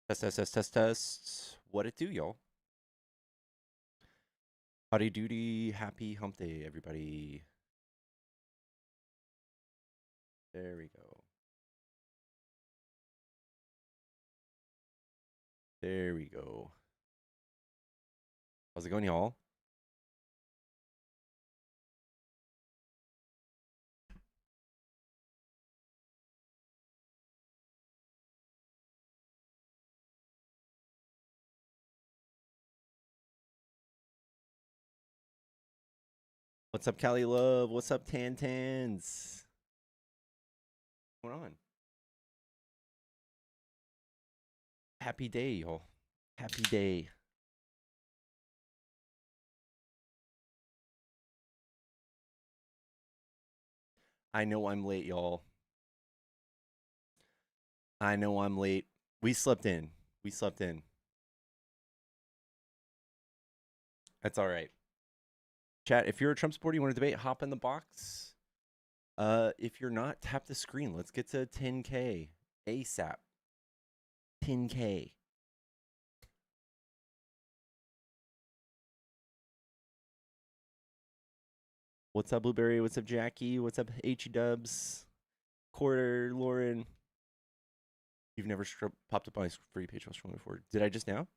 Test, test, test, test, test. What it do, y'all? Howdy doody, happy hump day, everybody. There we go. There we go. How's it going, y'all? What's up, Cali Love? What's up, Tan Tans? What's going on? Happy day, y'all. Happy day. I know I'm late, y'all. I know I'm late. We slept in. We slept in. That's all right. Chat, if you're a Trump supporter, you want to debate, hop in the box. If you're not, tap the screen. Let's get to 10K ASAP. 10K. What's up, Blueberry? What's up, Jackie? What's up, H Dubs? Quarter, Lauren. You've never popped up on my free page scrolling before. Did I just now?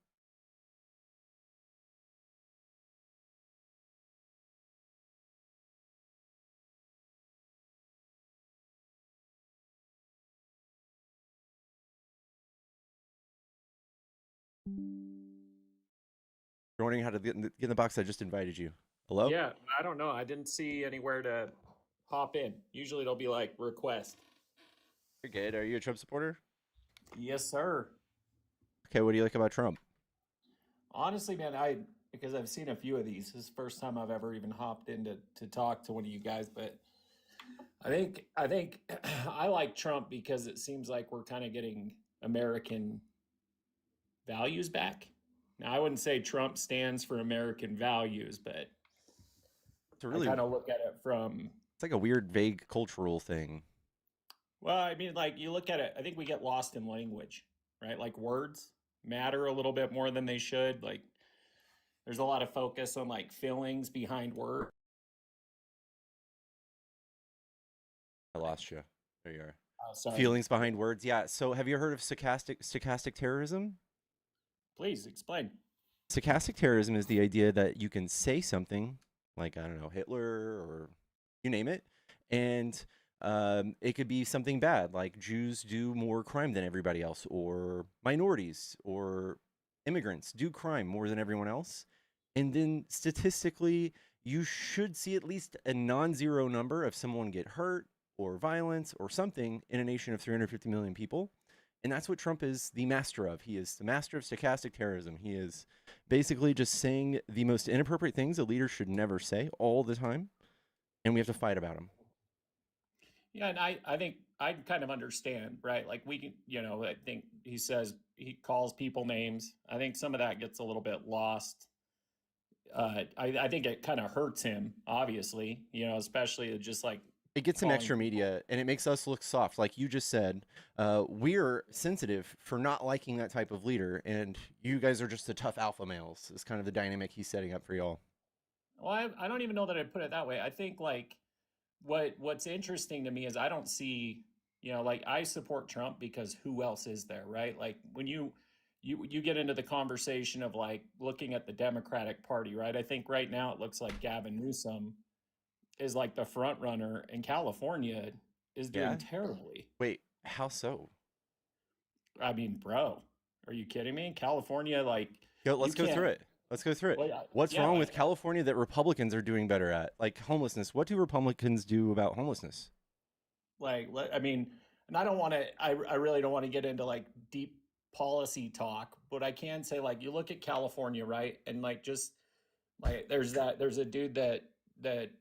You're wondering how to get in the box. I just invited you. Hello? Yeah, I don't know. I didn't see anywhere to hop in. Usually it'll be like request. You're good. Are you a Trump supporter? Yes, sir. Okay, what do you like about Trump? Honestly, man, I because I've seen a few of these. This is the first time I've ever even hopped in to talk to one of you guys, but I think I like Trump because it seems like we're kind of getting American values back. Now, I wouldn't say Trump stands for American values, but It's a I really, kind of look at it from it's like a weird, vague cultural thing. well, I mean, like you look at it, I think we get lost in language, right? Like words matter a little bit more than they should. Like there's a lot of focus on like feelings behind words. I lost you. There you are. Oh, sorry. Feelings behind words. Yeah. So, have you heard of stochastic terrorism? Please explain. Stochastic terrorism is the idea that you can say something like, I don't know, Hitler or you name it, and it could be something bad like Jews do more crime than everybody else, or minorities or immigrants do crime more than everyone else. And then statistically, you should see at least a non-zero number of someone get hurt or violence or something in a nation of 350 million people. And that's what Trump is the master of. He is the master of stochastic terrorism. He is basically just saying the most inappropriate things a leader should never say all the time, and we have to fight about them. Yeah, and I think I kind of understand, right? Like we can, I think he says he calls people names. I think some of that gets a little bit lost. I think it kind of hurts him, obviously, especially just like It gets some calling extra people. media, and it makes us look soft. Like you just said, we're sensitive for not liking that type of leader, and you guys are just the tough alpha males. Is kind of the dynamic he's setting up for y'all. Well, I don't even know that I'd put it that way. I think like what's interesting to me is I don't see, like I support Trump because who else is there, right? Like when you get into the conversation of like looking at the Democratic Party, right? I think right now it looks like Gavin Newsom is like the front runner and California is doing Yeah. terribly. Wait, how so? I mean, bro, are you kidding me? California, like Go, you let's go can't through it. Let's go through it. well, What's yeah, wrong with California that Republicans are doing better at? Like homelessness. What do Republicans do about homelessness? I mean, and I don't want to. I really don't want to get into like deep policy talk, but I can say like you look at California, right, and like just like there's a dude that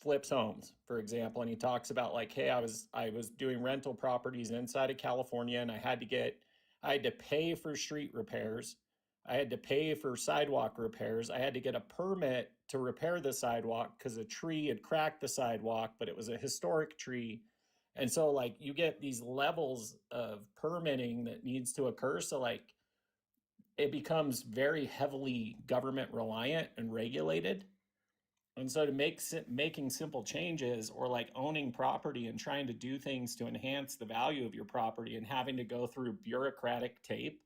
flips homes, for example, and he talks about like, hey, I was doing rental properties inside of California, and I had to pay for street repairs. I had to pay for sidewalk repairs. I had to get a permit to repair the sidewalk because a tree had cracked the sidewalk, but it was a historic tree And so like you get these levels of permitting that needs to occur. So like it becomes very heavily government reliant and regulated. And so to making simple changes or like owning property and trying to do things to enhance the value of your property and having to go through bureaucratic tape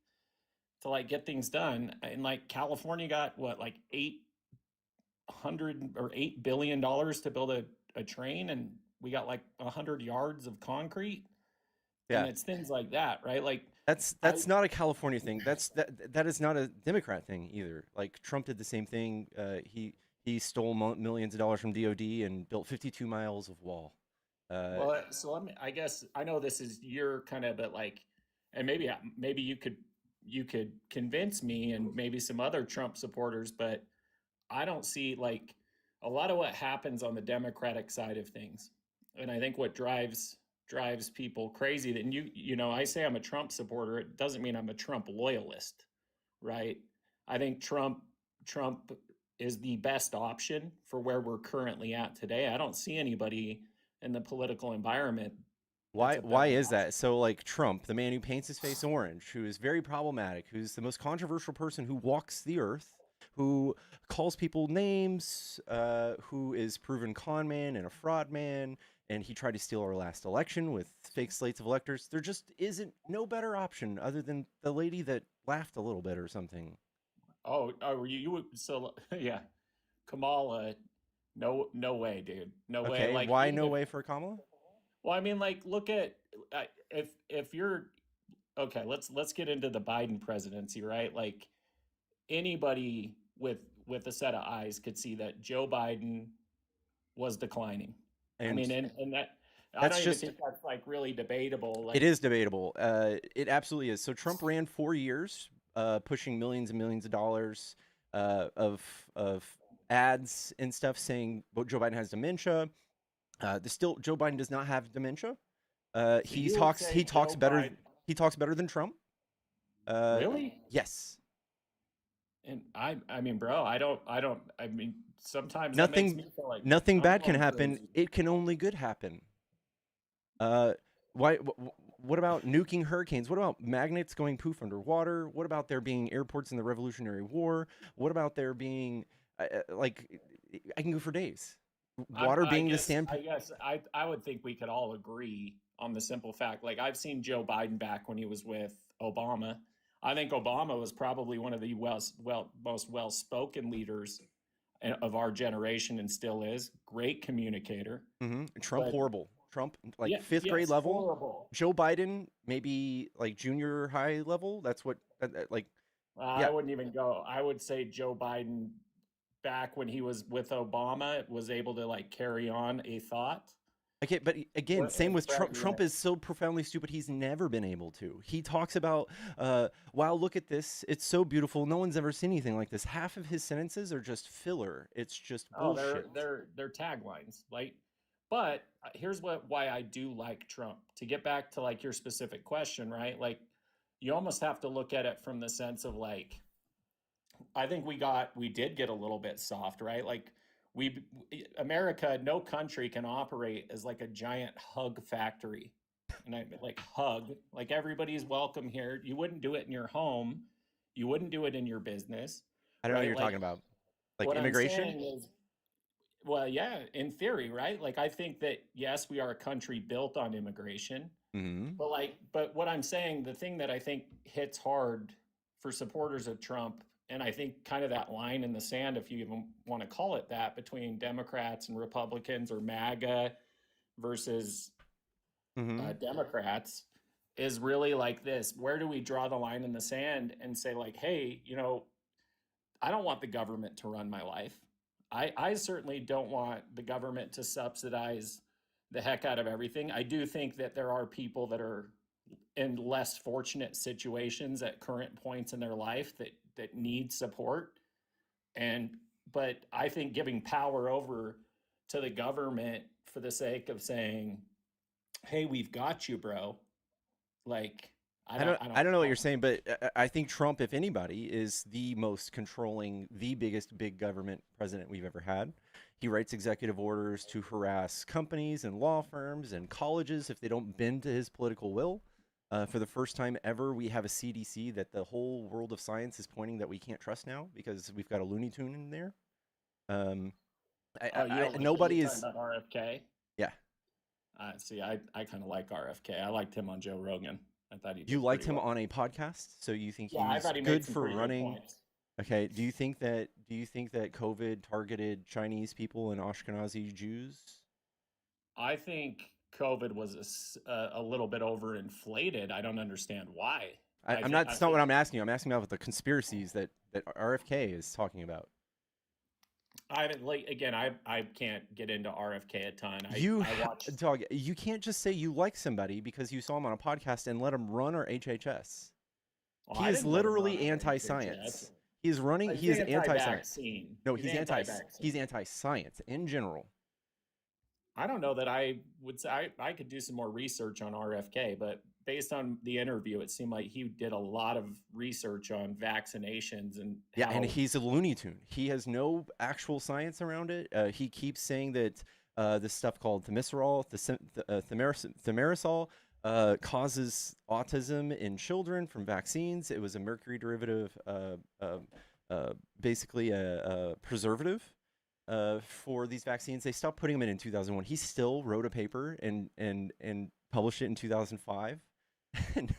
to like get things done. And like California got what, like 800 or $8 billion to build a train, and we got like 100 yards of concrete. And Yeah, it's things like that, right? Like I that's not a California thing. That is not a Democrat thing either. Like Trump did the same thing. He stole millions of dollars from DOD and built 52 miles of wall. Uh, Well, so let me. I guess I know this is your kind of, but like, and maybe you could convince me and maybe some other Trump supporters, but I don't see like a lot of what happens on the Democratic side of things, and I think what drives people crazy. That I say I'm a Trump supporter. It doesn't mean I'm a Trump loyalist, right? I think Trump is the best option for where we're currently at today. I don't see anybody in the political environment that's a why better is option. that? So like Trump, the man who paints his face orange, who is very problematic, who's the most controversial person who walks the earth, who calls people names, who is proven con man and a fraud man, and he tried to steal our last election with fake slates of electors. There just isn't no better option other than the lady that laughed a little bit or something. Oh, you would so yeah, Kamala, no way, dude, no way. Okay, Like why even no if way for Kamala? well, I mean, like look at if you're okay, let's get into the Biden presidency, right? Like anybody with a set of eyes could see that Joe Biden was declining. I And mean, and that I that's don't even just think that's like really debatable. it Like, is debatable. It absolutely is. So Trump ran 4 years, pushing millions and millions of dollars of ads and stuff saying Joe Biden has dementia. Still, Joe Biden does not have dementia. so you would say Joe Biden, He talks better than Trump. Uh, really? yes, And I mean, bro, I mean, sometimes that makes nothing me feel like nothing I'm bad can going happen. crazy. It can only good happen. Uh, what about nuking hurricanes? What about magnets going poof underwater? What about there being airports in the Revolutionary War? What about there being like I can go for days. Water I being the guess sand. I would think we could all agree on the simple fact. Like I've seen Joe Biden back when he was with Obama. I think Obama was probably one of the most well spoken leaders of our generation and still is. Great communicator, Trump but horrible. Trump like yeah, fifth grade yes, level. horrible. Joe Biden maybe like junior high level. That's what like I yeah. wouldn't even go. I would say Joe Biden back when he was with Obama was able to like carry on a thought. Okay, but again, What same as with Trump. Trump president? is so profoundly stupid. He's never been able to. He talks about, wow, look at this. It's so beautiful. No one's ever seen anything like this. Half of his sentences are just filler. It's just Oh, they're bullshit. they're they're taglines. Like, but here's why I do like Trump. To get back to like your specific question, right? Like, you almost have to look at it from the sense of like, I think we did get a little bit soft, right? Like, we America, no country can operate as like a giant hug factory, and I like hug, like everybody's welcome here. You wouldn't do it in your home, you wouldn't do it in your business, I don't know what right? you're Like, talking about. Like what I'm immigration? saying is well, yeah, in theory, right? Like I think that yes, we are a country built on immigration, Hmm. but what I'm saying, the thing that I think hits hard for supporters of Trump, and I think kind of that line in the sand, if you even want to call it that, between Democrats and Republicans or MAGA versus Hmm. Democrats, is really like this: where do we draw the line in the sand and say, like, hey, I don't want the government to run my life. I certainly don't want the government to subsidize the heck out of everything. I do think that there are people that are in less fortunate situations at current points in their life that need support. And but I think giving power over to the government for the sake of saying, "Hey, we've got you, bro." Like I don't know what you're saying, but I think Trump, if anybody, is the most controlling, the biggest big government president we've ever had. He writes executive orders to harass companies and law firms and colleges if they don't bend to his political will. For the first time ever, we have a CDC that the whole world of science is pointing that we can't trust now because we've got a Looney Tune in there. Um, Oh, you're nobody talking is. about RFK? Yeah, See, I kind of like RFK. I liked him on Joe Rogan. I thought he you did liked pretty him well. on a podcast, so you think Yeah, I he's thought he made good some for pretty good running. points. Okay, do you think that COVID targeted Chinese people and Ashkenazi Jews? I think COVID was a little bit overinflated. I don't understand why. I'm not. I That's not think what I'm asking you. I'm asking about the conspiracies that RFK is talking about. I haven't like again. I can't get into RFK a ton. You, I watched. dog. You can't just say you like somebody because you saw him on a podcast and let him run our HHS. Well, He I is didn't let him run literally on HHS. anti-science. He is running. He's He is anti-science. anti-vaccine. No, He's he's anti. He's anti-vaccine. anti-science in general. I don't know that I would say I could do some more research on RFK, but based on the interview, it seemed like he did a lot of research on vaccinations and Yeah, and how. he's a Looney Tune. He has no actual science around it. He keeps saying that this stuff called thimerosal, causes autism in children from vaccines. It was a mercury derivative, basically a preservative for these vaccines. They stopped putting them in 2001. He still wrote a paper and published it in 2005. And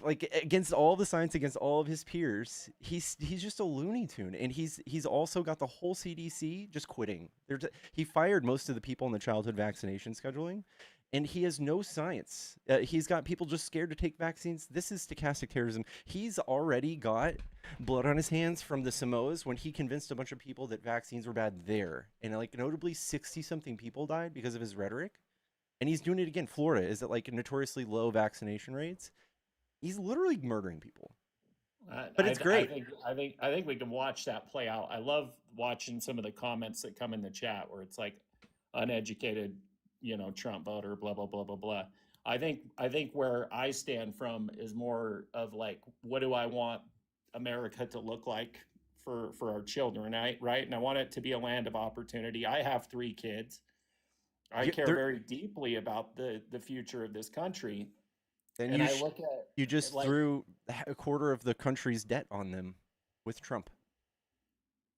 like against all the science, against all of his peers, he's just a Looney Tune, and he's also got the whole CDC just quitting. He fired most of the people in the childhood vaccination scheduling, and he has no science. He's got people just scared to take vaccines. This is stochastic terrorism. He's already got blood on his hands from the Samoas when he convinced a bunch of people that vaccines were bad there, and like notably 60 something people died because of his rhetoric. And he's doing it again. Florida is at like notoriously low vaccination rates. He's literally murdering people, but it's I great. think I think we can watch that play out. I love watching some of the comments that come in the chat where it's like uneducated, Trump voter, blah blah blah blah blah. I think where I stand from is more of like, what do I want America to look like for our children, right? And I want it to be a land of opportunity. I have 3 kids. I You, care there, very deeply about the future of this country, and and I look at you just like, threw a quarter of the country's debt on them with Trump.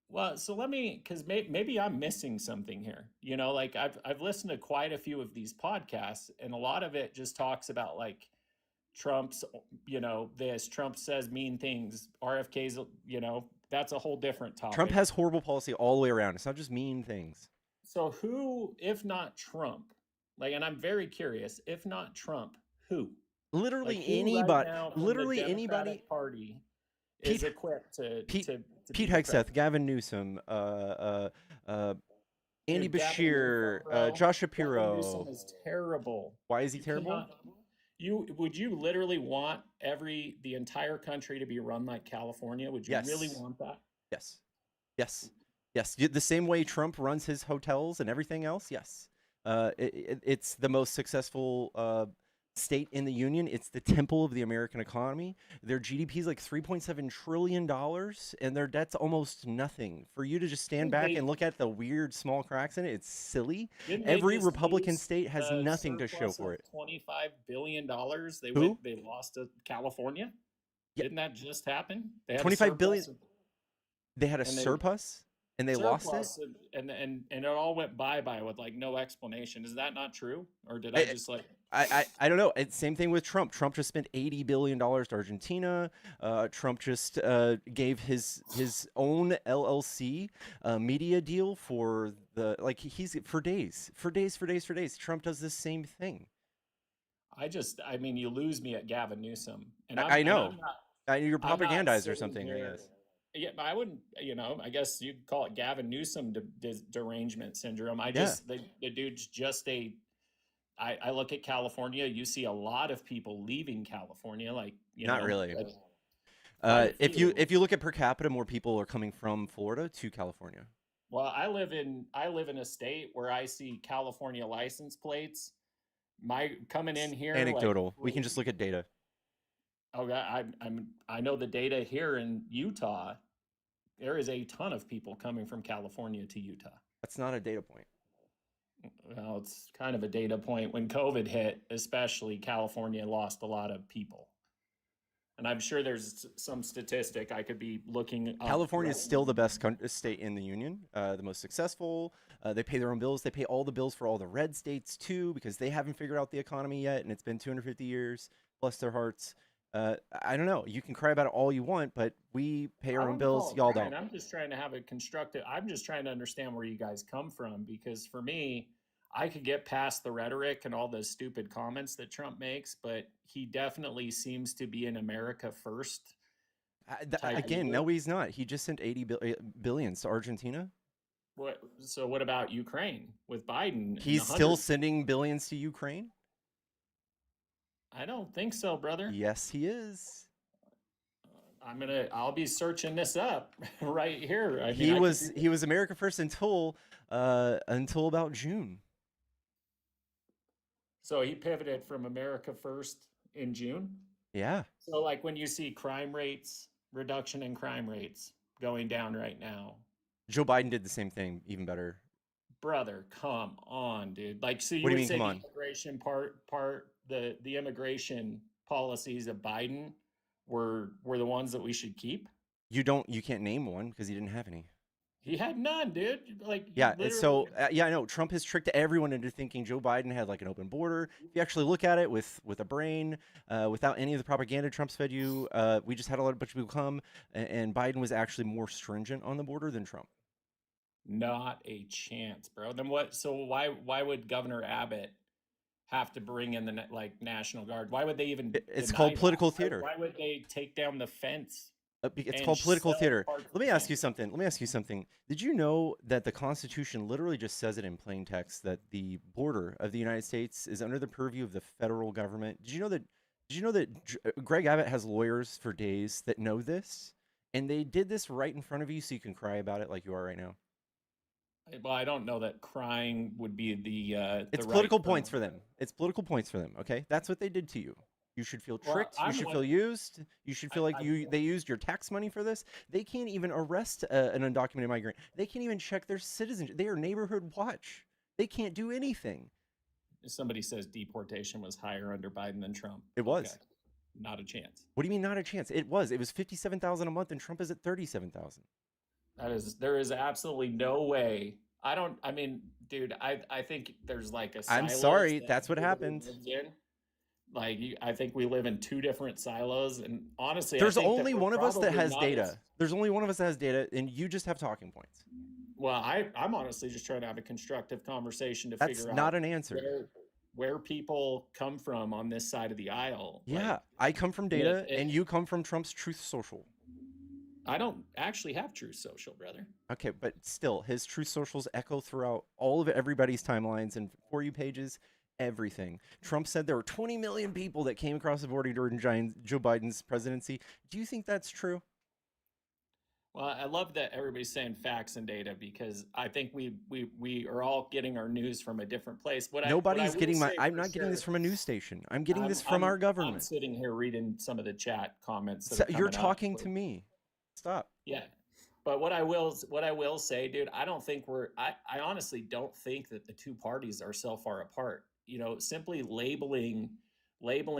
well, so let me, because maybe I'm missing something here. Like I've listened to quite a few of these podcasts, and a lot of it just talks about like Trump's, this Trump says mean things. RFK's, that's a whole different Trump topic. has horrible policy all the way around. It's not just mean things. So who, if not Trump, like, and I'm very curious, if not Trump, who? Like Literally who right anybody. now from the Literally anybody. Democratic Party is Pete equipped Pete to Pete be the Hegseth, president? Gavin Newsom, Andy Dude, Gavin Newsom, Bashir, bro. Josh Gavin Newsom Shapiro. is terrible. Why is he You terrible? cannot. Would you literally want the entire country to be run like California? Would you really Yes. want that? Yes. Yes. Yes. The same way Trump runs his hotels and everything else. Yes. It's the most successful state in the union. It's the temple of the American economy. Their GDP is like $3.7 trillion, and their debt's almost nothing. For you to just stand Dude, back and look at the weird small cracks in it, it's silly. Didn't they Every just Republican lose state has a nothing to show surplus for of it. $25 billion? Who? They lost to California. Yeah, Didn't that just happen? They had a 25 billion. surplus, They had a and they surplus and they lost it. surplus, and it all went bye with like no explanation. Is that not true, or did I just like? I don't know. It's same thing with Trump. Trump just spent $80 billion to Argentina. Trump just gave his own LLC media deal for he's for days. Trump does the same thing. I mean, you lose me at Gavin Newsom, and I know. You're I'm not propagandized or sitting something, I here. guess. Yeah, I wouldn't. I guess you'd call it Gavin Newsom derangement syndrome. Yeah. The dude's just a. I look at California. You see a lot of people leaving California, like Not really. quite a few. If you look at per capita, more people are coming from Florida to California. Well, I live in a state where I see California license plates. My coming in here Anecdotal. like We can just look at data. oh God, I know the data here in Utah. There is a ton of people coming from California to Utah. That's not a data point. Well, it's kind of a data point. When COVID hit, especially California lost a lot of people. And I'm sure there's some statistic I could be looking up California right is still the now. best state in the union, the most successful. They pay their own bills. They pay all the bills for all the red states too, because they haven't figured out the economy yet, and it's been 250 years. Bless their hearts. I don't know. You can cry about it all you want, but we pay I our own wouldn't bills. call it Y'all crying. don't. I'm just trying to have a constructive. I'm just trying to understand where you guys come from because for me, I could get past the rhetoric and all the stupid comments that Trump makes, but he definitely seems to be an America first type Again, leader. no, he's not. He just sent 80 billions to Argentina. What about Ukraine with Biden and He's the still hundred? sending billions to Ukraine. I don't think so, brother. Yes, he is. I'll be searching this up right here. I mean, He I could was do he was America first until about June. so he pivoted from America first in June. Yeah. So like when you see crime rates, reduction in crime rates going down right now, Joe Biden did the same thing, even better. brother, come on, dude. Like so What you do you would mean? say Come the on. immigration the immigration policies of Biden were the ones that we should keep? You can't name one because he didn't have any. He had none, dude. Like you Yeah, literally yeah, I know Trump has tricked everyone into thinking Joe Biden had like an open border. If you actually look at it with a brain, without any of the propaganda Trump's fed you, we just had a bunch of people come, and Biden was actually more stringent on the border than Trump. not a chance, bro. Then what? So why would Governor Abbott have to bring in the like National Guard? Why would they even It's called deny that? political Why, theater. why would they take down the fence It's and called political sell theater. parts of Let the me ask you fence? something. Let me ask you something. Did you know that the Constitution literally just says it in plain text that the border of the United States is under the purview of the federal government? Did you know that? Did you know that Greg Abbott has lawyers for days that know this, and they did this right in front of you, so you can cry about it like you are right now? Well, I don't know that crying would be the It's right political term points for for them. it. It's political points for them. Okay, that's what they did to you. You should feel Well, tricked. You I'm should one. feel used. You should feel like I they used your tax money for this. They can't even arrest an undocumented migrant. They can't even check their citizenship. They are neighborhood watch. They can't do anything. somebody says deportation was higher under Biden than Trump. It Okay, was. not a chance. What do you mean not a chance? It was. It was 57,000 a month, and Trump is at 37,000. There is absolutely no way. I don't. I mean, dude, I think there's like a I'm silos sorry. that That's what everybody happened. lives in. Like, I think we live in two different silos, and honestly, I There's think that only we're one of us that probably has not as data. There's only one of us that has data, and you just have talking points. well. I'm honestly just trying to have a constructive conversation to That's figure out not an answer. where where people come from on this side of the aisle. Yeah, I come from And data, and you come from Trump's Truth Social. I don't actually have Truth Social, brother. Okay, but still, his Truth Socials echo throughout all of everybody's timelines and For You pages, everything. Trump said there were 20 million people that came across the border during Joe Biden's presidency. Do you think that's true? Well, I love that everybody's saying facts and data because I think we are all getting our news from a different place. What I Nobody's will getting say I'm for not getting this sure, from a news station. I'm getting I'm this from I'm our I'm government. sitting here reading some of the chat comments that So are you're coming up. talking to me. Stop. Yeah. But what I will say, dude, I don't think I honestly don't think that the two parties are so far apart. You know, simply labeling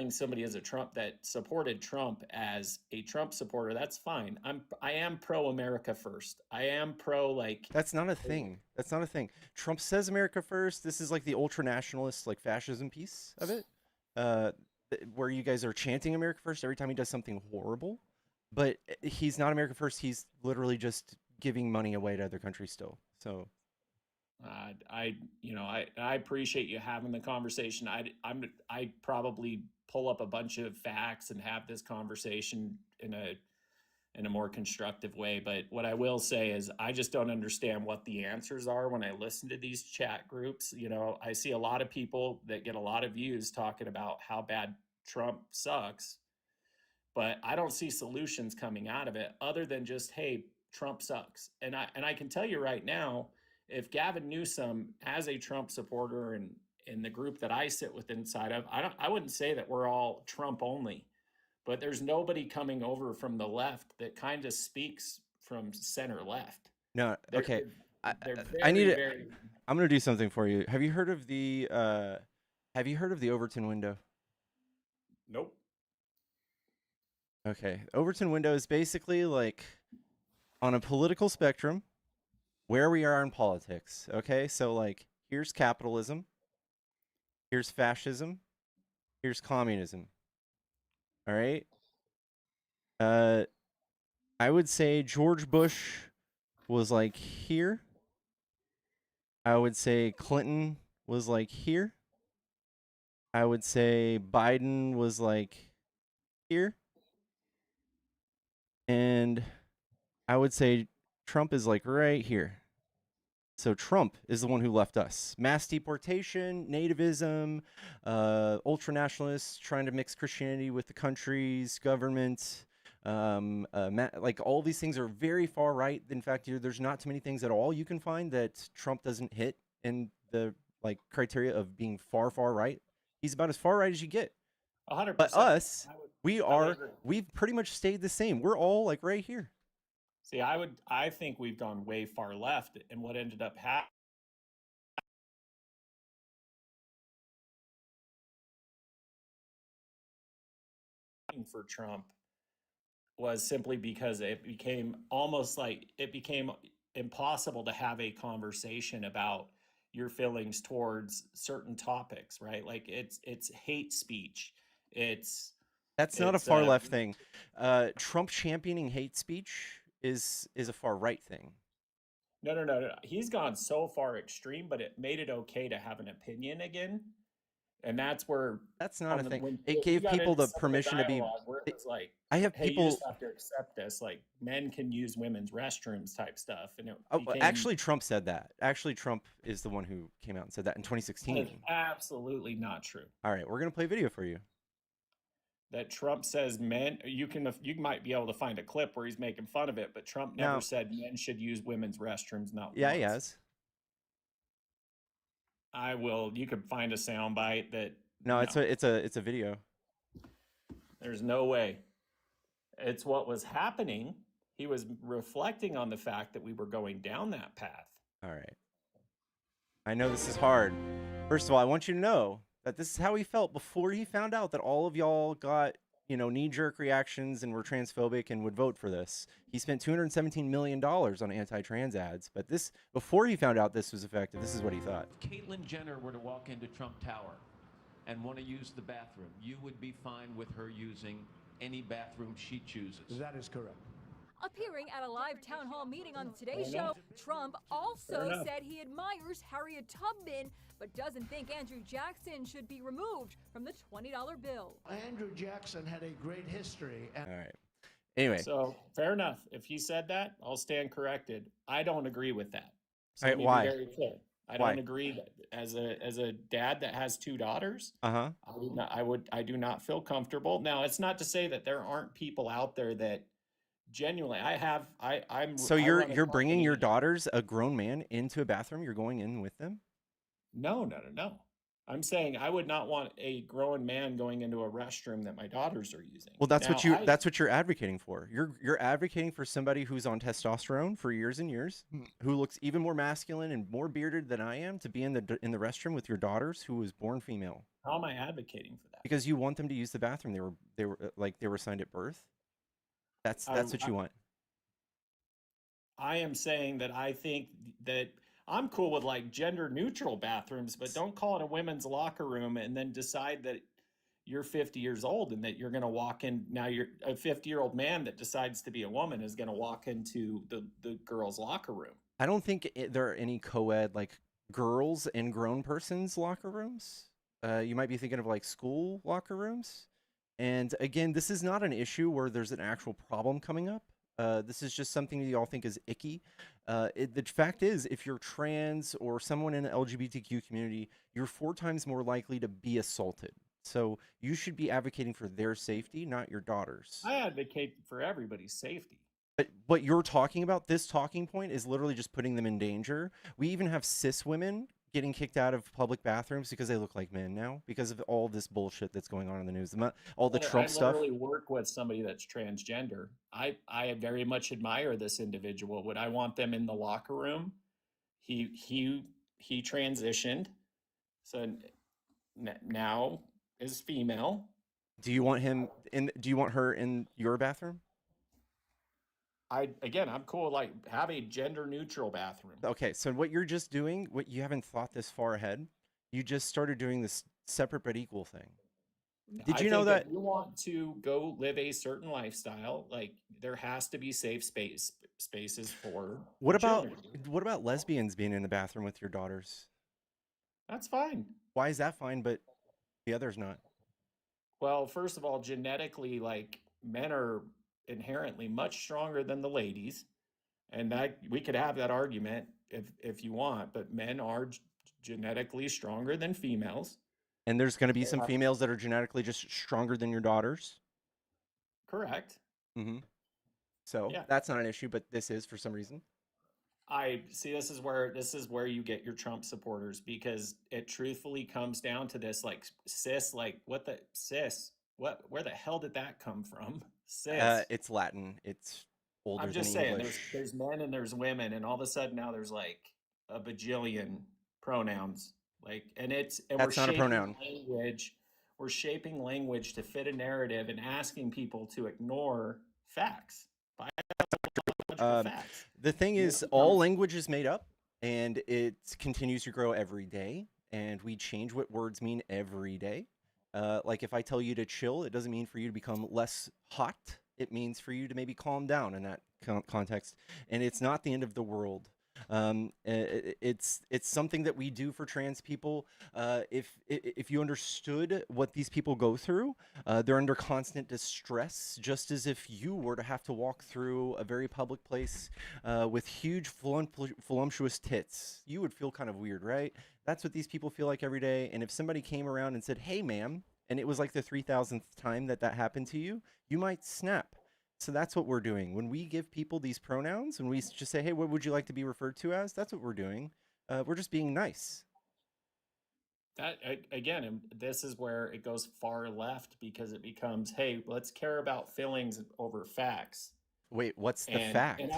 somebody as a Trump that supported Trump as a Trump supporter, that's fine. I am pro America first. I am pro like That's not a thing. That's not a thing. Trump says America first. This is like the ultra nationalist, like fascism piece of it, uh, where you guys are chanting America first every time he does something horrible. But he's not America first. He's literally just giving money away to other countries still. So I appreciate you having the conversation. I probably pull up a bunch of facts and have this conversation in a more constructive way. But what I will say is, I just don't understand what the answers are when I listen to these chat groups. You know, I see a lot of people that get a lot of views talking about how bad Trump sucks, but I don't see solutions coming out of it other than just, hey, Trump sucks. And I can tell you right now, if Gavin Newsom, as a Trump supporter and in the group that I sit with inside of, I wouldn't say that we're all Trump only, but there's nobody coming over from the left that kind of speaks from center left. no, There, okay. they're I need very, to. very. I'm gonna do something for you. Have you heard of the Overton window? Nope. Okay, Overton window is basically like on a political spectrum where we are in politics. Okay, so like here's capitalism, here's fascism, here's communism. All right. Uh, I would say George Bush was like here. I would say Clinton was like here. I would say Biden was like here. And I would say Trump is like right here. So Trump is the one who left us. Mass deportation, nativism, ultranationalists trying to mix Christianity with the country's government. Like all these things are very far right. In fact, there's not too many things at all you can find that Trump doesn't hit in the like criteria of being far, far right. He's about as far right as you get. But 100%. us, I would agree. we've pretty much stayed the same. We're all like right here. See, I think we've gone way far left, and what ended up happening for Trump was simply because it became almost like it became impossible to have a conversation about your feelings towards certain topics, right? Like it's hate speech. It's That's not a it's far left thing. Trump championing hate speech is a far right thing. no. He's gone so far extreme, but it made it okay to have an opinion again. And that's where That's not a thing. when It we gave got people into the some of the permission to be. dialogue where it was like, I have hey, you just people. have to accept this, like men can use women's restrooms type stuff, and it Oh, became actually, Trump said that. Actually, Trump is the one who came out and said that in that is 2016. absolutely not true. All right, we're gonna play video for you That Trump says men, you might be able to find a clip where he's making fun of it, but Trump never now. said men should use women's restrooms, not Yeah, he once. has. I will. You could find a soundbite that No, no, it's a video. there's no way. It's what was happening. He was reflecting on the fact that we were going down that path. All right. I know this is hard. First of all, I want you to know that this is how he felt before he found out that all of y'all got, knee-jerk reactions and were transphobic and would vote for this. He spent $217 million on anti-trans ads, but before he found out this was effective, this is what he thought. If Caitlyn Jenner were to walk into Trump Tower and want to use the bathroom, you would be fine with her using any bathroom she chooses. That is correct. Appearing at a live town hall meeting on the Today Show, Trump also said he admires Harriet Tubman, but doesn't think Andrew Jackson should be removed from the $20 bill. Andrew Jackson had a great history. All right. Anyway. So fair enough. If he said that, I'll stand corrected. I don't agree with that. So All right, let me why? be very clear. I Why? don't agree that as a dad that has two daughters. Uh-huh. I do not feel comfortable. Now, it's not to say that there aren't people out there that genuinely I'm. So I run a you're bringing company your that- daughters, a grown man, into a bathroom? You're going in with them? No. I'm saying I would not want a grown man going into a restroom that my daughters are using. Well, that's Now, what you're advocating for. You're advocating for somebody who's on testosterone for years and years, who looks even more masculine and more bearded than I am, to be in the restroom with your daughters, who was born female. How am I advocating for that? Because you want them to use the bathroom. They were assigned at birth. That's what you want. I am saying that I think that I'm cool with like gender neutral bathrooms, but don't call it a women's locker room and then decide that you're 50 years old and that you're going to walk in. Now you're a 50-year-old man that decides to be a woman is going to walk into the girls' locker room. I don't think there are any co-ed like girls and grown persons locker rooms. You might be thinking of like school locker rooms. And again, this is not an issue where there's an actual problem coming up. This is just something that y'all think is icky. The fact is, if you're trans or someone in the LGBTQ community, you're 4 times more likely to be assaulted. So you should be advocating for their safety, not your daughters. I advocate for everybody's safety. But what you're talking about, this talking point, is literally just putting them in danger. We even have cis women getting kicked out of public bathrooms because they look like men now, because of all this bullshit that's going on in the news. All the Trump stuff. I literally work with somebody that's transgender. I very much admire this individual. Would I want them in the locker room? he transitioned, so now is female. Do you want him in? Do you want her in your bathroom? I'm cool. Like, have a gender neutral bathroom. Okay, so what you're just doing, what you haven't thought this far ahead, you just started doing this separate but equal thing. Did I you know think that? if you want to go live a certain lifestyle, like there has to be safe spaces for What about children. lesbians being in the bathroom with your daughters? That's fine. Why is that fine, but the others not? Well, first of all, genetically, like men are inherently much stronger than the ladies, and that we could have that argument if you want, but men are genetically stronger than females. And there's going to be some Yeah. females that are genetically just stronger than your daughters. Correct. Mm-hmm. So Yeah. that's not an issue, but this is for some reason. I see this is where you get your Trump supporters, because it truthfully comes down to this, like, cis, like where the hell did that come from? Cis. It's Latin. It's older I'm than just saying English. there's men and there's women, and all of a sudden now there's like a bajillion pronouns. Like, and That's not a pronoun. We're shaping language to fit a narrative and asking people to ignore facts. Biological facts. The thing And it is, all becomes- language is made up, and it continues to grow every day, and we change what words mean every day. Like if I tell you to chill, it doesn't mean for you to become less hot. It means for you to maybe calm down in that context, and it's not the end of the world. It's something that we do for trans people. If you understood what these people go through, they're under constant distress, just as if you were to have to walk through a very public place with huge voluptuous tits. You would feel kind of weird, right? That's what these people feel like every day. And if somebody came around and said, "Hey, ma'am," and it was like the 3,000th time that happened to you, you might snap. So that's what we're doing. When we give people these pronouns, when we just say, "Hey, what would you like to be referred to as?" That's what we're doing. We're just being nice. That again, and this is where it goes far left, because it becomes, hey, let's care about feelings over facts. Wait, what's the And fact? and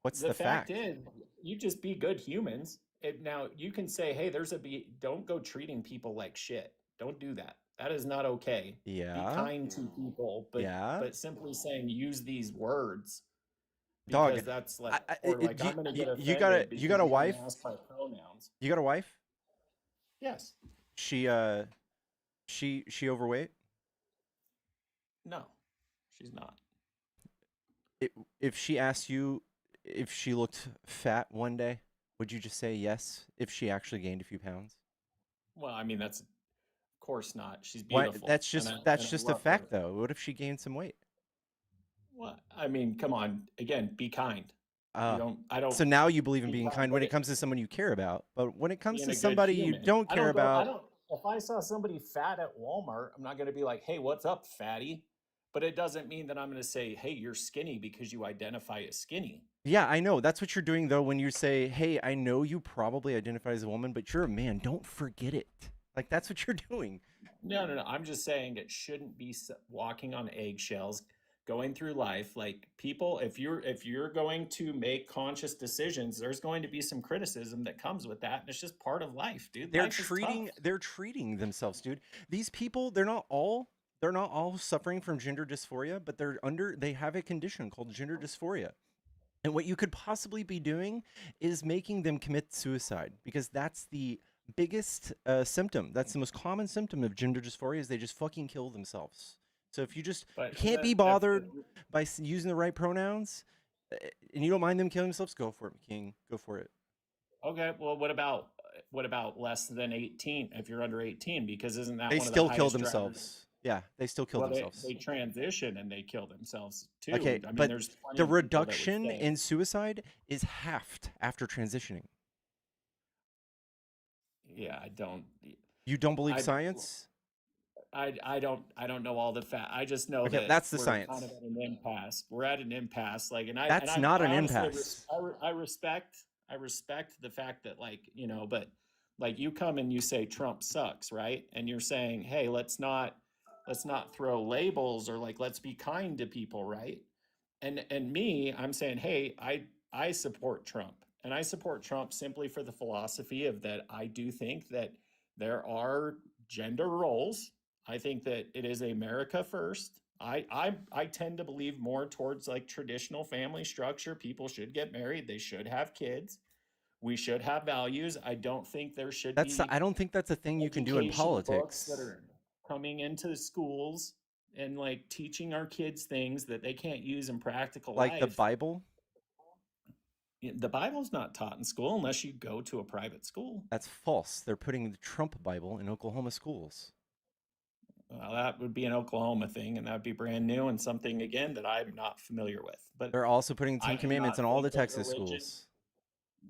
What's the the fact fact? is, you just be good humans. Now you can say, hey, don't go treating people like shit. Don't do that. That is not okay. Be Yeah. kind to people, Yeah. but simply saying use these words, Dog, because that's like, I- or it- like, do you- I'm gonna you- get you offended got a- because you got a didn't wife? ask my pronouns. You got a wife? Yes. She overweight? No, she's not. If she asked you if she looked fat one day, would you just say yes if she actually gained a few pounds? Well, I mean, that's of course not. She's Why? beautiful. That's just and that's I just a love fact, her. though. What if she gained some weight? Well, I mean, come on. Again, be kind. Uh, I don't. so now you believe in be being kind, kind when but it comes to someone you care about, but when it comes being to a good somebody you human. don't care about, If I saw somebody fat at Walmart, I'm not going to be like, hey, what's up, fatty? But it doesn't mean that I'm going to say, hey, you're skinny because you identify as skinny. yeah, I know that's what you're doing though. When you say, "Hey, I know you probably identify as a woman, but you're a man. Don't forget it." Like that's what you're doing. No, no, no. I'm just saying it shouldn't be walking on eggshells, going through life. Like, people, if you're going to make conscious decisions, there's going to be some criticism that comes with that, and it's just part of life, dude. Life is tough. They're treating themselves, dude. These people, they're not all suffering from gender dysphoria, but they have a condition called gender dysphoria. And what you could possibly be doing is making them commit suicide, because that's the biggest symptom. That's the most common symptom of gender dysphoria, is they just fucking kill themselves. So if you just But can't be bothered by using the right pronouns, and you don't mind them killing themselves, go for it, King. Go for it. Okay, well, what about less than 18? If you're under 18, because isn't that They one of still the kill highest themselves. Yeah, they still kill Well, themselves. they transition and they kill themselves too. Okay, I mean, but there's plenty the of people that would reduction say- in suicide is halved after transitioning. Yeah, I don't. You don't believe I- science? I don't know all the fact. I just know Okay, that that's the we're science. kind of at an impasse. We're at an impasse. Like, and That's not an honestly impasse. I respect the fact that, like, but like, you come and you say Trump sucks, right? And you're saying, hey, let's not throw labels, or like, let's be kind to people, right? And me, I'm saying, hey, I support Trump, And I support Trump simply for the philosophy of that. I do think that there are gender roles. I think that it is America first. I tend to believe more towards like traditional family structure. People should get married. They should have kids. We should have values. I don't think there should I be don't think that's a thing you can do in education books that politics. are coming into the schools and like teaching our kids things that they can't use in practical Like the life. Bible. The Bible's not taught in school unless you go to a private school. That's false. They're putting the Trump Bible in Oklahoma schools. Well, that would be an Oklahoma thing, and that would be brand new and something again that I'm not familiar with. But They're also putting I Ten do Commandments not in all the think that Texas schools.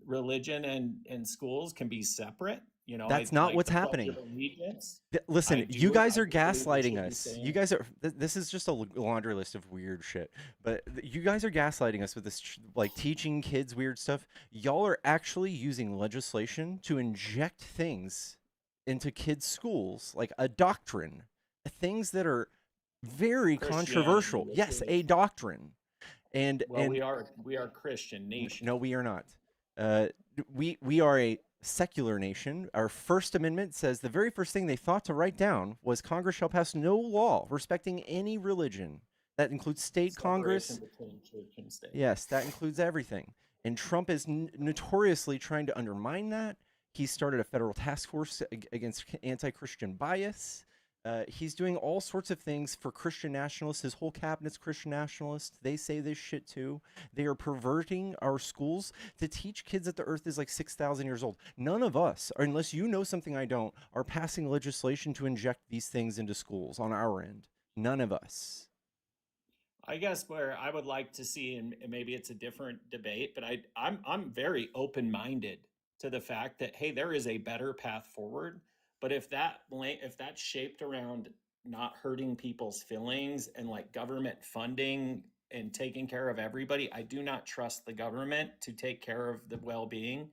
religion and schools can be separate. You know, That's I not like what's the Pledge happening. of Allegiance. Listen, I you do. guys I are do believe we gaslighting should be us. saying- You guys are. This is just a laundry list of weird shit. But you guys are gaslighting us with this, like teaching kids weird stuff. Y'all are actually using legislation to inject things into kids' schools, like a doctrine, things that are very controversial. Christianity, Yes, which a is- doctrine. And Well, and we are Christian nation. no, we are not. We are a secular nation. Our First Amendment says the very first thing they thought to write down was Congress shall pass no law respecting any religion. That includes state Congress. Separation between church and state. Yes, that includes everything. And Trump is notoriously trying to undermine that. He started a federal task force against anti-Christian bias. He's doing all sorts of things for Christian nationalists. His whole cabinet's Christian nationalists. They say this shit too. They are perverting our schools to teach kids that the earth is like 6,000 years old. None of us, or unless you know something I don't, are passing legislation to inject these things into schools on our end. None of us. I guess where I would like to see, and maybe it's a different debate, but I'm very open-minded to the fact that hey, there is a better path forward. But if that's shaped around not hurting people's feelings and like government funding and taking care of everybody, I do not trust the government to take care of the well-being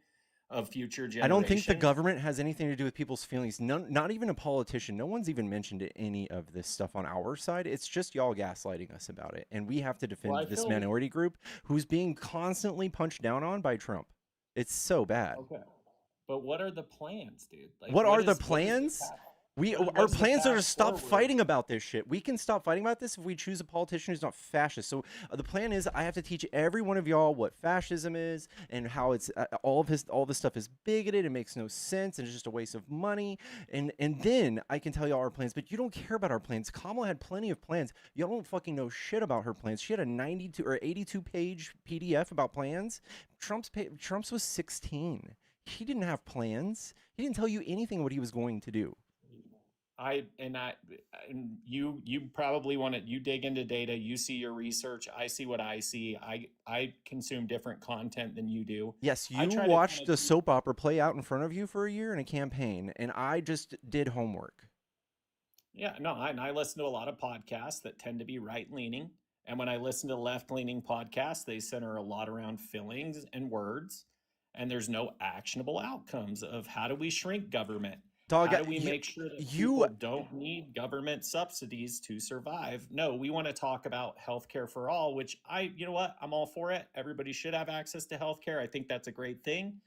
of future generations. I don't think the government has anything to do with people's feelings. Not even a politician. No one's even mentioned any of this stuff on our side. It's just y'all gaslighting us about it. And we have to defend this minority group who's being constantly punched down on by Trump. It's so bad. Okay. But what are the plans, dude? Like, what are the plans? Our plans are to stop fighting about this shit. We can stop fighting about this if we choose a politician who's not fascist. So the plan is I have to teach every one of y'all what fascism is and how it's all this stuff is bigoted and makes no sense and it's just a waste of money. And then I can tell y'all our plans, but you don't care about our plans. Kamala had plenty of plans. Y'all don't fucking know shit about her plans. She had a 92 or 82 page PDF about plans. Trump's was 16. He didn't have plans. He didn't tell you anything what he was going to do. You probably want to, you dig into data, you see your research, I see what I see. I consume different content than you do. Yes, you watched a soap opera play out in front of you for a year in a campaign, and I just did homework. Yeah, no, I listen to a lot of podcasts that tend to be right-leaning. And when I listen to left-leaning podcasts, they center a lot around feelings and words. And there's no actionable outcomes of how do we shrink government? How do we make sure that people don't need government subsidies to survive? No, we want to talk about healthcare for all, which you know what? I'm all for it. Everybody should have access to healthcare. I think that's a great thing.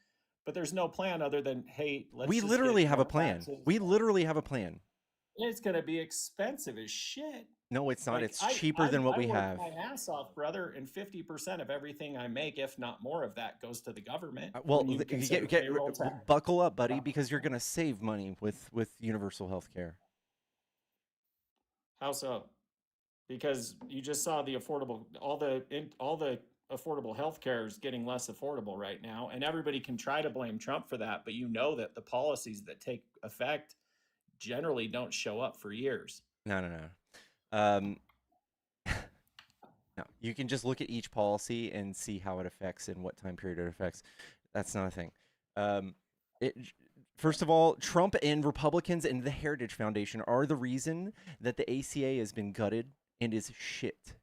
But there's no plan other than, hey, we literally have a plan. We literally have a plan. It's going to be expensive as shit. No, it's not. Like, it's cheaper than what we have. I work my ass off, brother, and 50% of everything I make, if not more of that, goes to the government. Well, buckle up, buddy, because you're going to save money with universal health care. How so? Because you just saw the affordable, all the affordable health care is getting less affordable right now, and everybody can try to blame Trump for that, but you know that the policies that take effect generally don't show up for years. No. No, you can just look at each policy and see how it affects and what time period it affects. That's not a thing. First of all, Trump and Republicans and the Heritage Foundation are the reason that the ACA has been gutted and is shit.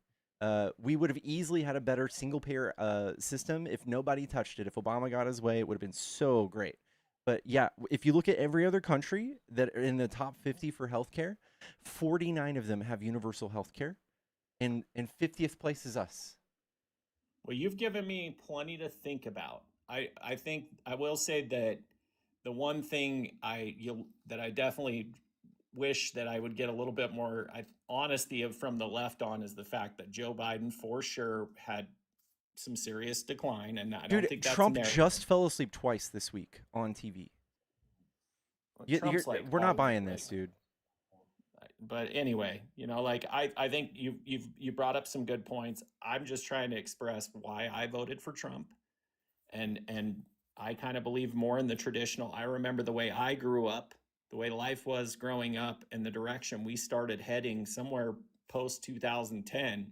We would have easily had a better single-payer system if nobody touched it. If Obama got his way, it would have been so great. But yeah, if you look at every other country that are in the top 50 for healthcare, 49 of them have universal healthcare, and 50th place is us. Well, you've given me plenty to think about. I think I will say that the one thing that I definitely wish that I would get a little bit more honesty from the left on is the fact that Joe Biden for sure had some serious decline, and I don't Dude, think that's Trump narrative. just fell asleep twice this week on TV. Trump's like We're not always buying right. this, dude. But anyway, like I think you brought up some good points. I'm just trying to express why I voted for Trump, and I kind of believe more in the traditional. I remember the way I grew up, the way life was growing up, and the direction we started heading somewhere post 2010.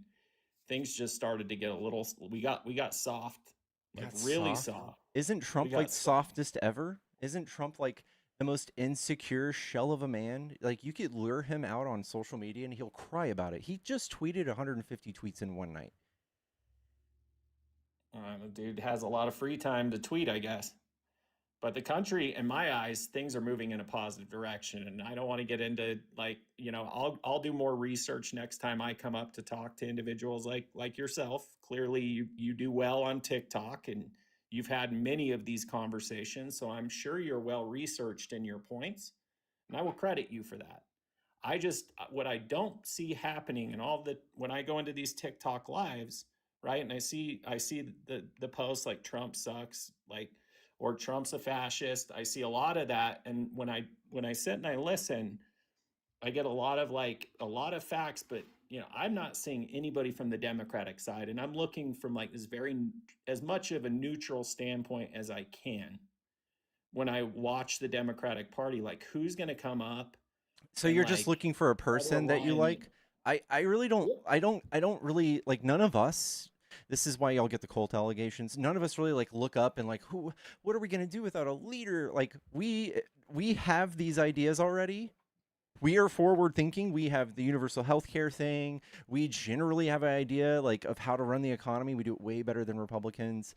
Things just started to get a little. We got soft, like really soft. Isn't Trump like softest ever? Isn't Trump like the most insecure shell of a man? Like you could lure him out on social media and he'll cry about it. He just tweeted 150 tweets in one night. The dude has a lot of free time to tweet, I guess. But the country, in my eyes, things are moving in a positive direction. And I don't want to get into I'll do more research next time I come up to talk to individuals like yourself. Clearly, you do well on TikTok, and you've had many of these conversations. So I'm sure you're well researched in your points, and I will credit you for that. What I don't see happening in when I go into these TikTok lives, right? And I see the posts like Trump sucks, or Trump's a fascist. I see a lot of that. And when I sit and I listen, I get a lot of facts, but I'm not seeing anybody from the Democratic side. And I'm looking from as much of a neutral standpoint as I can when I watch the Democratic Party, like who's going to come up. So you're just looking for a person that you like? I really don't, I don't really like none of us. This is why y'all get the cult allegations. None of us really look up and what are we going to do without a leader? Like we have these ideas already. We are forward thinking. We have the universal healthcare thing. We generally have an idea of how to run the economy. We do it way better than Republicans.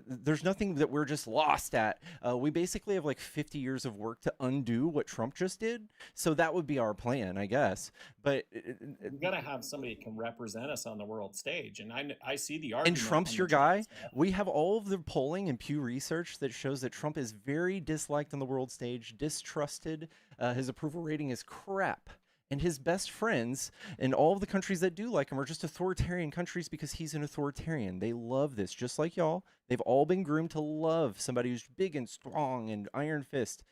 There's nothing that we're just lost at. We basically have 50 years of work to undo what Trump just did. So that would be our plan, I guess. But we got to have somebody who can represent us on the world stage. And I see the argument. And Trump's your guy. We have all of the polling and Pew Research that shows that Trump is very disliked on the world stage, distrusted. His approval rating is crap. And his best friends in all of the countries that do like him are just authoritarian countries because he's an authoritarian. They love this, just like y'all. They've all been groomed to love somebody who's big and strong and iron fist,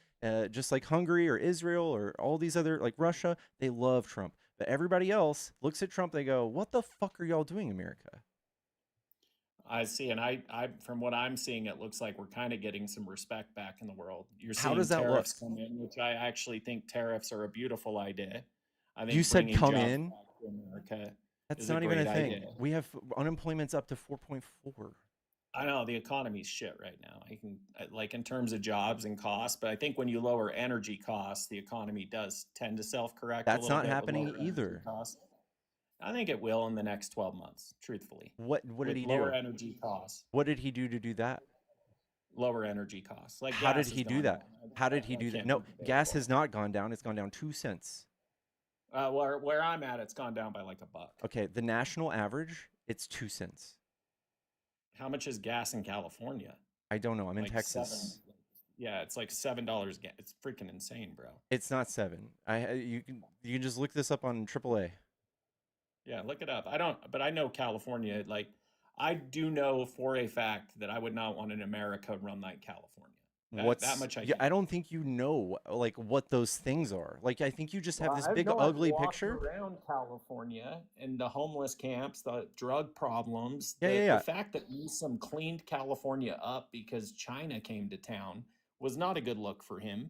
just like Hungary or Israel or all these other, like Russia. They love Trump. But everybody else looks at Trump, they go, what the fuck are y'all doing, America? I see, and I from what I'm seeing, it looks like we're kind of getting some respect back in the world. You're seeing How does that tariffs look? come in, which I actually think tariffs are a beautiful idea. I think You said bringing come jobs in? back to America That's is not even a great thing. idea. We have unemployment's up to 4.4. I know the economy's shit right now. I can in terms of jobs and costs, but I think when you lower energy costs, the economy does tend to self-correct. That's a little not bit with happening lower energy either. costs. I think it will in the next 12 months, truthfully. What did With he lower do? energy costs, What did he do to do that? lower energy costs. Like How did gas he has do gone that? down. How did he do that? can't No, be debatable. gas has not gone down. It's gone down 2 cents. Where I'm at, it's gone down by like $1. Okay, the national average, it's 2 cents. How much is gas in California? I don't know. I'm in Like Texas. Yeah, it's like $7. It's freaking insane, bro. It's not 7. You can just look this up on AAA. Yeah, look it up. But I know California. Like, I do know for a fact that I would not want an America run like California. That much I don't think you know what those things are. I think you just have this big I've ugly walked picture. around California and the homeless camps, the drug problems. Yeah. The fact that Newsom cleaned California up because China came to town was not a good look for him.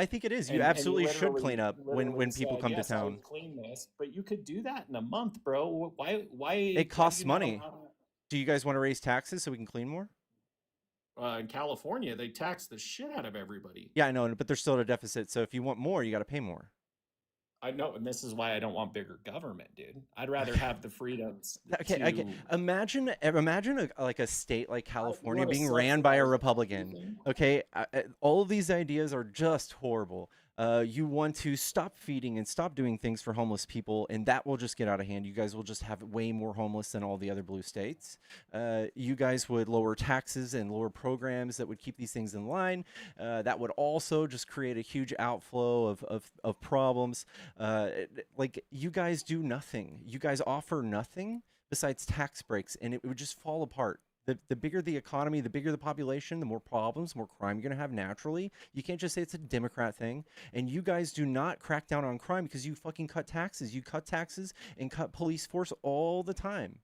I think it is. You And absolutely should literally- clean up when literally people said, come "Yes, to I town. would clean this," but you could do that in a month, bro. Why? It costs money. Do you guys want to raise taxes so we can clean more? In California, they tax the shit out of everybody. Yeah, I know, but they're still at a deficit. So if you want more, you got to pay more. I know, and this is why I don't want bigger government, dude. I'd rather have the freedoms. Okay. Imagine a state like California wanna being ran by a subsidize Republican. everything? Okay, all of these ideas are just horrible. You want to stop feeding and stop doing things for homeless people, and that will just get out of hand. You guys will just have way more homeless than all the other blue states. You guys would lower taxes and lower programs that would keep these things in line. That would also just create a huge outflow of problems. Like, you guys do nothing. You guys offer nothing besides tax breaks, and it would just fall apart. The bigger the economy, the bigger the population, the more problems, more crime you're going to have naturally. You can't just say it's a Democrat thing. And you guys do not crack down on crime because you fucking cut taxes. You cut taxes and cut police force all the time.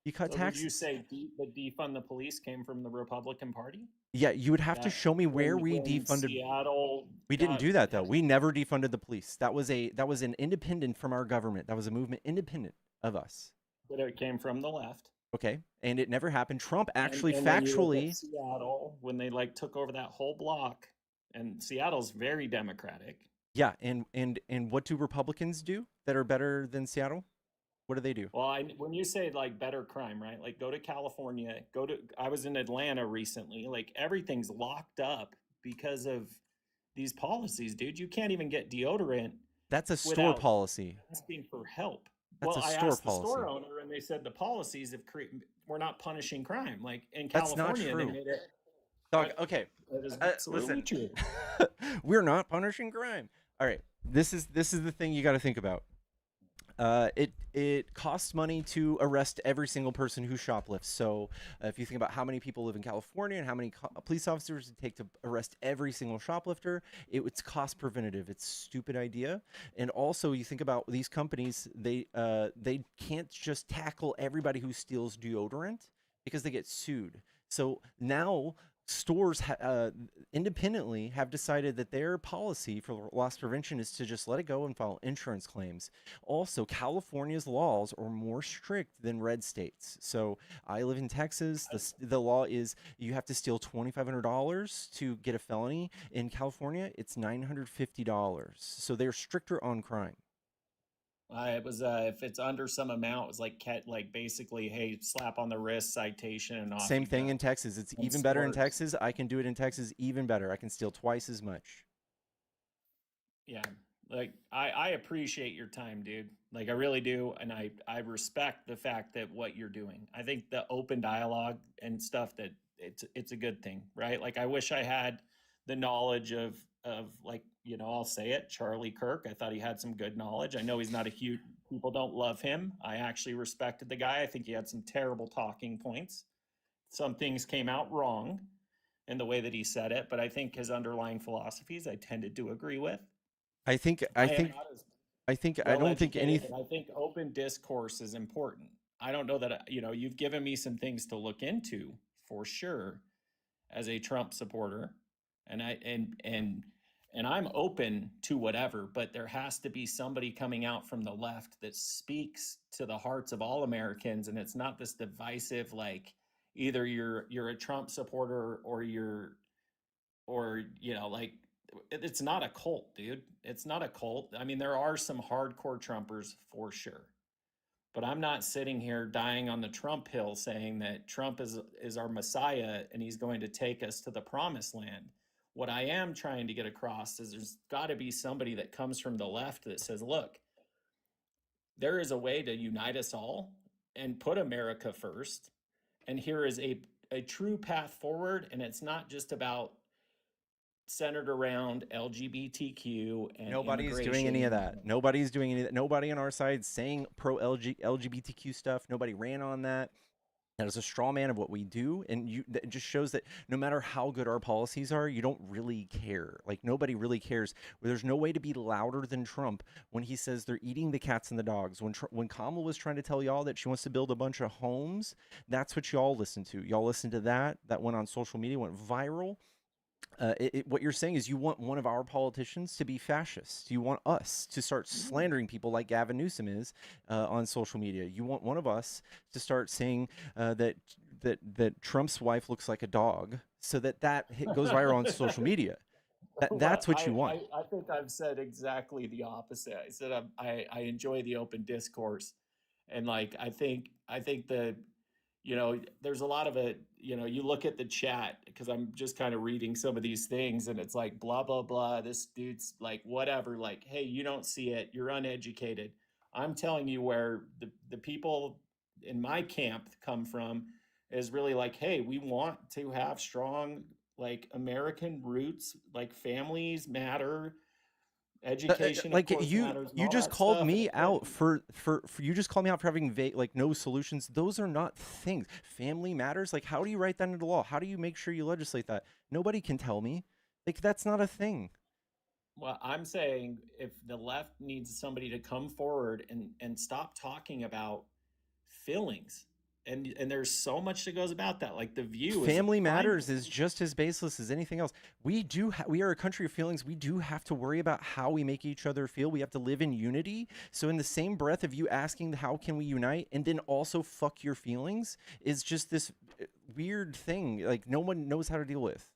You cut So taxes. would you say the defund the police came from the Republican Party? Yeah, you would have to show me where we when defunded. Seattle We didn't do that though. had- We never defunded the police. That was an independent from our government. That was a movement independent of us. But it came from the left. Okay, and it never happened. Trump actually And when you look at factually. Seattle, when they like took over that whole block, and Seattle's very Democratic. Yeah, and what do Republicans do that are better than Seattle? What do they do? Well, when you say like better crime, right? Like go to California, I was in Atlanta recently. Like everything's locked up because of these policies, dude. You can't even get deodorant That's a store without policy. asking for help. That's Well, a I store asked the store policy. owner, and they said the policies have we're not punishing crime. Like in That's not California, they true. made it. Dog, okay, That is absolutely listen. true. We're not punishing crime. All right, this is the thing you got to think about. It costs money to arrest every single person who shoplifts. So if you think about how many people live in California and how many police officers it take to arrest every single shoplifter, it's cost preventative. It's a stupid idea. And also you think about these companies, they can't just tackle everybody who steals deodorant because they get sued. So now stores independently have decided that their policy for loss prevention is to just let it go and file insurance claims. Also, California's laws are more strict than red states. So I live in Texas. The law is you have to steal $2,500 to get a felony. In California, it's $950. So they're stricter on crime. It was if it's under some amount, it was like basically, hey, slap on the wrist, citation, and off. Same you thing go. in Texas. It's And even better in stores. Texas. I can do it in Texas even better. I can steal twice as much. Yeah, like I appreciate your time, dude. Like I really do, and I respect the fact that what you're doing. I think the open dialogue and stuff that it's a good thing, right? Like I wish I had the knowledge of like I'll say it, Charlie Kirk. I thought he had some good knowledge. I know he's not a huge people don't love him. I actually respected the guy. I think he had some terrible talking points. Some things came out wrong in the way that he said it, but I think his underlying philosophies I tended to agree with. I think I am not as I don't think well-educated, anything. but I think open discourse is important. I don't know that you've given me some things to look into for sure as a Trump supporter, and I'm open to whatever, but there has to be somebody coming out from the left that speaks to the hearts of all Americans, and it's not this divisive like either you're a Trump supporter or like it's not a cult, dude. It's not a cult. I mean, there are some hardcore Trumpers for sure. But I'm not sitting here dying on the Trump hill saying that Trump is our messiah and he's going to take us to the promised land. What I am trying to get across is there's got to be somebody that comes from the left that says, look, there is a way to unite us all and put America first. And here is a true path forward. And it's not just about centered around LGBTQ and Nobody's doing any of that. Nobody's doing any of that. Nobody on our side saying pro LGBTQ stuff. Nobody ran on that. That is a straw man of what we do, and it just shows that no matter how good our policies are, you don't really care. Like nobody really cares. There's no way to be louder than Trump when he says they're eating the cats and the dogs. When Kamala was trying to tell y'all that she wants to build a bunch of homes, that's what y'all listen to. Y'all listen to that. That went on social media, went viral. What you're saying is you want one of our politicians to be fascist. You want us to start slandering people like Gavin Newsom is on social media. You want one of us to start saying that Trump's wife looks like a dog, so that goes viral on social media. That's what you want. I think I've said exactly the opposite. I said I enjoy the open discourse, and like I think there's a lot of it, you look at the chat because I'm just kind of reading some of these things and it's like blah blah blah, this dude's like whatever, like, hey, you don't see it, you're uneducated. I'm telling you where the people in my camp come from is really like, hey, we want to have strong like American roots, like families matter, education of Like course matters, and you all just that called stuff. And me it's like, out for you just called me out for having like no solutions. Those are not things. Family matters. Like, how do you write that into law? How do you make sure you legislate that? Nobody can tell me. Like, that's not a thing. well, I'm saying if the left needs somebody to come forward and stop talking about feelings, and there's so much that goes about that. Like The View is a Family prime matters is just as baseless as anything else. We we are a country of feelings. We do have to worry about how we make each other feel. We have to live in unity. So in the same breath of you asking how can we unite and then also fuck your feelings is just this weird thing like no one knows how to deal with.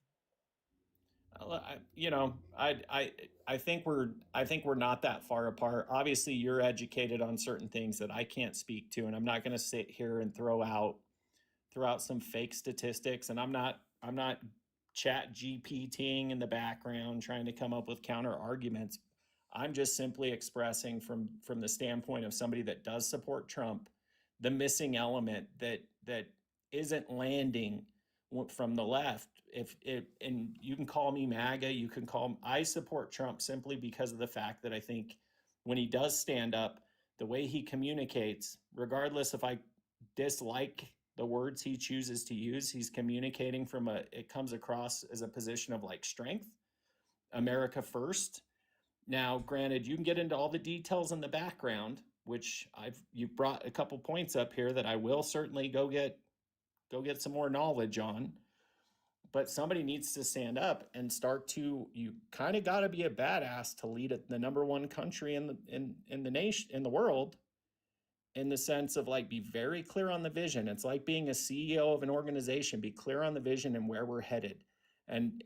I think we're not that far apart. Obviously, you're educated on certain things that I can't speak to, and I'm not going to sit here and throw out some fake statistics. And I'm not chat GPTing in the background trying to come up with counter arguments. I'm just simply expressing from the standpoint of somebody that does support Trump, the missing element that isn't landing from the left. If it, and you can call me MAGA, I support Trump simply because of the fact that I think when he does stand up, the way he communicates, regardless if I dislike the words he chooses to use, he's communicating it comes across as a position of like strength, America first. Now, granted, you can get into all the details in the background, which you brought a couple points up here that I will certainly go get some more knowledge on. But somebody needs to stand up and you kind of got to be a badass to lead the number one country in the nation, in the world, in the sense of like, be very clear on the vision. It's like being a CEO of an organization, be clear on the vision and where we're headed. And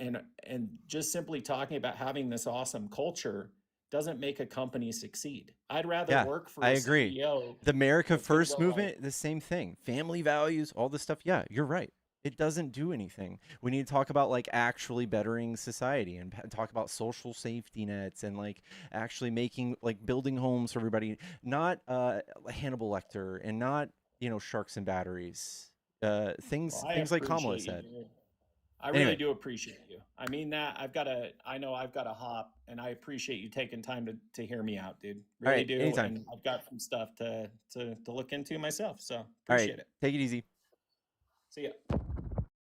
just simply talking about having this awesome culture doesn't make a company succeed. I'd rather Yeah, work for I a agree. CEO The America that's going to First go like, movement, the same thing. Family values, all this stuff. Yeah, you're right. It doesn't do anything. We need to talk about like actually bettering society and talk about social safety nets and like actually making like building homes for everybody, not Hannibal Lecter and not, sharks and batteries. well, Things I things like Kamala appreciate you, said. dude. I really Anyway, do appreciate you. I mean that I know I've got to hop, and I appreciate you taking time to hear me out, dude. all Really right, do. anytime. And I've got some stuff to look into myself. So All right, appreciate it. take it easy. See ya.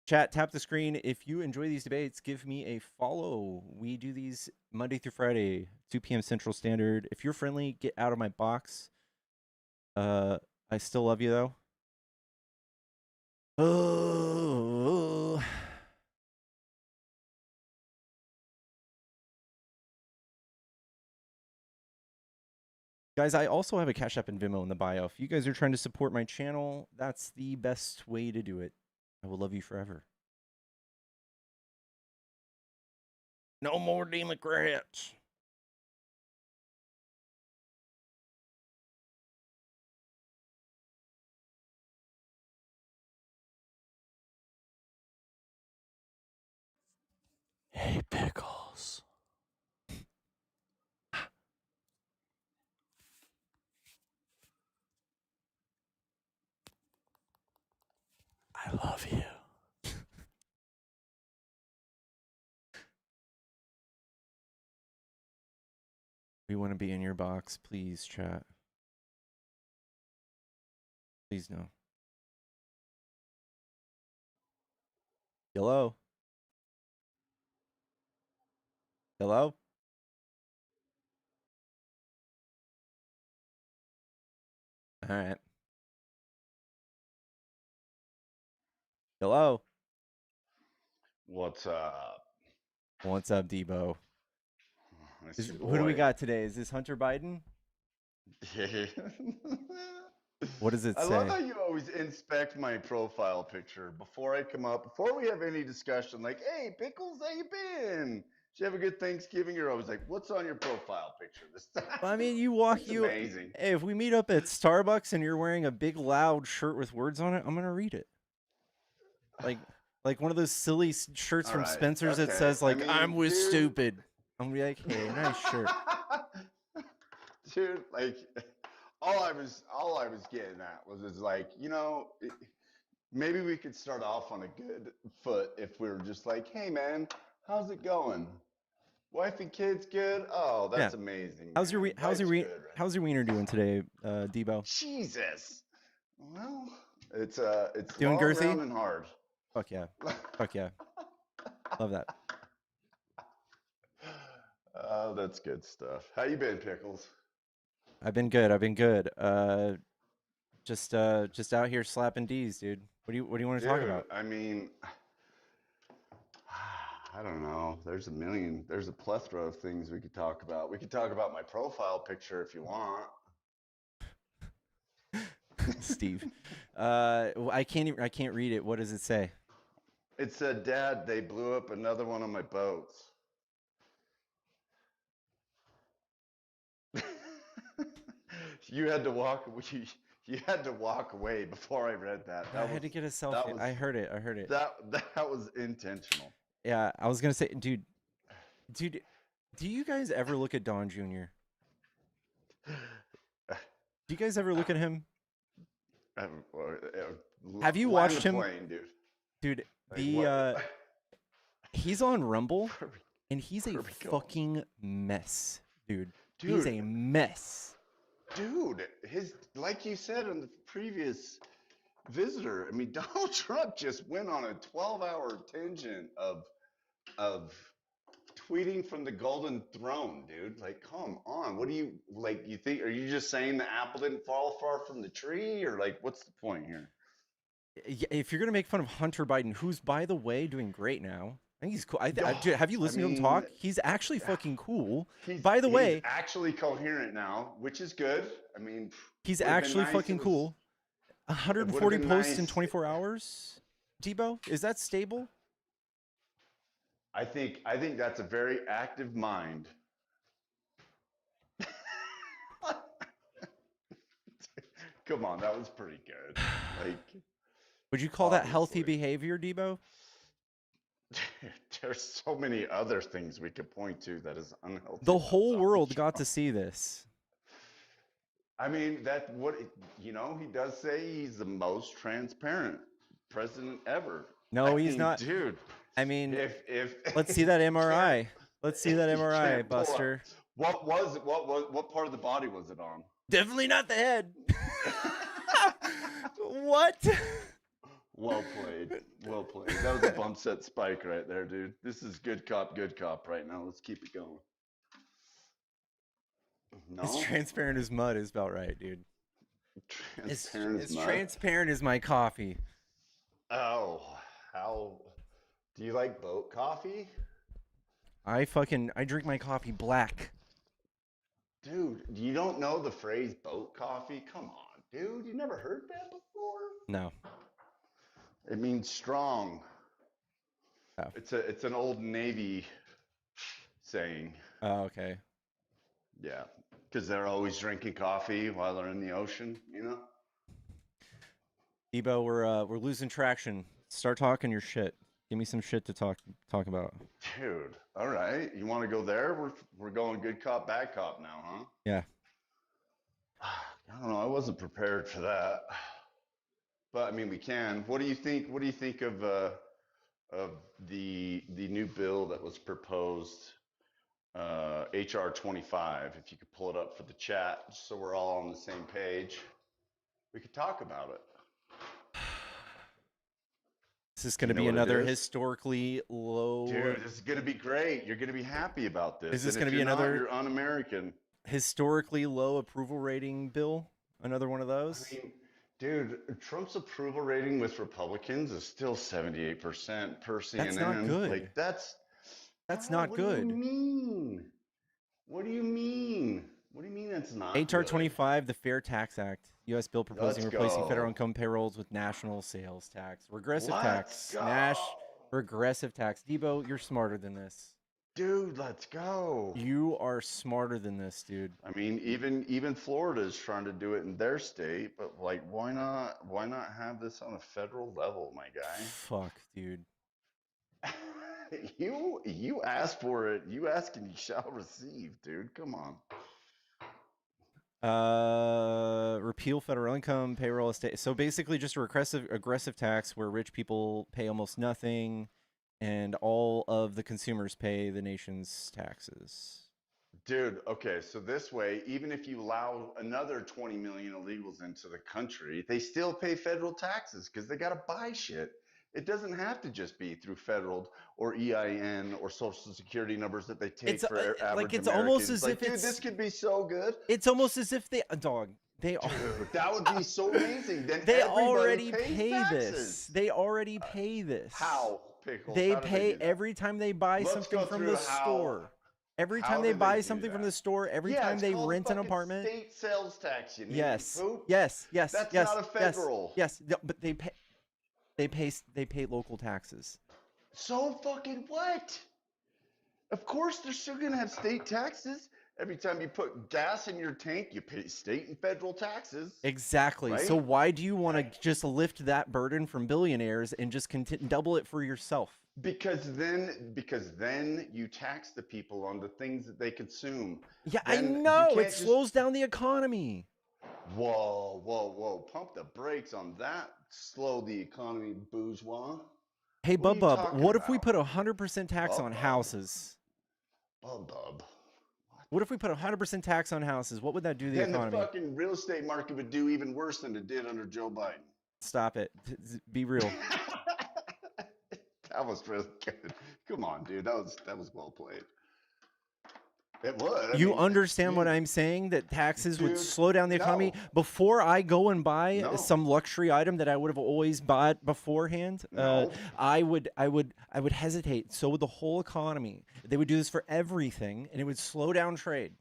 Chat, tap the screen. If you enjoy these debates, give me a follow. We do these Monday through Friday, 2 p.m. Central Standard. If you're friendly, get out of my box. I still love you though. Oh. Guys, I also have a Cash App and Venmo in the bio. If you guys are trying to support my channel, that's the best way to do it. I will love you forever. No more Democrats. Hey, Pickles. I love you. We want to be in your box. Please, chat. Please, no. Hello? Hello? All right. Hello? What's up? What's up, Debo? It's your Who do we boy. got today? Is this Hunter Biden? What does it I love say? how you always inspect my profile picture before I come up, before we have any discussion. Like, hey, Pickles, how you been? you have a good Thanksgiving? You're always like, what's on your profile picture this time? Well, I mean, it's amazing. Hey, if we meet up at Starbucks and you're wearing a big loud shirt with words on it, I'm gonna read it. Like one of those silly shirts from Alright, Spencer's that okay. says like I I'm mean, with dude. stupid. I'm gonna be like, hey, nice shirt. Dude, like all I was getting at was like, maybe we could start off on a good foot if we were just like, hey man, how's it going? Wife and kids good? Oh, that's Yeah. amazing. How's your man. Life's good, right? how's your wiener doing today, Debo? Jesus. Well, it's Doing long, girthy? round, and hard. Fuck yeah. Fuck yeah. Love that. Oh, that's good stuff. How you been, Pickles? I've been good. Just out here slapping D's, dude. What do you want to talk Dude, about? I mean, I don't know. There's a plethora of things we could talk about. We could talk about my profile picture if you want. Steve. I can't read it. What does it say? It said, Dad, they blew up another one of my boats. You had to walk away before I read that. I had to get a selfie. I heard it. That was intentional. Yeah, I was gonna say, dude, do you guys ever look at Don Jr.? Do you guys ever look at him? Have you watched him? Plane, dude? Dude, he's on Rumble, Where and he's a where we going? fucking mess, dude. He's a mess. Dude, like you said in the previous visitor, I mean, Donald Trump just went on a 12-hour tangent of tweeting from the golden throne, dude. Like, come on. What do you you think? Are you just saying the apple didn't fall far from the tree, or like, what's the point here? If you're gonna make fun of Hunter Biden, who's by the way doing great now, I think he's cool. Dude, have you listened to him talk? He's actually fucking cool. By the way, he's actually coherent now, which is good. I mean, he's would've been actually nice fucking if it was- cool. it would've 140 been posts in nice. 24 hours. Debo, is that stable? I think that's a very active mind. Come on, that was pretty good. Like, Would you call that healthy Obviously. behavior, Debo? there's so many other things we could point to that is unhealthy. The about whole Donald world Trump. got to see this. I mean, he does say he's the most transparent president ever. No, I he's mean, not. dude. I mean, If let's see that you can't- MRI. Let's see that you MRI, can't pull up- Buster. What part of the body was it on? Definitely not the head. What? Well played. Well played. That was a bump set spike right there, dude. This is good cop right now. Let's keep it going. No? As transparent as mud is about right, dude. Transparent as As mud. transparent as my coffee. Oh, how do you like boat coffee? I drink my coffee black. Dude, you don't know the phrase boat coffee? Come on, dude. You never heard that before? No. It means strong. Oh. It's an old Navy saying. Oh, okay. Yeah, because they're always drinking coffee while they're in the ocean, you know? Debo, we're losing traction. Start talking your shit. Give me some shit to talk about. Dude, all right. You want to go there? We're going good cop, bad cop now, huh? Yeah. I don't know. I wasn't prepared for that. But I mean, we can. What do you think? What do you think of the new bill that was proposed, HR 25? If you could pull it up for the chat, just so we're all on the same page, we could talk about it. This is going to You know be what it another is? historically low. Dude, this is gonna be great. You're gonna be happy about this. Is this And gonna if be you're not, another- You're un-American. Historically low approval rating bill? Another one of those? I mean, dude, Trump's approval rating with Republicans is still 78% per CNN. That's not good. Like that's not what good. What do you mean? What do you mean? What do you mean that's not HR good? 25, the Fair Tax Act. U.S. bill proposing Let's replacing go. federal income payrolls with national sales tax. Regressive Let's tax. go. Regressive tax. Debo, you're smarter than this. Dude, let's go. You are smarter than this, dude. I mean, even Florida is trying to do it in their state, but like, why not have this on a federal level, my guy? Fuck, dude. You ask for it. You ask and you shall receive, dude. Come on. Repeal federal income, payroll, estate. So basically, just a aggressive tax where rich people pay almost nothing, and all of the consumers pay the nation's taxes. Dude, okay, so this way, even if you allow another 20 million illegals into the country, they still pay federal taxes because they got to buy shit. It doesn't have to just be through federal or EIN or social security numbers that they take It's for average like it's Americans. almost as Like, if dude, it's this could be so good. it's almost as if they they are. Dude, that would be so amazing. Then They everybody already pays pay taxes. this. They already pay this. How, Pickles? They How do pay do that? every time they buy Let's something go from through the how- store. Every how time they do they buy do something from that? the store, every Yeah, time it's they called rent an fucking apartment. State sales tax. You Yes. poop. Yes. Yes. That's yes. not a federal. Yes. No, but they pay local taxes. So fucking what? Of course, they're still gonna have state taxes. Every time you put gas in your tank, you pay state and federal taxes. Exactly. Right? So why do you want to just lift that burden from billionaires and just double it for yourself? Because then you tax the people on the things that they consume. Yeah, Then I you know. can't It just- slows down the economy. Whoa, whoa, whoa! Pump the brakes on that. Slow the economy, bourgeois. Hey, What are you Bub, talking what if we about? put 100% tax on Bub. houses? Bub. What if we put 100% tax on houses? What would that do to the Then the economy? fucking real estate market would do even worse than it did under Joe Biden. Stop it. Be real. That was really good. Come on, dude. That was well played. It would. I You mean, understand what dude, I'm saying? That taxes would Dude, slow down the economy. no. Before I go and buy No. some luxury item that I would have always bought beforehand, No. I would hesitate. So would the whole economy. They would do this for everything, and it would slow down trade.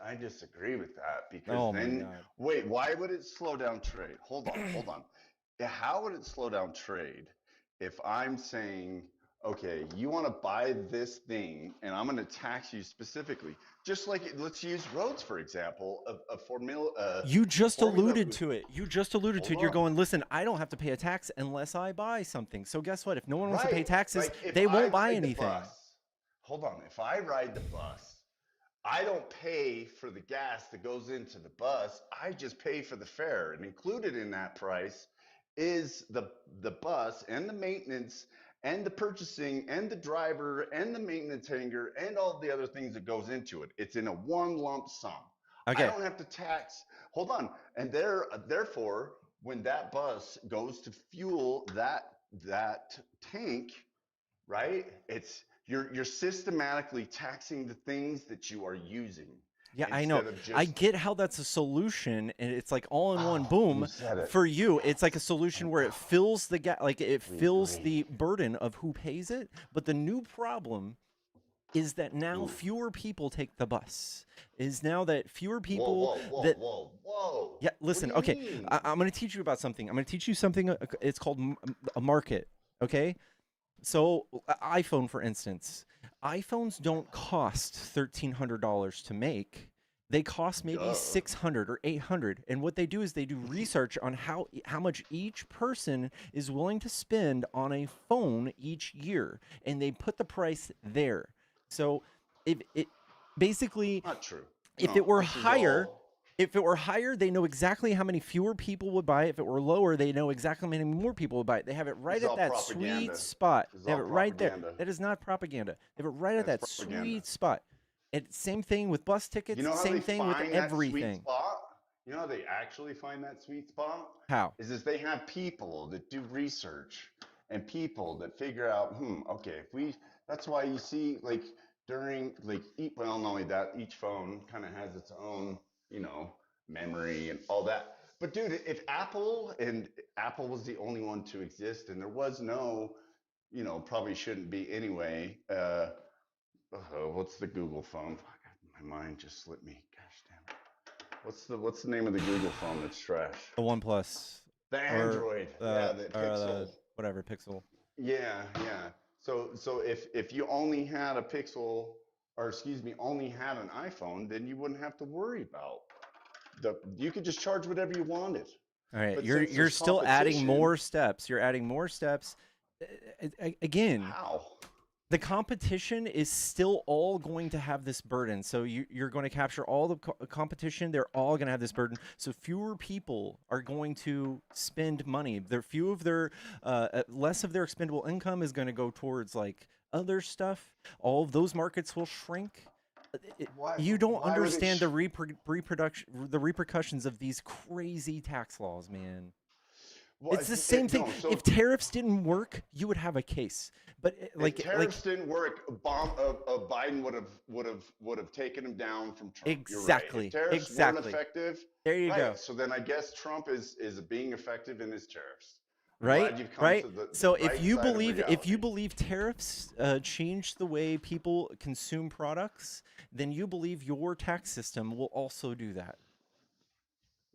I disagree with that because Oh my then God. wait, why would it slow down trade? Hold on. Yeah, how would it slow down trade if I'm saying, okay, you want to buy this thing and I'm going to tax you specifically? Just like let's use roads for example. A formula. You just Formula- alluded to it. You just alluded to it. Hold You're on. going, listen, I don't have to pay a tax unless I buy something. So guess what? If no one wants to pay Right, taxes, like, if they I won't buy ride the anything. bus- Hold on. If I ride the bus, I don't pay for the gas that goes into the bus. I just pay for the fare, and included in that price is the bus and the maintenance and the purchasing and the driver and the maintenance hanger and all the other things that goes into it. It's in a one lump sum. Okay. I don't have to tax. Hold on. And therefore, when that bus goes to fuel that tank, right? You're systematically taxing the things that you are using. Yeah, I know. instead of just- I get how that's a solution, and it's like all in one Oh, boom. you said it. For you, it's like a solution where it fills the gap, like it fills agree. the burden of who pays it. But the new problem is that now fewer people take the bus. Is now that fewer people Whoa. Yeah, What listen, do you okay. mean? I'm going to teach you about something. I'm going to teach you something. It's called a market, okay? So, iPhone, for instance. iPhones don't cost $1,300 to make. They cost maybe Duh. $600 or $800. And what they do is they do research on how much each person is willing to spend on a phone each year. And they put the price there. So, if it basically, Not true. if No, it were this is higher, all- if it were higher, they know exactly how many fewer people would buy it. If it were lower, they know exactly how many more people would buy it. They have it right This is at all that propaganda. sweet spot. This is They have it all right there. propaganda. That is not propaganda. They have it right at that That's propaganda. sweet spot. And same thing with bus tickets. You know how Same they thing with find that sweet everything. spot? You know how they actually find that sweet spot? How? Is they have people that do research and people that figure out, okay, that's why you see like during well, not only that, each phone kind of has its own, memory and all that. But dude, if Apple was the only one to exist and there was no, probably shouldn't be anyway, what's the Google phone? Fuck, my mind just slipped me. Gosh damn it. What's the name of the Google phone that's trash? The OnePlus. The Or, Android. Yeah, the or Pixel. whatever, Pixel. Yeah. So if you only had a Pixel, or excuse me, only had an iPhone, then you wouldn't have to worry about you could just charge whatever you wanted. All right, But you're since there's still adding competition, more steps. You're adding more steps. Again, how? the competition is still all going to have this burden. So you're going to capture all the competition. They're all going to have this burden. So fewer people are going to spend money. Less of their expendable income is going to go towards like other stuff. All of those markets will shrink. You don't understand the repercussions of these crazy tax laws, man. Well, it's the same thing. No, so if tariffs didn't work, you would have a case. But if tariffs didn't work, Biden would have taken him down from Trump. Exactly. You're right. If tariffs weren't effective, there you go. So then I guess Trump is being effective in his tariffs. Right. So if you believe tariffs change the way people consume products, then you believe your tax system will also do that.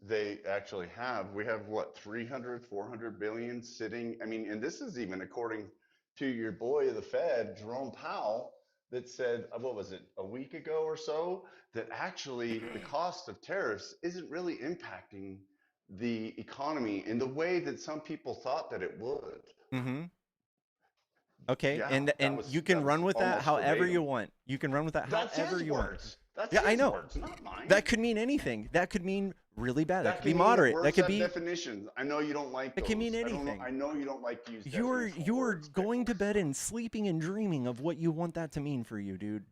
They actually have. We have what, 300, 400 billion sitting. I mean, and this is even according to your boy, the Fed, Jerome Powell, that said, what was it, a week ago or so, that actually the cost of tariffs isn't really impacting the economy in the way that some people thought that it would. Mm-hmm. Okay, Yeah, and you can run with that however you want. You can run with that however you want. That's yeah, I know. Words, not mine. That could mean anything. That could mean really bad. That could be mean moderate. Words that could have be definitions. I know you don't like those. It can mean anything. I know you don't like to use. You're going to bed and sleeping and dreaming of what you want that to mean for you, dude.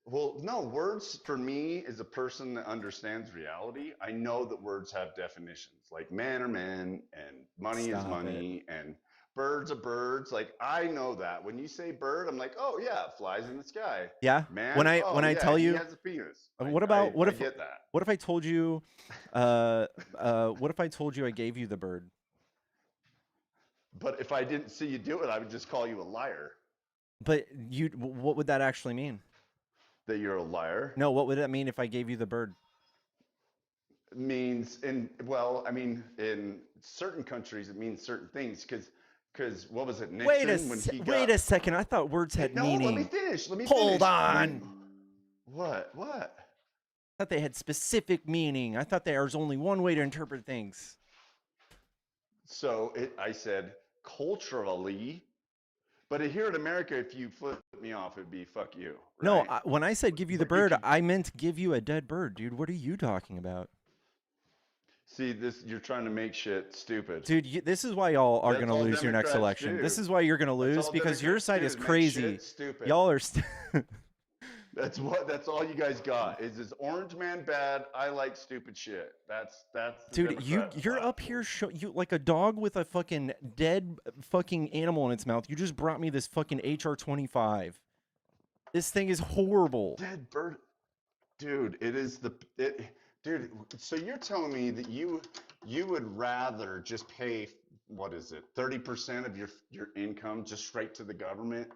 Well, no, words for me is a person that understands reality. I know that words have definitions, like man are men and money is money and birds are birds. Like I know that. When you say bird, I'm like, oh yeah, it flies in the sky. Yeah. Man. When I tell you he has a penis. What if get that? What if I told you what if I told you I gave you the bird? But if I didn't see you do it, I would just call you a liar. But what would that actually mean? That you're a liar? No, what would that mean if I gave you the bird? It means in certain countries it means certain things because what was it, Nixon? Wait a second. I thought words had meaning. No, let me finish. Hold on. What? I thought they had specific meaning. I thought there was only one way to interpret things. So I said culturally. But here in America, if you flip me off, it'd be fuck you. Right? No, when I said give you the bird, I meant give you a dead bird, dude. What are you talking about? See, you're trying to make shit stupid. Dude, this is why y'all are going to lose your next election. This is why you're going to lose because your side is crazy. Y'all are That's all you guys got is this orange man bad. I like stupid shit. That's dude. You're up here you like a dog with a fucking dead fucking animal in its mouth. You just brought me this fucking HR-25. This thing is horrible. Dead bird, dude. Dude. So you're telling me that you would rather just pay, what is it, 30% of your income just straight to the government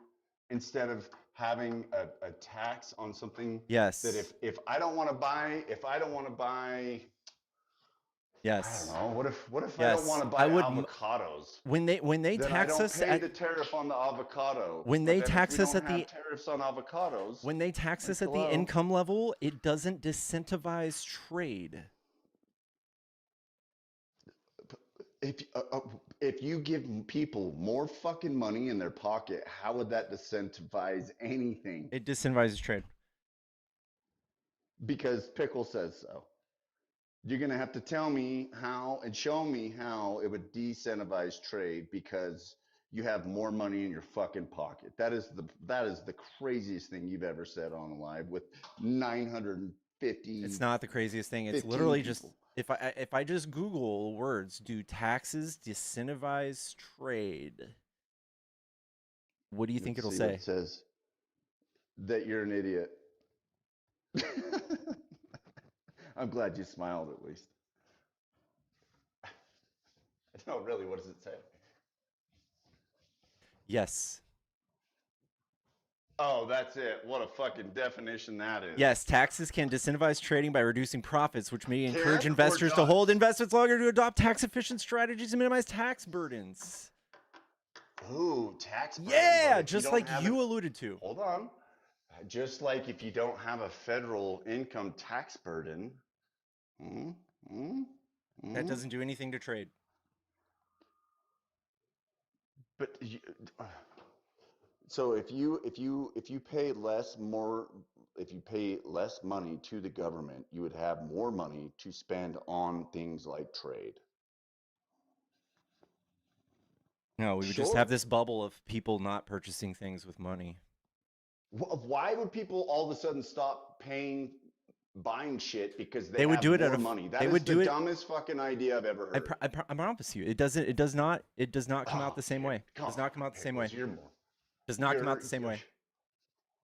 instead of having a tax on something? Yes. That if I don't want to buy, yes. I don't know. What if I don't want to buy avocados? When they tax us, I don't pay the tariff on the avocado. When they tax us at the tariffs on avocados. When they tax us at the income level, it doesn't disincentivize trade. If you give people more fucking money in their pocket, how would that disincentivize anything? It disincentivizes trade. Because Pickle says so. You're going to have to tell me how and show me how it would disincentivize trade because you have more money in your fucking pocket. That is the craziest thing you've ever said on live with 950. It's not the craziest thing. It's literally people. Just if I just Google words, do taxes disincentivize trade? What do you think it'll say? It says that you're an idiot. I'm glad you smiled at least. No, really, what does it say? Yes. Oh, that's it. What a fucking definition that is. Yes, taxes can disincentivize trading by reducing profits, which may encourage investors to hold investments longer to adopt tax-efficient strategies and minimize tax burdens. Ooh, tax burden. Yeah, But if you just don't like have you alluded to. hold on. Just like if you don't have a federal income tax burden, mm, mm, That mm, doesn't do anything to trade. but so if you pay less money to the government, you would have more money to spend on things like trade. No, we would just Sure. have this bubble of people not purchasing things with money. Why would people all of a sudden stop buying shit because they They would have do it more money? they That is would the do it. dumbest fucking idea I've ever heard. I promise you, it does not come out the same way. Does not come out the same way. You're more. Does not come out the same way.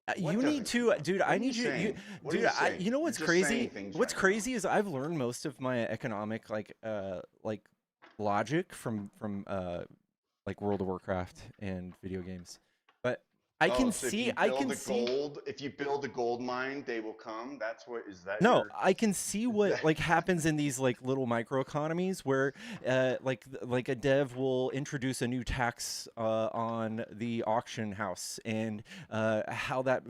What You need doesn't to, come out? dude. What I are need you, saying? What are dude. you saying? You know You're what's just saying crazy? things What's right now. crazy is I've learned most of my economic like logic from like World of Warcraft and video games. But I can So see, I can see. if you build a gold mine, they will come. That's what is that No, your I can see what that- like happens in these like little microeconomies where like a dev will introduce a new tax on the auction house and how that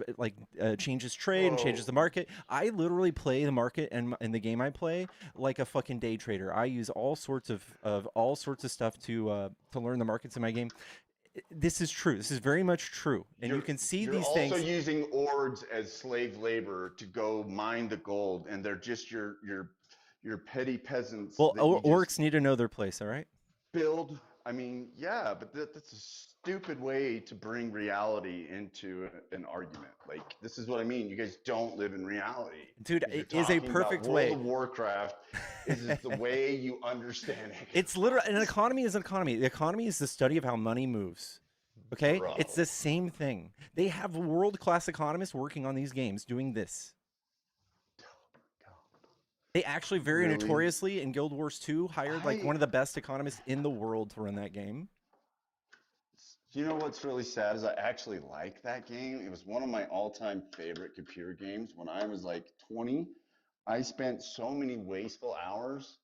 changes trade and changes Whoa. the market. I literally play the market and in the game I play like a fucking day trader. I use all sorts of stuff to learn the markets in my game. This is true. This is very much true, and you can see You're these also things. using ords as slave labor to go mine the gold, and they're just your petty peasants Well, that you orcs just need to know their place. All right. build. I mean, yeah, but that's a stupid way to bring reality into an argument. Like, this is what I mean. You guys don't live in reality. Dude, 'Cause you're it is a talking about perfect World way. of Warcraft is the way you understand it. It's literally an economy is an economy. The economy is the study of how money moves. Okay? Bro. It's the same thing. They have world-class economists working on these games doing this. They actually very Really? notoriously in Guild Wars 2 hired like one of the best economists in the world to run that game. You know what's really sad is I actually like that game. It was one of my all-time favorite computer games. When I was like 20, I spent so many wasteful hours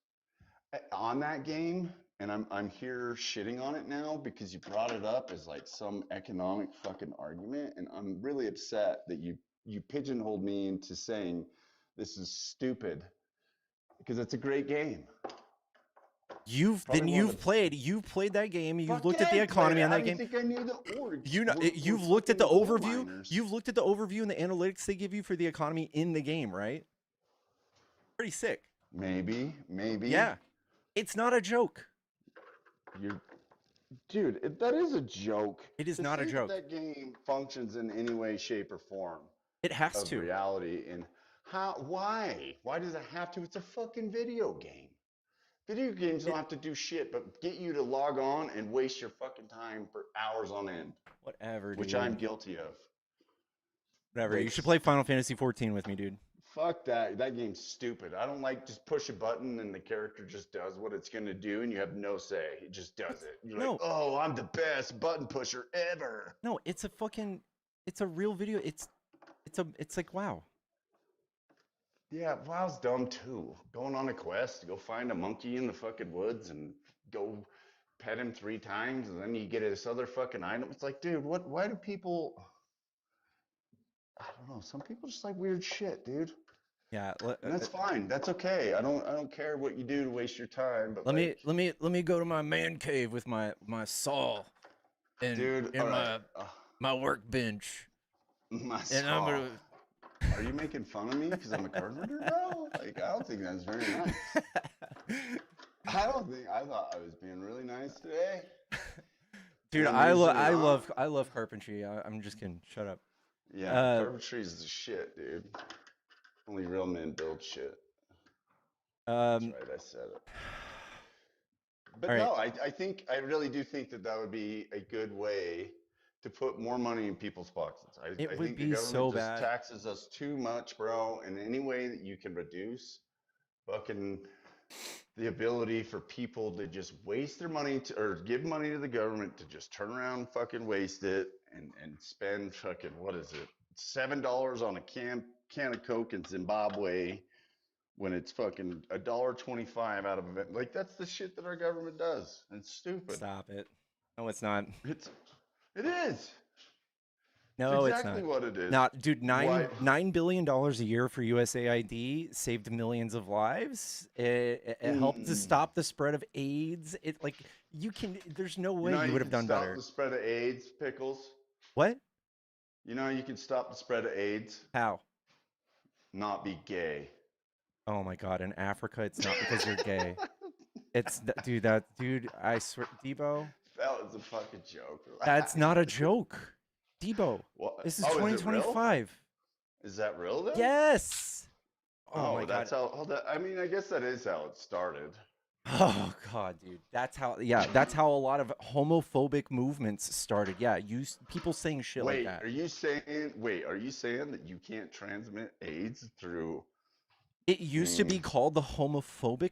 on that game, and I'm here shitting on it now because you brought it up as like some economic fucking argument, and I'm really upset that you pigeonholed me into saying this is stupid because it's a great game. You've Probably one of the played that game. You've Fuck looked yeah, at the I played economy it. on How that do you game. think I knew the orgs? You know, We're you've looked at the fucking gold overview. miners. You've looked at the overview and the analytics they give you for the economy in the game, right? Pretty sick. Maybe. Yeah. It's not a joke. Dude, that is a joke. It is To not a say joke. That game functions in any way, shape, or form It has of to. reality. And why? Why does it have to? It's a fucking video game. Video games don't have to do shit but get you to log on and waste your fucking time for hours on end, Whatever, dude. which I'm guilty of. Whatever. You Like, should play Final Fantasy 14 with me, dude. Fuck that. That game's stupid. I don't like just push a button and the character just does what it's going to do and you have no say. It just does it. You're No. like, oh, I'm the best button pusher ever. No, it's a real video. It's like wow. Yeah, WoW's dumb too. Going on a quest to go find a monkey in the fucking woods and go pet him 3 times and then you get this other fucking item. It's like, dude, why do people, I don't know, some people just like weird shit, dude. Yeah. And that's fine. That's okay. I don't care what you do to waste your time, but Let me go to my man cave with my saw and dude, all right. my workbench. My And I'm saw. gonna Are you making fun of me because I'm a carpenter, bro? Like, I don't think that's very nice. I thought I was being really nice today. Dude, And I usually love carpentry. I'm just kidding. Shut up. Yeah, carpentry is the shit, dude. Only real men build shit. That's right, I said it. But all right. no, I really do think that would be a good way to put more money in people's pockets. I It would think be the government so just bad. taxes us too much, bro. And any way that you can reduce fucking the ability for people to just waste their money or give money to the government to just turn around and fucking waste it and spend fucking, what is it, $7 on a can of Coke in Zimbabwe when it's fucking $1.25 out of it. Like, that's the shit that our government does. It's stupid. Stop it. No, it's not. It is. No, it's exactly not. what it is. Not, dude. Why- $9 billion a year for USAID saved millions of lives. It helped to stop the spread of AIDS. It like you can. There's no way how you would have can done stop better. the spread of AIDS, Pickles? What? You know how you can stop the spread of AIDS? How? Not be gay. Oh my God! In Africa, it's not because you're gay. Dude. I swear, Debo. That was a fucking joke. That's not a joke, Debo. What? This is Oh, is it real? 2025. Is that real then? Yes. Oh, my God. that's how. I mean, I guess that is how it started. Oh God, dude. That's how. Yeah, that's how a lot of homophobic movements started. Yeah, people saying shit like that. Are you saying that you can't transmit AIDS through? It used to be called the homophobic,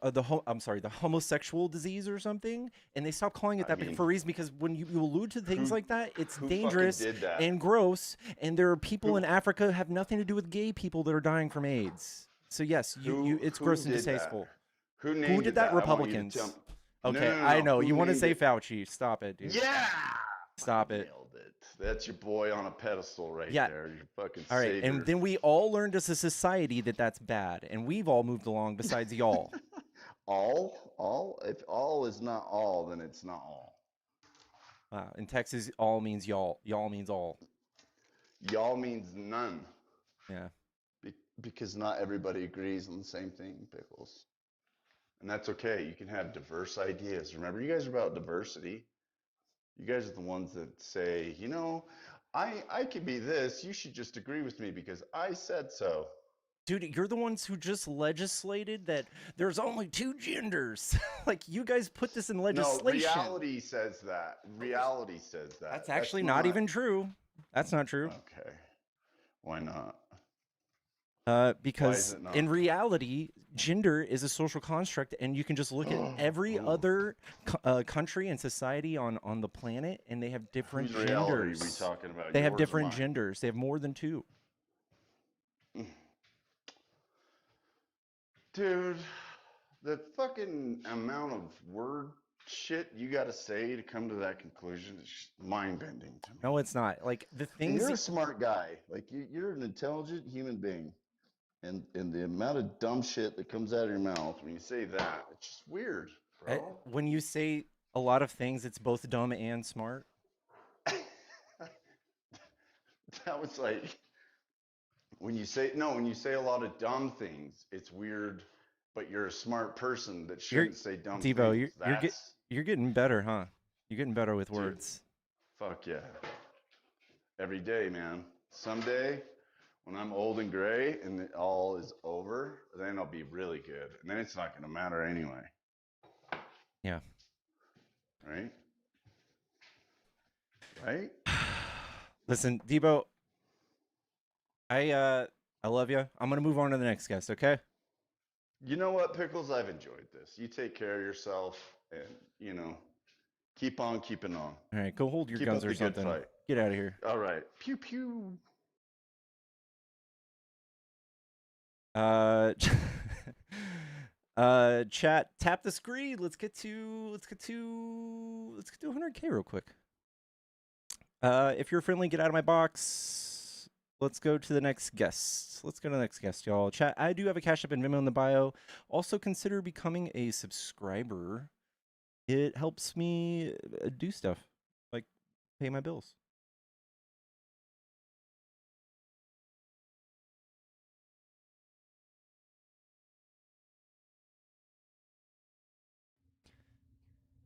the homosexual disease or something, and they stopped calling it that for a reason because when you allude to things like that, it's who fucking dangerous did that? and gross, and there are people in Africa have nothing to do with gay people that are dying from AIDS. So yes, it's who gross and did that? distasteful. Who Did that? I want you to Republicans. tell me. Okay, No, I know. Who You want to named say it? Fauci. Stop it, dude. Yeah. Stop it. Nailed it. That's your boy on a pedestal right Yeah. there. Your fucking All right, savior. and then we all learned as a society that that's bad, and we've all moved along besides y'all. All? If all is not all, then it's not all. Wow. In Texas, all means y'all. Y'all means all. Y'all means none. Yeah. Because not everybody agrees on the same thing, Pickles. And that's okay. You can have diverse ideas. Remember, you guys are about diversity. You guys are the ones that say, I could be this. You should just agree with me because I said so. Dude, you're the ones who just legislated that there's only 2 genders. Like, you guys put this in legislation. No, reality says that. Reality says that. That's actually not even true. That's not true. Okay. Why not? Because in reality, gender is a social construct, and you can just look at every other country and society on the planet, and they have different Whose reality are genders. we talking about? They have Yours or different mine? genders. They have more than 2. Dude, the fucking amount of word shit you got to say to come to that conclusion is just mind-bending to me. No, it's not. Like, the And things you're a smart guy. Like you're an intelligent human being. And the amount of dumb shit that comes out of your mouth when you say that, it's just weird, bro. when you say a lot of things, it's both dumb and smart. That was like when you say a lot of dumb things, it's weird, but you're a smart person that shouldn't say dumb Devo, things. you're getting better, huh? You're getting better with Dude, words. Fuck yeah. Every day, man. Someday, when I'm old and gray and it all is over, then I'll be really good. And then it's not going to matter anyway. Yeah. Right? Right? Listen, Debo, I love you. I'm gonna move on to the next guest, okay? You know what, Pickles? I've enjoyed this. You take care of yourself and, keep on keeping on. All right, go hold your Keep guns up or the good something. fight. Get out of here. All right. Pew pew. Chat, tap the screen. Let's get to 100K real quick. If you're friendly, get out of my box. Let's go to the next guest. Y'all. Chat, I do have a Cash App and Venmo in the bio. Also consider becoming a subscriber. It helps me do stuff like pay my bills.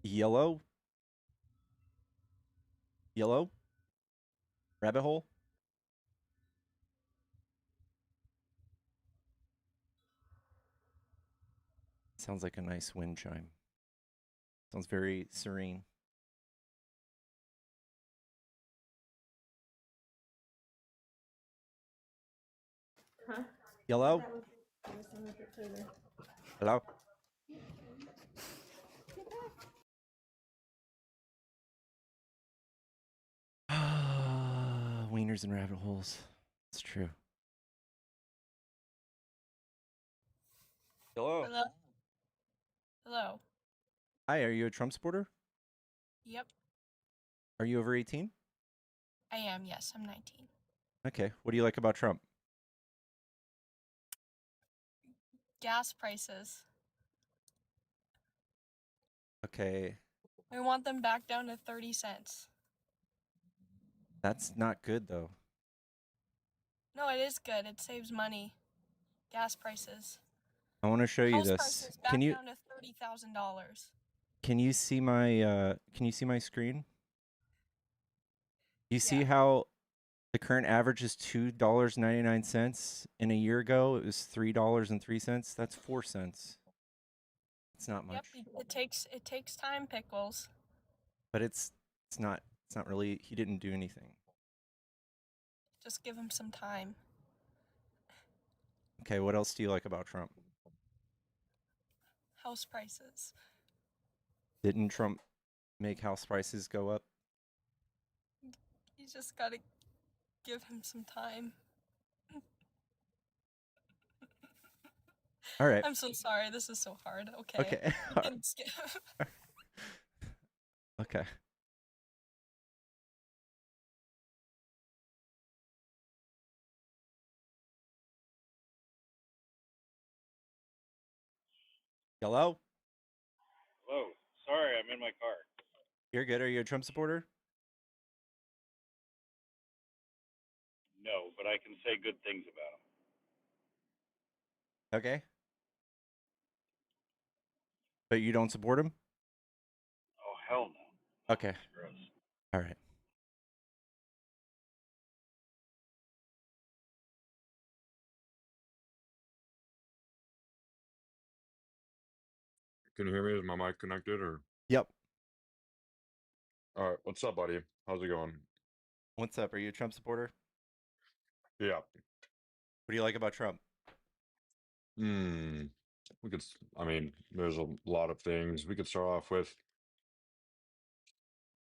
Yellow. Rabbit hole. Sounds like a nice wind chime. Sounds very serene. Huh? Yellow. Hello. Wieners and rabbit holes. It's true. Hello. Hello. Hello. Hi, are you a Trump supporter? Yep, Are you over 18? I am. Yes, I'm 19. Okay. What do you like about Trump? Gas prices. Okay. We want them back down to 30 cents. That's not good though. No, it is good. It saves money. Gas prices. I want to show you House this. prices back Can you down to $30,000. see my screen? You see Yeah. how the current average is $2.99, and a year ago it was $3.03. That's 4 cents. It's not much. Yep. It takes time, pickles. But it's not really, he didn't do anything. Just give him some time. Okay, what else do you like about Trump? House prices. Didn't Trump make house prices go up? You just gotta give him some time. All right. I'm so sorry. This is so hard. Okay. Okay. We can skip. Okay. Hello? Hello. Sorry, I'm in my car. You're good. Are you a Trump supporter? No, but I can say good things about him. Okay. But you don't support him? Oh, hell no. Okay. That's gross. All right. Can you hear me? Is my mic connected or? Yep. All right. What's up, buddy? How's it going? What's up? Are you a Trump supporter? Yeah. What do you like about Trump? Hmm. I mean, there's a lot of things. We could start off with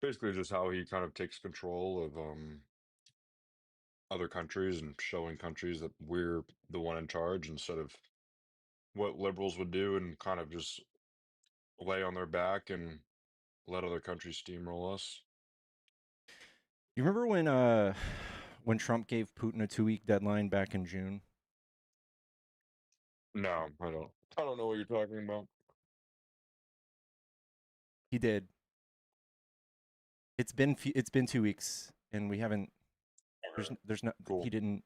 basically just how he kind of takes control of other countries and showing countries that we're the one in charge instead of what liberals would do and kind of just lay on their back and let other countries steamroll us. You remember when Trump gave Putin a 2-week deadline back in June? No, I don't. I don't know what you're talking about. He did. It's been 2 weeks and we haven't Okay. there's no Cool. he didn't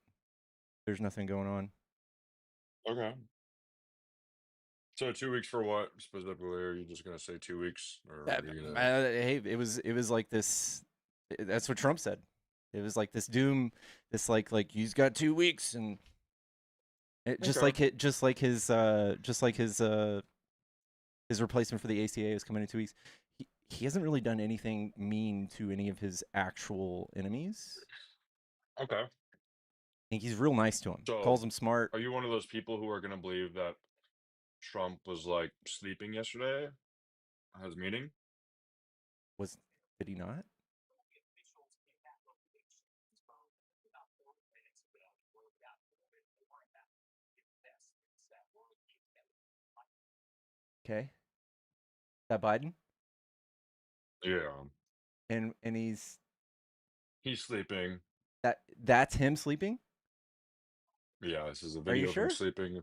there's nothing going on. Okay. So 2 weeks for what specifically? Are you just gonna say 2 weeks, or are you gonna? Hey, it was like this. That's what Trump said. It was like this doom, this like he's got 2 weeks, and just Okay. like his replacement for the ACA is coming in 2 weeks. He hasn't really done anything mean to any of his actual enemies. Okay. I think he's real nice to him. So, Calls him smart. are you one of those people who are gonna believe that Trump was like sleeping yesterday at his meeting? Did he not? Okay. Is that Biden? Yeah. And He's sleeping. that's him sleeping? Yeah, this is a Are you video of him sure? sleeping.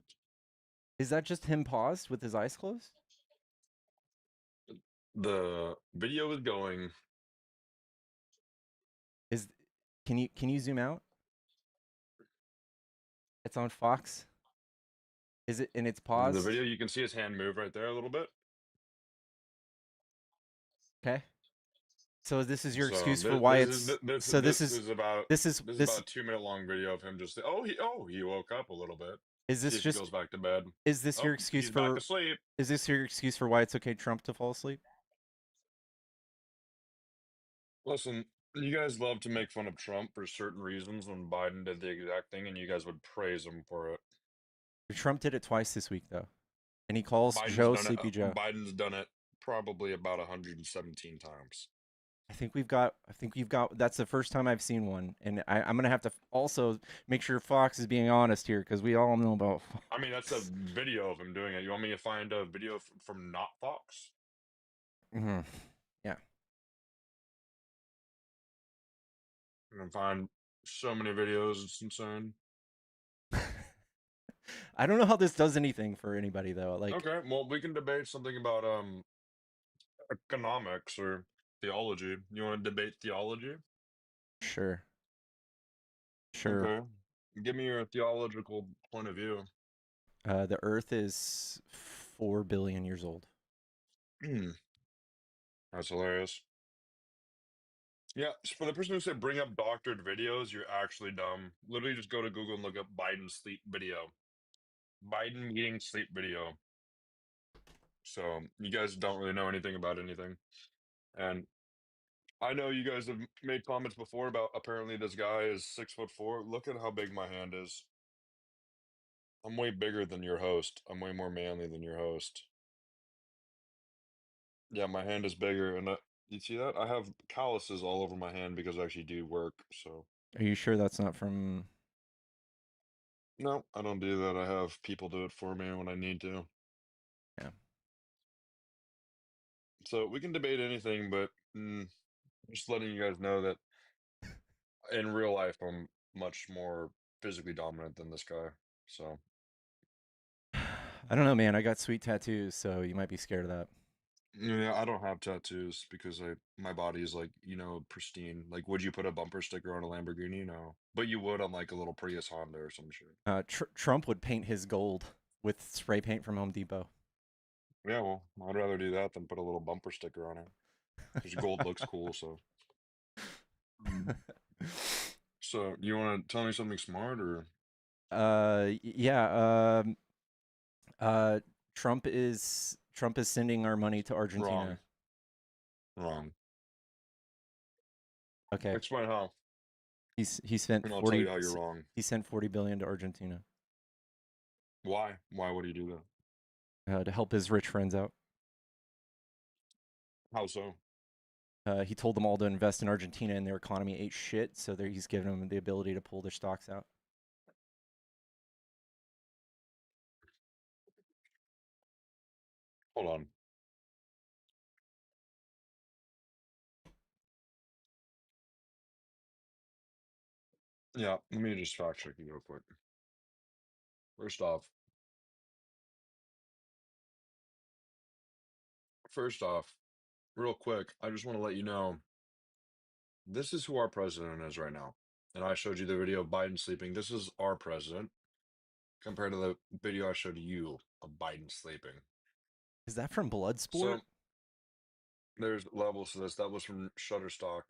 Is that just him paused with his eyes closed? The video is going. Can you zoom out? It's on Fox. Is it and it's In the paused? video, you can see his hand move right there a little bit. Okay. So this is your So excuse for this, why this it's is this so this is about this is this is about a 2 minute long video of him just he woke up a little bit. is See this if he just goes back to bed. is this your excuse He's back for to sleep. is this your excuse for why it's okay Trump to fall asleep? Listen, you guys love to make fun of Trump for certain reasons when Biden did the exact thing, and you guys would praise him for it. Trump did it twice this week though. And he calls Biden's Joe done it. Sleepy Joe. Biden's done it probably about 117 times. I think we've got that's the first time I've seen one. And I'm gonna have to also make sure Fox is being honest here because we all know about Fox. I mean, that's a video of him doing it. You want me to find a video from not Fox? Mm-hmm. Yeah. You can find so many videos. It's insane. I don't know how this does anything for anybody though. Like, Okay, well, we can debate something about economics or theology. You want to debate theology? sure. Okay. Give me your theological point of view. The Earth is 4 billion years old. That's hilarious. Yeah, for the person who said bring up doctored videos, you're actually dumb. Literally just go to Google and look up Biden sleep video. Biden eating sleep video. So you guys don't really know anything about anything. And I know you guys have made comments before about apparently this guy is 6'4". Look at how big my hand is. I'm way bigger than your host. I'm way more manly than your host. Yeah, my hand is bigger, and you see that? I have calluses all over my hand because I actually do work. So Are you sure that's not from? no, I don't do that. I have people do it for me when I need to. Yeah. So we can debate anything, but just letting you guys know that in real life, I'm much more physically dominant than this guy. So I don't know, man. I got sweet tattoos, so you might be scared of that. yeah, I don't have tattoos because my body is like, pristine. Like, would you put a bumper sticker on a Lamborghini? No, but you would on like a little Prius Honda or some shit. Trump would paint his gold with spray paint from Home Depot. Yeah, well, I'd rather do that than put a little bumper sticker on it. Because gold looks cool, so. So, you want to tell me something smart, or? Yeah. Trump is sending our money to Argentina. Wrong. Okay. Explain how. He spent And I'll 40. tell you how you're wrong. He sent 40 billion to Argentina. Why? Why would he do To help his rich friends out. that? How so? He told them all to invest in Argentina, and their economy ate shit. So he's giving them the ability to pull their stocks out. Hold on. Yeah, let me just fact check you real quick. First off, real quick, I just want to let you know this is who our president is right now. And I showed you the video of Biden sleeping. This is our president compared to the video I showed you of Biden sleeping. Is that from Bloodsport? So there's levels to this. That was from Shutterstock.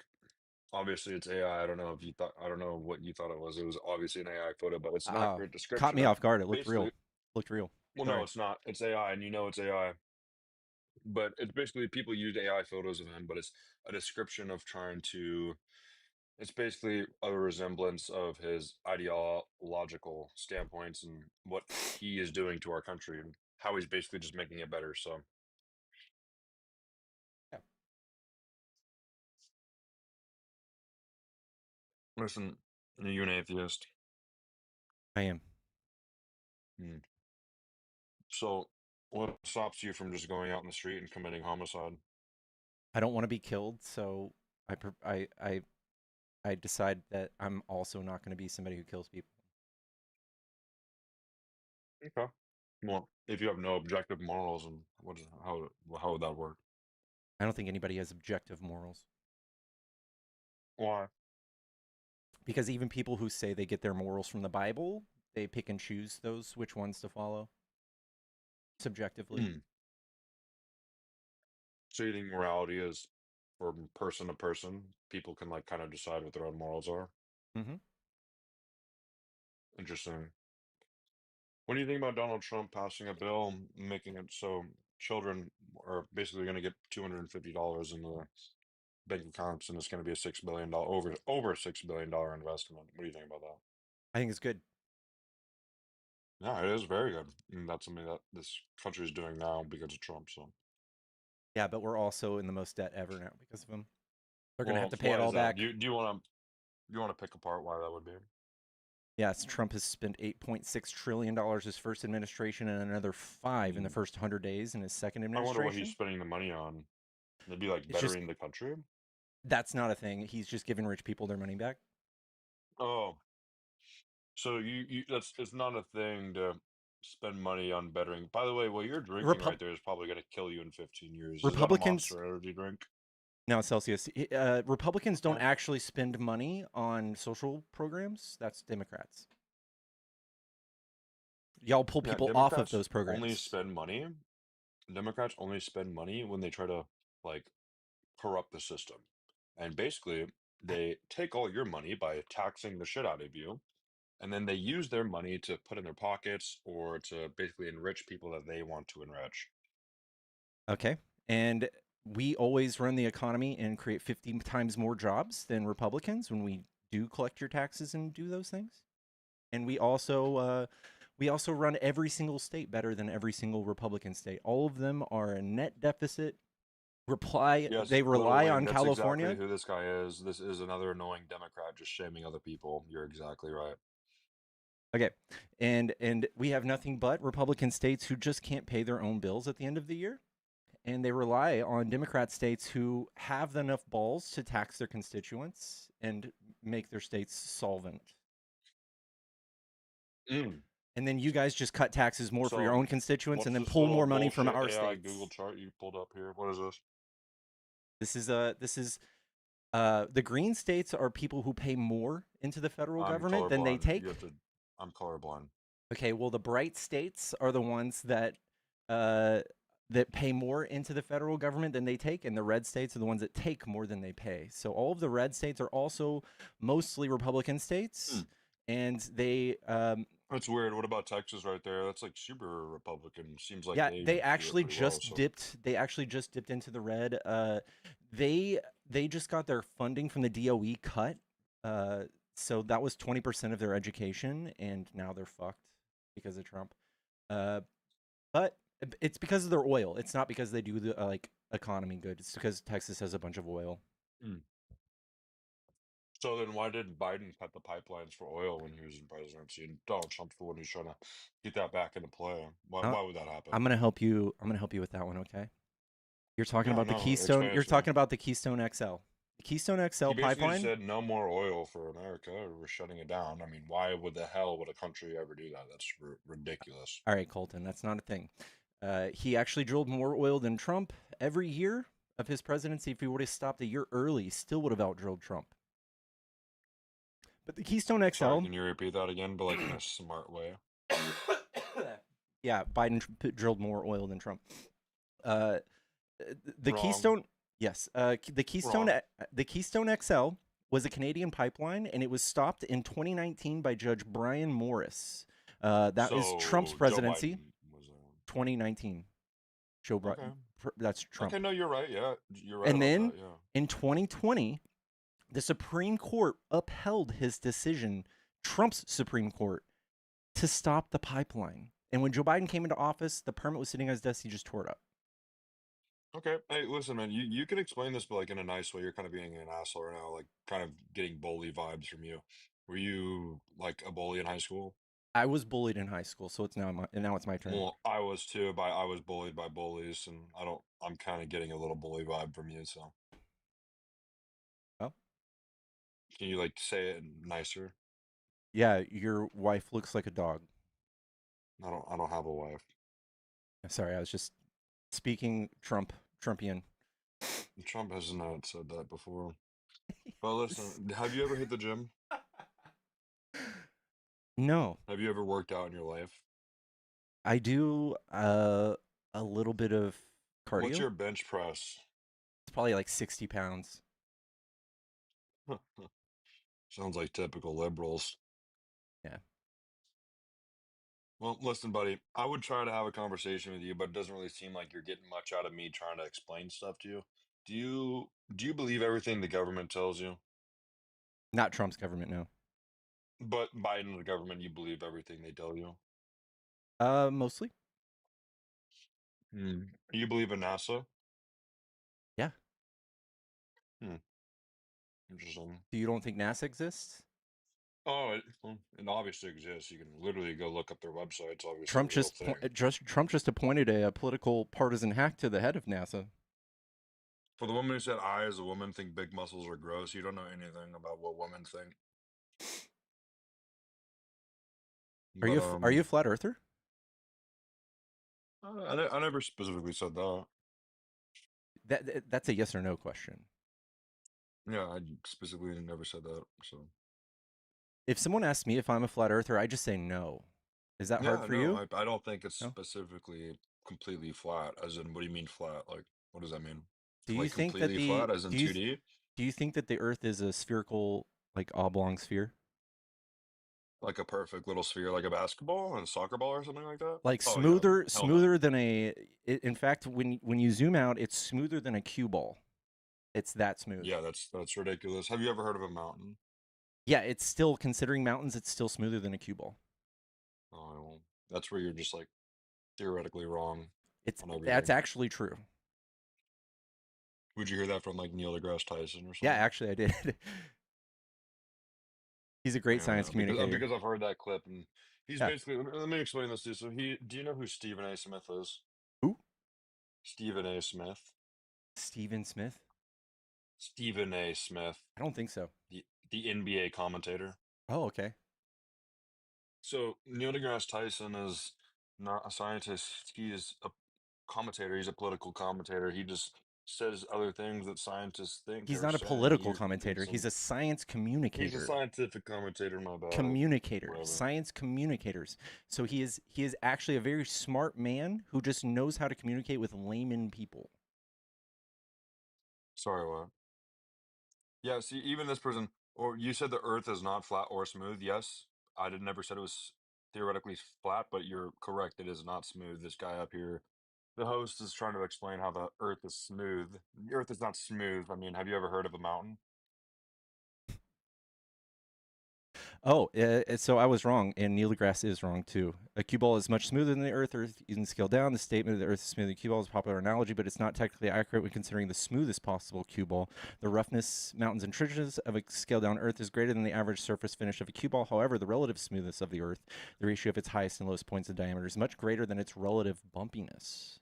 Obviously, it's AI. I don't know if you thought. I don't know what you thought it was. It was obviously an AI photo, but it's an accurate description. Caught me off guard. It looked basically real. Looked real. Well, Sorry. no, it's not. It's AI, and you know it's AI. But it's basically people use AI photos of him, but it's a description of trying to. It's basically a resemblance of his ideological standpoints and what he is doing to our country and how he's basically just making it better. So, Yeah. listen, are you an atheist? I am. So, what stops you from just going out in the street and committing homicide? I don't want to be killed, so I decide that I'm also not going to be somebody who kills people. Okay. Well, if you have no objective morals, and how would that work? I don't think anybody has objective morals. Why? Because even people who say they get their morals from the Bible, they pick and choose which ones to follow subjectively. So you think morality is from person to person? People can kind of decide what their own morals are. Mm-hmm. Interesting. What do you think about Donald Trump passing a bill making it so children are basically going to get $250 in the bank accounts, and it's going to be a $6 billion over $6 billion investment? What do you think about that? I think it's good. Yeah, it is very good. And that's something that this country is doing now because of Trump. So Yeah, but we're also in the most debt ever now because of him. They're going to have to pay why it is all that? back. Do you want to pick apart why that would be? Yes, Trump has spent $8.6 trillion his first administration and another $5 in the first 100 days in his second I administration. wonder what he's spending the money on. It'd be It's just- bettering the country. That's not a thing. He's just giving rich people their money back. Oh, so it's not a thing to spend money on bettering. By the way, what you're drinking right there is probably going to kill you in 15 years. Is that a Republicans, Monster Energy drink? now Celsius, Republicans don't Okay. actually spend money on social programs. That's Democrats. Y'all pull Yeah, people off of Democrats those only programs. spend money. Democrats only spend money when they try to like corrupt the system. And basically, they take all your money by taxing the shit out of you, and then they use their money to put in their pockets or to basically enrich people that they want to enrich. Okay. And we always run the economy and create 50 times more jobs than Republicans when we do collect your taxes and do those things. And we also run every single state better than every single Republican state. All of them are a net deficit. Yes, They rely literally, on that's California. exactly who this guy is. This is another annoying Democrat just shaming other people. You're exactly right. Okay. And we have nothing but Republican states who just can't pay their own bills at the end of the year. And they rely on Democrat states who have enough balls to tax their constituents and make their states solvent. Mm. And then you guys just cut taxes more for your So, own constituents what's and then this pull little more money from bullshit our AI states. Google chart you pulled up here? What is this? This is the green states are people who pay more into the federal I'm government than they colorblind. take. You have to. I'm colorblind. Okay, well the bright states are the ones that pay more into the federal government than they take, and the red states are the ones that take more than they pay. So all of the red states are also mostly Republican states, and they That's weird. What about Texas right there? That's like super Republican. Seems like yeah, they they do it actually pretty well. just So dipped. They actually just dipped into the red. They just got their funding from the DOE cut. So that was 20% of their education, and now they're fucked because of Trump. But it's because of their oil. It's not because they do the like economy good. It's because Texas has a bunch of oil. So then why did Biden cut the pipelines for oil when he was in presidency, and Donald Trump's the one who's trying to get that back into play? Why would that happen? I'm gonna help you. I'm gonna help you with that one. Okay. You're talking Yeah, about the no, Keystone. explain You're it to me. talking about the Keystone XL. The Keystone XL He basically pipeline. said no more oil for America. We're shutting it down. I mean, why would the hell would a country ever do that? That's ridiculous. All right, Colton. That's not a thing. He actually drilled more oil than Trump every year of his presidency. If he would have stopped a year early, still would have outdrilled Trump. But the Keystone XL. Sorry, can you repeat that again, but like in a smart way? Yeah, Biden drilled more oil than Trump. The Wrong. Keystone, yes, the Keystone, Wrong. the Keystone XL was a Canadian pipeline, and it was stopped in 2019 by Judge Brian Morris. That is Trump's So, presidency. Joe Biden was 2019. okay. That's Trump. Okay, no, you're right. Yeah, you're right And about then that. Yeah. in 2020, the Supreme Court upheld his decision, Trump's Supreme Court, to stop the pipeline. And when Joe Biden came into office, the permit was sitting on his desk. He just tore it up. Okay. Hey, listen, man. You can explain this, but like in a nice way. You're kind of being an asshole right now, like kind of getting bully vibes from you. Were you like a bully in high school? I was bullied in high school, so it's now my turn. Well, I was too. I was bullied by bullies, and I'm kind of getting a little bully vibe from you. So, Oh, can you like say it nicer? yeah, your wife looks like a dog. I don't have a wife. Sorry, I was just speaking Trumpian. Trump has not said that before. Well, listen, have you ever hit the gym? No, Have you ever worked out in your life? I do a little bit of cardio. What's your bench press? It's probably like 60 pounds. Sounds like typical liberals. Yeah. Well, listen, buddy, I would try to have a conversation with you, but it doesn't really seem like you're getting much out of me trying to explain stuff to you. Do you believe everything the government tells you? Not Trump's government, no. But Biden, the government, you believe everything they tell you? Mostly. You believe in NASA? Yeah. Interesting. So you don't think NASA exists? Oh, it obviously exists. You can literally go look up their website. It's obviously Trump a real thing. Trump just appointed a political partisan hack to the head of NASA. For the woman who said, I, as a woman, think big muscles are gross, you don't know anything about what women think. Are you But are you a flat earther? I never specifically said that. That's a yes or no question. Yeah, I specifically never said that. So If someone asks me if I'm a flat earther, I just say no. Is that hard yeah, for no, you? I don't think it's No. specifically completely flat. As in, what do you mean flat? Like, what does that mean? Do you Like think that completely the flat, as in do you 2D? do you think that the Earth is a spherical, like oblong sphere? Like a perfect little sphere, like a basketball and a soccer ball or something like that? Like Oh yeah, hell no. smoother than in fact, when you zoom out, it's smoother than a cue ball. It's that smooth. Yeah, that's ridiculous. Have you ever heard of a mountain? Yeah, it's still considering mountains. It's still smoother than a cue ball. Oh, that's where you're just like theoretically wrong on That's everything. actually true. Would you hear that from like Neil deGrasse Tyson or Yeah, something? actually, I did. He's a great Yeah, science communicator. because I've heard that clip and he's Yeah. basically. Let me explain this to you. So do you know who Stephen A. Smith is? Who? Stephen A. Smith. Stephen Smith? Stephen A. Smith, I don't think so. the NBA commentator. Oh, okay. So Neil deGrasse Tyson is not a scientist. He is a commentator. He's a political commentator. He just says other things that scientists think He's or not a say, and political he repeats commentator. He's them. a science He's a communicator. scientific commentator. My bad. Communicator, Whatever. science communicators. So he is actually a very smart man who just knows how to communicate with layman people. Sorry, what? Yeah, see, even this person, or you said the Earth is not flat or smooth. Yes, I did never said it was theoretically flat, but you're correct. It is not smooth. This guy up here, the host, is trying to explain how the Earth is smooth. The Earth is not smooth. I mean, have you ever heard of a mountain? Oh, so I was wrong, and Neil deGrasse is wrong too. A cue ball is much smoother than the Earth. Earth you can scale down. The statement that the Earth is smoother than a cue ball is a popular analogy, but it's not technically accurate when considering the smoothest possible cue ball. The roughness, mountains, and ridges of a scaled down Earth is greater than the average surface finish of a cue ball. However, the relative smoothness of the Earth, the ratio of its highest and lowest points in diameter, is much greater than its relative bumpiness.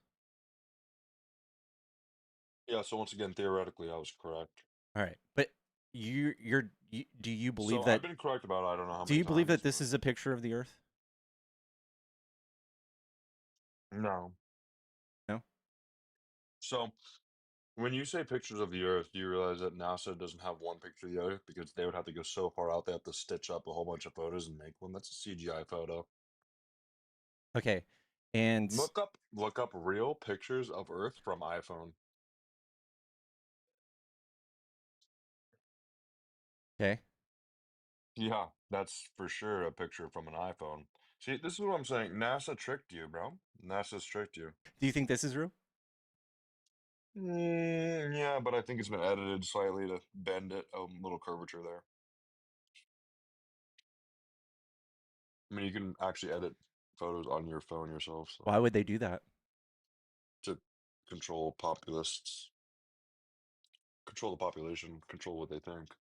Yeah. So once again, theoretically, I was correct. All right, but do you believe So I've that? been correct about I don't know how Do many you believe times, that this but is a picture of the Earth? no. No. So when you say pictures of the Earth, do you realize that NASA doesn't have one picture of the Earth because they would have to go so far out they have to stitch up a whole bunch of photos and make one? That's a CGI photo. Okay, and Look up real pictures of Earth from iPhone. okay. Yeah, that's for sure a picture from an iPhone. See, this is what I'm saying. NASA tricked you, bro. NASA's tricked you. Do you think this is real? Yeah, but I think it's been edited slightly to bend it a little curvature there. I mean, you can actually edit photos on your phone yourself, so Why would they do that? to control populists, control the population, control what they think.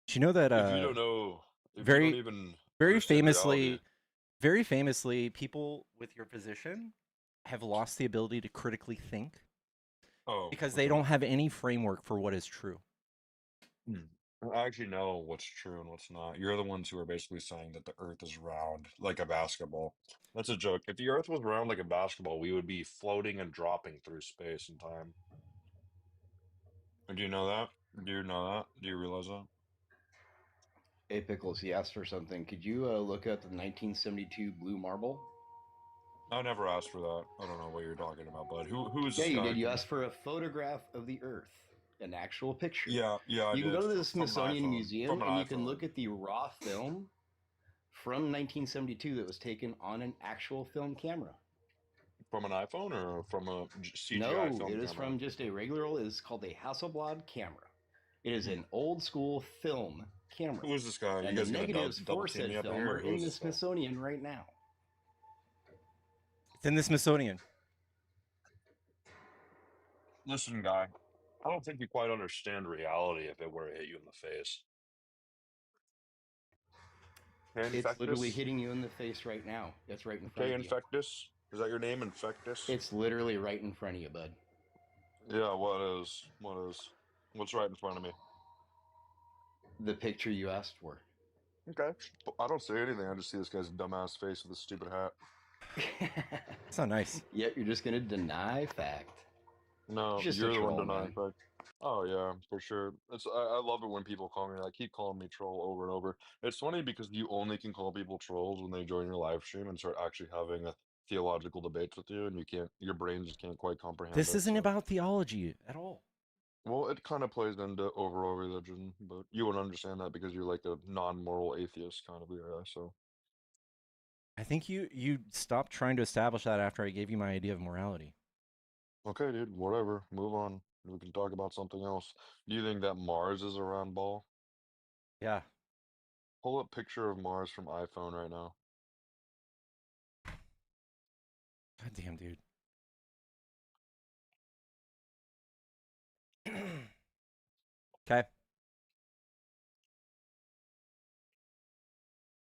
Do you know that If you don't know, if you don't very even very understand reality, famously people with your position have lost the ability to critically think oh, because for they sure. don't have any framework for what is true. I actually know what's true and what's not. You're the ones who are basically saying that the Earth is round like a basketball. That's a joke. If the Earth was round like a basketball, we would be floating and dropping through space and time. Do you know that? Do you know that? Do you realize that? Hey, Pickles, he asked for something. Could you look up the 1972 blue marble? I never asked for that. I don't know what you're talking about, bud. Who is Yeah, this you guy? did. You asked for a photograph of the Earth, an actual picture. Yeah, I You can did go to the from an Smithsonian iPhone. Museum From an and you can look iPhone. at the raw film from 1972 that was taken on an actual film camera. From an iPhone or from a CGI No, film it is camera? from just a regular old, it is called a Hasselblad camera. It is Hmm. an old school film camera. Who is this guy? You And the guys gonna negatives double for team said me up in film here? are Or who in is the this guy? Smithsonian right now. It's in the Smithsonian. Listen, guy. I don't think you quite understand reality if it were to hit you in the face. Okay, It's literally Infectus? hitting you in the face right now. It's right in front Okay, of you. Infectus? Is that your name, Infectus? It's literally right in front of you, bud. Yeah, what is? What is? What's right in front of me? The picture you asked for. Okay. I don't say anything. I just see this guy's dumbass face with this stupid hat. It's not nice. Yep, you're just gonna deny fact. No, Just a you're the one troll, denying man. fact. Oh yeah, for sure. I love it when people call me. I keep calling me troll over and over. It's funny because you only can call people trolls when they join your live stream and start actually having a theological debates with you, and you can't. Your brain just can't quite comprehend This it. isn't So, about theology at all. well, it kind of plays into overall religion, but you wouldn't understand that because you're like a non-moral atheist kind of guy. So, I think you stopped trying to establish that after I gave you my idea of morality. okay, dude, whatever. Move on. We can talk about something else. Do you think that Mars is a round ball? Yeah. Pull up picture of Mars from iPhone right now. God damn, dude. Okay.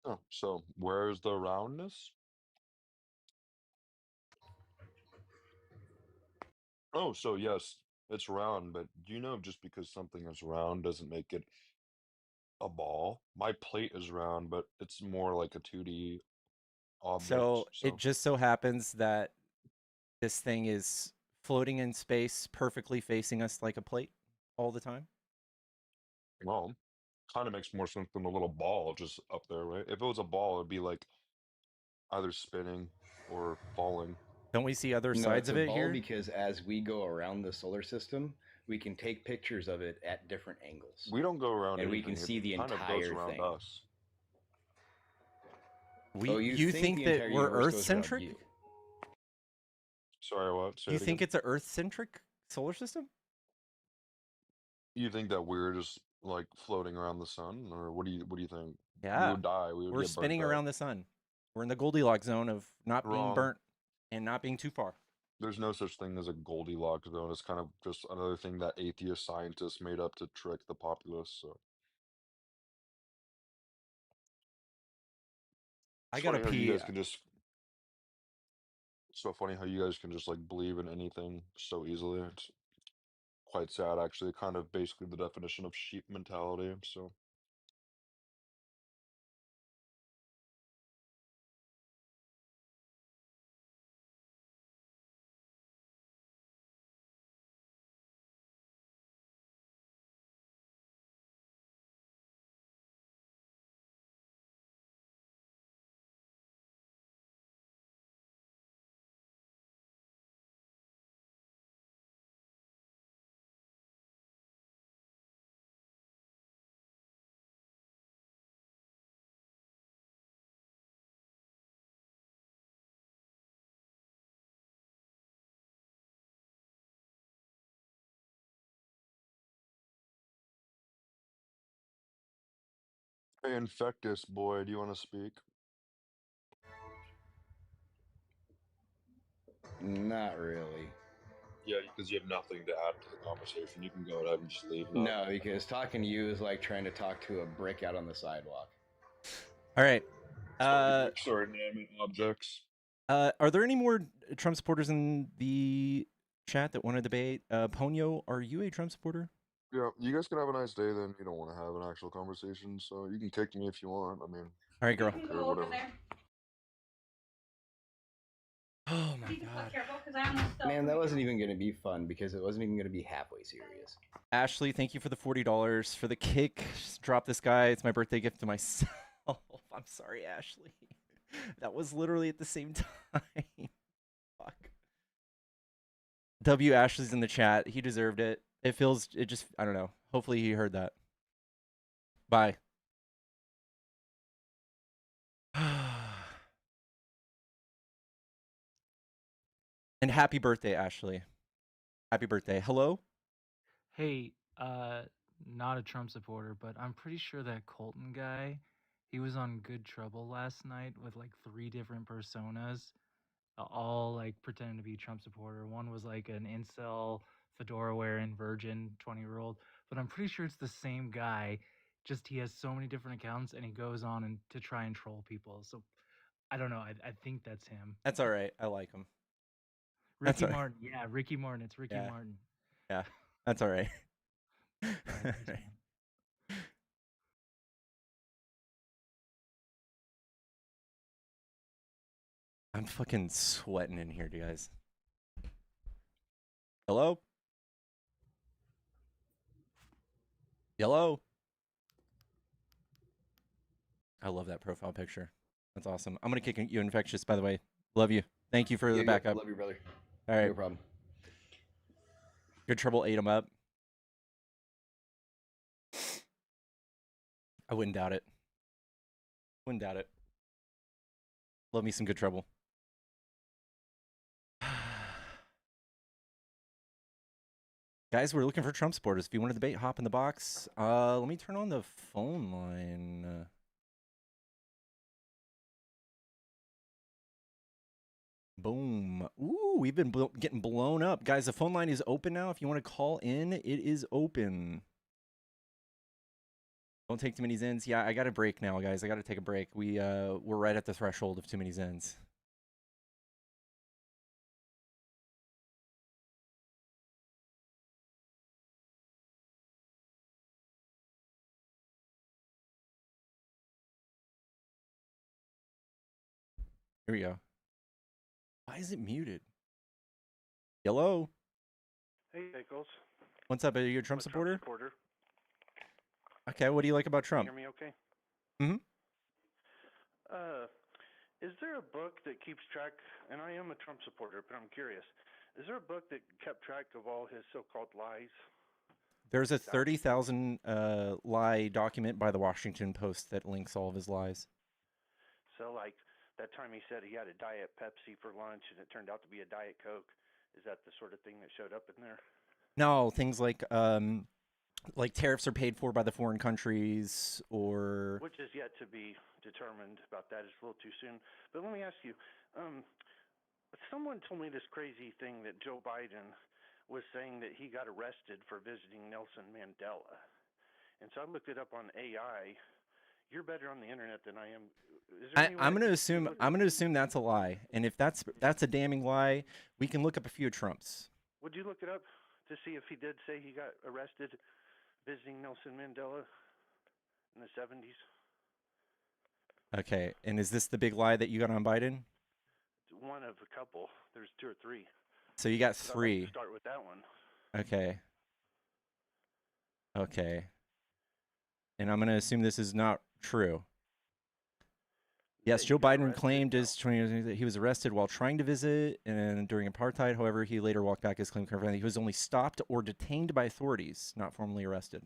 Oh, so where's the roundness? Oh, so yes, it's round, but do you know just because something is round doesn't make it a ball? My plate is round, but it's more like a 2D object. So it So, just so happens that this thing is floating in space, perfectly facing us like a plate all the time. well, kind of makes more sense than a little ball just up there, right? If it was a ball, it'd be like either spinning or falling. Don't we see other No, sides it's of a it ball here? because as we go around the solar system, we can take pictures of it at different angles. We don't go around And we can anything, it see the kind of goes entire around thing. us. Oh, You think the that entire we're universe Earth goes around centric? you. Sorry, what? Say You it think again. it's a Earth centric solar system? You think that we're just like floating around the sun, or what do you think? We Yeah. would die. We would We're get burnt spinning out. around the sun. We're in the Goldilocks zone of not being Wrong. burnt and not being too far. There's no such thing as a Goldilocks zone. It's kind of just another thing that atheist scientists made up to trick the populace. So I it's gotta funny how you pee. guys can just. It's so funny how you guys can just like believe in anything so easily. It's quite sad, actually. Kind of basically the definition of sheep mentality. So hey, Infectus boy, do you want to speak? Not really. Yeah, because you have nothing to add to the conversation. You can go ahead and just leave now. No, because talking to you is like trying to talk to a brick out on the sidewalk. All right. Sorry, bricks are inanimate objects. Are there any more Trump supporters in the chat that want to debate? Ponyo, are you a Trump supporter? Yeah, you guys can have a nice day then. You don't want to have an actual conversation, so you can kick me if you want. I mean, All right, girl. You can okay, go over whatever. there. Oh my Be god. careful, because I almost fell. Man, that wasn't even going to be fun because it wasn't even going to be halfway serious. Ashley, thank you for the $40 for the kick. Just drop this guy. It's my birthday gift to myself. I'm sorry, Ashley. That was literally at the same time. Fuck. W. Ashley's in the chat. He deserved it. It just, I don't know. Hopefully he heard that. Bye. And happy birthday, Ashley. Happy birthday. Hello? Hey, not a Trump supporter, but I'm pretty sure that Colton guy, he was on Good Trouble last night with like 3 different personas, all like pretending to be Trump supporter. One was like an incel, fedora wearing virgin 20-year-old, but I'm pretty sure it's the same guy. Just he has so many different accounts and he goes on and to try and troll people. So I don't know. I think that's him. That's all right. I like him. That's Ricky all right. Martin. Yeah, Ricky Martin. It's Ricky Yeah. Martin. Yeah. That's all right. All right, thanks, man. I'm fucking sweating in here, you guys. Hello? Hello? I love that profile picture. That's awesome. I'm going to kick you infectious, by the way. Love you. Thank you for the backup. Love you, brother. All right. No problem. Good Trouble ate him up. I wouldn't doubt it. Wouldn't doubt it. Love me some Good Trouble. Guys, we're looking for Trump supporters. If you want to debate, hop in the box. Let me turn on the phone line. Boom. Ooh, we've been getting blown up. Guys, the phone line is open now. If you want to call in, it is open. Don't take too many Zens. Yeah, I got a break now, guys. I got to take a break. We're right at the threshold of too many Zens. Here we go. Why is it muted? Hello? Hey, Pickles. What's up? Are you a Trump I'm a supporter? Trump supporter. Okay, what do you like about Can Trump? you hear me okay? Mm-hmm. Is there a book that keeps track, and I am a Trump supporter, but I'm curious, is there a book that kept track of all his so-called lies? There's a 30,000 lie document by the Washington Post that links all of his lies. So, like, that time he said he had a Diet Pepsi for lunch, and it turned out to be a Diet Coke. Is that the sort of thing that showed up in there? No, things like tariffs are paid for by the foreign countries, or Which is yet to be determined. About that, it's a little too soon. But let me ask you, someone told me this crazy thing that Joe Biden was saying that he got arrested for visiting Nelson Mandela. And so I looked it up on AI. You're better on the internet than I am. Is there any way I'm I gonna could assume look- that's a lie. And if that's a damning lie, we can look up a few of Trump's. Would you look it up to see if he did say he got arrested visiting Nelson Mandela in the 70s? Okay, and is this the big lie that you got on Biden? One of a couple. There's two or three. So you got But I'd like three. to start with that one. Okay. Okay. And I'm gonna assume this is not true. Yes, Joe Biden claimed that he was arrested while trying to visit and during apartheid. However, he later walked back his claim. He was only stopped or detained by authorities, not formally arrested.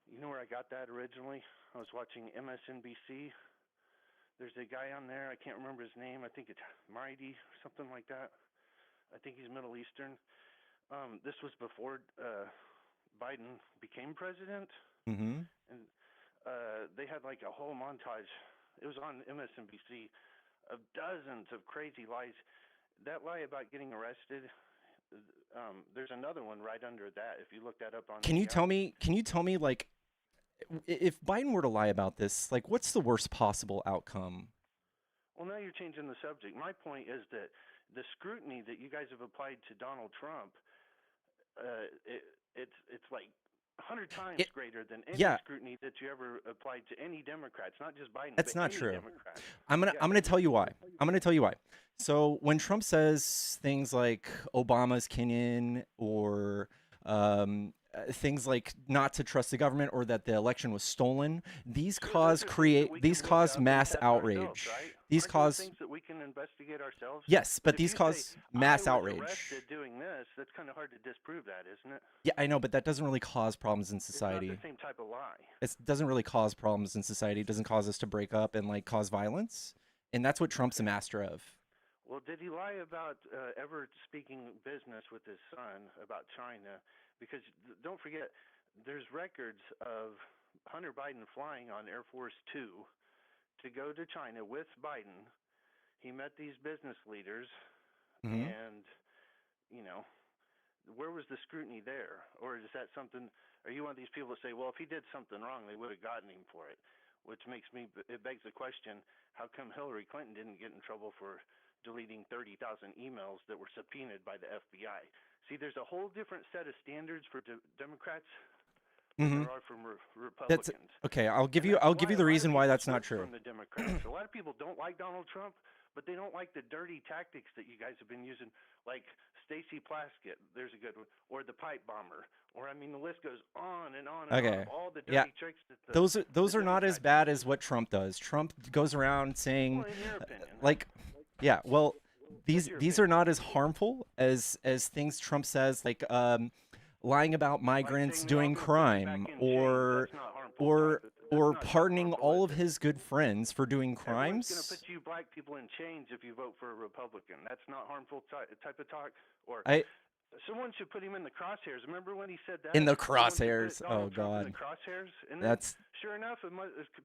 You know where I got that originally? I was watching MSNBC. There's a guy on there. I can't remember his name. I think it's Mighty or something like that. I think he's Middle Eastern. This was before Biden became president. Mm-hmm. And they had like a whole montage. It was on MSNBC of dozens of crazy lies. That lie about getting arrested, there's another one right under that. If you look that up on Can you tell me, like, if Biden were to lie about this, like, what's the worst possible outcome? Well, now you're changing the subject. My point is that the scrutiny that you guys have applied to Donald Trump, it's like 100 times greater than any scrutiny that you ever applied to any Democrats, not just Biden. That's but not any true. Democrat. I'm gonna tell you why. So when Trump says things like Obama's Kenyan or things like not to trust the government or that the election was stolen, these cause mass outrage. These cause things that we can investigate ourselves. Yes, but these cause mass outrage. Arrested doing this, that's kind of hard to disprove that, isn't it? Yeah, I know, but that doesn't really cause problems in society. It's not the same type of lie. It doesn't really cause problems in society. It doesn't cause us to break up and like cause violence, and that's what Trump's a master of. Well, did he lie about ever speaking business with his son about China? Because don't forget, there's records of Hunter Biden flying on Air Force 2 to go to China with Biden. He met these business leaders, and, you know, where was the scrutiny there? Or is that something, are you one of these people that say, well, if he did something wrong, they would have gotten him for it? Which makes me, it begs the question, how come Hillary Clinton didn't get in trouble for deleting 30,000 emails that were subpoenaed by the FBI? See, there's a whole different set of standards for Democrats than Mhm. there are from That's Republicans. okay. I'll give And you that's I'll give you why the a lot of reason why people that's not switch true. from the Democrats. A lot of people don't like Donald Trump, but they don't like the dirty tactics that you guys have been using, like Stacey Plaskett. There's a good one, or the pipe bomber, or I mean, the list goes on and on and on Okay. of all the dirty Yeah. tricks that Those the are not as Democrats bad use. as what Trump does. Trump goes around saying, Well, in your opinion, like, yeah. Well, what's these your these are opinion? not as harmful as things Trump says, like lying about Like migrants saying doing they're all going to put you back crime, in chains. That's not harmful. That's not pardoning harmful, all is of it? his good friends for doing Everyone's going to crimes. put you black people in chains if you vote for a Republican. That's not harmful type of talk. Or I someone should put him in the crosshairs. Remember when he said that? in the Someone should crosshairs. put Oh Donald Trump in the God. crosshairs. And then, That's sure enough, a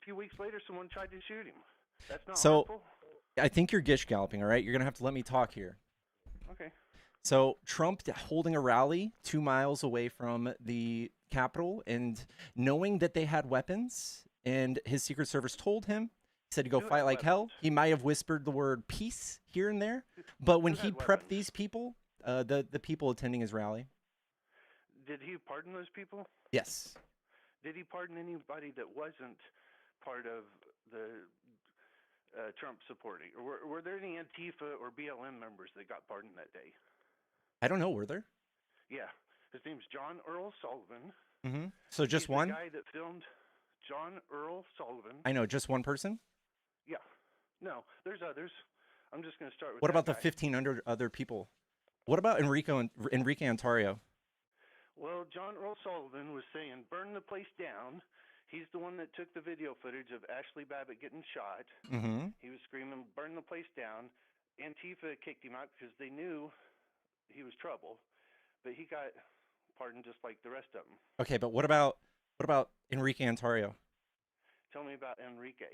few weeks later, someone tried to shoot him. That's not so. harmful? I think you're gish galloping. All right, you're gonna have to let me talk here. Okay. So Trump holding a rally 2 miles away from the Capitol and knowing that they had weapons, and his Secret Service told him, said to go Who fight had like hell. weapons? He might have whispered the word peace here and there, but when Who he had prepped weapons? these people, the people attending his rally, Did he pardon those people? yes, Did he pardon anybody that wasn't part of the Trump supporting? Or were there any Antifa or BLM members that got pardoned that day? I don't know, were there? Yeah. His name's John Earl Sullivan. Mm-hmm. So just He's one? the guy that filmed John Earl Sullivan. I know, just one person. Yeah. No, there's others. I'm just going to start with What that about the guy. 1,500 other people? What about Enrique Ontario? Well, John Earl Sullivan was saying, burn the place down. He's the one that took the video footage of Ashley Babbitt getting shot. Mm-hmm. He was screaming, burn the place down. Antifa kicked him out because they knew he was trouble. But he got pardoned just like the rest of them. Okay, but what about Enrique Ontario? Tell me about Enrique.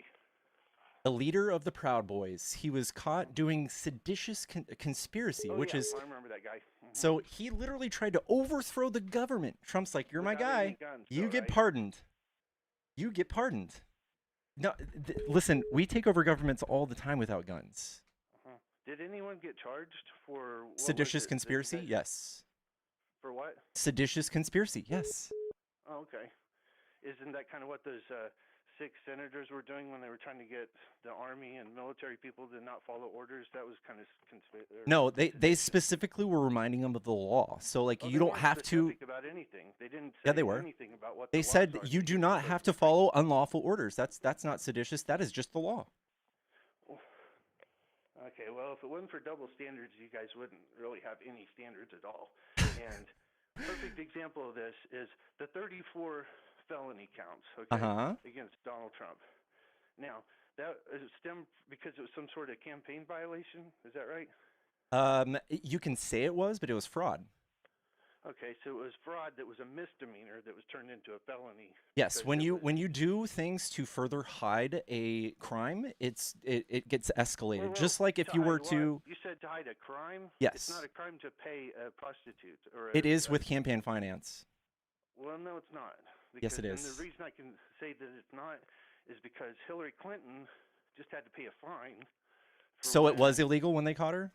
The leader of the Proud Boys. He was caught doing seditious conspiracy, Oh, which yeah, is I remember that guy. so he literally tried to overthrow the government. Trump's like, "You're my Without guy. any guns, You though, get right? pardoned. You get pardoned." No, listen, we take over governments all the time without guns. Uh-huh. Did anyone get charged for what Seditious was it that you conspiracy? guys- Yes. For what? Seditious conspiracy? Yes. Oh, okay. Isn't that kind of what those 6 senators were doing when they were trying to get the army and military people to not follow orders? That was kind of No, they specifically were reminding them of the law. So like, Oh, you they don't weren't have to. specific about anything. They didn't say Yeah, they were. anything about what They the laws said are you that do you're not supposed have to follow unlawful orders. That's not seditious. That is just the law. Okay, well, if it wasn't for double standards, you guys wouldn't really have any standards at all. And perfect example of this is the 34 felony counts, okay, Uh-huh. against Donald Trump. Now, that stemmed because it was some sort of campaign violation. Is that right? You can say it was, but it was fraud. Okay, so it was fraud that was a misdemeanor that was turned into a felony. Yes, because when it you was- do things to further hide a crime, it gets escalated. Well, Just like if to you were hide to. what? You said to hide a crime? Yes. It's not a crime to pay a prostitute or It is with campaign finance. Well, no, it's not. Yes, it And is. the reason I can say that it's not is because Hillary Clinton just had to pay a fine. So it was illegal when they caught her?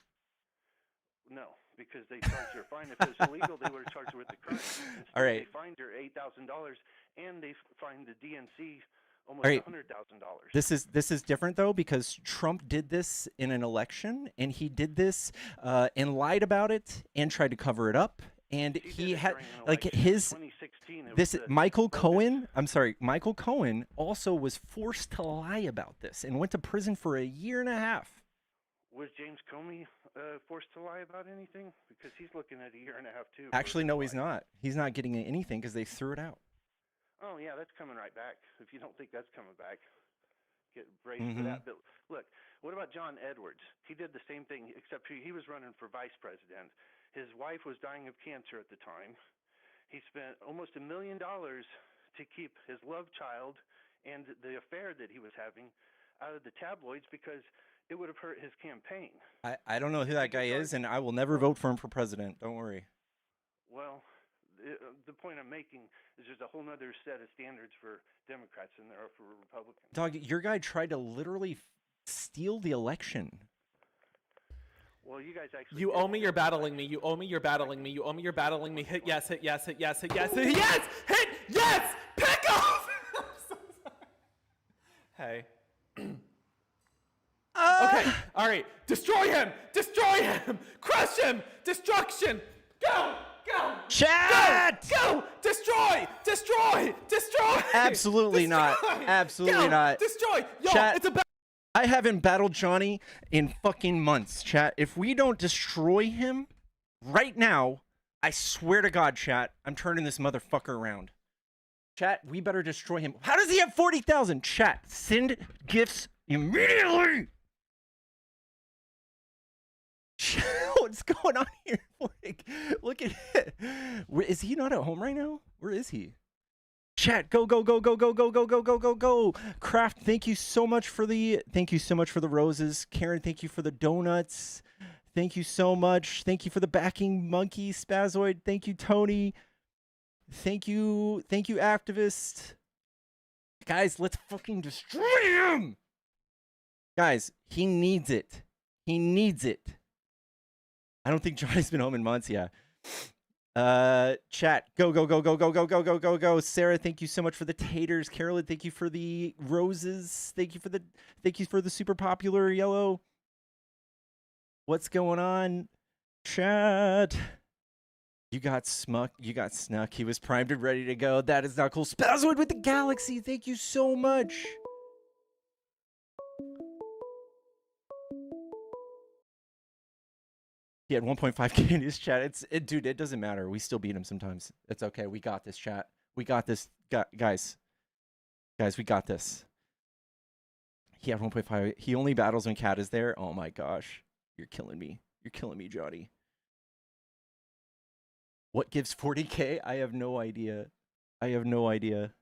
No, because they charged her a fine. If it was illegal, they would have charged her with the crime. Instead, All right. They fined her $8,000, and they fined the DNC almost All right. $100,000. This is different though, because Trump did this in an election, and he did this and lied about it and tried to cover it up. And he had like his 2016. It this was the Michael focus. Cohen. I'm sorry, Michael Cohen also was forced to lie about this and went to prison for a year and a half. Was James Comey forced to lie about anything? Because he's looking at a year and a half too. for Actually, his no, he's lie. not. He's not getting anything because they threw it out. Oh yeah, that's coming right back. If you don't think that's coming back, get braced Mhm. for that. But look, what about John Edwards? He did the same thing, except he was running for vice president. His wife was dying of cancer at the time. He spent almost $1 million to keep his love child and the affair that he was having out of the tabloids because it would have hurt his campaign. I don't know who that guy is, and I will never vote for him for president. Don't worry. Well, the point I'm making is there's a whole other set of standards for Democrats than there are for Republicans. Dog, your guy tried to literally steal the election. Well, you guys actually. You owe me. You're battling me. You owe me. You're battling me. You owe me. You're battling me. Hit yes. Hit yes. Hit yes. Hit yes. Hit yes. Hit yes. Pick off. I'm so sorry. Hey. Okay. All right. Destroy him. Destroy him. Crush him. Destruction. Go. Go. Chat. Go. Destroy. Destroy. Destroy. Absolutely not. Absolutely Go. not. Destroy. Yo, Chat. it's a I haven't battled Johnny in fucking months, chat. If we don't destroy him right now, I swear to God, chat, I'm turning this motherfucker around. Chat, we better destroy him. How does he have 40,000? Chat, send gifts immediately. What's going on here? Look at it. Is he not at home right now? Where is he? Chat, go, go, go, go, go, go, go, go, go, go, go. Craft, thank you so much for the roses. Karen, thank you for the donuts. Thank you so much. Thank you for the backing monkey spazoid. Thank you, Tony. Thank you, activist. Guys, let's fucking destroy him. Guys, he needs it. He needs it. I don't think Johnny's been home in months, yeah. Chat, go, go, go, go, go, go, go, go, go, go. Sarah, thank you so much for the taters. Carolyn, thank you for the roses. Thank you for the super popular yellow. What's going on? Chat. You got smuck. You got snuck. He was primed and ready to go. That is not cool. Spazoid with the galaxy. Thank you so much. He had 1.5K in his chat. Dude, it doesn't matter. We still beat him sometimes. It's okay. We got this, chat. We got this. Guys, we got this. He had 1.5. He only battles when Cat is there. Oh my gosh. You're killing me. You're killing me, Johnny. What gives 40K? I have no idea. I have no idea.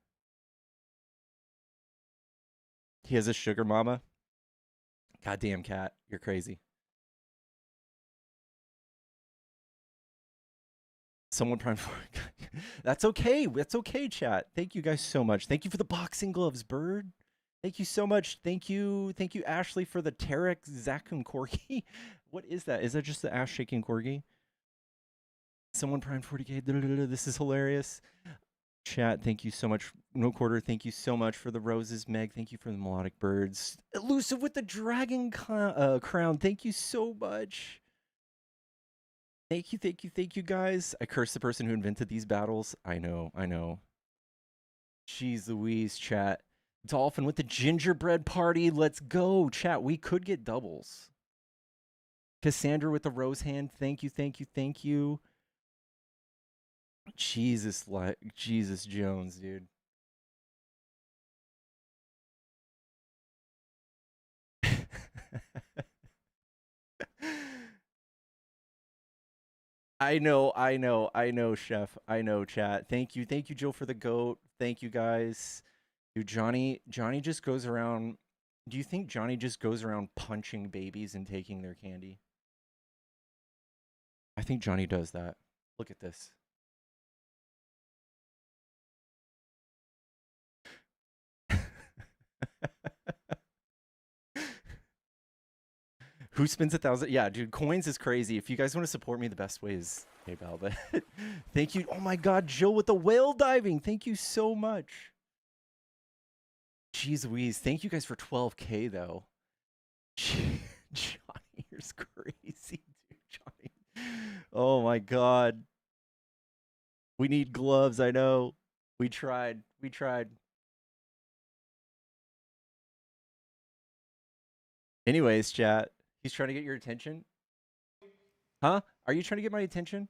He has a sugar mama. Goddamn, Cat. You're crazy. Someone prime for That's okay. That's okay, chat. Thank you guys so much. Thank you for the boxing gloves, Bird. Thank you so much. Thank you, Ashley, for the Tarek Zakun Corgi. What is that? Is that just the ass shaking Corgi? Someone primed 40K. This is hilarious. Chat, thank you so much. No Quarter, thank you so much for the roses. Meg, thank you for the melodic birds. Elusive with the dragon crown. Thank you so much. Thank you, guys. I curse the person who invented these battles. I know. Jeez Louise, chat. Dolphin with the gingerbread party. Let's go, chat. We could get doubles. Cassandra with the rose hand. Thank you. Jesus Jones, dude. I know, Chef. I know, chat. Thank you, Jill, for the goat. Thank you, guys. Dude, Johnny just goes around. Do you think Johnny just goes around punching babies and taking their candy? I think Johnny does that. Look at this. Who spends 1,000? Yeah, dude, coins is crazy. If you guys want to support me, the best way is PayPal. But thank you. Oh my God, Jill with the whale diving. Thank you so much. Jeez Louise. Thank you guys for 12K though. Johnny, you're crazy, dude. Johnny. Oh my God. We need gloves. I know. We tried. Anyways, chat. He's trying to get your attention? Huh? Are you trying to get my attention?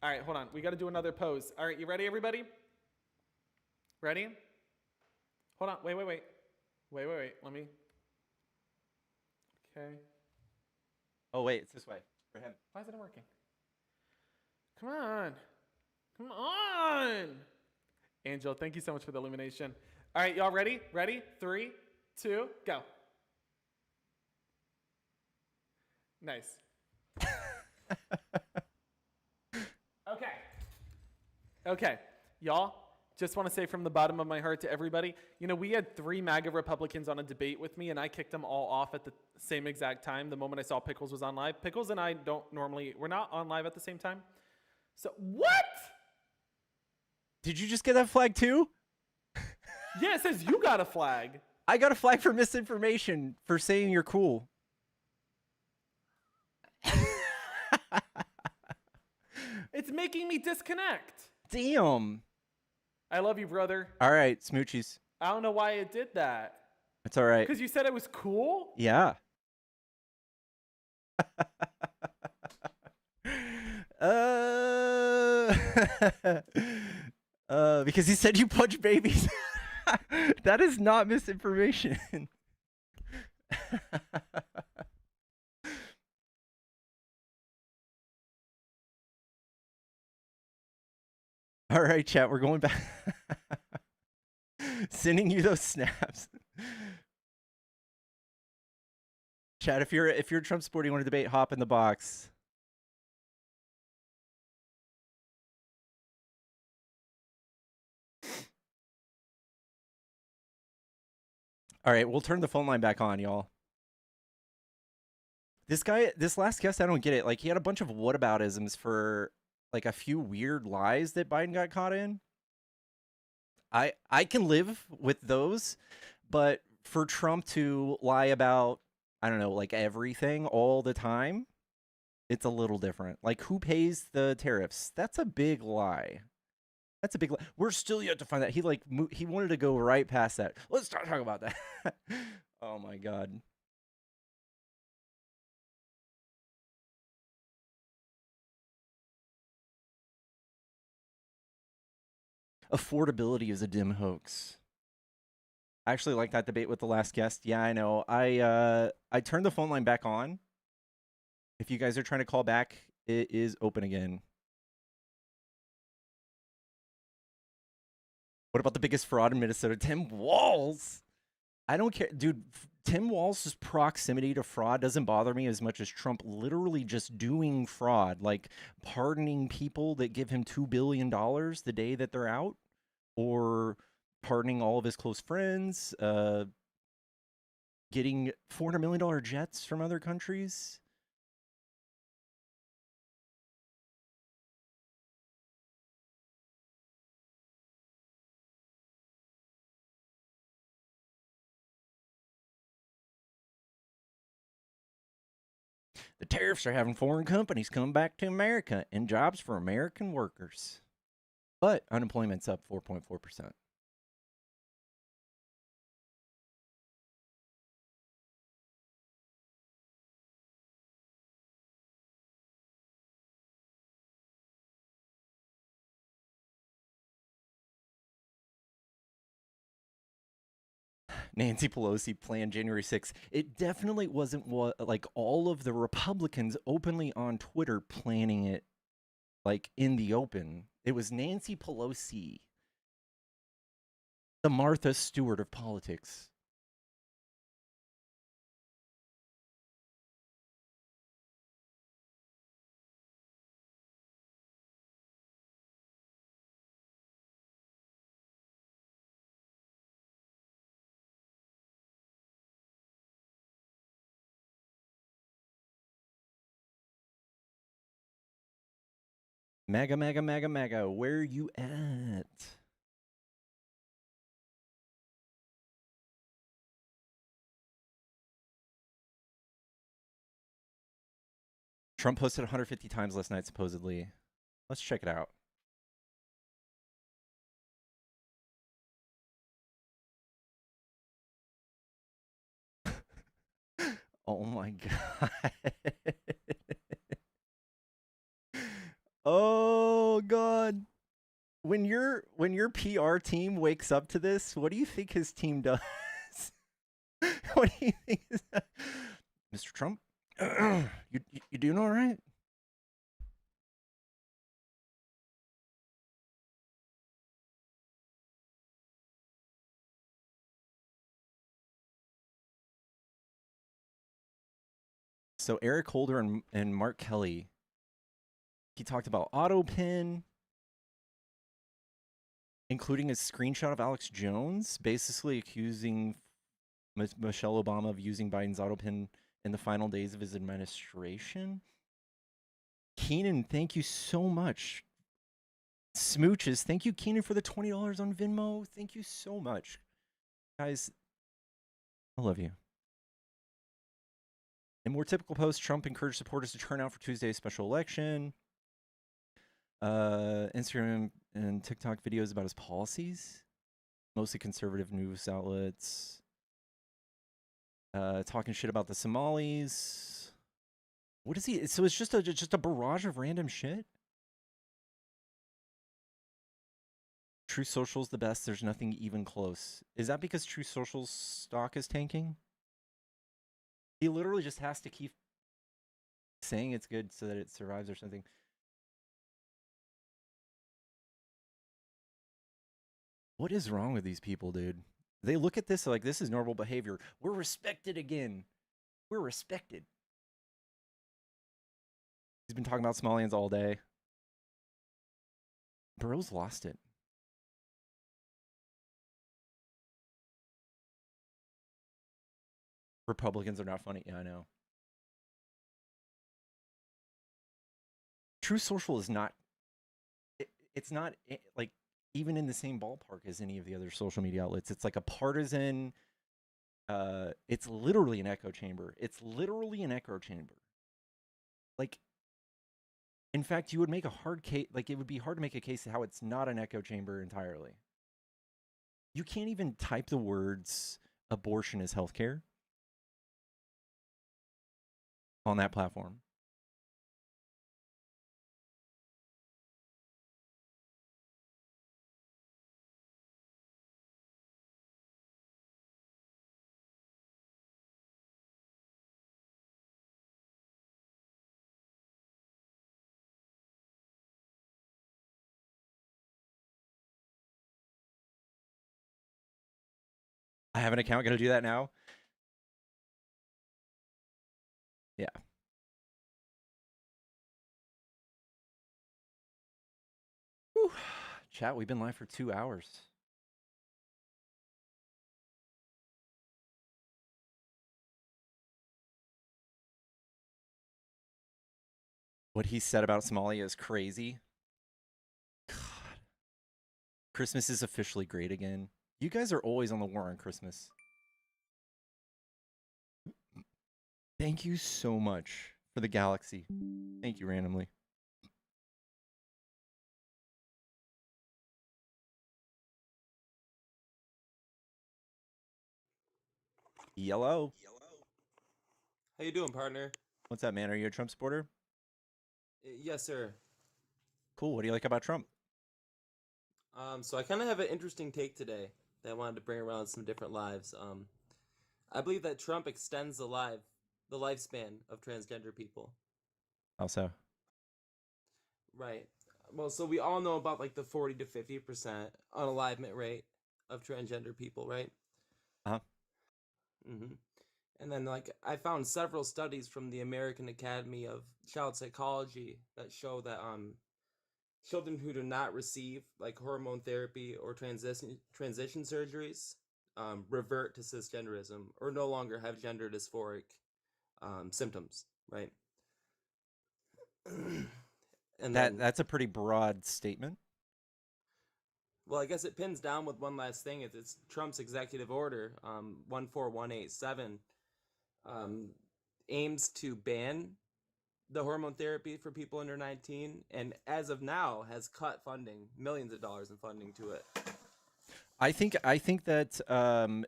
All right, hold on. We got to do another pose. All right, you ready, everybody? Ready? Hold on. Wait. Let me. Okay. Oh, wait. It's this way. For him. Why isn't it working? Come on. Angel, thank you so much for the illumination. All right, y'all ready? Ready? 3, 2, go. Nice. Okay. Y'all, just want to say from the bottom of my heart to everybody, you know, we had 3 MAGA Republicans on a debate with me, and I kicked them all off at the same exact time the moment I saw Pickles was on live. Pickles and I we're not on live at the same time. So, what? Did you just get that flag too? Yeah, it says you got a flag. I got a flag for misinformation for saying you're cool. It's making me disconnect. Damn. I love you, brother. All right, smoochies. I don't know why it did that. It's all right. Because you said it was cool? Yeah. Because he said you punch babies. That is not misinformation. All right, chat, we're going back. Sending you those snaps. Chat, if you're a Trump supporter, you want to debate, hop in the box. All right, we'll turn the phone line back on, y'all. This last guest, I don't get it. Like, he had a bunch of whataboutisms for like a few weird lies that Biden got caught in. I can live with those, but for Trump to lie about, I don't know, like everything all the time, it's a little different. Like, who pays the tariffs? That's a big lie. That's a big lie. We're still yet to find that. He wanted to go right past that. Let's start talking about that. Oh my God. Affordability is a dim hoax. I actually like that debate with the last guest. Yeah, I know. I turned the phone line back on. If you guys are trying to call back, it is open again. What about the biggest fraud in Minnesota? Tim Walz. I don't care. Dude, Tim Walz's proximity to fraud doesn't bother me as much as Trump literally just doing fraud, like pardoning people that give him $2 billion the day that they're out, or pardoning all of his close friends, getting $400 million jets from other countries. The tariffs are having foreign companies come back to America and jobs for American workers. But unemployment's up 4.4%. Nancy Pelosi planned January 6th. It definitely wasn't like all of the Republicans openly on Twitter planning it like in the open. It was Nancy Pelosi, the Martha Stewart of politics. MAGA, MAGA, MAGA, MAGA, where you at? Trump posted 150 times last night, supposedly. Let's check it out. Oh my God. Oh God. When your PR team wakes up to this, what do you think his team does? What do you think is that? Mr. Trump, you doing all right? So Eric Holder and Mark Kelly, he talked about AutoPin. including a screenshot of Alex Jones basically accusing Michelle Obama of using Biden's auto pin in the final days of his administration. Keenan, thank you so much. Smooches, thank you, Keenan, for the $20 on Venmo. Thank you so much. Guys, I love you. In more typical posts, Trump encouraged supporters to turn out for Tuesday's special election. Instagram and TikTok videos about his policies. Mostly conservative news outlets. Talking shit about the Somalis. What is he? So it's just a barrage of random shit? True Social's the best. There's nothing even close. Is that because True Social's stock is tanking? He literally just has to keep saying it's good so that it survives or something. What is wrong with these people, dude? They look at this like this is normal behavior. We're respected again. We're respected. He's been talking about Somalians all day. Bro's lost it. Republicans are not funny. Yeah, I know. True Social is not. It's not like even in the same ballpark as any of the other social media outlets. It's like a partisan. It's literally an echo chamber. It's literally an echo chamber. Like, in fact, you would make a hard case. Like, it would be hard to make a case how it's not an echo chamber entirely. You can't even type the words "abortion is healthcare" on that platform. I have an account. Gonna do that now. Yeah. Whew. Chat, we've been live for 2 hours. What he said about Somalia is crazy. God. Christmas is officially great again. You guys are always on the war on Christmas. Thank you so much for the galaxy. Thank you randomly. Yellow. How you doing, partner? What's up, man? Are you a Trump supporter? Yes, sir. Cool. What do you like about Trump? So I kind of have an interesting take today that I wanted to bring around some different lives. I believe that Trump extends the lifespan of transgender people. How so? Right. Well, so we all know about like the 40 to 50% unalivement rate of transgender people, right? Uh-huh. Mm-hmm. And then, like, I found several studies from the American Academy of Child Psychology that show that children who do not receive like hormone therapy or transition surgeries revert to cisgenderism or no longer have gender dysphoric symptoms, right? And that's a pretty broad statement. Well, I guess it pins down with one last thing. It's Trump's executive order 14187 aims to ban the hormone therapy for people under 19, and as of now has cut funding, millions of dollars in funding to it. I think that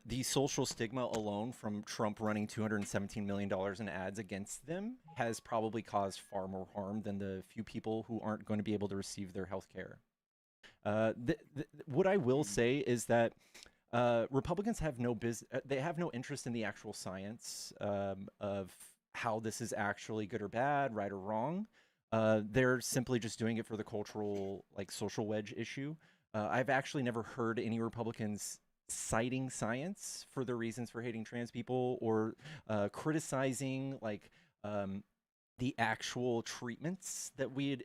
the social stigma alone from Trump running $217 million in ads against them has probably caused far more harm than the few people who aren't going to be able to receive their health care. What I will say is that Republicans have they have no interest in the actual science of how this is actually good or bad, right or wrong. They're simply just doing it for the cultural, like, social wedge issue. I've actually never heard any Republicans citing science for their reasons for hating trans people or criticizing like the actual treatments that we had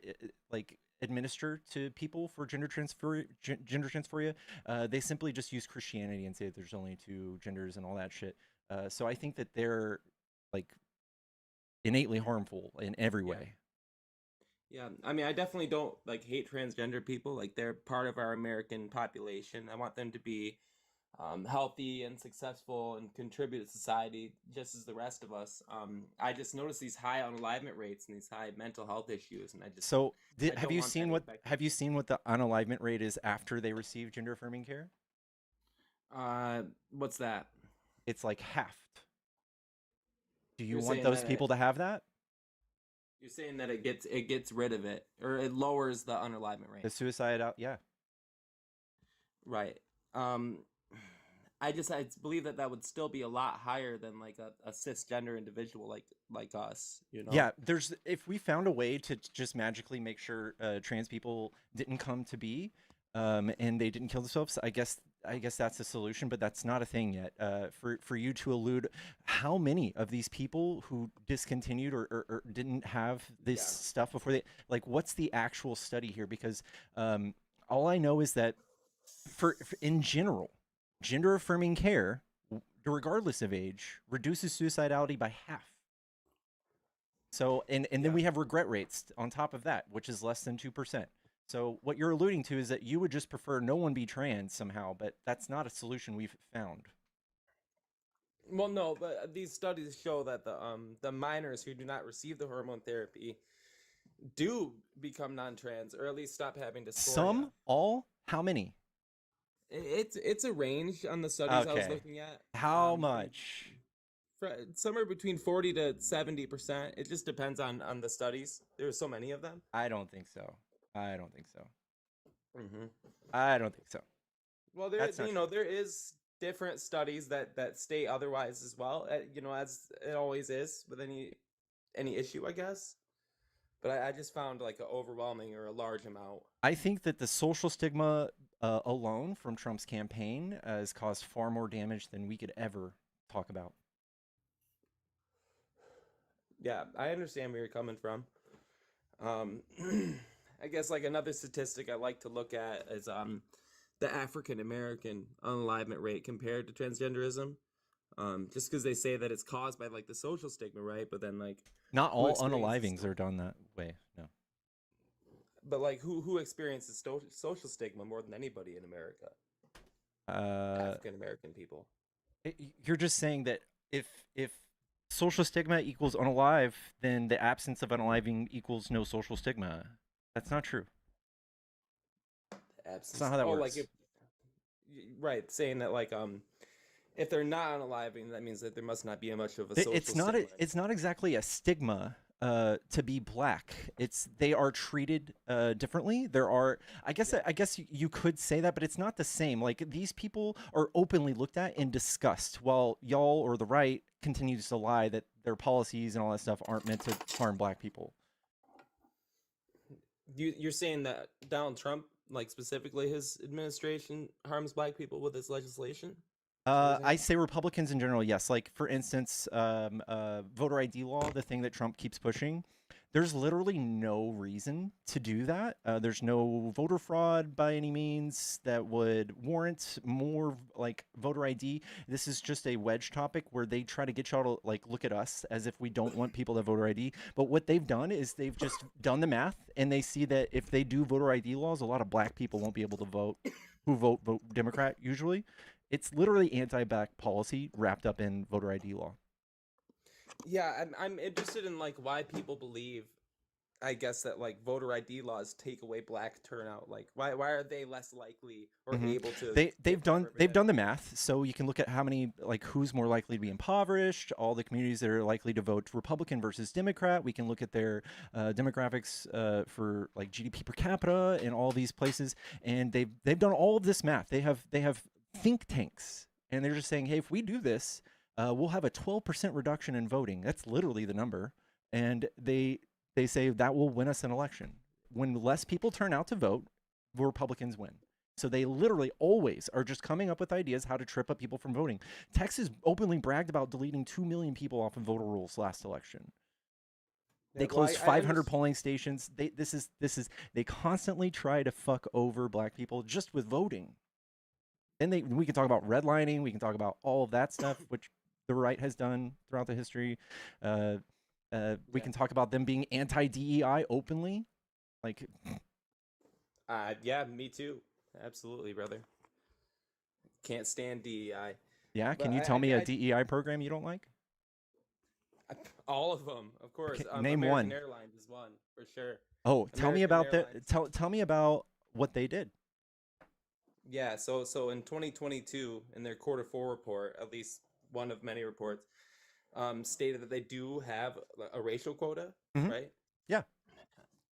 like administer to people for gender transphoria. They simply just use Christianity and say that there's only two genders and all that shit. So I think that they're like innately harmful in every way. Yeah, I mean, I definitely don't like hate transgender people. Like they're part of our American population. I want them to be healthy and successful and contribute to society just as the rest of us. I just noticed these high unalivement rates and these high mental health issues, and I just So I have don't you want seen that what affecting. the unalivement rate is after they receive gender affirming care? What's that? It's like halved. Do you You're want saying those that people to have that? you're saying that it gets rid of it or it lowers the unalivement The rate. suicide out, yeah. Right. Um, I believe that would still be a lot higher than like a cisgender individual like us, you know? Yeah, if we found a way to just magically make sure trans people didn't come to be, and they didn't kill themselves, I guess that's the solution. But that's not a thing yet. For you to allude, how many of these people who discontinued or didn't have this stuff before they like, what's the actual study here? Because all I know is that for in general, gender affirming care, regardless of age, reduces suicidality by half. So, and then we have regret rates on top of that, which is less than 2%. So what you're alluding to is that you would just prefer no one be trans somehow, but that's not a solution we've found. Well, no, but these studies show that the minors who do not receive the hormone therapy do become non-trans, or at least stop having dysphoria. Some, all, how many? It's a range on the studies I was looking at. How much? Somewhere between 40 to 70%. It just depends on the studies. There's so many of them. I don't think so. I don't think so. Mm-hmm. I don't think so. Well, there is different studies that state otherwise as well. As it always is with any issue, I guess. But I just found like an overwhelming or a large amount. I think that the social stigma alone from Trump's campaign has caused far more damage than we could ever talk about. Yeah, I understand where you're coming from. I guess like another statistic I like to look at is the African American unalivement rate compared to transgenderism. Just because they say that it's caused by like the social stigma, right? But then like not all unalivings are done that way. No. But like who experiences social stigma more than anybody in America? African American people. You're just saying that if social stigma equals unalive, then the absence of unaliving equals no social stigma. That's not true. That's not how that works. Right, saying that like if they're not unaliving, that means that there must not be much of a social stigma. It's not exactly a stigma to be black. They are treated differently. There are I guess you could say that, but it's not the same. Like these people are openly looked at and discussed, while y'all or the right continues to lie that their policies and all that stuff aren't meant to harm black people. You're saying that Donald Trump, like specifically his administration, harms black people with his legislation? I say Republicans in general, yes. Like, for instance, voter ID law, the thing that Trump keeps pushing, there's literally no reason to do that. There's no voter fraud by any means that would warrant more, like, voter ID. This is just a wedge topic where they try to get y'all to, like, look at us as if we don't want people to have voter ID. But what they've done is they've just done the math, and they see that if they do voter ID laws, a lot of black people won't be able to vote, who vote Democrat usually. It's literally anti-black policy wrapped up in voter ID law. Yeah, I'm interested in like why people believe, I guess, that like voter ID laws take away black turnout. Like why are they less likely or able to? They've done the math, so you can look at how many, like, who's more likely to be impoverished, all the communities that are likely to vote Republican versus Democrat. We can look at their demographics for like GDP per capita in all these places, and they've done all of this math. They have think tanks, and they're just saying, hey, if we do this, we'll have a 12% reduction in voting. That's literally the number, and they say that will win us an election. When less people turn out to vote, Republicans win. So they literally always are just coming up with ideas how to trip up people from voting. Texas openly bragged about deleting 2 million people off of voter rolls last election. They well, closed I 500 understand. polling stations. They constantly try to fuck over black people just with voting. And we can talk about redlining. We can talk about all of that stuff, which the right has done throughout the history. We can talk about them being anti-DEI openly. Like, Yeah, me too. Absolutely, brother. Can't stand DEI. yeah, But can you tell me a DEI program you don't like? all of them, of course. Okay, name American one. Airlines is one for sure. Oh, tell me American about Airlines. tell me about what they did. Yeah, so in 2022, in their quarter four report, at least one of many reports, stated that they do have a racial quota, Mhm. right? Yeah.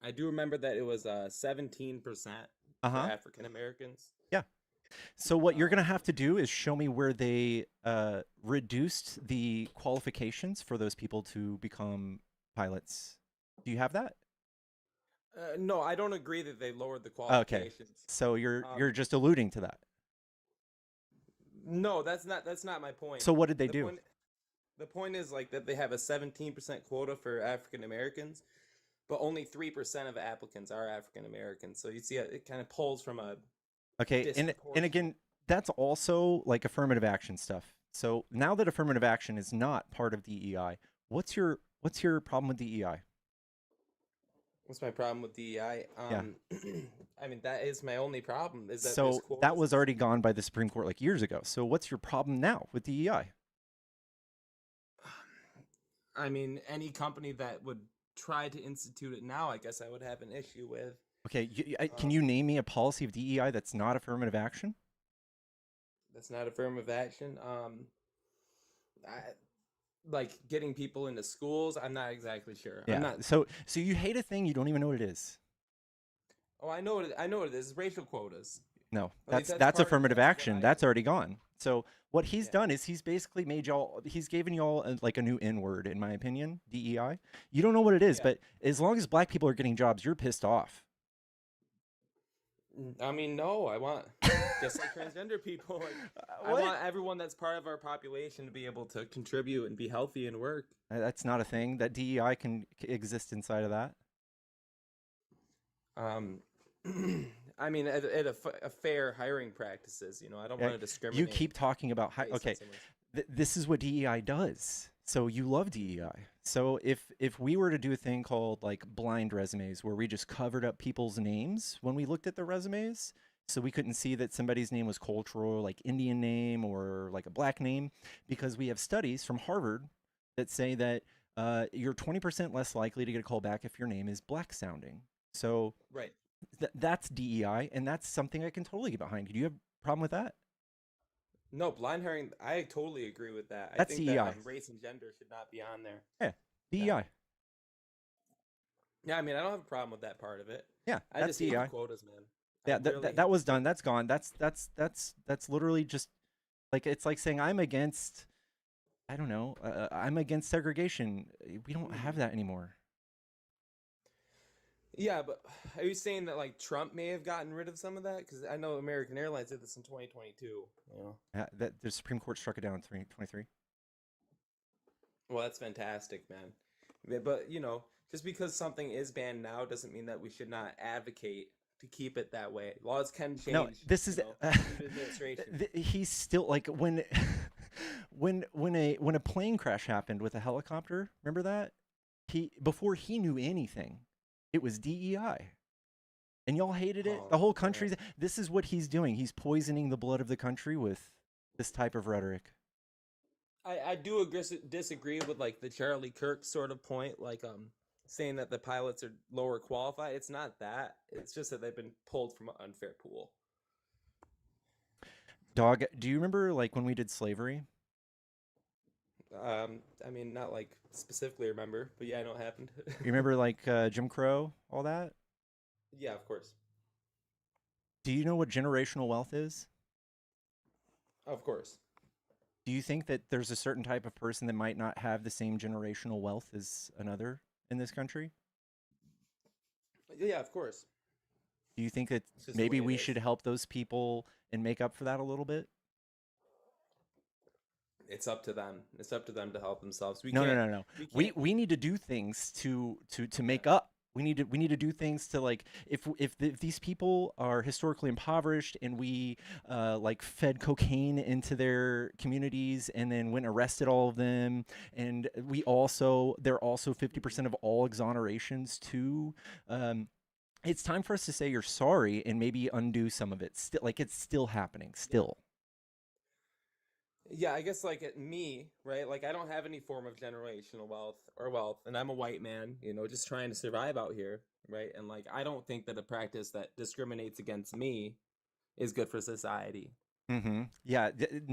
I do remember that it was 17% for Uh-huh. African Americans. Yeah. So what you're gonna have to do is show me where they reduced the qualifications for those people to become pilots. Do you have that? No, I don't agree that they lowered the Okay. qualifications. So you're just alluding to that. No, that's not my point. So what did they do? The point is like that they have a 17% quota for African Americans, but only 3% of applicants are African Americans. So you see, it kind of pulls from a Okay, and again, that's also like affirmative action stuff. So now that affirmative action is not part of DEI, what's your problem with DEI? What's my problem with DEI? Yeah. I mean, that is my only problem. Is that So there's that quotas. was already gone by the Supreme Court like years ago. So what's your problem now with DEI? I mean, any company that would try to institute it now, I guess I would have an issue with. Okay, can you name me a policy of DEI that's not affirmative action? That's not affirmative action. Like getting people into schools, I'm not exactly sure. Yeah. I'm not. So you hate a thing you don't even know what it is. Oh, I know what it is. Racial quotas. No, Like, that's affirmative what action. I That's already gone. So what he's done is he's basically made y'all. He's given y'all like a new N word, in my opinion. DEI. You don't know what it is, but as long as black people are getting jobs, you're pissed off. I mean, no, I want just like transgender people. Like, I What? want everyone that's part of our population to be able to contribute and be healthy and work. That's not a thing. That DEI can exist inside of that. I mean, at a fair hiring practices. You know, I don't want to discriminate. You keep talking about okay. This is what DEI does. So you love DEI. So if we were to do a thing called like blind resumes, where we just covered up people's names when we looked at the resumes, so we couldn't see that somebody's name was cultural, like Indian name or like a black name, because we have studies from Harvard that say that you're 20% less likely to get a call back if your name is black sounding. So right. That's DEI, and that's something I can totally get behind. Do you have a problem with that? No, blind hiring. I totally agree with that. That's I think DEI. that race and gender should not be on there. Yeah, DEI. Yeah, I mean, I don't have a problem with that part of it. Yeah, I that's just hate the DEI. quotas, man. Yeah, that was done. That's gone. That's literally just like, it's like saying I'm against, I don't know, I'm against segregation. We don't have that anymore. Yeah, but are you saying that like Trump may have gotten rid of some of that? Because I know American Airlines did this in 2022. You know? That the Supreme Court struck it down in 2023. Well, that's fantastic, man. But you know, just because something is banned now doesn't mean that we should not advocate to keep it that way. Laws can change. No, this is administration. He's still like when a plane crash happened with a helicopter. Remember that? Before he knew anything, it was DEI. And y'all hated it. The whole country. This is what he's doing. He's poisoning the blood of the country with this type of rhetoric. I do disagree with like the Charlie Kirk sort of point, like saying that the pilots are lower qualified. It's not that. It's just that they've been pulled from an unfair pool. Dog, do you remember like when we did slavery? I mean, not like specifically remember, but yeah, I know it happened. You remember like Jim Crow, all that? Yeah, of course. Do you know what generational wealth is? Of course. Do you think that there's a certain type of person that might not have the same generational wealth as another in this country? Yeah, of course. Do you think that It's just the maybe way it we is. should help those people and make up for that a little bit? It's up to them. It's up to them to help themselves. We No, no, can't. no, no. We can't. We need to do things to make up. We need to do things to, like, if these people are historically impoverished and we like fed cocaine into their communities and then went and arrested all of them, and they're also 50% of all exonerations too. It's time for us to say you're sorry and maybe undo some of it. Still, like, it's still happening. Still. Yeah, I guess like at me, right? Like I don't have any form of generational wealth, and I'm a white man, just trying to survive out here, right? And like I don't think that a practice that discriminates against me is good for society. Yeah,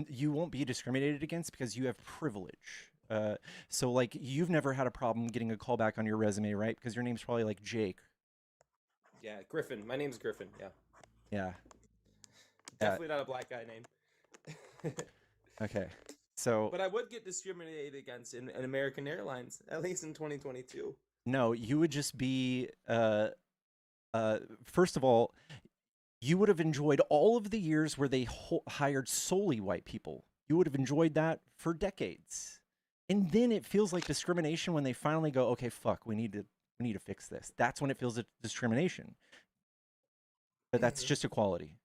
you won't be discriminated against because you have privilege. So like you've never had a problem getting a call back on your resume, right? Because your name's probably like Jake. Yeah, Griffin. My name's Griffin. Yeah. Yeah. Definitely not a black guy name. Okay. So But I would get discriminated against in American Airlines, at least in 2022. no, you would just be first of all, you would have enjoyed all of the years where they hired solely white people. You would have enjoyed that for decades. And then it feels like discrimination when they finally go, okay, fuck, we need to fix this. That's when it feels like discrimination. But that's just equality.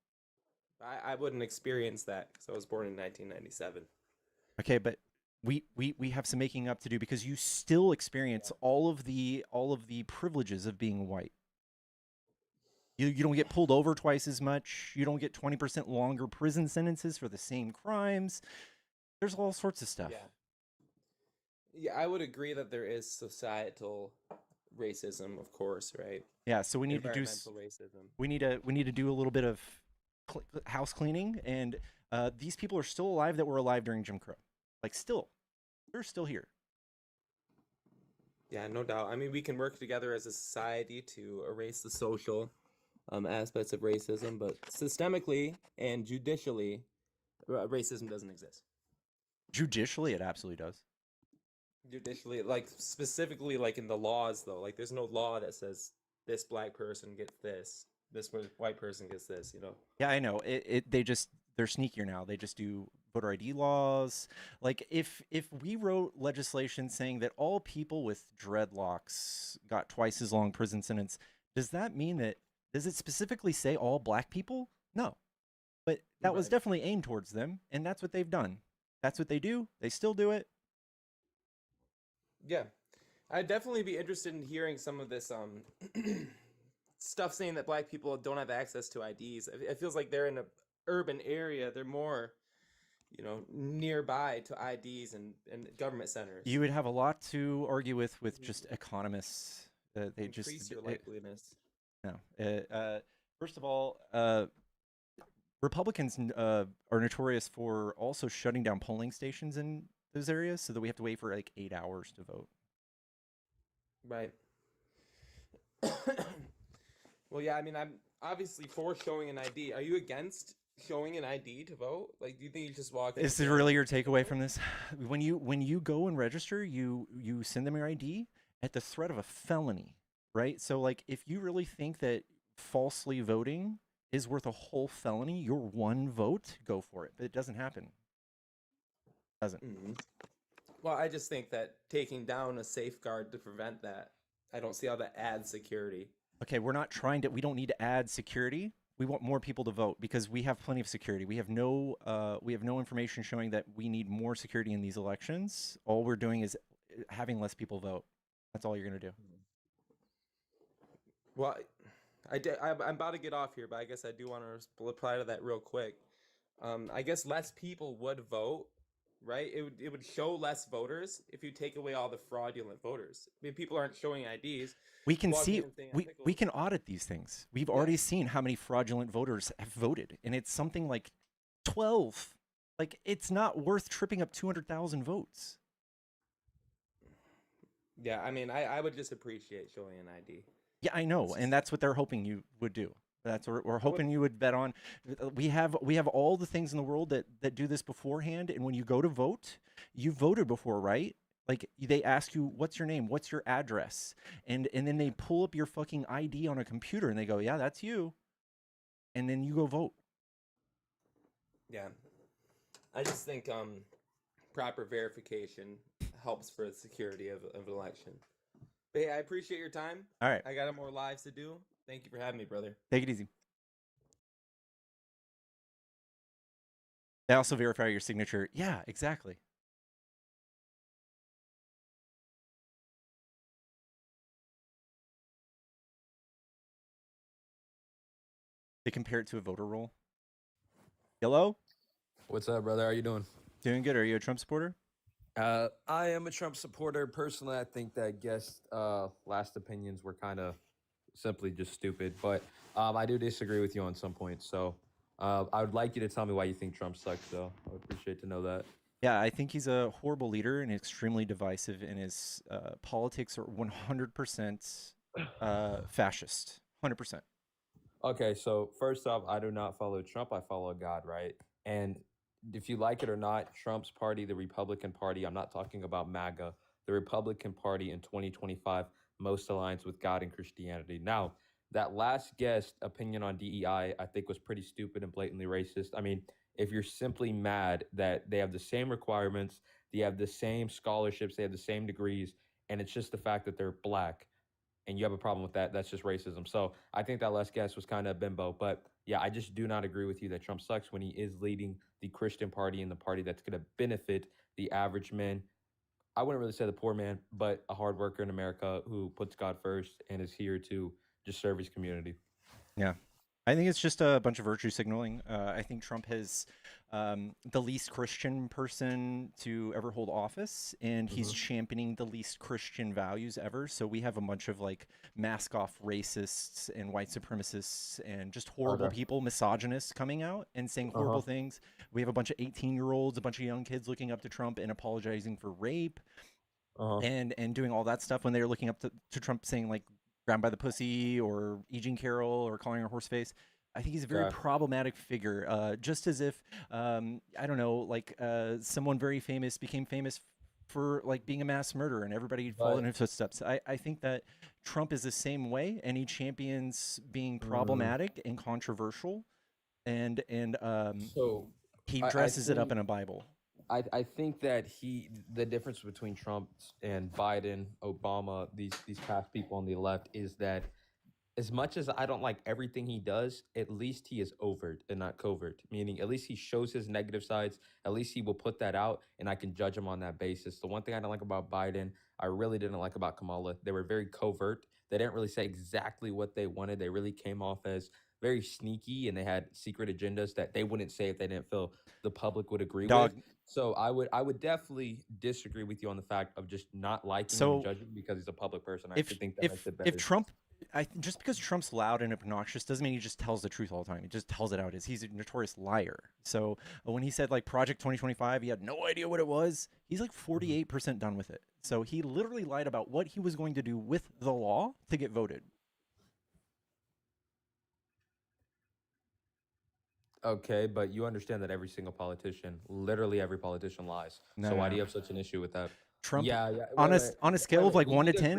I wouldn't experience that because I was born in 1997. Okay, but we have some making up to do because you still experience all of the privileges of being white. You don't get pulled over twice as much. You don't get 20% longer prison sentences for the same crimes. There's all sorts of stuff. Yeah, I would agree that there is societal racism, of course, right? Yeah, so we need to do environmental racism. we need to do a little bit of house cleaning, and these people are still alive that were alive during Jim Crow. Like they're still here. Yeah, no doubt. I mean, we can work together as a society to erase the social aspects of racism, but systemically and judicially, racism doesn't exist. Judicially, it absolutely does. Judicially, like specifically, like in the laws, though, like there's no law that says this black person gets this white person gets this. Yeah, I know. They're sneakier now. They just do voter ID laws. Like if we wrote legislation saying that all people with dreadlocks got twice as long prison sentence, does it specifically say all black people? No. But that was definitely aimed towards them, and that's what they've done. That's what they do. They still do it. Yeah. I'd definitely be interested in hearing some of this stuff saying that black people don't have access to IDs. It feels like they're in an urban area. They're more, nearby to IDs and government centers. You would have a lot to argue with just economists. They Increase your likeliness. No. First of all, Republicans are notorious for also shutting down polling stations in those areas so that we have to wait for like 8 hours to vote. Right. Well, yeah, I mean, I'm obviously for showing an ID. Are you against showing an ID to vote? Like, do you think you just walk in? Is this really your takeaway from this? When you go and register, you send them your ID at the threat of a felony, right? So like, if you really think that falsely voting is worth a whole felony, your one vote, go for it. But it doesn't happen. Doesn't. Well, I just think that taking down a safeguard to prevent that, I don't see how that adds security. Okay, we don't need to add security. We want more people to vote because we have plenty of security. We have no information showing that we need more security in these elections. All we're doing is having less people vote. That's all you're going to do. Well, I'm about to get off here, but I guess I do want to reply to that real quick. I guess less people would vote, right? It would show less voters if you take away all the fraudulent voters. I mean, people aren't showing IDs. We can see we can audit these things. We've already seen how many fraudulent voters have voted, and it's something like 12. Like, it's not worth tripping up 200,000 votes. Yeah, I mean, I would just appreciate showing an ID. Yeah, I know, and that's what they're hoping you would do. That's what we're hoping you would bet on. We have all the things in the world that do this beforehand, and when you go to vote, you voted before, right? Like, they ask you, what's your name? What's your address? And then they pull up your fucking ID on a computer, and they go, yeah, that's you. And then you go vote. Yeah. I just think proper verification helps for the security of an election. But hey, I appreciate your time. All right. I got more lives to do. Thank you for having me, brother. Take it easy. They also verify your signature. Yeah, exactly. They compare it to a voter roll. Hello? What's up, brother? How you doing? Doing good. Are you a Trump supporter? I am a Trump supporter. Personally, I think that guest last opinions were kind of simply just stupid. But I do disagree with you on some points. So I would like you to tell me why you think Trump sucks, though. I would appreciate to know that. Yeah, I think he's a horrible leader and extremely divisive, and his politics are 100% fascist. 100%. Okay, so first off, I do not follow Trump. I follow God, right? And if you like it or not, Trump's party, the Republican Party, I'm not talking about MAGA, the Republican Party in 2025 most aligns with God and Christianity. Now, that last guest opinion on DEI, I think was pretty stupid and blatantly racist. I mean, if you're simply mad that they have the same requirements, they have the same scholarships, they have the same degrees, and it's just the fact that they're black, and you have a problem with that, that's just racism. So I think that last guest was kind of bimbo. But yeah, I just do not agree with you that Trump sucks when he is leading the Christian party and the party that's going to benefit the average man. I wouldn't really say the poor man, but a hard worker in America who puts God first and is here to just serve his community. Yeah. I think it's just a bunch of virtue signaling. I think Trump has the least Christian person to ever hold office, and he's championing the least Christian values ever. So we have a bunch of like mask off racists and white supremacists and just horrible people, misogynists coming out and saying horrible things. We have a bunch of 18-year-olds, a bunch of young kids looking up to Trump and apologizing for rape and doing all that stuff when they're looking up to Trump saying like, grabbed by the pussy or E. Jean Carroll or calling her horse face. I think he's a very problematic figure. Just as if, I don't know, like someone very famous became famous for like being a mass murderer and everybody followed in his footsteps. I think that Trump is the same way, and he champions being problematic and controversial, and So he dresses it up in a Bible. I think that the difference between Trump and Biden, Obama, these past people on the left is that as much as I don't like everything he does, at least he is overt and not covert, meaning at least he shows his negative sides. At least he will put that out and I can judge him on that basis. The one thing I don't like about Biden, I really didn't like about Kamala, they were very covert. They didn't really say exactly what they wanted. They really came off as very sneaky, and they had secret agendas that they wouldn't say if they didn't feel the public would agree with. So I would definitely disagree with you on the fact of just not liking him and judging because he's a public person. I think that makes it better. If Trump, just because Trump's loud and obnoxious doesn't mean he just tells the truth all the time. He just tells it out as he's a notorious liar. So when he said like Project 2025, he had no idea what it was. He's like 48% done with it. So he literally lied about what he was going to do with the law to get voted. Okay, but you understand that every single politician, literally every politician, lies. So why do you have such an issue with that? Trump, yeah. On a scale of like 1 to 10,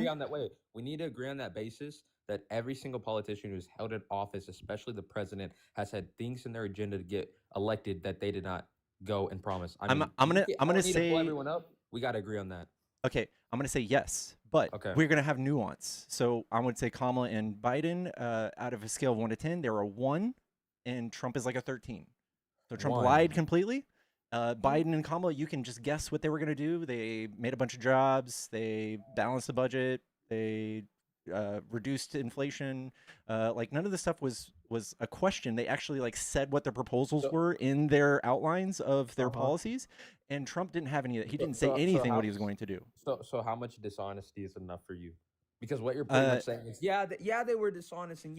we need to agree on that basis that every single politician who's held in office, especially the president, has had things in their agenda to get elected that they did not go and promise. I'm gonna say pull everyone up. We got to agree on that. Okay, I'm gonna say yes, but we're gonna have nuance. So I would say Kamala and Biden, out of a scale of 1 to 10, they're a 1. And Trump is like a 13. So Trump lied completely. Biden and Kamala, you can just guess what they were going to do. They made a bunch of jobs. They balanced the budget. They reduced inflation. Like none of this stuff was a question. They actually like said what the proposals were in their outlines of their policies. And Trump didn't have any of that. He didn't say anything what he was going to do. So how much dishonesty is enough for you? Because what you're pretty much saying is, they were dishonest, and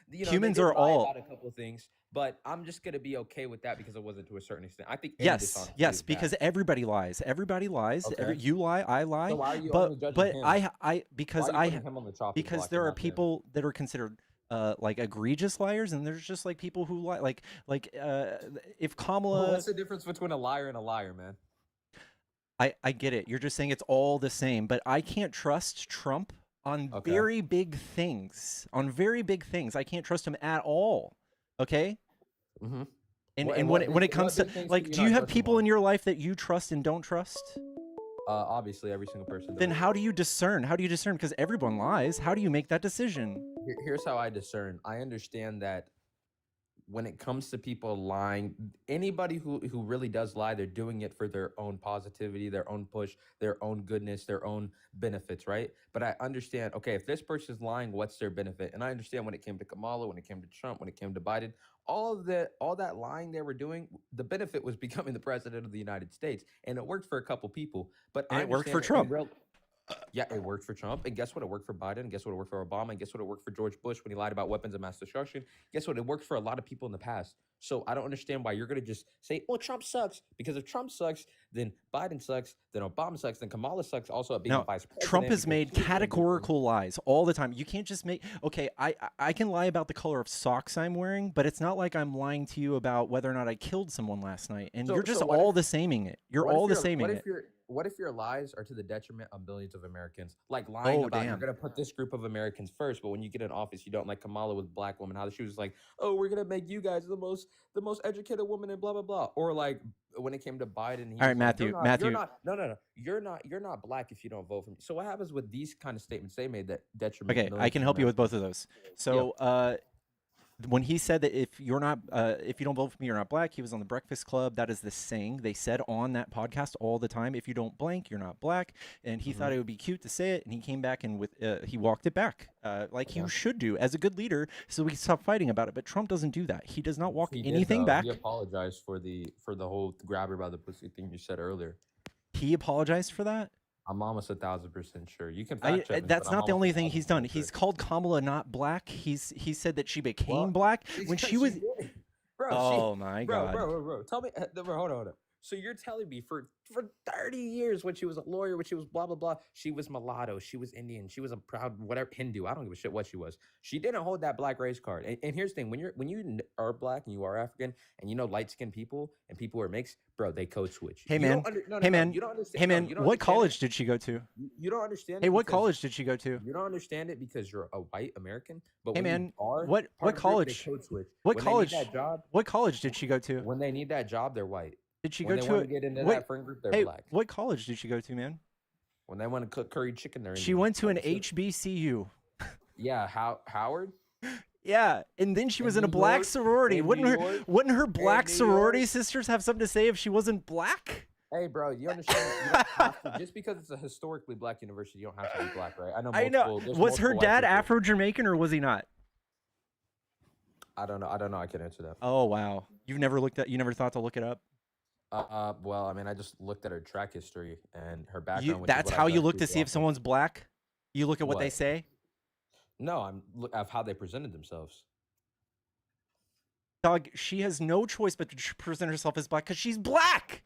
humans they are all about a couple of things, but I'm just gonna be okay with that because it wasn't to a certain extent. I think yes, because everybody lies. Everybody lies. Okay. You lie, I lie. So why are you but only judging him? Because there are people that are considered like egregious liars, and there's just like people who lie. Like if Kamala, what's the difference between a liar and a liar, man? I get it. You're just saying it's all the same, but I can't trust Trump on very big things. On very big things, I can't trust him at all. Okay. And when it comes to like, do you have people in your life that you trust and don't trust? Obviously, every single person. Then how do you discern? How do you discern? Because everyone lies. How do you make that decision? Here's how I discern. I understand that when it comes to people lying, anybody who really does lie, they're doing it for their own positivity, their own push, their own goodness, their own benefits, right? But I understand, okay, if this person's lying, what's their benefit? And I understand when it came to Kamala, when it came to Trump, when it came to Biden, all that lying they were doing, the benefit was becoming the president of the United States. And it worked for a couple people. But And I it worked for understand that in Trump. yeah, it worked for Trump. And guess what? It worked for Biden. And guess what? It worked for Obama. And guess what? It worked for George Bush when he lied about weapons of mass destruction. Guess what? It worked for a lot of people in the past. So I don't understand why you're going to just say, well, Trump sucks. Because if Trump sucks, then Biden sucks, then Obama sucks, then Kamala sucks also at being No, a vice president. Trump has because made she's doing categorical lies all the time. You can't just make, okay, I can lie about the color of socks I'm wearing, but it's not like I'm lying to you about whether or not I killed someone last night. And you're just all the saming it. You're all the saming it. What if your lies are to the detriment of millions of Americans? Like lying about you're going to put this group of Americans first, but when you get in office, you don't, like Kamala with black women, how she was like, oh, we're going to make you guys the most educated woman and blah, blah, blah. Or like when it came to Biden. All right, Matthew. You're not black if you don't vote for me. So what happens with these kind of statements they made that detriment? Okay, I can help you with both of those. So, when he said that if you don't vote for me, you're not black, he was on the Breakfast Club. That is the saying they said on that podcast all the time. If you don't blank, you're not black. And he thought it would be cute to say it, and he came back and he walked it back, like you should do as a good leader, so we can stop fighting about it. But Trump doesn't do that. He does not walk anything back. He apologized for the whole grab her by the pussy thing you said earlier. He apologized for that? I'm almost 1,000% sure. You can fact check me, that's but not I'm the only almost thing he's done. 1,000% He's called Kamala not black. He said that she became black when she was. Bro, oh my God. Bro. Tell me, bro, hold on. So you're telling me for 30 years when she was a lawyer, when she was blah, blah, blah, she was mulatto, she was Indian, she was a proud whatever Hindu. I don't give a shit what she was. She didn't hold that black race card. And here's the thing, when you are black and you are African and you know light-skinned people and people who are mixed, bro, they code switch. Hey man, what college did she go to? You don't understand. Hey, what college did she go to? You don't understand it because you're a white American. But hey when man, you are what college? What college? What college did she go to? When they need that job, they're white. Did she when go they to want to get into that friend group, they're black. What college did she go to, man? When they want to cook curry chicken, they're She went to an HBCU. Yeah, Howard. Yeah, and then she was in a black sorority. Wouldn't her black sorority sisters have something to say if she wasn't black? Hey, bro, you understand? You don't have to, just because it's a historically black university, you don't have to be black, right? I know. Was her dad Afro-Jamaican or was he not? I don't know. I can't answer that. Oh wow, you never thought to look it up? Well, I mean, I just looked at her track history and her background. That's how you look to see if someone's black? You look at what they say? No, I'm look at how they presented themselves. Dog, she has no choice but to present herself as black because she's black.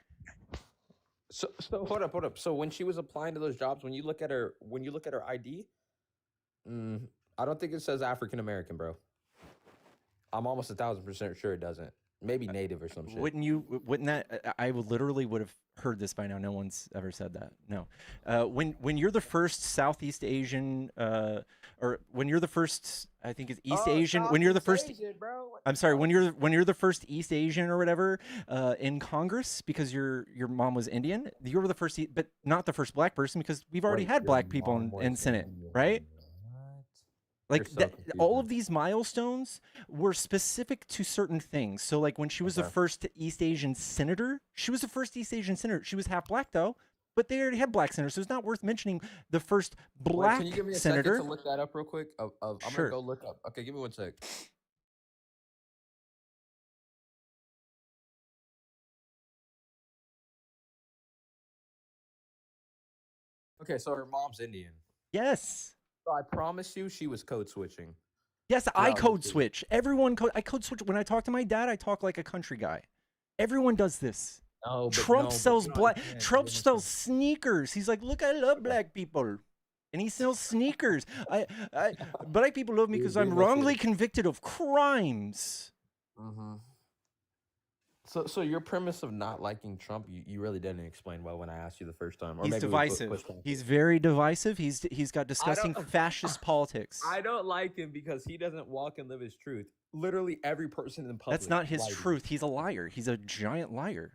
So hold up. So when she was applying to those jobs, when you look at her ID, I don't think it says African American, bro. I'm almost 1,000% sure it doesn't. Maybe native or some shit. Wouldn't that? I would have heard this by now. No one's ever said that. No. When you're the first Southeast Asian, or when you're the first, I think it's East Asian. When you're the first, Asian, bro. I'm sorry. When you're the first East Asian or whatever in Congress because your mom was Indian, you were the first, but not the first black person because we've already had black people in Senate, right? Like all of these milestones were specific to certain things. So like when she was the first East Asian senator, she was the first East Asian senator. She was half black though, but they already had black senators. So it's not worth mentioning the first black Can you give me a senator. second to look that up real quick? I'm Sure. gonna go look up. Okay, give me 1 sec. Okay, so her mom's Indian. Yes. So I promise you, she was code switching. Yes, I code switch. Everyone I code switch. When I talk to my dad, I talk like a country guy. Everyone does this. No, Trump sells Trump sells sneakers. He's like, look, I love black people, and he sells sneakers. Black people love me because I'm wrongly convicted of crimes. So your premise of not liking Trump, you really didn't explain well when I asked you the first time, or He's maybe divisive. He's very divisive. He's got I disgusting don't. fascist politics. I don't like him because he doesn't walk and live his truth. Literally every person in public. That's not his lied to me. truth. He's a liar. He's a giant liar.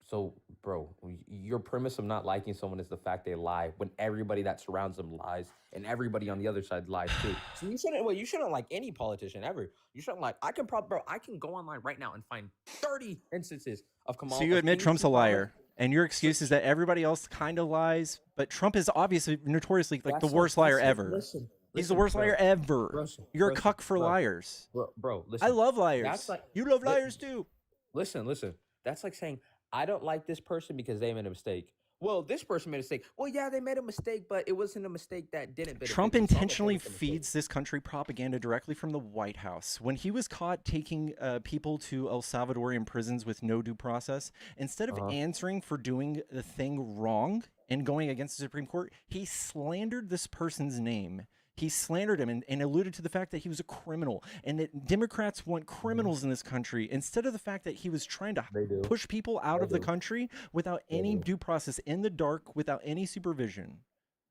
So, bro, your premise of not liking someone is the fact they lie when everybody that surrounds them lies, and everybody on the other side lies too. So you shouldn't. Well, you shouldn't like any politician ever. You shouldn't like. I can probably, bro. I can go online right now and find 30 instances of Kamala. So you admit Trump's a liar, and your So excuse is that everybody else kind of lies, but Trump is obviously notoriously like the that's worst liar listen, ever. Listen, He's the listen, worst bro. liar ever. Listen, You're a listen, cuck for bro. liars. Bro, I listen. love liars. That's like You love li- liars too. Listen. That's like saying I don't like this person because they made a mistake. Well, this person made a mistake. Well, yeah, they made a mistake, but it wasn't a mistake that didn't benefit Trump me, so I'm okay intentionally with the mistake. feeds this country propaganda directly from the White House. When he was caught taking people to El Salvadorian prisons with no due process, instead of answering for doing the thing wrong and going against the Supreme Court, he slandered this person's name. He slandered him and alluded to the fact that he was a criminal and that Democrats want criminals in this country instead of the fact that he was trying to push people out of the country without any due process, in the dark, without any supervision.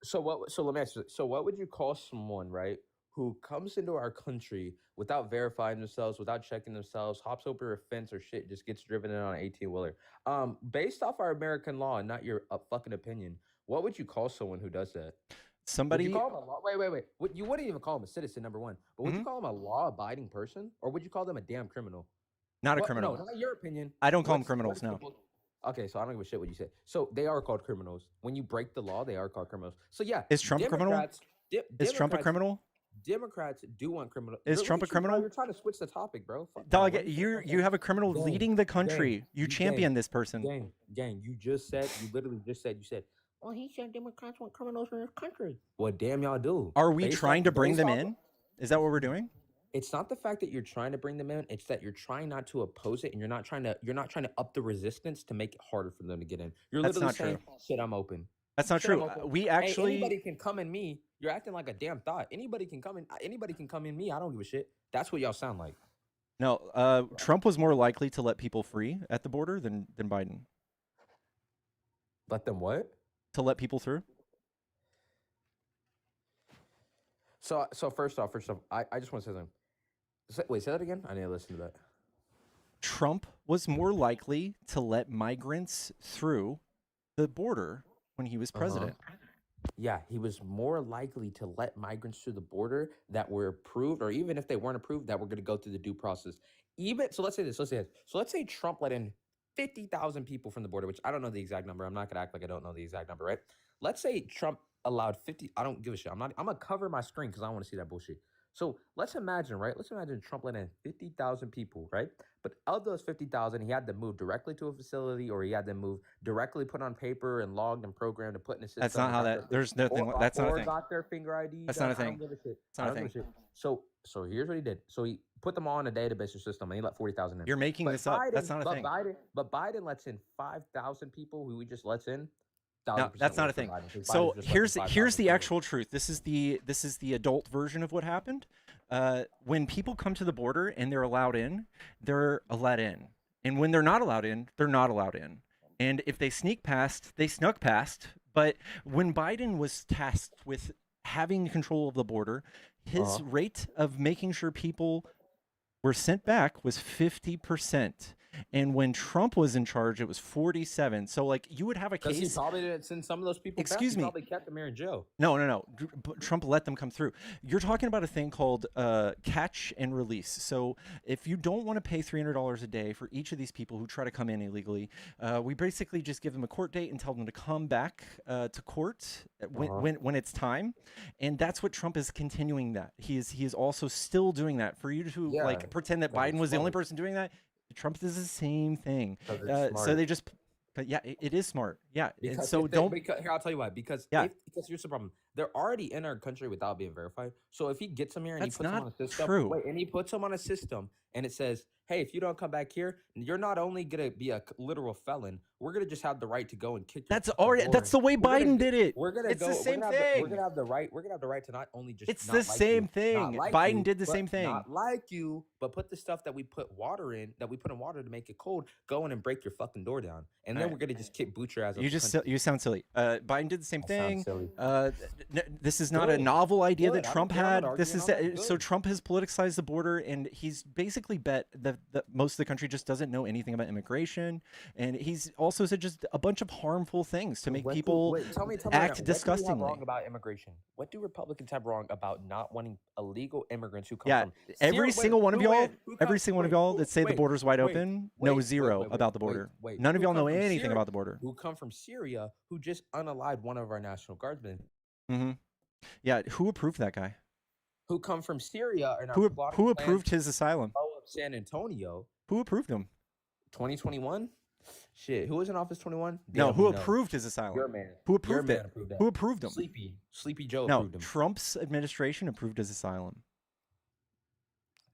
So let me ask you. So what would you call someone, right, who comes into our country without verifying themselves, without checking themselves, hops over a fence or shit, just gets driven in on an 18-wheeler? Based off our American law and not your fucking opinion, what would you call someone who does that? Somebody. Would you call him a law? Wait. You wouldn't even call him a citizen, number one. But would you call him a law-abiding person, or would you call them a damn criminal? Not a criminal. No, not your opinion. I don't call them criminals, no. Okay, so I don't give a shit what you say. So they are called criminals. When you break the law, they are called criminals. So yeah, Is Trump a criminal? Is Trump a Democrats- criminal? Democrats do want criminal. Is You're Trump a literally criminal? You're trying to switch the topic, bro. Fuck, Dog, man. you have a criminal Gang, leading the country. gang, You gang, champion this person. Gang, you literally just said, well, he said Democrats want criminals in this country. Well, damn, y'all do. Are we Based trying off- to bring based them off- in? Is that what we're doing? It's not the fact that you're trying to bring them in. It's that you're trying not to oppose it, and you're not trying to up the resistance to make it harder for them to get in. You're That's literally not saying, true. "Shit, I'm open." That's not Shit, I'm true. open. We Hey, actually. anybody can come in me. You're acting like a damn thought. Anybody can come in. Anybody can come in me. I don't give a shit. That's what y'all sound like. No, Trump was more likely to let people free at the border than Biden. Let them what? To let people through. So first off, I just want to say something. Wait, say that again. I need to listen to that. Trump was more likely to let migrants through the border when he was president. Yeah, he was more likely to let migrants through the border that were approved, or even if they weren't approved, that were going to go through the due process. Even so, let's say this. So let's say Trump let in 50,000 people from the border, which I don't know the exact number. I'm not going to act like I don't know the exact number, right? Let's say Trump allowed 50. I don't give a shit. I'm gonna cover my screen because I don't want to see that bullshit. So let's imagine, right? Let's imagine Trump let in 50,000 people, right? But of those 50,000, he had to move directly to a facility, or he had to move directly, put on paper and logged and programmed to put in a system. That's not how that. There's nothing. That's not a Or thing. got their finger ID. That's not a I don't thing. give a shit. It's not a I don't give thing. shit. So here's what he did. So he put them all in a database or system, and he let 40,000 in. You're making But this up. That's Biden- not a but thing. Biden lets in 5,000 people who he just lets in. No, 1,000% that's not a worse for thing. Biden, 'cause So Biden's just here's letting here's 5,000 the people. actual truth. This is the adult version of what happened. When people come to the border and they're allowed in, they're let in, and when they're not allowed in, they're not allowed in. And if they sneak past, they snuck past. But when Biden was tasked with having control of the border, his rate of making sure people were sent back was 50%. And when Trump was in charge, it was 47. So like you would have a Because he case. probably didn't send some of those people Excuse back. me. He probably kept them here in jail. No. Trump let them come through. You're talking about a thing called catch and release. So if you don't want to pay $300 a day for each of these people who try to come in illegally, we basically just give them a court date and tell them to come back to court when it's time. And that's what Trump is continuing that. He is also still doing that. For you to like pretend that Biden was the only person doing that, Trump does the same thing. So they just, but yeah, it is smart. Yeah. Because so don't. Here, I'll tell you why. Because Yeah. because here's the problem. they're already in our country without being verified. So if he gets them here and That's he puts them on not a system, true. wait, and he puts them on a system, and it says, "Hey, if you don't come back here, you're not only gonna be a literal felon. We're gonna just have the right to go and kick your That's fucking already door that's in. the way We're gonna Biden g- did it. We're gonna It's go. the same We're thing. gonna have the right. We're gonna have the right to not only just It's not the like same you, thing. not like Biden you, did the but same thing. not like you, but put the stuff that we put water in, that we put in water to make it cold, go in and break your fucking door down, and then Alright. we're gonna just kick boot your ass out You the just country. you sound silly. Biden did the same I sound thing. silly. This is not a Good. novel idea that Good. Trump I'm not had. This arguing is on that. so Good. Trump has politicized the border, and he's basically bet that most of the country just doesn't know anything about immigration, and he's also said just a bunch of harmful things to make people tell me act right now, what do we have disgustingly. wrong about immigration? What do Republicans have wrong about not wanting illegal immigrants who come Yeah, from every single one of y'all, every single one of y'all that say the wait, border's wide wait, open, wait, know wait, zero wait, wait, about the wait, border. wait, None of who y'all come know from anything Syria- about the border. Who come from Syria, who just unalived one of our national guardsmen, Mm-hmm. Yeah, who approved that guy? who come from Syria and are Who plotting who plans approved his asylum? to blow up San Antonio. Who approved him? 2021? Shit, who was in office 21? No, Damn, who we know. approved his asylum? Your man. Who Your approved man it? approved that. Who approved him? Sleepy Joe No, approved him. Trump's administration approved his asylum.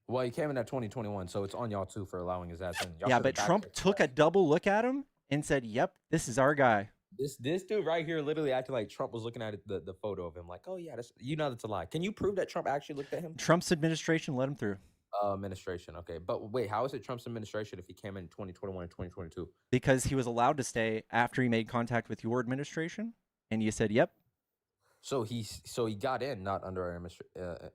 Well, he came in at 2021, so it's on y'all too for allowing his ass in. Y'all Yeah, should've but Trump backchecked took that. a double look at him and said, "Yep, this is our guy." This dude right here literally acted like Trump was looking at it, the photo of him, like, oh yeah, that's, you know, that's a lie. Can you prove that Trump actually looked at him? Trump's administration let him through Administration, okay, but wait, how is it Trump's administration if he came in 2021 and 2022? because he was allowed to stay after he made contact with your administration, and you said, "Yep." So he got in, not under our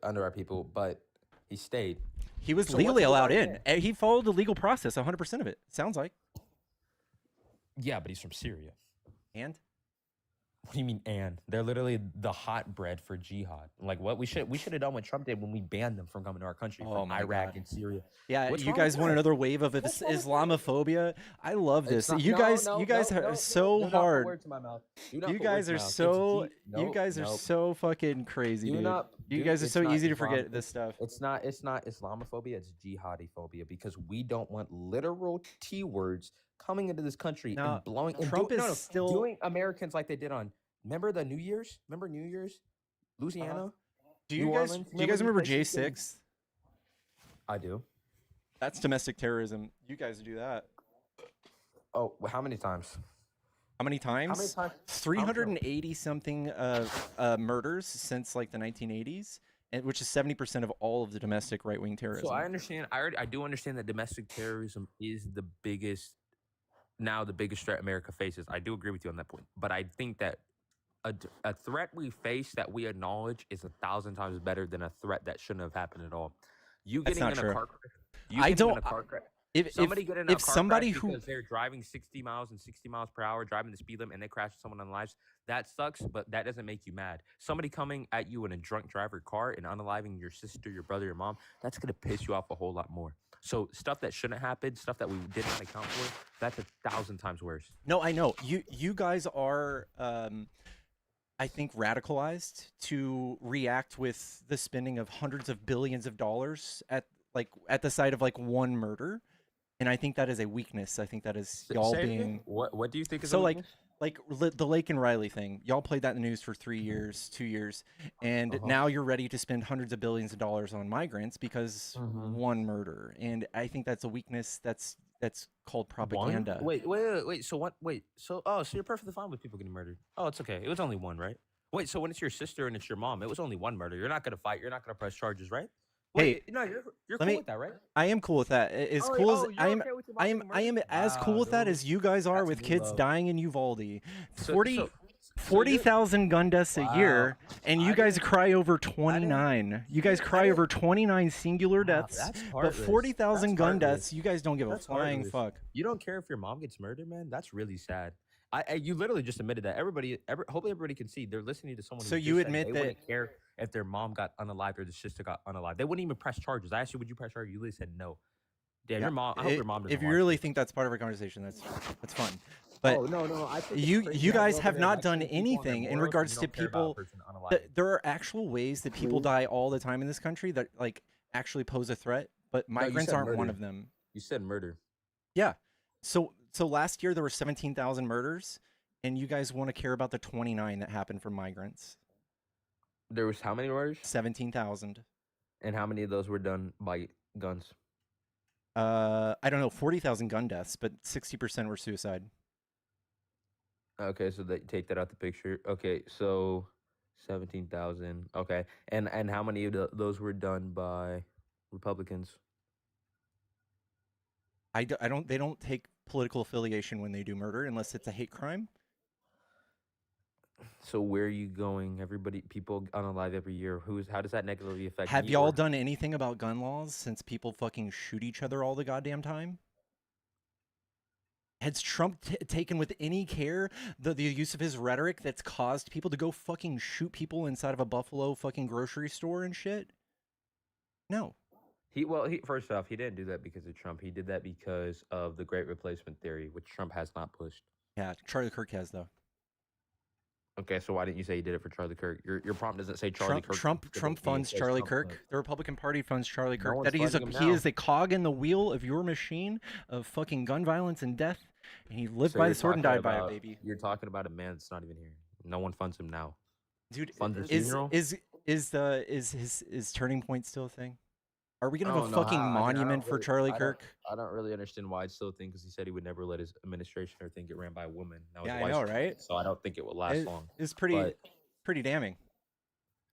under our people, but he stayed. He was So legally what's the allowed right in. there? And he followed the legal process, 100% of it. Sounds like. Yeah, but he's from Syria. And What do you mean? And they're literally the hot bread for jihad. Like what we should have done what Trump did when we banned them from coming to our country Oh from my Iraq God. and Syria. yeah, What's you wrong guys with want that? another wave of What's wrong with that? Islamophobia? I love this. It's not- You no, guys, no, you guys no, are no, so do not put hard. words in my mouth. Do not You put guys words in are my mouth. It's so. G- You nope, guys are nope. so fucking crazy, Do dude. not, You dude, guys are it's so not easy to Islam- forget this stuff. It's not Islamophobia. It's jihadi phobia because we don't want literal T words coming into this country Now, and blowing. And Trump is no, still- doing Americans like they did on. Remember the New Year's? Remember New Year's? Louisiana. Do you New guys? Orleans? Do you guys these remember places getting- J6? I do. That's domestic terrorism. You guys do that. Oh, how many times? How many times? times? 380 something murders since like the 1980s, and which is 70% of all of the domestic right-wing terrorism. So I understand. I do understand that domestic terrorism is the biggest threat America faces. I do agree with you on that point. But I think that a threat we face that we acknowledge is 1,000 times better than a threat that shouldn't have happened at all. You That's getting not in true. a car crash. I don't- If somebody get in a if car somebody crash who- because they're driving 60 miles and 60 miles per hour, driving the speed limit, and they crash someone on lives, that sucks. But that doesn't make you mad. Somebody coming at you in a drunk driver car and unaliving your sister, your brother, your mom, that's gonna piss you off a whole lot more. So stuff that shouldn't happen, stuff that we did not account for, that's 1,000 times worse. No, I know. You guys are I think radicalized to react with the spending of hundreds of billions of dollars at the site of like one murder. And I think that is a weakness. I think that is y'all Say it again? being What do you think is so a like weakness? the Lake and Riley thing. Y'all played that in the news for 3 years, 2 years, and now you're ready to spend hundreds of billions of dollars on migrants because one murder. And I think that's a weakness. That's called propaganda. Wait. So what? Wait. So so you're perfectly fine with people getting murdered? Oh, it's okay. It was only one, right? Wait. So when it's your sister and it's your mom, it was only one murder. You're not gonna fight. You're not gonna press charges, right? Wait, no, you're let cool me- with that, right? I am cool with that. As Oh, cool oh, as you're I am, okay with your I mom am, getting I am as cool Wow, with that dude. as you guys are That's with new kids love. dying in Uvalde. So- 40 so- 40,000 gun deaths a year, and you I guys didn't- cry over 29. You guys cry over 29 singular deaths, that's but heartless. 40,000 That's gun heartless. deaths, you guys don't give That's a flying heartless. fuck. You don't care if your mom gets murdered, man. That's really sad. You literally just admitted that. Hopefully everybody can see they're listening to someone. So who you just said admit they that- wouldn't care if their mom got unalived or the sister got unalived. They wouldn't even press charges. I asked you, would you press charges? You literally said no. Damn, your mom. I hope your mom doesn't If you watch really this. think that's part of our conversation, that's fun. But Oh, no. I think it's you crazy you how guys over have there not lecturing done people on their anything in morals and regards you to don't care about a people. person unalived. There are actual ways that people die all the time in this country that like actually pose a threat, but No, you migrants said aren't one murder. of them. You said murder. Yeah. So last year there were 17,000 murders, and you guys want to care about the 29 that happened from migrants. There was how many murders? 17,000. And how many of those were done by guns? I don't know, 40,000 gun deaths, but 60% were suicide. Okay, so they take that out the picture. Okay, so 17,000. Okay, and how many of those were done by Republicans? They don't take political affiliation when they do murder unless it's a hate crime. So where are you going? People unalive every year. How does that negatively affect Have me y'all or- done anything about gun laws since people fucking shoot each other all the goddamn time? Has Trump taken with any care the use of his rhetoric that's caused people to go fucking shoot people inside of a Buffalo fucking grocery store and shit? No. He first off, he didn't do that because of Trump. He did that because of the Great Replacement theory, which Trump has not pushed. Yeah, Charlie Kirk has though. Okay, so why didn't you say he did it for Charlie Kirk? Your prompt doesn't say Charlie Kirk. Trump funds It says Charlie Trump Kirk. funds. The Republican Party funds Charlie No Kirk. one's That he funding him now. is a cog in the wheel of your machine of fucking gun violence and death. And he lived So by you're the sword and talking died by it, about- baby. You're talking about a man that's not even here. No one funds him now. Dude, Funds his is funeral? is Turning Point still a thing? Are we gonna I have a don't know fucking how- I mean, I don't monument for really- Charlie I don't- Kirk? I don't really understand why it's still a thing because he said he would never let his administration or thing get ran by a woman. Now Yeah, his I know, wife's- right? So I don't think it will last long. It's pretty But, pretty damning.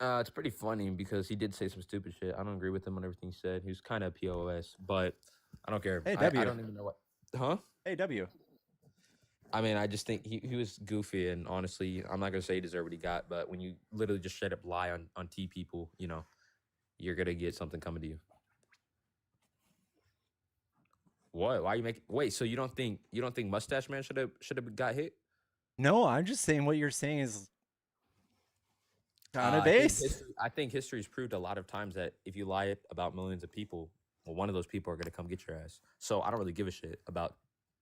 it's pretty funny because he did say some stupid shit. I don't agree with him on everything he said. He was kind of POS, but I don't care. Hey, I W. don't even know what. Huh? Hey, W. I mean, I just think he was goofy, and honestly, I'm not gonna say he deserved what he got, but when you literally just straight up lie on T people, you're gonna get something coming to you. What? Why you make? Wait, so you don't think Mustache Man should have got hit? No, I'm just saying what you're saying is kind of I think based. I think history's proved a lot of times that if you lie about millions of people, well, one of those people are gonna come get your ass. So I don't really give a shit about.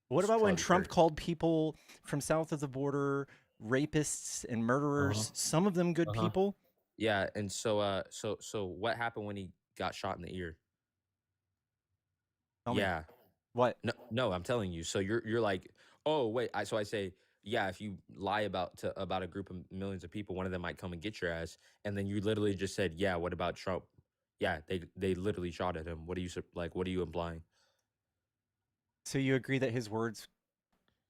What about when Charlie Trump Kirk. called people from south of the border rapists and murderers? Some of them good people. Yeah, and so what happened when he got shot in the ear? Tell me. Yeah. What? No, I'm telling you. So you're like, oh wait. I say, yeah, if you lie about a group of millions of people, one of them might come and get your ass, and then you literally just said, yeah, what about Trump? Yeah, they literally shot at him. What are you implying? So you agree that his words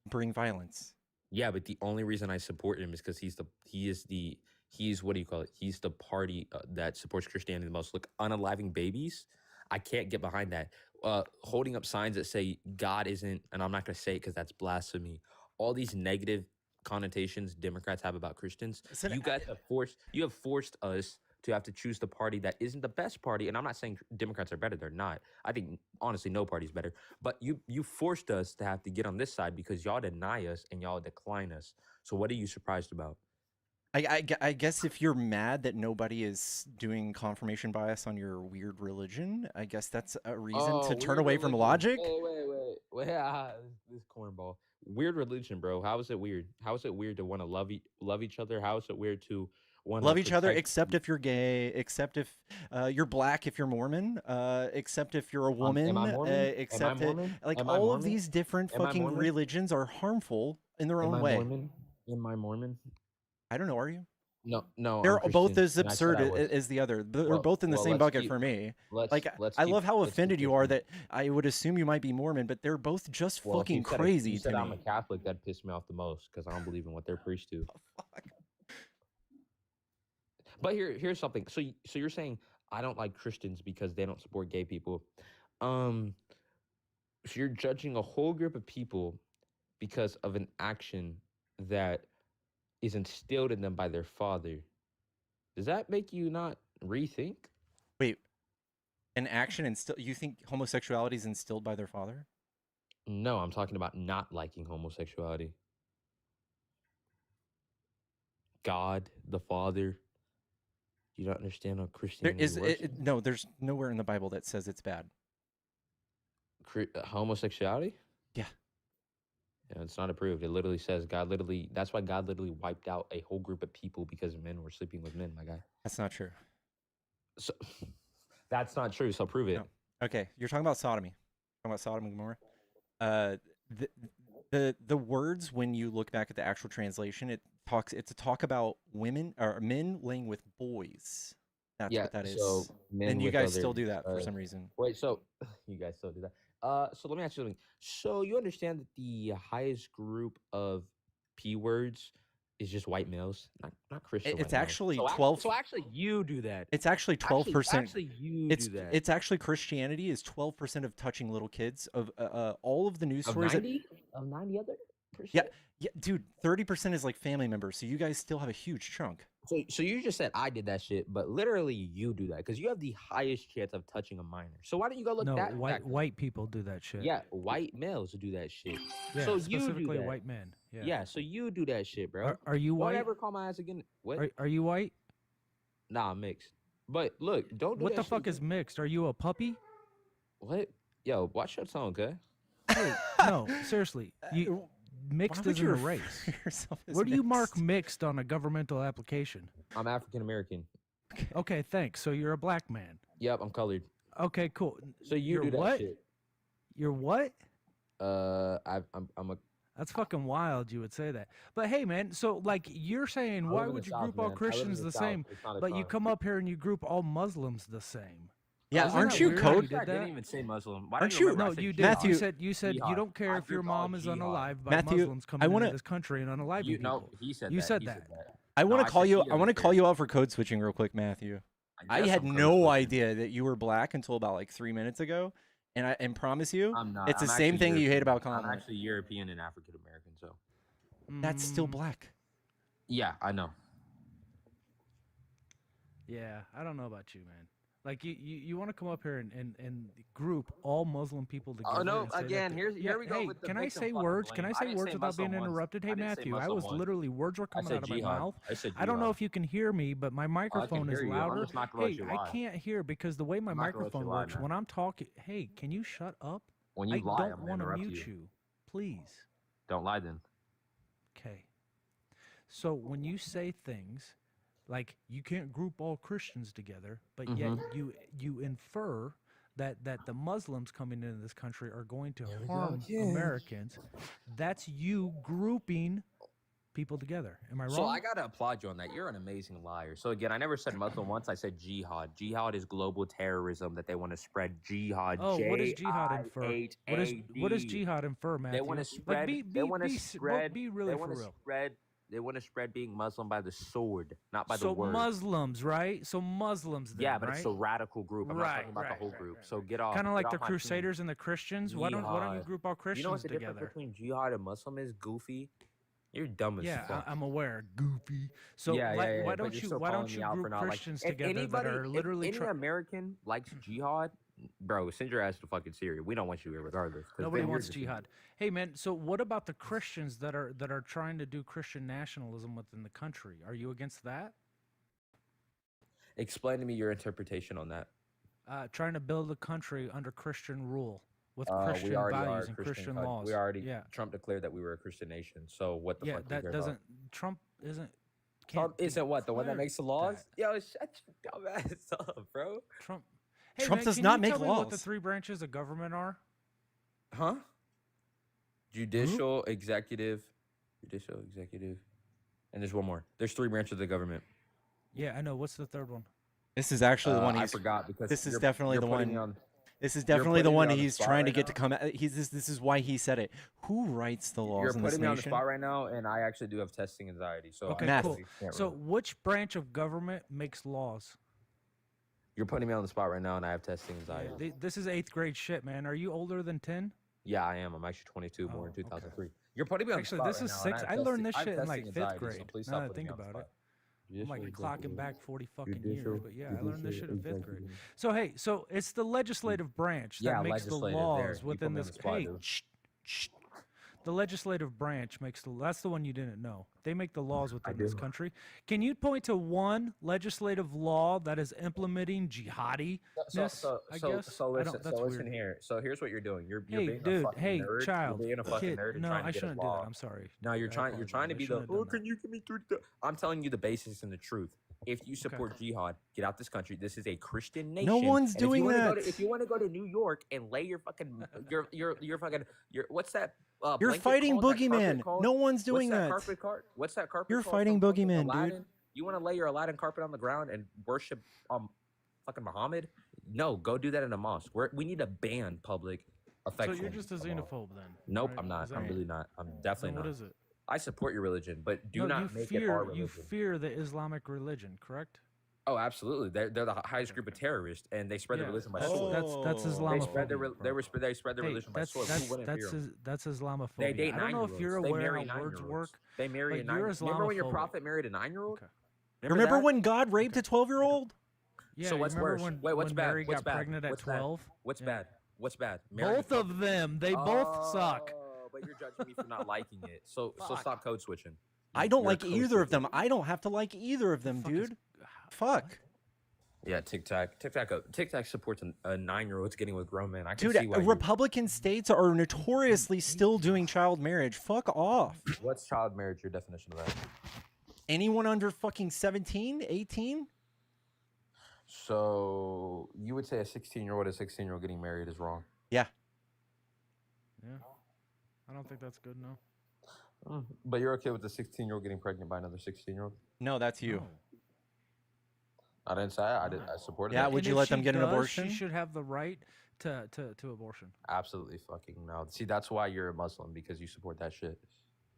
bring violence? Yeah, but the only reason I support him is because he's what do you call it? He's the party that supports Christianity the most. Look, unaliving babies, I can't get behind that. Holding up signs that say God isn't, and I'm not going to say it because that's blasphemy. All these negative connotations Democrats have about Christians. You guys have forced us to have to choose the party that isn't the best party. And I'm not saying Democrats are better. They're not. I think, honestly, no party's better. But you forced us to have to get on this side because y'all deny us and y'all decline us. So what are you surprised about? I guess if you're mad that nobody is doing confirmation bias on your weird religion, I guess that's a reason to turn weird away from religion. logic. Wait. This cornball. Weird religion, bro. How is it weird? How is it weird to want to love each other? How is it weird to want to Love each other, except if you're gay, except if you're black, if you're Mormon, except if you're a woman, Am I Mormon? except Am I Mormon? like Am I all of Mormon? these different Am I fucking Mormon? religions are harmful in their Am own I way. Mormon? Am I Mormon? I don't know. Are you? No. They're I'm both Christian, as and I said absurd I was. as the other. They're Well- both in the well, same let's bucket keep- for me. let's- Like let's I keep- love how let's keep offended you this are one. that I would assume you might be Mormon, but they're both just Well, if fucking you said crazy you to said I'm me. a Catholic, that pissed me off the most because I don't believe in what they're preached to. But here's something. So you're saying I don't like Christians because they don't support gay people. So you're judging a whole group of people because of an action that is instilled in them by their father. Does that make you not rethink? Wait, an action instilled? You think homosexuality is instilled by their father? No, I'm talking about not liking homosexuality. God, the Father. You don't understand how There Christianity is works? no. There's nowhere in the Bible that says it's bad. Homosexuality? Yeah. Yeah, it's not approved. It literally says that's why God literally wiped out a whole group of people because men were sleeping with men, my guy. That's not true. So that's not true, so prove it. No. Okay, you're talking about sodomy. Talking about Sodom and Gomorrah. The words, when you look back at the actual translation, it's a talk about women or men laying with boys. That's Yeah, what that so is. men And you with guys other still do that for some reason. wait, so you guys still do that. So let me ask you something. So you understand that the highest group of P words is just white males, not Christian white It's males. actually So 12. so actually you do that. It's actually 12%. Actually you do that. It's actually Christianity is 12% of touching little kids of all of the news Of stories. 90? Of 90 other Yeah, percent? yeah, dude. 30% is like family members, so you guys still have a huge chunk. So you just said I did that shit, but literally you do that because you have the highest chance of touching a minor. So why don't you go look No, that back? white people do that shit. Yeah, white males do that shit. Yeah, So you do specifically that. white men. Yeah. Yeah, so you do that shit, bro. Are you Don't white? ever call my ass again. What? Are you white? Nah, I'm mixed. But look, don't do What that the fuck shit. is mixed? Are you a puppy? What? Yo, watch your tone, okay? Hey, no, seriously. You mixed would isn't you a refer race. yourself as Where do you mark mixed? mixed on a governmental application? I'm African American. Okay, thanks. So you're a black man. Yep, I'm colored. Okay, cool. So you You're do that what? shit. You're what? I'm a. That's fucking wild. You would say that, but hey, man. So like, you're saying, I why live in would the you South, group all man. I live in Christians the the South. same, It's not a but you crime. come up here and you group all Muslims the same? Yeah, Isn't aren't that you weird how code? you did I didn't that? even say Muslim. Why Aren't don't you you? remember I No, said you did. jihad? Matthew, You said you Jihad. don't care I if your grouped all mom is jihad. unalived by Matthew, Muslims I coming into wanna. this country and unaliving You no, people. he said You that. said He that. said that. I No, want I to call said you. he I want to doesn't call care. you out for code switching real quick, Matthew. I guess had I'm code no switching. idea that you were black until about like 3 minutes ago, and promise you, I'm not. it's the I'm same actually thing you hate European. about I'm Kamala. actually European and African American. So That's still Mm, black. yeah, I know. yeah, I don't know about you, man. Like you want to come up here and group all Muslim people together. Oh no! And say that Again, they're- here we go hey, with the can I victim say fucking words? Can blame. I say didn't words say without being Muslim once. interrupted? Hey, I didn't say Matthew, I Muslim was once. literally words were I coming said out of my jihad. mouth. I said I don't know jihad. if you can hear me, but my microphone is hear you. I'm louder. just not gonna let Hey, you I lie. can't hear because the way my I'm not gonna let you microphone lie, works man. when I'm talking. Hey, can you shut up? When you I lie, don't I'm gonna want to interrupt mute you. you. Please. Don't lie then. Okay. So when you say things like you can't group all Christians together, but yet you infer that the Muslims coming into this country are going to harm Americans, that's you grouping people together. Am I wrong? So I gotta applaud you on that. You're an amazing liar. So again, I never said Muslim once. I said jihad. Jihad is global terrorism that they want to spread. Jihad. Oh, what does jihad infer? What does jihad infer, Matthew? They want to spread. Like, they want to spread. be really they for want to real. spread. They want to spread being Muslim by the sword, not by the So word. Muslims, right? So Muslims, then, Yeah, but right? it's a radical group. I'm not talking about the whole group. So get off. Kind of get like off the my team. Crusaders and the Christians. Why don't you Jihad. group all Christians You know what the together? difference between jihad and Muslim is? Goofy. You're dumb as Yeah, fuck. I'm aware. Goofy. So yeah, like, yeah, yeah, why but don't you're you still why calling don't me you out for group not Christians if together that are literally if any American likes jihad, bro, send your ass to fucking Syria. We don't want you here regardless. 'cause Nobody then you're wants just- jihad. Hey man, so what about the Christians that are trying to do Christian nationalism within the country? Are you against that? Explain to me your interpretation on that. Trying to build a country under Christian rule with We Christian already are values a and Christian Christian country. laws. We already yeah. Trump declared that we were a Christian nation. So what the Yeah, fuck do you that care doesn't about? Trump isn't Trump isn't what the one that declared makes the laws? that. Yo, shut your dumb ass up, bro. Trump Hey, Trump man, does can not you make tell me what the laws. 3 branches of government are? Huh? Judicial, executive, and there's one more. There's 3 branches of the government. Yeah, I know. What's the third one? This is actually the one I he's. forgot because This is you're- definitely you're the putting me one. on- This is you're definitely the putting me one on the he's spot trying to right get to now. come. This is why he said it. Who writes the laws You're in this putting me on the nation? spot right now, and I actually do have testing anxiety. So Okay, I cool. actually can't So, remember. which branch of government makes laws? You're putting me on the spot right now, and I have testing anxiety. Yeah, this is 8th grade shit, man. Are you older than 10? Yeah, I am. I'm actually 22, born in 2003. You're putting me on Actually, the spot this right is now, and 6th. have I learned this testing- shit I in have like testing 5th anxiety, so grade. please Now stop that I putting think me on the about it. spot. I'm like Judicial clocking executive. back 40 fucking Judicial- years, but yeah, I learned this shit in 5th grade. executive. So hey, so it's the legislative branch that Yeah, makes the legislative, there. laws You within put me on this. the spot, Hey, dude. shh. The legislative branch makes that's the one you didn't know. They make the laws within this do. country. Can you point to one legislative law that is implementing jihadi? So I guess. so I listen, don't, that's so listen weird. here. So here's what you're doing. You're Hey, being a dude. fucking Hey, nerd. child. You're being a fucking Kid. nerd and No, trying to I get a shouldn't do law. that. I'm sorry. No, you're I trying to apologize. be I the shouldn't have done that. can you give me 3 I'm telling you the basics and the truth. if you support jihad, get out this country. This is a Christian nation. No one's and doing if you that. If you want to go to New York and lay your fucking your what's that? You're Blanket fighting called? That boogeyman. carpet called? No one's doing What's that that. carpet called? What's that carpet You're called fighting from fucking boogeyman, Aladdin? dude. You want to lay your Aladdin carpet on the ground and worship fucking Muhammad? No, go do that in a mosque. We need to ban public affection. So you're just a xenophobe then? Nope, right? I'm not. Is that I'm it? really not. I'm definitely Then not. what is it? I support your religion, but do No, not you make fear, it our religion. You fear the Islamic religion, correct? Oh, absolutely. They're the highest group of terrorists, and they spread the religion by that's, sword. That's They spread their Islamophobia. they spread their religion by sword. Who wouldn't fear 'em? That's Islamophobia. They date I don't know if you're They aware marry how words 9-year-olds. work. They marry a but you're 9. Remember when your Islamophobic. prophet married a 9-year-old? Okay. Remember that? when God raped a 12-year-old? Yeah, So you what's remember worse? when, Wait, what's when bad? Mary What's got bad? pregnant at What's bad? 12? What's Yeah. bad? What's bad? Marrying Both of them. They both suck. But you're judging me for not liking it. So Fuck. stop code switching. I don't You're like code either of switching. them. I don't have to like either of them, dude. Fuck. Yeah, TikTok supports a 9-year-old getting with grown men. I can Dude, see why. Republican states are notoriously still doing child marriage. Fuck off. What's child marriage? Your definition of that? Anyone under fucking 17, 18? So you would say a 16-year-old getting married is wrong? Yeah. Yeah. I don't think that's good, no. But you're okay with the 16-year-old getting pregnant by another 16-year-old? No, that's you. No. I didn't say I supported Yeah, that. would you if let them she get an does, abortion? She should have the right to abortion. Absolutely fucking no. See, that's why you're a Muslim, because you support that shit.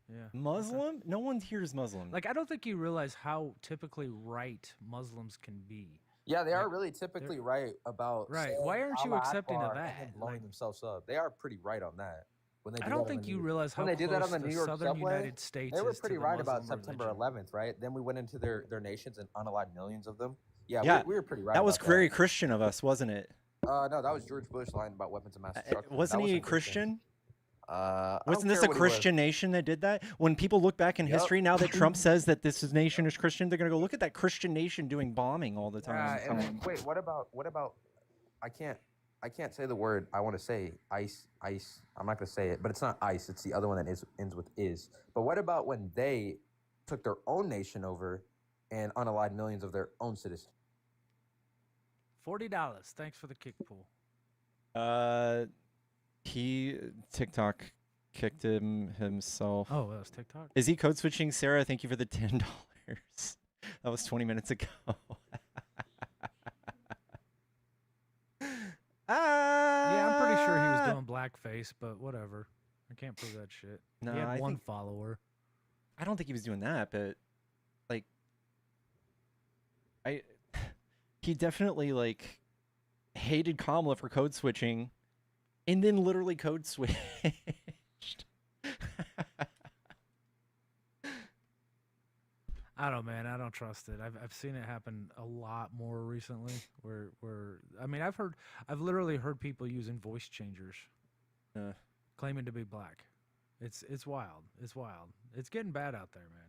Yeah. Muslim? No one here is Muslim. Like, I don't think you realize how typically right Muslims can be. Yeah, they are really typically right about Right. saying Why aren't you Allah accepting of Akbar and that? then blowing Like, themselves up. They are pretty right on that. When they I do don't that on think the you New- realize how when they did that on close the New the York southern subway, United States they were is to pretty the right about Muslim September religion. 11th, right? Then we went into their nations and unallied millions of them. Yeah, Yeah, we were pretty right. That was about very Christian of us, wasn't it? No, that was George Bush lying about weapons of mass destruction. Wasn't That he a wasn't Christian? I don't Wasn't this care a what he was. Christian nation that did that? When people look back in Yep. history, now that Trump says that this nation is Christian, they're gonna go look at that Christian nation doing bombing all the time. And then, wait, what about? I can't say the word I want to say. ICE. I'm not gonna say it, but it's not ICE. It's the other one that ends with is. But what about when they took their own nation over and unallied millions of their own citizens? $40. Thanks for the kick pool. TikTok kicked him himself. Oh, that was TikTok? Is he code switching? Sarah, thank you for the $10. That was 20 minutes ago. Yeah, I'm pretty sure he was doing blackface, but whatever. I can't prove that shit. No, he had I one think- follower. I don't think he was doing that, but like, he definitely like hated Kamala for code switching, and then literally code switched. I don't, man. I don't trust it. I've seen it happen a lot more recently. Where I mean, I've literally heard people using voice changers, claiming to be black. It's wild. It's wild. It's getting bad out there, man.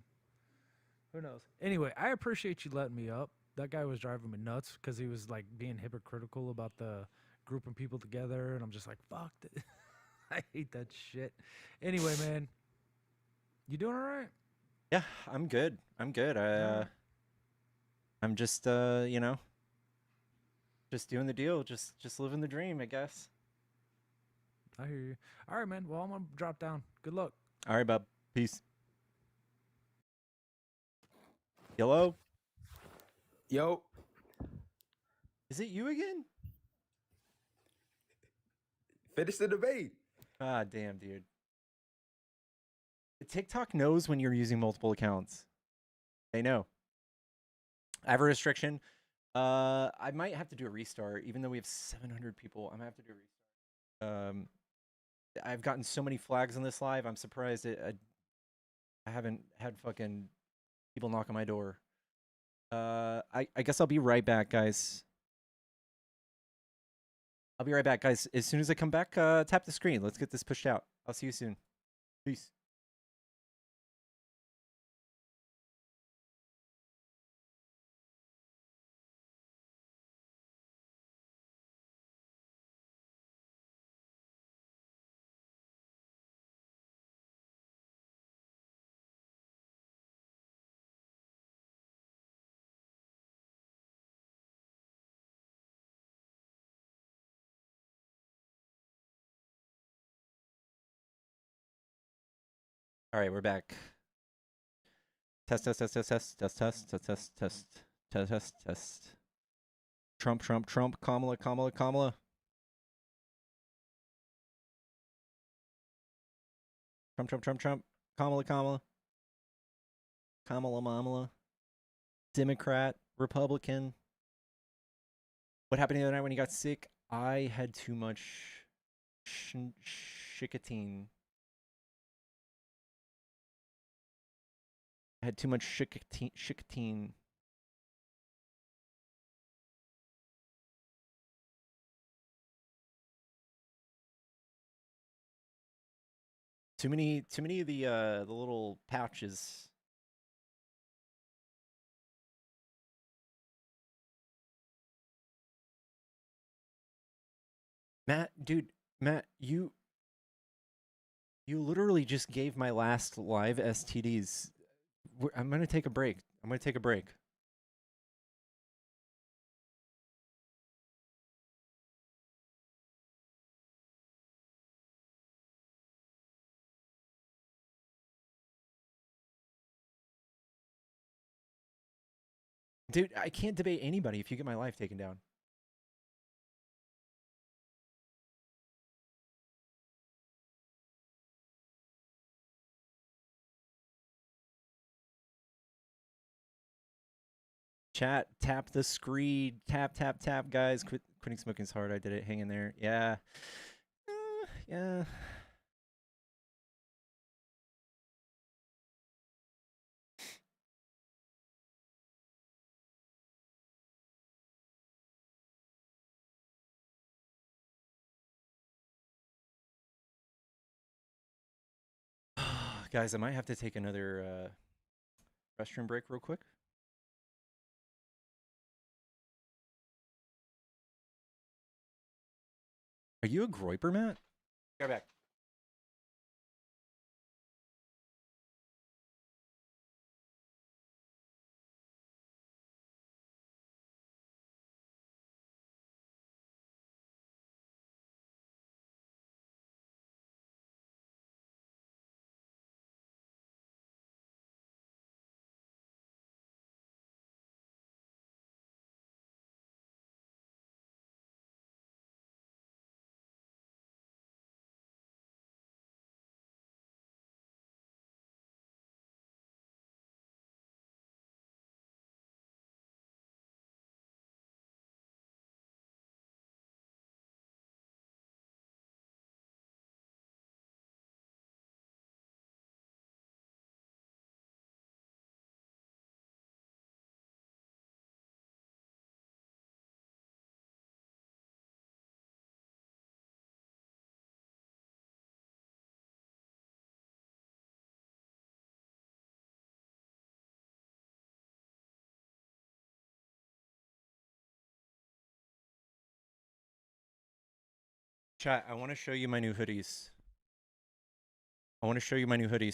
Who knows? Anyway, I appreciate you letting me up. That guy was driving me nuts because he was like being hypocritical about the grouping people together, and I'm just like, fuck that. I hate that shit. Anyway, man, you doing all right? Yeah, I'm good. I'm good. I'm just you know, just doing the deal, just living the dream, I guess. I hear you. All right, man. Well, I'm gonna drop down. Good luck. All right, bub. Peace. Hello? Yo. Is it you again? Finish the debate. Ah, damn, dude. TikTok knows when you're using multiple accounts. They know. I have a restriction. I might have to do a restart, even though we have 700 people. I'm gonna have to do a restart. I've gotten so many flags on this live. I'm surprised I haven't had fucking people knock on my door. I guess I'll be right back, guys. I'll be right back, guys. As soon as I come back, tap the screen. Let's get this pushed out. I'll see you soon. Peace. All right, we're back. Test, test, test, test, test, test, test, test, test, test, test, test, test. Trump, Trump, Trump, Kamala, Kamala, Kamala. Trump, Trump, Trump, Trump, Kamala, Kamala. Kamala, Mamala. Democrat, Republican. What happened the other night when you got sick? I had too much shikatine. I had too much shikatine. Too many of the little pouches. Matt, you literally just gave my last live STDs. I'm gonna take a break. Dude, I can't debate anybody if you get my life taken down. Chat, tap the screen. Tap, tap, tap, guys. Quitting smoking's hard. I did it. Hang in there. Yeah. Yeah. Guys, I might have to take another restroom break real quick. Are you a groiper, Matt? Go back. Chat, I want to show you my new hoodies.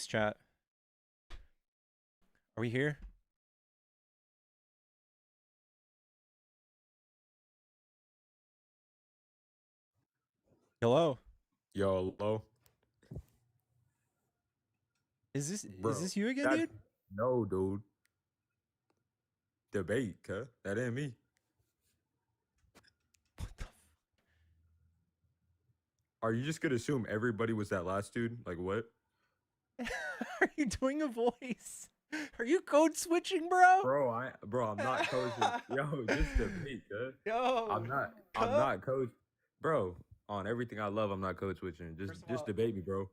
Chat. Are we here? Hello? Yo, hello? Is this Bro, you again, dude? No, dude. Debate, huh? That ain't me. Are you just gonna assume everybody was that last dude? Like what? Are you doing a voice? Are you code switching, bro? Bro, I'm not coaching. Yo, just debate, huh? Yo, I'm not coach. Bro, on everything I love, I'm not code switching. Just debate me, bro.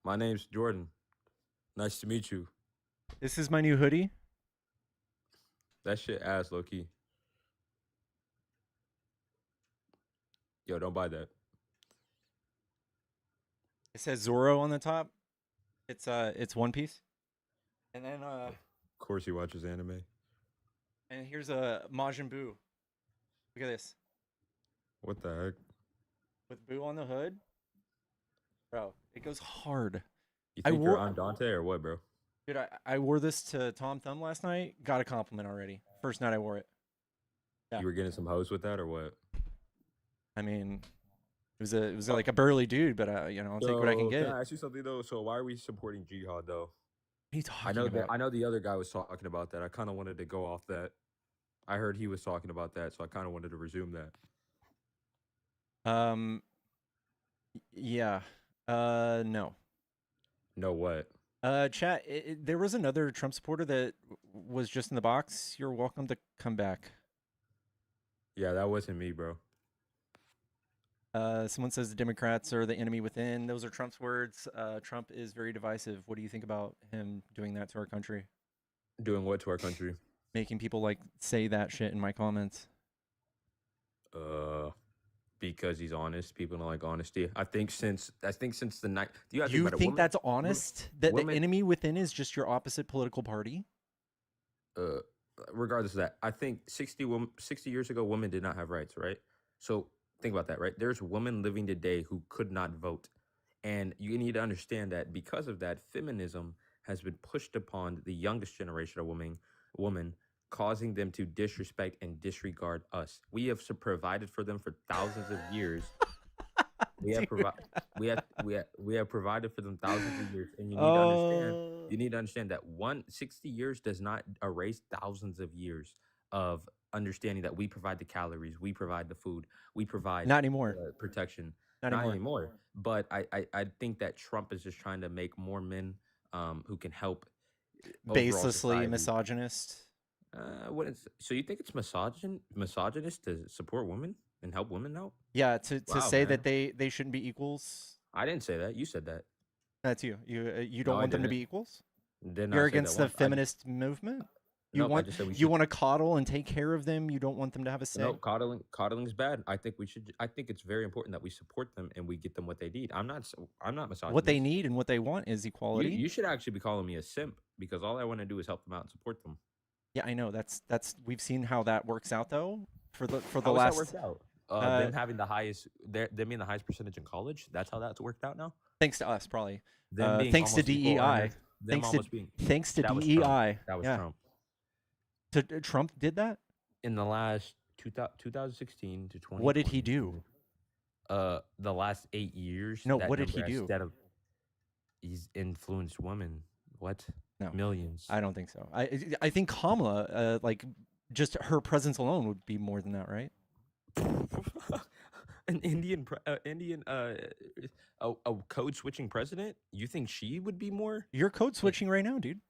My name's Jordan. Nice to meet you. This is my new hoodie. That shit ass, low key. Yo, don't buy that. It says Zorro on the top. It's One Piece. And then Of course he watches anime. and here's a Majin Buu. Look at this. What the heck? With Buu on the hood. Bro, it goes hard. You think you're Andante or what, bro? Dude, I wore this to Tom Thumb last night. Got a compliment already. First night I wore it. Yeah. You were getting some hoes with that or what? I mean, it It was like a burly dude, but I'll take what I can So can get. I ask you something though? So why are we supporting jihad though? What are you I talking know that about? I know the other guy was talking about that. I kind of wanted to go off that. I heard he was talking about that, so I kind of wanted to resume that. Yeah. No. No what? Chat. There was another Trump supporter that was just in the box. You're welcome to come back. Yeah, that wasn't me, bro. Someone says the Democrats are the enemy within. Those are Trump's words. Trump is very divisive. What do you think about him doing that to our country? Doing what to our country? Making people like say that shit in my comments. Because he's honest. People don't like honesty. I think since the night. Do you You think think that's honest? That the enemy within is just your opposite political party? Regardless of that, I think 60 years ago, women did not have rights, right? So think about that, right? There's women living today who could not vote. And you need to understand that because of that, feminism has been pushed upon the youngest generation of women, causing them to disrespect and disregard us. We have provided for them for thousands of years. We have provided for them thousands of years, and you need to understand. You need to understand that 60 years does not erase thousands of years of understanding that we provide the calories, we provide the food, we provide Not anymore. Protection. Not Anymore. But I think that Trump is just trying to make more men who can help. Baselessly society. Misogynist. So you think it's misogynist to support women and help women out? Yeah, to Wow, say man. that they shouldn't be equals. I didn't say that. You said that. That's you. You No, don't I want them to didn't. be equals? Did not You're say that against the once. feminist movement? You Nope, I want just said we you should- want to coddle and take care of them. You don't want them to have a say. No, coddling's bad. I think we should. I think it's very important that we support them and we get them what they need. I'm not misogynist. What they need and what they want is equality. You should actually be calling me a simp because all I want to do is help them out and support them. Yeah, I know. That's we've seen how that works out though. For the How last has that worked out? Them having the highest, them being the highest percentage in college. That's how that's worked out now. Thanks to us, probably. Them being Thanks to almost equal DEI. earners. Thanks to that was DEI. Trump. That was yeah. Trump. So Trump did that? In the last 2016 to 20. What did he do? The last 8 years. No, that what did he number has do? He's influenced women. What? No. Millions. I don't think so. I think Kamala, like just her presence alone would be more than that, right? An a code switching president? You think she would be more? You're code switching right now, dude.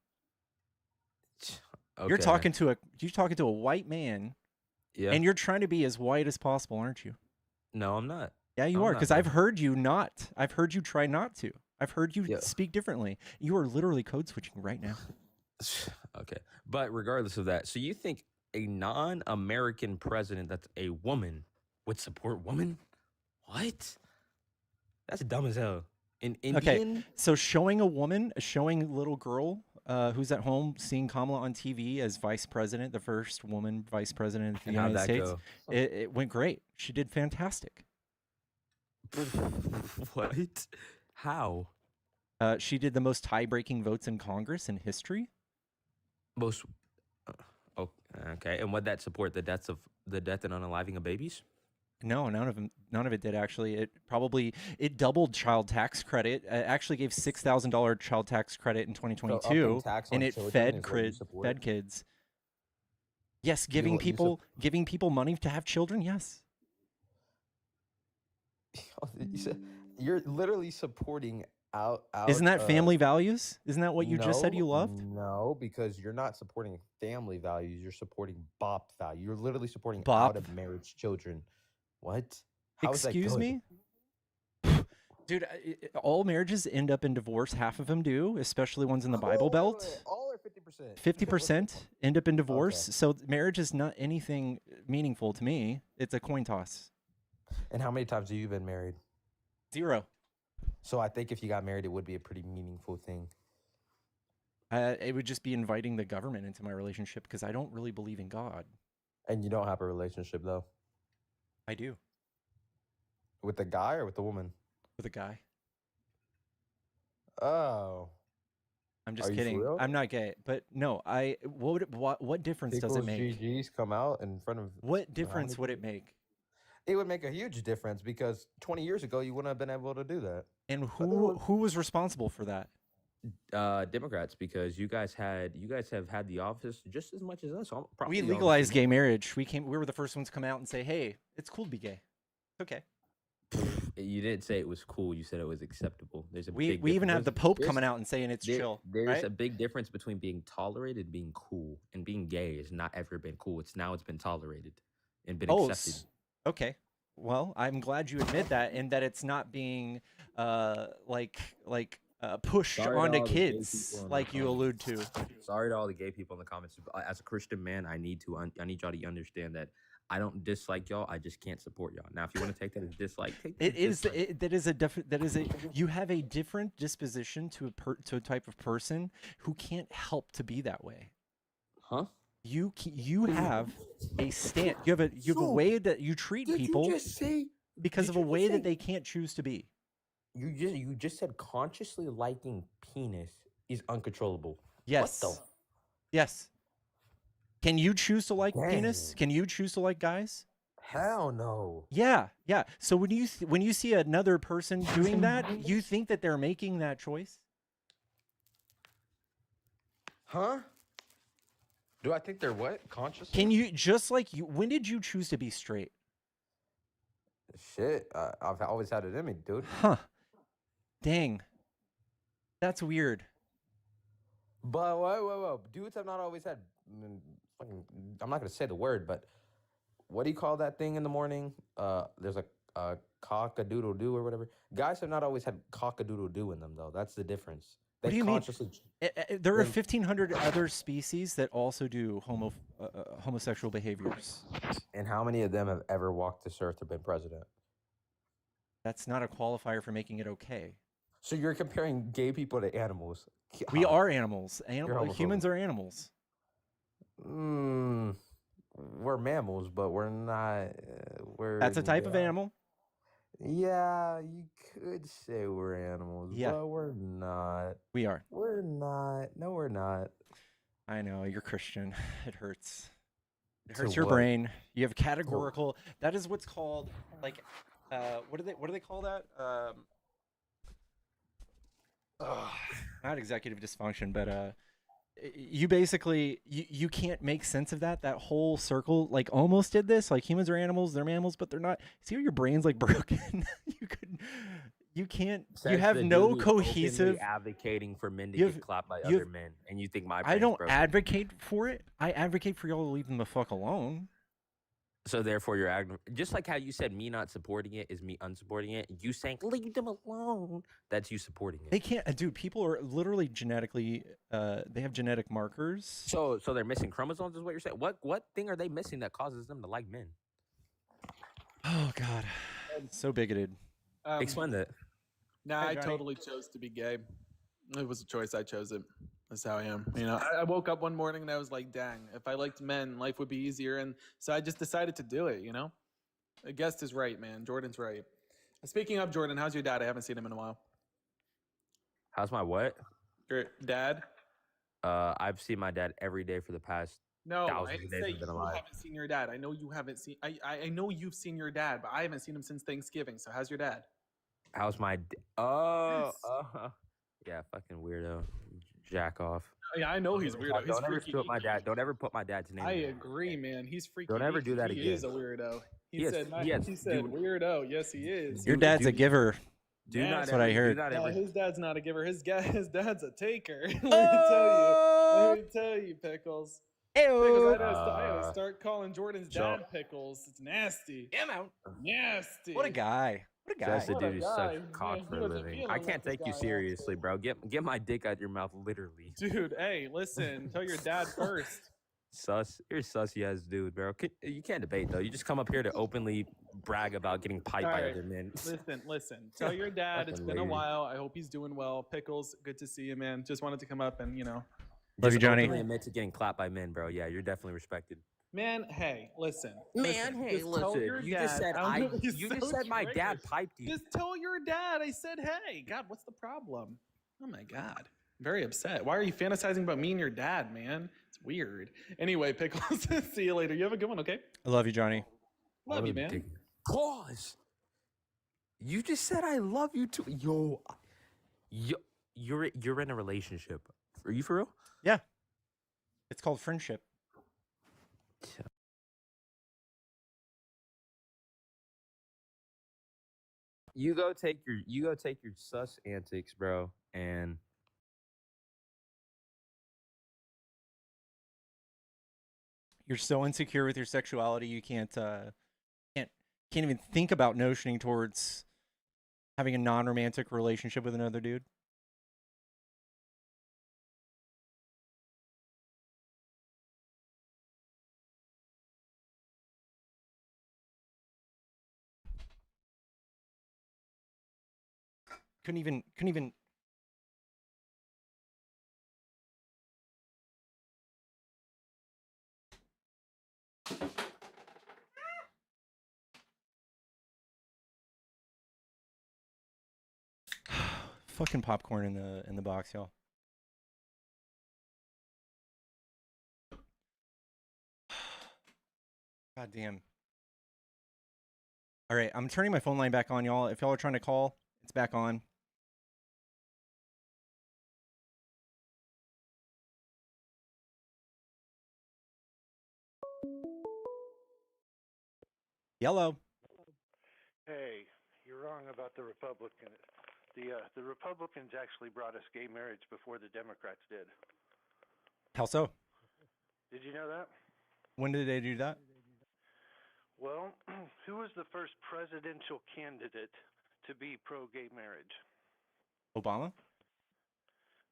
Okay. You're talking to a white man, Yeah. and you're trying to be as white as possible, aren't you? No, I'm not. Yeah, you I'm are, not, because man. I've heard you not. I've heard you try not to. I've heard you Yeah. speak differently. You are literally code switching right now. Okay. But regardless of that, so you think a non-American president that's a woman would support women? What? That's dumb as hell. An Indian? Okay, so showing a little girl who's at home seeing Kamala on TV as vice president, the first woman vice president of the And how'd United that States, go? it went great. She did fantastic. What? How? She did the most tie-breaking votes in Congress in history. Most. Oh, okay. And would that support the death and unaliving of babies? No, none of it did actually. It doubled child tax credit. It actually gave $6,000 child tax credit in 2022, tax and on it children fed is what you support? fed kids. Yes, giving people money to have children. Yes. You're literally supporting out. Isn't that family values? Isn't that what you just said you loved? No, because you're not supporting family values. You're supporting BOP value. You're literally supporting BOP? out of marriage children. What? How is that Excuse good? me? Dude, all marriages end up in divorce. Half of them do, especially ones in the Bible Belt. All are 50%. 50% end up in divorce. So marriage is not anything meaningful to me. It's a coin toss. And how many times have you been married? 0. So I think if you got married, it would be a pretty meaningful thing. It would just be inviting the government into my relationship because I don't really believe in God. And you don't have a relationship though. I do. With the guy or with the woman? With a guy. Oh. I'm just Are you kidding. for real? I'm not gay. But no, what difference does it Pickles make? GGs come out in front of. What difference would it make? It would make a huge difference because 20 years ago you wouldn't have been able to do that. And who was responsible for that? Democrats, because you guys have had the office just as much as us. We legalized gay marriage. We were the first ones to come out and say, "Hey, it's cool to be gay. It's okay." You didn't say it was cool. You said it was acceptable. There's a we big even have the Pope there's- coming out and saying it's chill. There's right? a big difference between being tolerated and being cool. And being gay has not ever been cool. It's been tolerated and been accepted. Okay. Well, I'm glad you admit that, and that it's not being pushed Sorry to onto all the gay kids people in the like you allude to. Sorry to all the gay people in the comments. As a Christian man, I need y'all to understand that I don't dislike y'all. I just can't support y'all. Now, if you want to take that as dislike, take that as dislike. You have a different disposition to a type of person who can't help to be that way. Huh? You have a stand. You have a way that you treat people because of a way that they can't choose to be. You just said consciously liking penis is uncontrollable. Yes. What the? Yes. Can you choose to like penis? Can you choose to like guys? Hell no. Yeah. So when you see another person doing that, you think that they're making that choice? Huh? Do I think they're what? Conscious? Can you when did you choose to be straight? Shit, I've always had it in me, dude. Huh. Dang. That's weird. But whoa. Dudes have not always had I'm not gonna say the word, but what do you call that thing in the morning? There's a cock-a-doodle-doo or whatever. Guys have not always had cock-a-doodle-doo in them, though. That's the difference. What do you mean? There are 1,500 other species that also do homosexual behaviors. And how many of them have ever walked this earth or been president? That's not a qualifier for making it okay. So you're comparing gay people to animals. We are animals. You're Humans are animals. We're mammals, but we're not. That's a type of animal. Yeah, you could say we're animals, but we're not. We are. We're not. No, we're not. I know, you're Christian. It hurts. It To hurts your what? brain. You have categorical. That is what's called what do they call that? Not executive dysfunction, but you basically you can't make sense of that whole circle. Like, almost did this, like, humans are animals, they're mammals, but they're not. See how your brain's like broken? you have no cohesive advocating for men to get clapped by other men, and you think my brain's I don't broken. advocate for it. I advocate for y'all to leave them the fuck alone. So therefore, you're just like how you said me not supporting it is me unsupporting it. You saying leave them alone, that's you supporting it. They can't, dude. People are literally genetically, they have genetic markers. So they're missing chromosomes, is what you're saying. What thing are they missing that causes them to like men? Oh God, so bigoted. Explain that. Nah, Hey, I Johnny. totally chose to be gay. It was a choice. I chose it. That's how I am. You know, I woke up one morning and I was like, dang, if I liked men, life would be easier. And so I just decided to do it, you know? The guest is right, man. Jordan's right. Speaking of Jordan, how's your dad? I haven't seen him in a while. How's my what? Your dad? I've seen my dad every day for the past No, I thousands didn't of days say I've been you alive. haven't seen your dad. I know you haven't seen. I know you've seen your dad, but I haven't seen him since Thanksgiving. So how's your dad? How's my yeah, fucking weirdo, jack off. Yeah, I know he's weirdo. He's Don't ever freaky. put my dad. Don't ever put my dad's name. I in there. agree, man. He's freaky. Don't ever do that He again. is a weirdo. He Yes, said, yes, he said dude. weirdo. Yes, he is. Your dad's a giver. Do Yeah, not That's what I heard. Do not No, ever. his dad's not a giver. His dad's a taker. Let me tell you, Pickles. Pickles, I gotta start calling Jordan's dad Pickles. It's nasty. Damn out. Nasty. What a guy. What a guy. Just a What a dude who's guy. such cock Man, for he a wasn't living. feeling I like can't this take you guy, seriously, bro. Get my dick out your mouth, literally. Dude, hey, listen. Tell your dad first. Sus, you're a sussy ass dude, bro. You can't debate though. You just come up here to openly brag about getting piped by Alright, other men. Listen. Tell your dad it's Fucking been a lady. while. I hope he's doing well. Pickles, good to see you, man. Just wanted to come up and, Love Just you, Johnny. openly admit to getting clapped by men, bro. Yeah, you're definitely respected. Man, hey, listen. Man, hey, just tell listen. your You just dad- said I don't know, he's you just so said my dad triggered. piped you. Just tell your dad I said, hey. God, what's the problem? Oh my God. Very upset. Why are you fantasizing about me and your dad, man? It's weird. Anyway, Pickles, see you later. You have a good one, okay? I love you, Johnny. Love you, man. Pause. You just said I love you too. You're in a relationship. Are you for real? Yeah. It's called friendship. You go take your sus antics, bro, and You're so insecure with your sexuality, you can't even think about notioning towards having a non-romantic relationship with another dude. Couldn't even fucking popcorn in the box, y'all. God damn. All right, I'm turning my phone line back on, y'all. If y'all are trying to call, it's back on. Yellow. Hey, you're wrong about the Republican. The Republicans actually brought us gay marriage before the Democrats did. How so? Did you know that? When did they do that? Well, who was the first presidential candidate to be pro-gay marriage? Obama?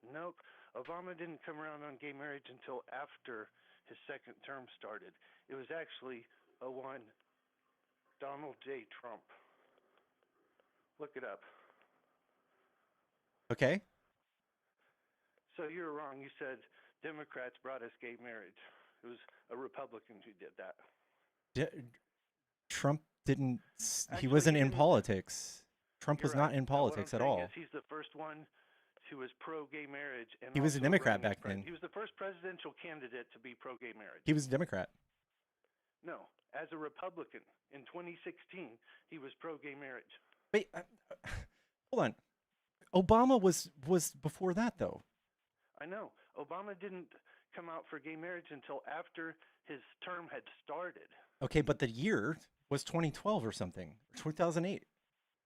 Nope. Obama didn't come around on gay marriage until after his second term started. It was actually one Donald J. Trump. Look it up. Okay. So you're wrong. You said Democrats brought us gay marriage. It was a Republican who did that. Trump didn't. Actually, he wasn't he in didn't. politics. Trump was You're not right. in No, what I'm politics at saying all. is he's the first one who was pro-gay marriage, and He was a also Democrat running as back then. He was the first presidential candidate to be pro-gay marriage. He was a Democrat. No, as a Republican in 2016, he was pro-gay marriage. Wait, hold on. Obama was before that though. I know. Obama didn't come out for gay marriage until after his term had started. Okay, but the year was 2012 or something. 2008.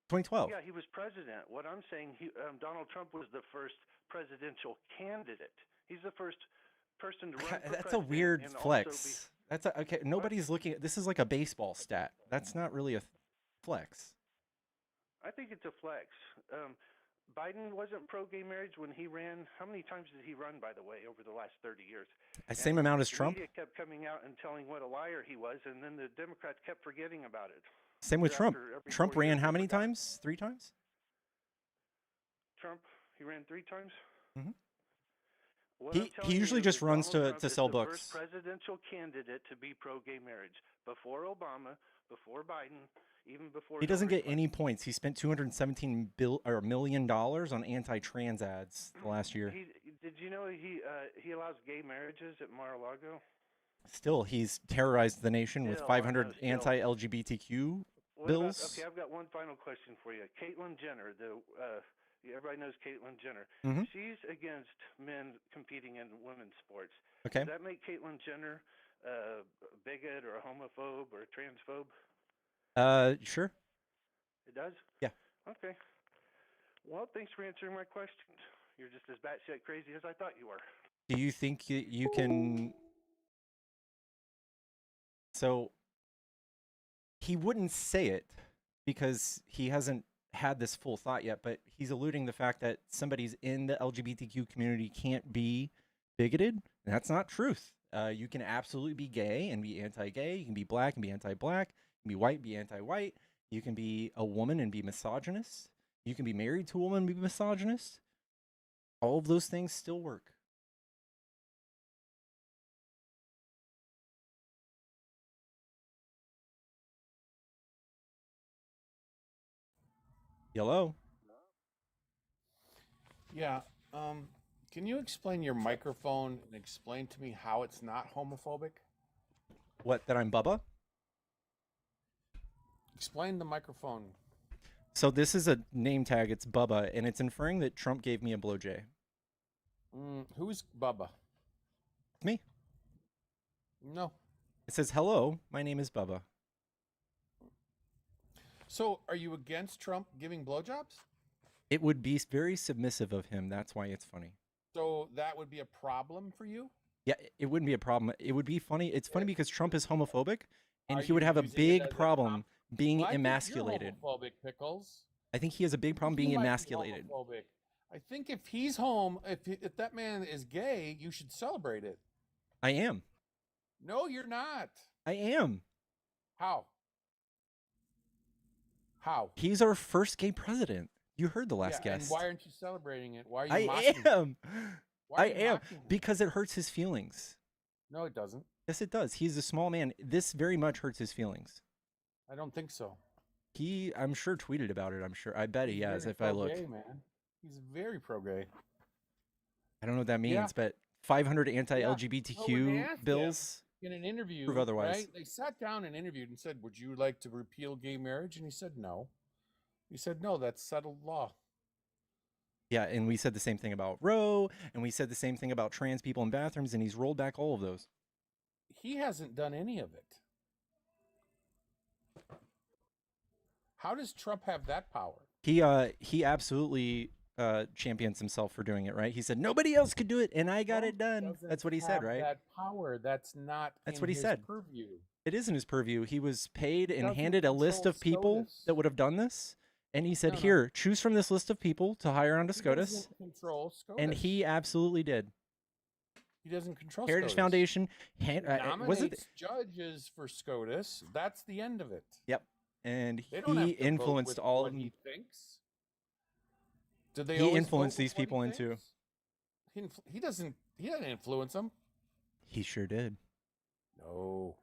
2012. Yeah, he was president. What I'm saying, Donald Trump was the first presidential candidate. He's the first person to run for That's a president weird and flex. That's okay. Nobody's looking at this is like a baseball stat. That's not really a flex. I think it's a flex. Biden wasn't pro-gay marriage when he ran. How many times did he run, by the way, over the last 30 years? Same amount as the Trump. Media kept coming out and telling what a liar he was, and then the Democrats kept forgetting about it. Same with Trump. Every Trump 4 ran years how they many forgot. times? 3 times? Trump, he ran 3 times. Mm-hmm. What I'm telling He usually you just is runs Donald Trump to is sell the books. first presidential candidate to be pro-gay marriage. Before Obama, before Biden, even before He doesn't Hillary get any points. He spent $217 million on anti-trans ads the last year. Did you know he allows gay marriages at Mar-a-Lago? Still, he's terrorized the nation with Still, I 500 know, still. anti-LGBTQ bills. Okay, I've got one final question for you. Caitlyn Jenner, everybody knows Caitlyn Jenner. Mhm. She's against men competing in women's sports. Okay. Does that make Caitlyn Jenner a bigot or a homophobe or a transphobe? Sure. It does? Yeah. Okay. Well, thanks for answering my questions. You're just as batshit crazy as I thought you were. Do you think you can? So he wouldn't say it because he hasn't had this full thought yet, but he's alluding the fact that somebody's in the LGBTQ community can't be bigoted. And that's not truth. You can absolutely be gay and be anti-gay. You can be black and be anti-black. You can be white and be anti-white. You can be a woman and be misogynist. You can be married to a woman and be misogynist. All of those things still work. Hello? Yeah. Can you explain your microphone and explain to me how it's not homophobic? What, that I'm Bubba? Explain the microphone. So this is a name tag. It's Bubba, and it's inferring that Trump gave me a blowjay. Who's Bubba? Me. No. It says, "Hello, my name is Bubba." So, are you against Trump giving blowjobs? It would be very submissive of him. That's why it's funny. So that would be a problem for you? Yeah, it wouldn't be a problem. It would be funny. It's funny because Trump is homophobic, and Are he would you have a using it big as a problem being Well, I think you're emasculated. homophobic, Pickles. I think he has a big problem being He might be emasculated. homophobic. I think if he's if that man is gay, you should celebrate it. I am. No, you're not. I am. How? How? He's our first gay president. You heard the last And guest. why aren't you celebrating it? Why are you I mocking him? am. Why are I you am mocking him? because it hurts his feelings. No, it doesn't. Yes, it does. He's a small man. This very much hurts his feelings. I don't think so. He, I'm sure, tweeted about it. I'm sure. I bet he He's has. very If I look, pro-gay, man. He's very pro-gay. I don't know what that means, Yeah. but 500 Yeah. Well, when they anti-LGBTQ asked him bills. in an interview, Prove otherwise. right? They sat down and interviewed and said, "Would you like to repeal gay marriage?" And he said, "No." He said, "No, that's settled law." Yeah, and we said the same thing about Roe, and we said the same thing about trans people in bathrooms, and he's rolled back all of those. He hasn't done any of it. How does Trump have that power? He absolutely champions himself for doing it, right? He said nobody else could do it, and I got it done. Doesn't That's what he said, have right? That power. That's not. That's in what he his said. Purview. It is in his purview. He was paid and Doesn't handed a list control of people SCOTUS. that would have done this, and he said, No, no. "Here, choose from this list of people to hire onto He SCOTUS," doesn't control SCOTUS. and he absolutely did. He doesn't control Heritage SCOTUS. Foundation He was it? nominates judges for SCOTUS. That's the end of it. Yep, and They don't have he to vote influenced with all what of them. he thinks. Do they He always influenced vote with these what he people into. thinks? He doesn't. He doesn't influence them. He sure did. No.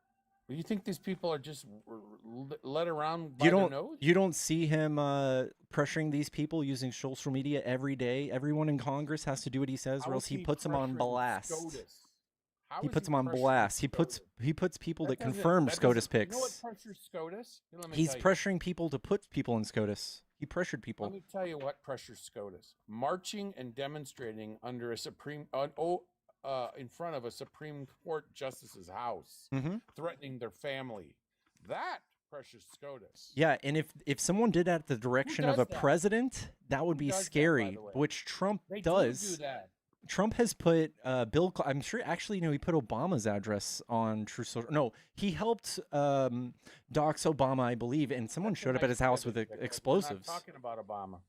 But you think these people are just led around by You their don't. nose? You don't see him pressuring these people using social media every day. Everyone in Congress has to do what he says, How or is else he he puts them on pressuring blast. SCOTUS? How He is puts he them on pressuring blast. SCOTUS? He puts people that doesn't- confirm that SCOTUS doesn't- picks. You know what pressures SCOTUS? Let me He's tell you. pressuring people to put people in SCOTUS. He pressured people. Let me tell you what pressures SCOTUS. Marching and demonstrating under a in front of a Supreme Court justice's house, Mhm. threatening their family. That pressures SCOTUS. Yeah, and if someone did that at the direction of does a that? president, that would Who be does that, by scary. the way? Which Trump They does. do that. Trump has put I'm sure actually he put Obama's address on True Social. No, he helped dox Obama, I believe, and someone That's a showed up at nice his house with pivot, Pickles. explosives. We're not talking about Obama.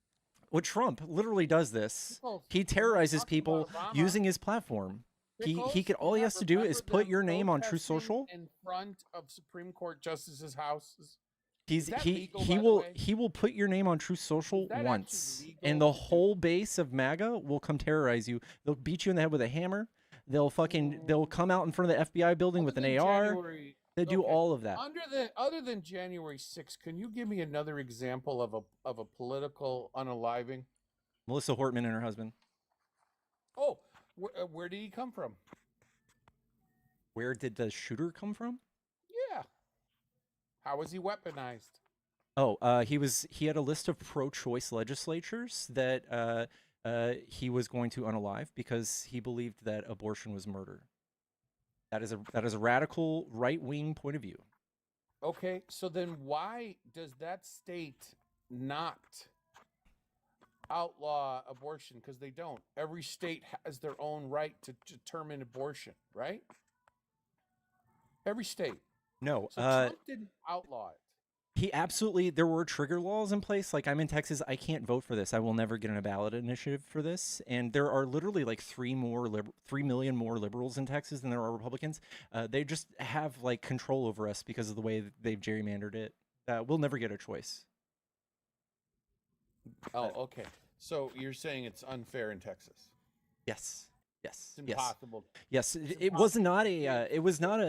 Well, Trump literally does this. Pickles, He we're not terrorizes talking people about Obama. using his platform. Pickles, He could all he has to do is remember put them your name on True protesting Social. in front of Supreme Court justices' houses. Is that he legal, he by the will way? he will put your name on True Social that actually once, legal and the to do? whole base of MAGA will come terrorize you. They'll beat you in the head with a hammer. They'll come out in front of the FBI building with an AR. They do all of that. Other than January 6th, can you give me another example of a political unaliving? Melissa Hortman and her husband. Oh, where did he come from? Where did the shooter come from? Yeah. How was he weaponized? Oh, he had a list of pro-choice legislatures that he was going to unalive because he believed that abortion was murder. That is a radical right-wing point of view. Okay, so then why does that state not outlaw abortion? Because they don't. Every state has their own right to determine abortion, right? Every state. No, So Trump didn't outlaw it. he absolutely. There were trigger laws in place. Like I'm in Texas, I can't vote for this. I will never get on a ballot initiative for this. And there are literally like 3 million more liberals in Texas than there are Republicans. They just have like control over us because of the way that they've gerrymandered it. We'll never get a choice. Oh, okay. So you're saying it's unfair in Texas? Yes. Yes. It's yes. impossible. Yes. It was not a. It was not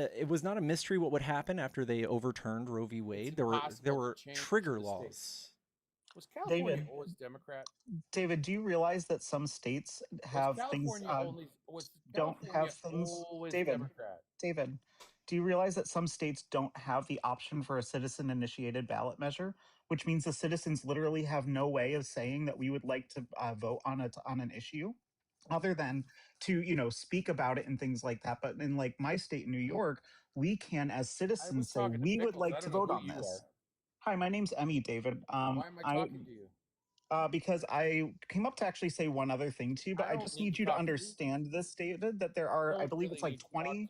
a mystery what would happen after they overturned Roe v. Wade. There impossible were to change trigger the state. laws. Was California David. always Democrat? David, do you realize that some states have things Was don't California have things? always David, Democrat? David, Do you realize that some states don't have the option for a citizen-initiated ballot measure, which means the citizens literally have no way of saying that we would like to vote on an issue, other than to speak about it and things like that. But in like my state, New York, we can as I was citizens say talking to we would Pickles. I like to don't know vote who on you are. this. Hi, my name's Emmy, David. Why am I talking to you? Because I came up to actually say one other thing to you, but I I don't just need need to you to talk to you. understand this, David, that there I are, I don't believe really it's like need to talk to you.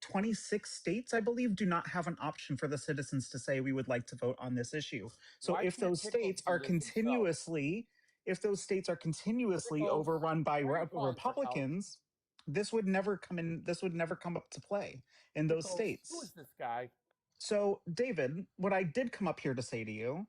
26 states, I believe, do not have an option for the citizens to say we would like to vote on this issue. So Why if can't those Pickles states do are this himself? continuously Pickles, overrun by why are you calling for help? Republicans, this would never come up to play in those Pickles, who states. is this guy? So, David, what I did come up here to say to you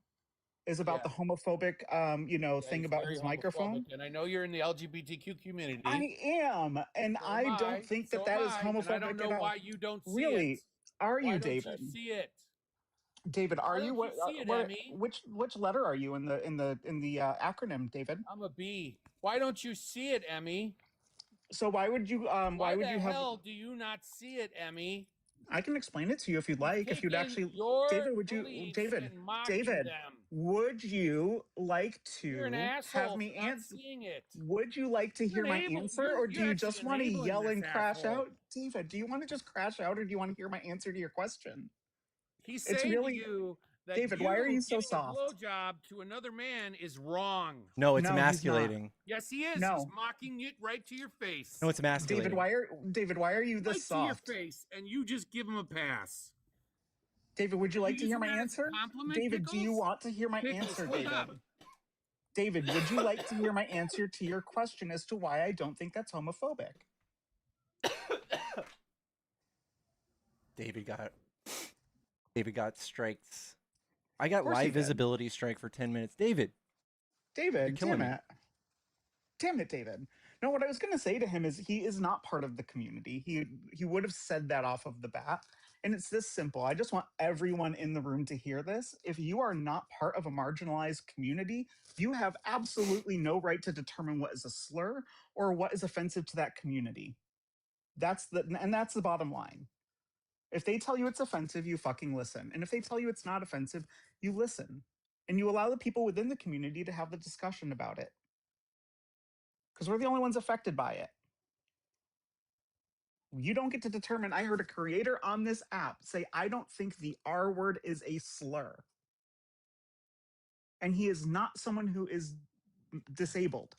is about Yeah. the homophobic Yeah, thing he's about very his microphone. homophobic, and I know you're in the LGBTQ community. I am, and So I am don't I. think So that am is I, and I don't homophobic know at all. why you don't see Really? it. Are Why you, don't you David? see it? David, are Why you? don't you see it, What? Emmy? Which letter are you in the acronym, David? I'm a B. Why don't you see it, Emmy? So why would you Why would the you have? hell do you not see it, Emmy? I can explain it to you if you'd like. If you'd Taking actually, your David, would you, beliefs and mocking David, them. would you like You're an to asshole have for me not answer? seeing it. Would you like to hear my answer, or do You're you actually just want to enabling yell this and crash asshole. out? David, do you want to just crash out, or do you want to hear my answer to your question? He's It's saying really, to you that David, why are you so giving soft? a blowjob to another man is wrong. No, it's No, he's not. emasculating. Yes, he is. No. He's mocking it right to your face. No, it's emasculating. David, why are you this Right soft? to your face, and you just give him a pass. David, would you like to hear my using that as a answer? compliment, David, do you Pickles? want to hear my Pickles, answer, wake David? up. David, would you like to hear my answer to your question as to why I don't think that's homophobic? David got strikes. I got course he live did. visibility strike for 10 minutes. David, you're killing damn me. it. Damn it, David. No, what I was going to say to him is he is not part of the community. He would have said that off of the bat. And it's this simple. I just want everyone in the room to hear this. If you are not part of a marginalized community, you have absolutely no right to determine what is a slur or what is offensive to that community. That's the bottom line. If they tell you it's offensive, you fucking listen. And if they tell you it's not offensive, you listen. And you allow the people within the community to have the discussion about it. Because we're the only ones affected by it. You don't get to determine. I heard a creator on this app say, I don't think the R word is a slur. And he is not someone who is disabled.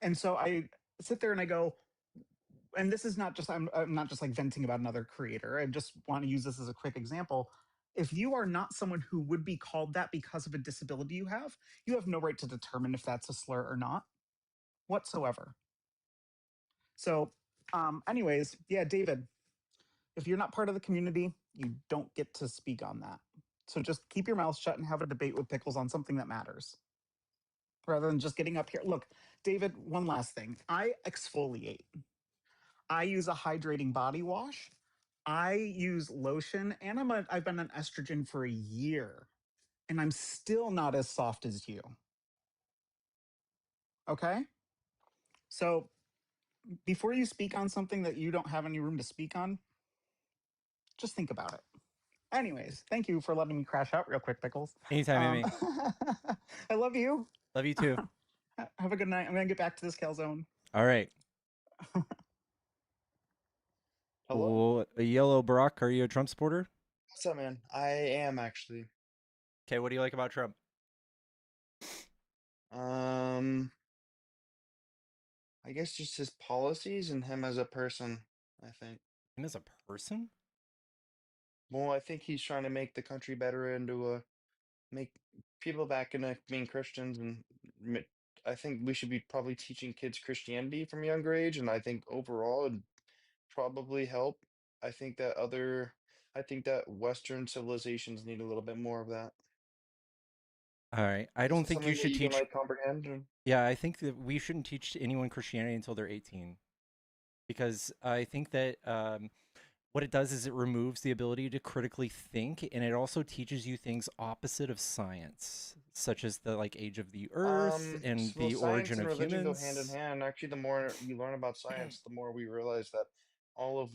And so I sit there and I go, and this is not just, I'm not just like venting about another creator. I just want to use this as a quick example. If you are not someone who would be called that because of a disability you have no right to determine if that's a slur or not whatsoever. So anyways, yeah, David, if you're not part of the community, you don't get to speak on that. So just keep your mouth shut and have a debate with Pickles on something that matters, rather than just getting up here. Look, David, one last thing. I exfoliate. I use a hydrating body wash. I use lotion, and I've been on estrogen for a year, and I'm still not as soft as you. Okay? So before you speak on something that you don't have any room to speak on, just think about it. Anyways, thank you for letting me crash out real quick, Pickles. Anytime, Amy. I love you. Love you too. Have a good night. I'm going to get back to this calzone. All right. Hello. A yellow Barack, are you a Trump supporter? What's up, man? I am actually. Okay, what do you like about Trump? I guess just his policies and him as a person, I think. Him as a person? Well, I think he's trying to make the country better and to make people back into being Christians, and I think we should be probably teaching kids Christianity from a younger age, and I think overall it'd probably help. I think that Western civilizations need a little bit more of that. All right. I Is don't this think you something that should you can teach. like comprehend? Or... Yeah, I think that we shouldn't teach anyone Christianity until they're 18. Because I think that what it does is it removes the ability to critically think, and it also teaches you things opposite of science, such as the age of the Earth and Well, the science origin and of religion humans. go hand in hand. Actually, the more you learn about science, the more we realize that all of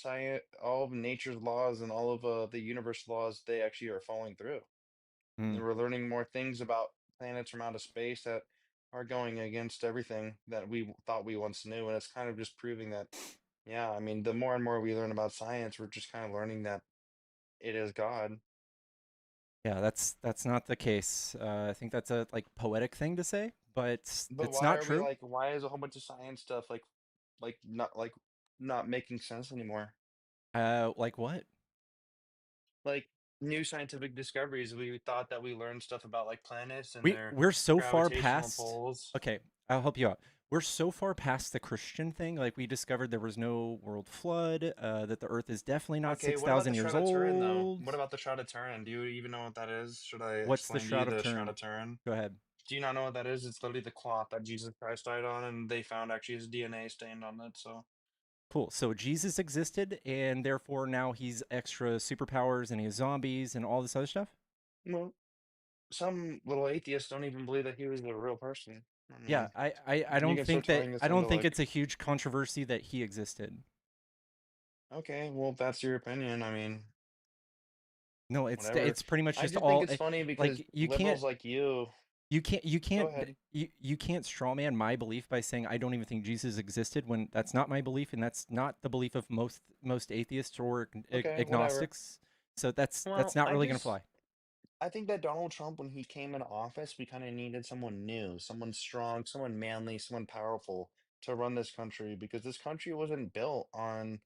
science, all of nature's laws and all of the universe laws, they actually are following through. And Mm. we're learning more things about planets from outer space that are going against everything that we thought we once knew. And it's kind of just proving that, yeah, I mean, the more and more we learn about science, we're just kind of learning that it is God. Yeah, that's not the case. I think that's a like poetic thing to say, but But it's why not are we true. like, why is a whole bunch of science stuff like not making sense anymore? Like what? Like new scientific discoveries, we thought that we learned stuff about like planets and their We're so far gravitational past. pulls. Okay, I'll help you out. We're so far past the Christian thing. Like we discovered there was no world flood. That the Earth is definitely not Okay, six what about the thousand years Shroud of Turin though? old. What about the Shroud of Turin? Do you even know what that is? Should I What's the explain to you Shroud of the Shroud Turin? of Turin? Go ahead. Do you not know what that is? It's literally the cloth that Jesus Christ died on, and they found actually his DNA stained on it. So, Cool. So Jesus existed, and therefore now he's extra superpowers, and he has zombies and all this other stuff. well, some little atheists don't even believe that he was a real person. I Yeah, mean, I you don't can think start that turning this I don't into think like, it's a huge controversy that he existed. okay, well, if that's your opinion. I mean, No, whatever. it's pretty much I just just think all it's funny because like you can't liberals like you. you can't you Go can't ahead. you can't strawman my belief by saying I don't even think Jesus existed when that's not my belief and that's not the belief of most atheists or Okay, whatever. agnostics. So that's Well, not really gonna fly. I think that Donald Trump, when he came into office, we kind of needed someone new, someone strong, someone manly, someone powerful to run this country because this country wasn't built on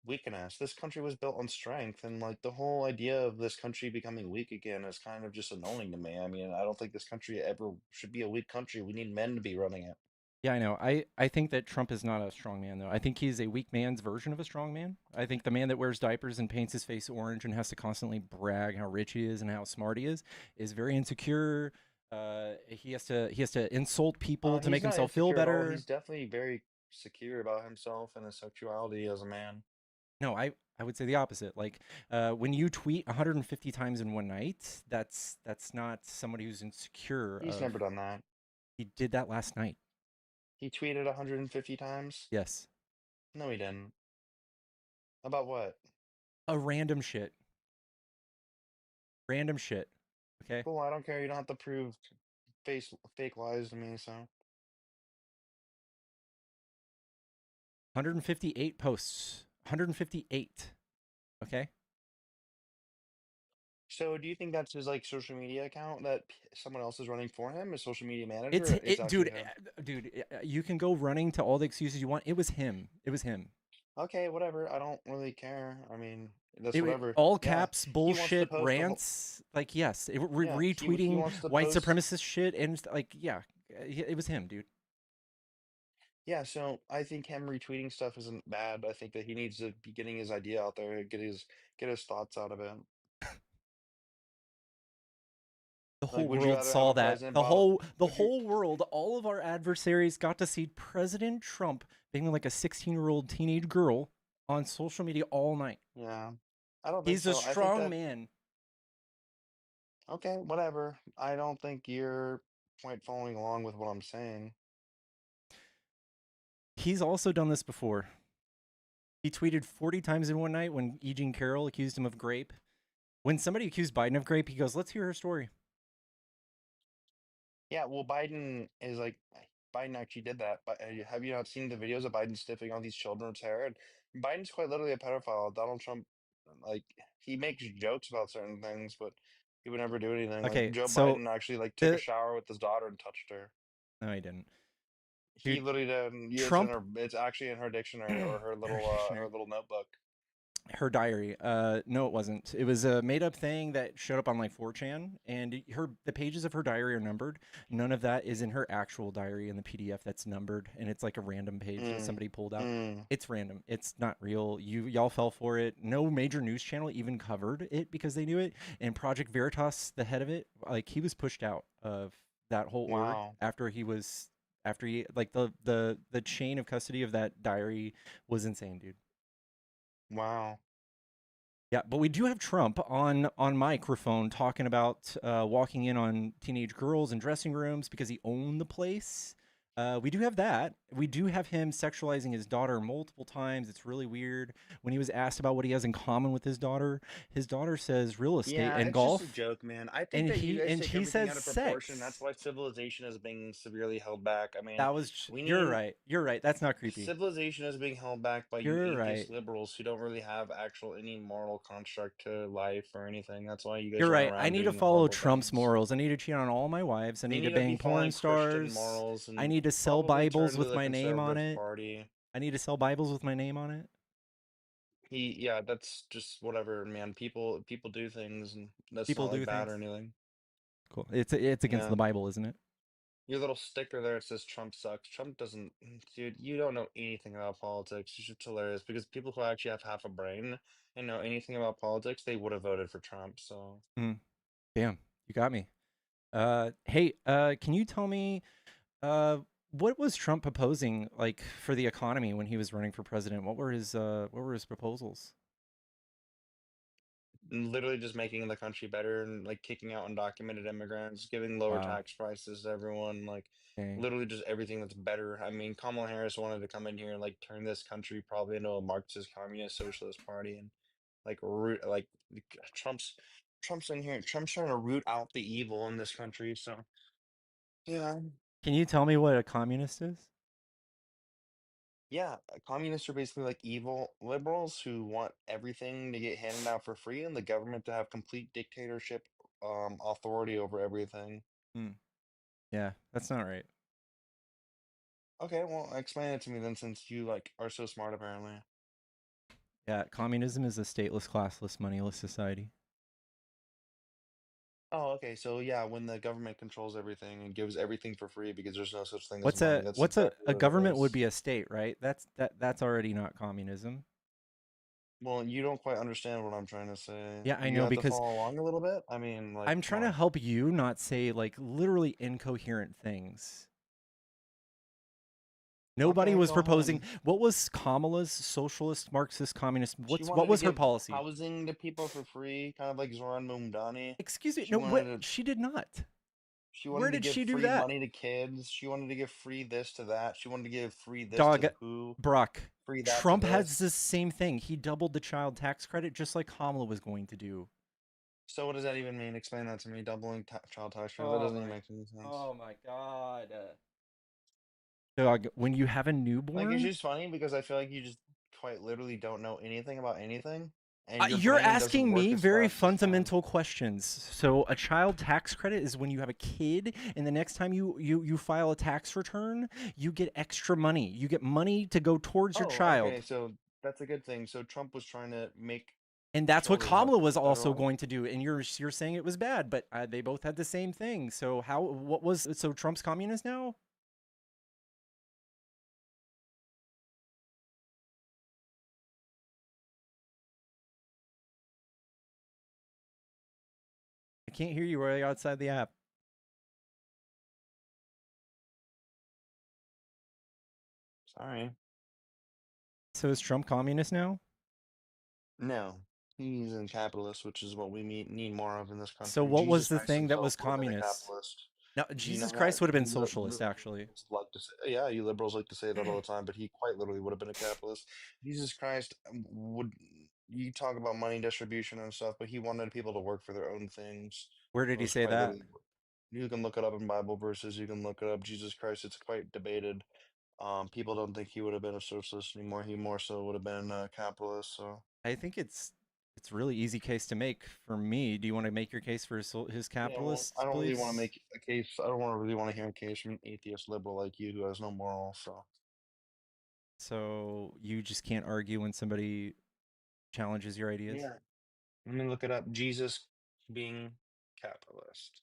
weakness. This country was built on strength. And like the whole idea of this country becoming weak again is kind of just annoying to me. I mean, I don't think this country ever should be a weak country. We need men to be running it. Yeah, I know. I think that Trump is not a strong man though. I think he's a weak man's version of a strong man. I think the man that wears diapers and paints his face orange and has to constantly brag how rich he is and how smart he is very insecure. He has to insult people to He's make not himself feel insecure at all. better. He's definitely very secure about himself and his sexuality as a man. No, I would say the opposite. Like when you tweet 150 times in one night, that's not somebody who's insecure He's of. never done that. He did that last night. He tweeted 150 times? Yes. No, he didn't. About what? A random shit. Random shit. Okay. Cool, I don't care. You don't have to prove fake lies to me, so. 158 posts. 158. Okay. So do you think that's his like social media account that someone else is running for him, his social media manager? Or it's actually him? Dude, you can go running to all the excuses you want. It was him. It was him. Okay, whatever. I don't really care. I mean, that's whatever. All Yeah, caps, he wants to bullshit, post the whole. rants. Like, yes, Yeah, he retweeting wants to white post. supremacist shit, and like, yeah, it was him, dude. Yeah, so I think him retweeting stuff isn't bad. I think that he needs to be getting his idea out there, get his thoughts out of it. The Like, whole would you world rather have saw a that. president The bottle? whole Would you? world, all of our adversaries got to see President Trump being like a 16-year-old teenage girl on social media all night. Yeah, I don't think He's a so. I think strong that. man. Okay, whatever. I don't think you're quite following along with what I'm saying. He's also done this before. He tweeted 40 times in one night when E. Jean Carroll accused him of grape. When somebody accused Biden of grape, he goes, "Let's hear her story." Yeah, well, Biden actually did that. But have you not seen the videos of Biden sniffing all these children's hair? And Biden's quite literally a pedophile. Donald Trump, like, he makes jokes about certain things, but he would never do anything. Like Okay, Joe so Biden actually like took a the shower with his daughter and touched her. no, he didn't. He Dude, literally did. Yeah, Trump it's actually in her dictionary or her dictionary. little notebook. Her diary. No, it wasn't. It was a made-up thing that showed up on like 4chan, and the pages of her diary are numbered. None of that is in her actual diary in the PDF that's numbered, and it's like a random page that somebody pulled out. It's random. It's not real. Y'all fell for it. No major news channel even covered it because they knew it. And Project Veritas, the head of it, like he was pushed out of that whole org Wow. after he like the chain of custody of that diary was insane, dude. Wow. Yeah, but we do have Trump on microphone talking about walking in on teenage girls in dressing rooms because he owned the place. We do have that. We do have him sexualizing his daughter multiple times. It's really weird. When he was asked about what he has in common with his daughter says real estate Yeah, and it's just a golf, joke, man. I think and that you guys and take he everything says out of proportion. That's sex. why civilization is being severely held back. I mean, That was we you're need right. You're right. That's not creepy. civilization is being held back by you You're right. atheist liberals who don't really have actual any moral construct to life or anything. That's why you guys You're run right. I around need to doing follow horrible Trump's things. morals. I need to cheat on all my wives. I You need to need to be bang porn following Christian stars. morals I and need to sell probably Bibles turn to with the my name on conservative it. party. I need to sell Bibles with my name on it. Yeah, that's just whatever, man. People do things, and that's People not do like bad things. or anything. Cool. It's against Yeah. the Bible, isn't it? Your little sticker there it says Trump sucks. Trump doesn't, dude, you don't know anything about politics. It's just hilarious because people who actually have half a brain and know anything about politics, they would have voted for Trump. So, Damn, you got me. Hey, can you tell me, uh, what was Trump proposing like for the economy when he was running for president? What were his proposals? literally just making the country better and like kicking out undocumented immigrants, giving lower Wow. tax prices to everyone, like Dang. literally just everything that's better. I mean, Kamala Harris wanted to come in here and like turn this country probably into a Marxist communist socialist party and like root like Trump's Trump's in here. Trump's trying to root out the evil in this country. So yeah. Can you tell me what a communist is? Yeah, communists are basically like evil liberals who want everything to get handed out for free and the government to have complete dictatorship authority over everything. Hmm. Yeah, that's not right. Okay, well, explain it to me then since you like are so smart apparently. Yeah, communism is a stateless, classless, moneyless society. Oh, okay. So yeah, when the government controls everything and gives everything for free because there's no such thing as money, that's What's exactly a what it government would is. be a state, right? That's already not communism. Well, you don't quite understand what I'm trying to say. Yeah, I You know have to because follow along a little bit. I mean, like, I'm come trying to on. help you not say like literally incoherent things. Nobody Okay, was go proposing. ahead. What was Kamala's socialist, Marxist, communist? She What wanted to was her give policy? housing to people for free, kind of like Zoran Mumdani. Excuse me. She No, wanted what? to She did not. she Where wanted to did give she do free that? money to kids. She wanted to give free this to that. She wanted to give free this to Dog, the WHO, Brock. free that to Trump has the this. same thing. He doubled the child tax credit just like Kamala was going to do. So what does that even mean? Explain that to me. Doubling child tax credit. That Oh doesn't even my, make any sense. oh my God. Dog, when you have a Like it's newborn, just funny because I feel like you just quite literally don't know anything about anything, and your you're brain doesn't asking work me as very fast as mine. fundamental questions. So a child tax credit is when you have a kid, and the next time you file a tax return, you get extra money. You get money to go towards your Oh, okay. child. So that's a good thing. So Trump was trying to make And that's what children have Kamala was also federal. going to do. And you're saying it was bad, but they both had the same thing. So what was so Trump's communist now? I can't hear you. We're outside the app. Sorry. So is Trump communist now? No, he's a capitalist, which is what we need more of in this So country. what was Jesus the Christ thing that himself was would have been a communist? capitalist. No, Do you know Jesus that? Christ would have been You socialist, actually. liberals like to say, yeah, you liberals like to say that all the time, but he quite literally would have been a capitalist. Jesus Christ would. You talk about money distribution and stuff, but he wanted people to work for their own things. Where did It he was say quite that? literally. You can look it up in Bible verses. You can look it up. Jesus Christ. It's quite debated. People don't think he would have been a socialist anymore. He more so would have been a capitalist. So. I think it's a really easy case to make for me. Do you want to make your case for his Yeah, well, I capitalist don't really want to beliefs? make a case. I don't really want to hear a case from an atheist liberal like you who has no morals. So. So you just can't argue when somebody challenges your ideas? Yeah. Let me look it up. Jesus being capitalist.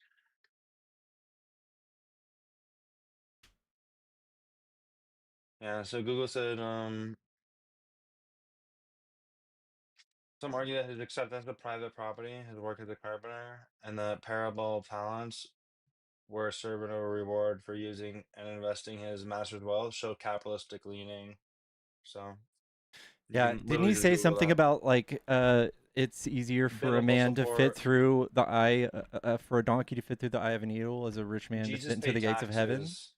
Yeah, so Google said, some argue that his acceptance of private property, his work as a carpenter, and the parable of talents where a servant or reward for using and investing his master's wealth show capitalistic leaning. So you Yeah, can didn't literally he just say Google something that. about like it's easier for a Biblical man to fit support. through the eye for a donkey to fit through the eye of a needle as a rich man to fit Jesus into paid the gates of heaven? taxes.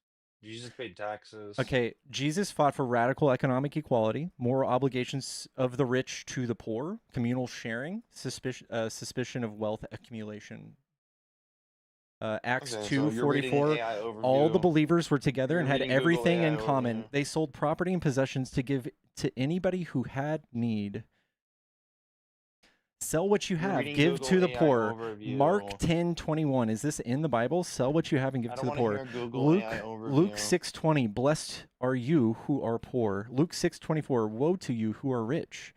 Jesus paid taxes. Okay, Jesus fought for radical economic equality, moral obligations of the rich to the poor, communal sharing, suspicion of wealth accumulation. Acts Okay, so you're reading 2:44. AI All the overview. believers were together You're and had reading Google everything AI in common. overview. They sold property and possessions to give to anybody who had need. Sell what you You're have, reading give Google to the AI poor. Mark overview. 10:21. Is this in the Bible? Sell what you have and give I to don't the want to poor. hear Google Luke AI Luke overview. 6:20. Blessed are you who are poor. Luke 6:24. Woe to you who are rich.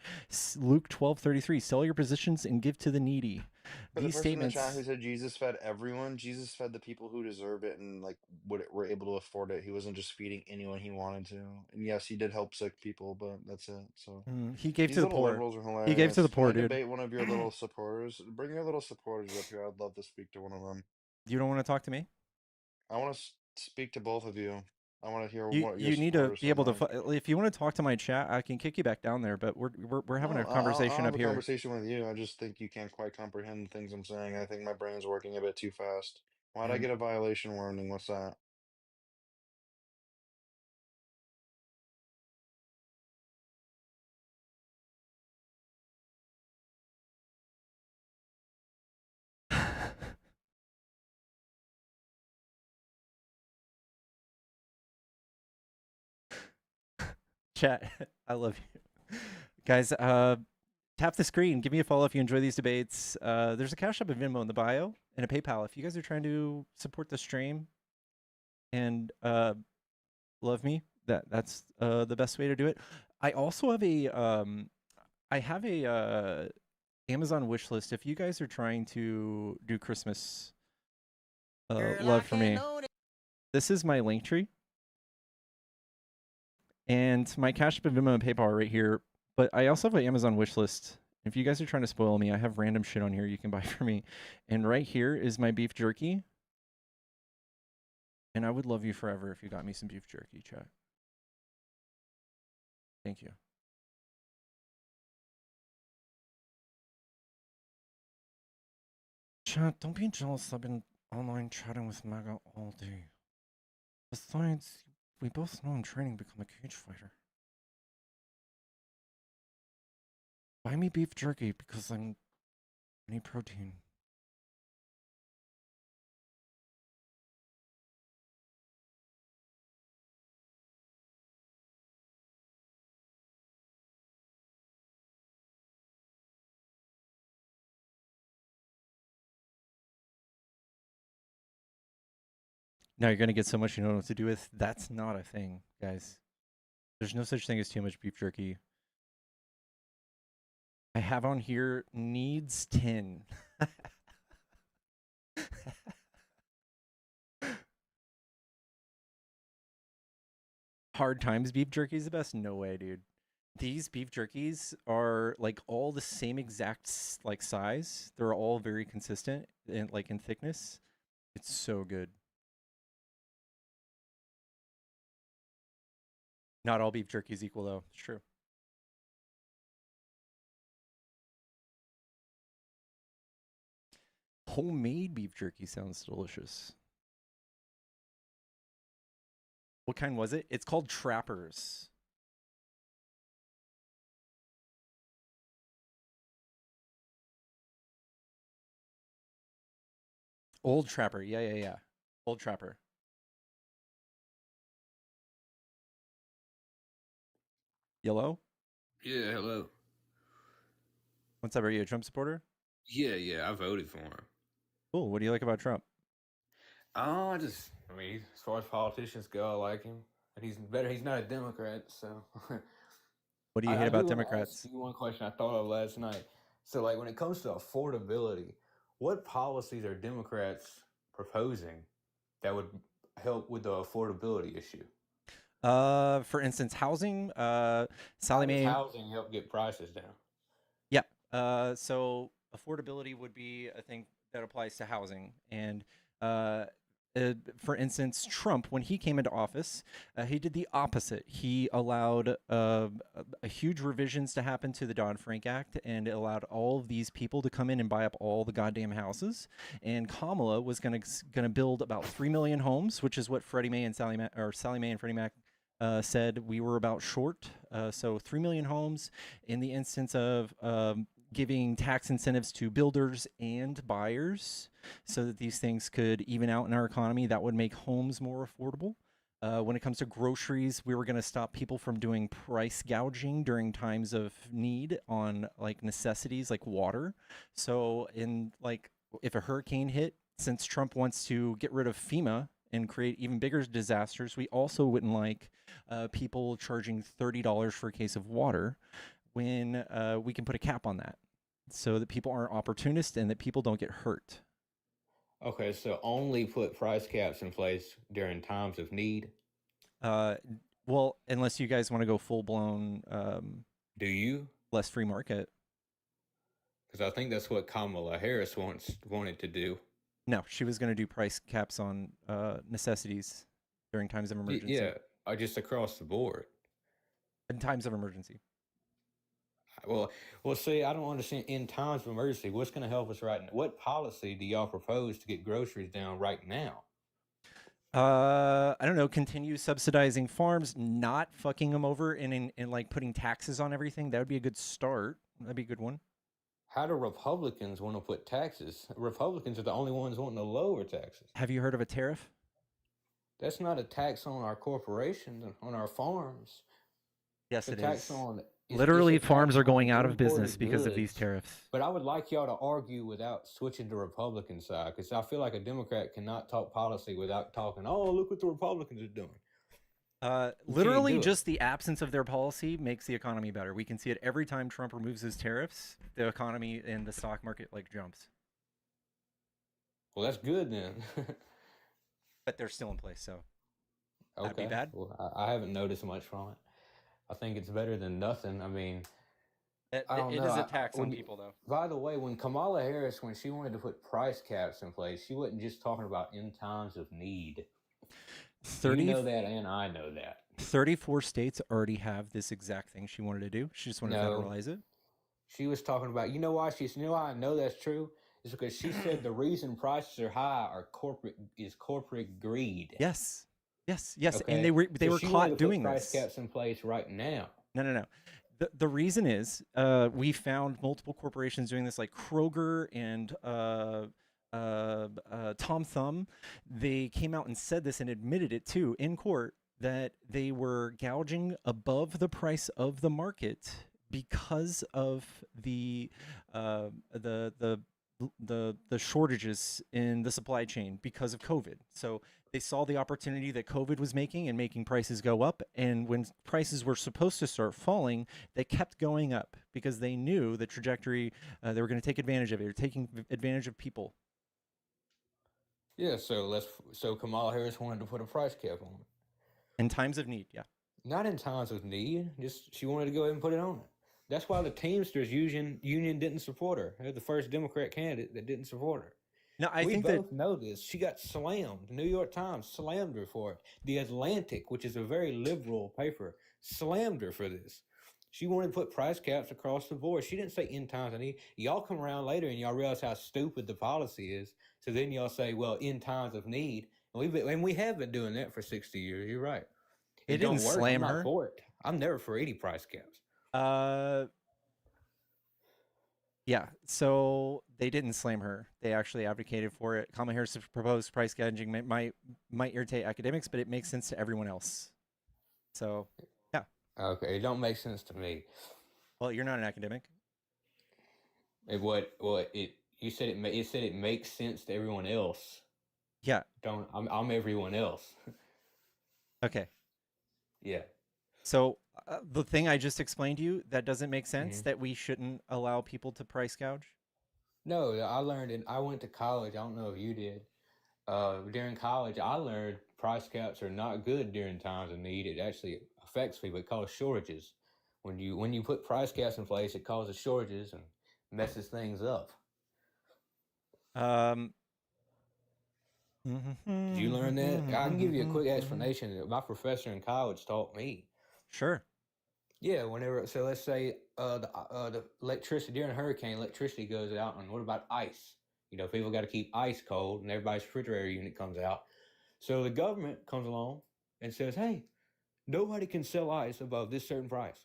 Luke 12:33. Sell your positions and give to the needy. For the These person in the chat who statements. said Jesus fed everyone, Jesus fed the people who deserve it and like were able to afford it. He wasn't just feeding anyone he wanted to. And yes, he did help sick people, but that's it. So He gave to these the little poor. liberals are He gave to the hilarious. Can poor, I dude. debate one of your little supporters? Bring your little supporters up here. I'd love to speak to one of them. You don't want to talk to me? I want to speak to both of you. I want to hear You what your you need to supporters be sound able to. like. If you want to talk to my chat, I can kick you back down there. But we're having No, a I'll conversation have up a here. conversation with you. I just think you can't quite comprehend the things I'm saying. I think my brain's working a bit too fast. Why'd I And get a violation warning? What's that? Chat, I love you guys. Tap the screen. Give me a follow if you enjoy these debates. There's a Cash App and Venmo in the bio and a PayPal. If you guys are trying to support the stream and love me, that's the best way to do it. I also have a Amazon wish list. If you guys are trying to do Christmas love for me, this is my link tree. And my Cash App and Venmo and PayPal are right here. But I also have an Amazon wish list. If you guys are trying to spoil me, I have random shit on here you can buy for me. And right here is my beef jerky. And I would love you forever if you got me some beef jerky, chat. Thank you. Chat, don't be jealous. I've been online chatting with MAGA all day. Besides, we both know I'm training to become a cage fighter. Buy me beef jerky because I need protein. Now you're going to get so much you don't know what to do with. That's not a thing, guys. There's no such thing as too much beef jerky. I have on here needs 10. Hard Times beef jerky is the best? No way, dude. These beef jerkies are like all the same exact like size. They're all very consistent and like in thickness. It's so good. Not all beef jerky is equal though. It's true. Homemade beef jerky sounds delicious. What kind was it? It's called Trappers. Old Trapper. Yeah. Old Trapper. Yellow? Yeah, hello. What's up? Are you a Trump supporter? Yeah, I voted for him. Cool. What do you like about Trump? I mean, as far as politicians go, I like him. And he's better. He's not a Democrat, so. What do you hate I do about want to ask Democrats? you one question I thought of last night. So, like, when it comes to affordability, what policies are Democrats proposing that would help with the affordability issue? For instance, housing. Sally How does Mae. housing help get prices down? Yeah. So affordability would be a thing that applies to housing, and for instance, Trump, when he came into office, he did the opposite. He allowed a huge revisions to happen to the Dodd-Frank Act, and it allowed all of these people to come in and buy up all the goddamn houses. And Kamala was gonna build about 3 million homes, which is what Freddie Mae and Sally Mae and Freddie Mac said we were about short. So 3 million homes in the instance of giving tax incentives to builders and buyers so that these things could even out in our economy. That would make homes more affordable. When it comes to groceries, we were going to stop people from doing price gouging during times of need on like necessities like water. So in like if a hurricane hit, since Trump wants to get rid of FEMA and create even bigger disasters, we also wouldn't like people charging $30 for a case of water when we can put a cap on that so that people aren't opportunists and that people don't get hurt. Okay, so only put price caps in place during times of need. Well, unless you guys want to go full blown. Do you? Less free market. Because I think that's what Kamala Harris wanted to do. No, she was going to do price caps on necessities during times of emergency. Yeah, just across the board. In times of emergency. Well, see, I don't understand. In times of emergency, what's going to help us right now? What policy do y'all propose to get groceries down right now? I don't know. Continue subsidizing farms, not fucking them over, and like putting taxes on everything. That would be a good start. That'd be a good one. How do Republicans want to put taxes? Republicans are the only ones wanting to lower taxes. Have you heard of a tariff? That's not a tax on our corporations and on our farms. Yes, it's it is. On, literally, farms are going out of business because of these tariffs. But I would like y'all to argue without switching to Republican side, because I feel like a Democrat cannot talk policy without talking, oh, look what the Republicans are doing. Literally, just the absence of their policy makes the economy better. We can see it every time Trump removes his tariffs. The economy and the stock market like jumps. Well, that's good then. But they're still in place, so okay. That'd be bad. Well, I haven't noticed much from it. I think it's better than nothing. I mean, it is a tax on people, though. By the way, when Kamala Harris, when she wanted to put price caps in place, she wasn't just talking about in times of need. You know that, and I know that. 34 states already have this exact thing she wanted to do. She just wanted to federalize it. She was talking about, you know why I know that's true? It's because she said the reason prices are high is corporate greed. Yes. Okay. And they were she caught doing price caps in place right now. No. The reason is we found multiple corporations doing this, like Kroger and Tom Thumb. They came out and said this and admitted it too in court that they were gouging above the price of the market because of the shortages in the supply chain because of COVID. So they saw the opportunity that COVID was making prices go up. And when prices were supposed to start falling, they kept going up because they knew the trajectory. They were going to take advantage of it. They're taking advantage of people. Yeah. So Kamala Harris wanted to put a price cap on it. In times of need, yeah. Not in times of need. Just she wanted to go ahead and put it on it. That's why the Teamsters Union didn't support her. They're the first Democrat candidate that didn't support her. No, we both know this. She got slammed. The New York Times slammed her for it. The Atlantic, which is a very liberal paper, slammed her for this. She wanted to put price caps across the board. She didn't say in times of need. Y'all come around later and y'all realize how stupid the policy is. So then y'all say, well, in times of need. And we have been doing that for 60 years. You're right. It didn't slam her. I'm not for it. I'm never for any price caps. Yeah, so they didn't slam her. They actually advocated for it. Kamala Harris' proposed price gouging might irritate academics, but it makes sense to everyone else. So, yeah. Okay, it don't make sense to me. Well, you're not an academic. You said it makes sense to everyone else. Yeah. I'm everyone else. Okay. Yeah. So the thing I just explained to you, that doesn't make sense, that we shouldn't allow people to price gouge? No, I learned, and I went to college. I don't know if you did. During college, I learned price caps are not good during times of need. It actually affects people. It causes shortages. When you put price caps in place, it causes shortages and messes things up. Did you learn that? I can give you a quick explanation that my professor in college taught me. Sure. Yeah, whenever, so let's say the electricity during a hurricane, electricity goes out, and what about ice? You know, people got to keep ice cold, and everybody's refrigerator unit comes out. So the government comes along and says, hey, nobody can sell ice above this certain price.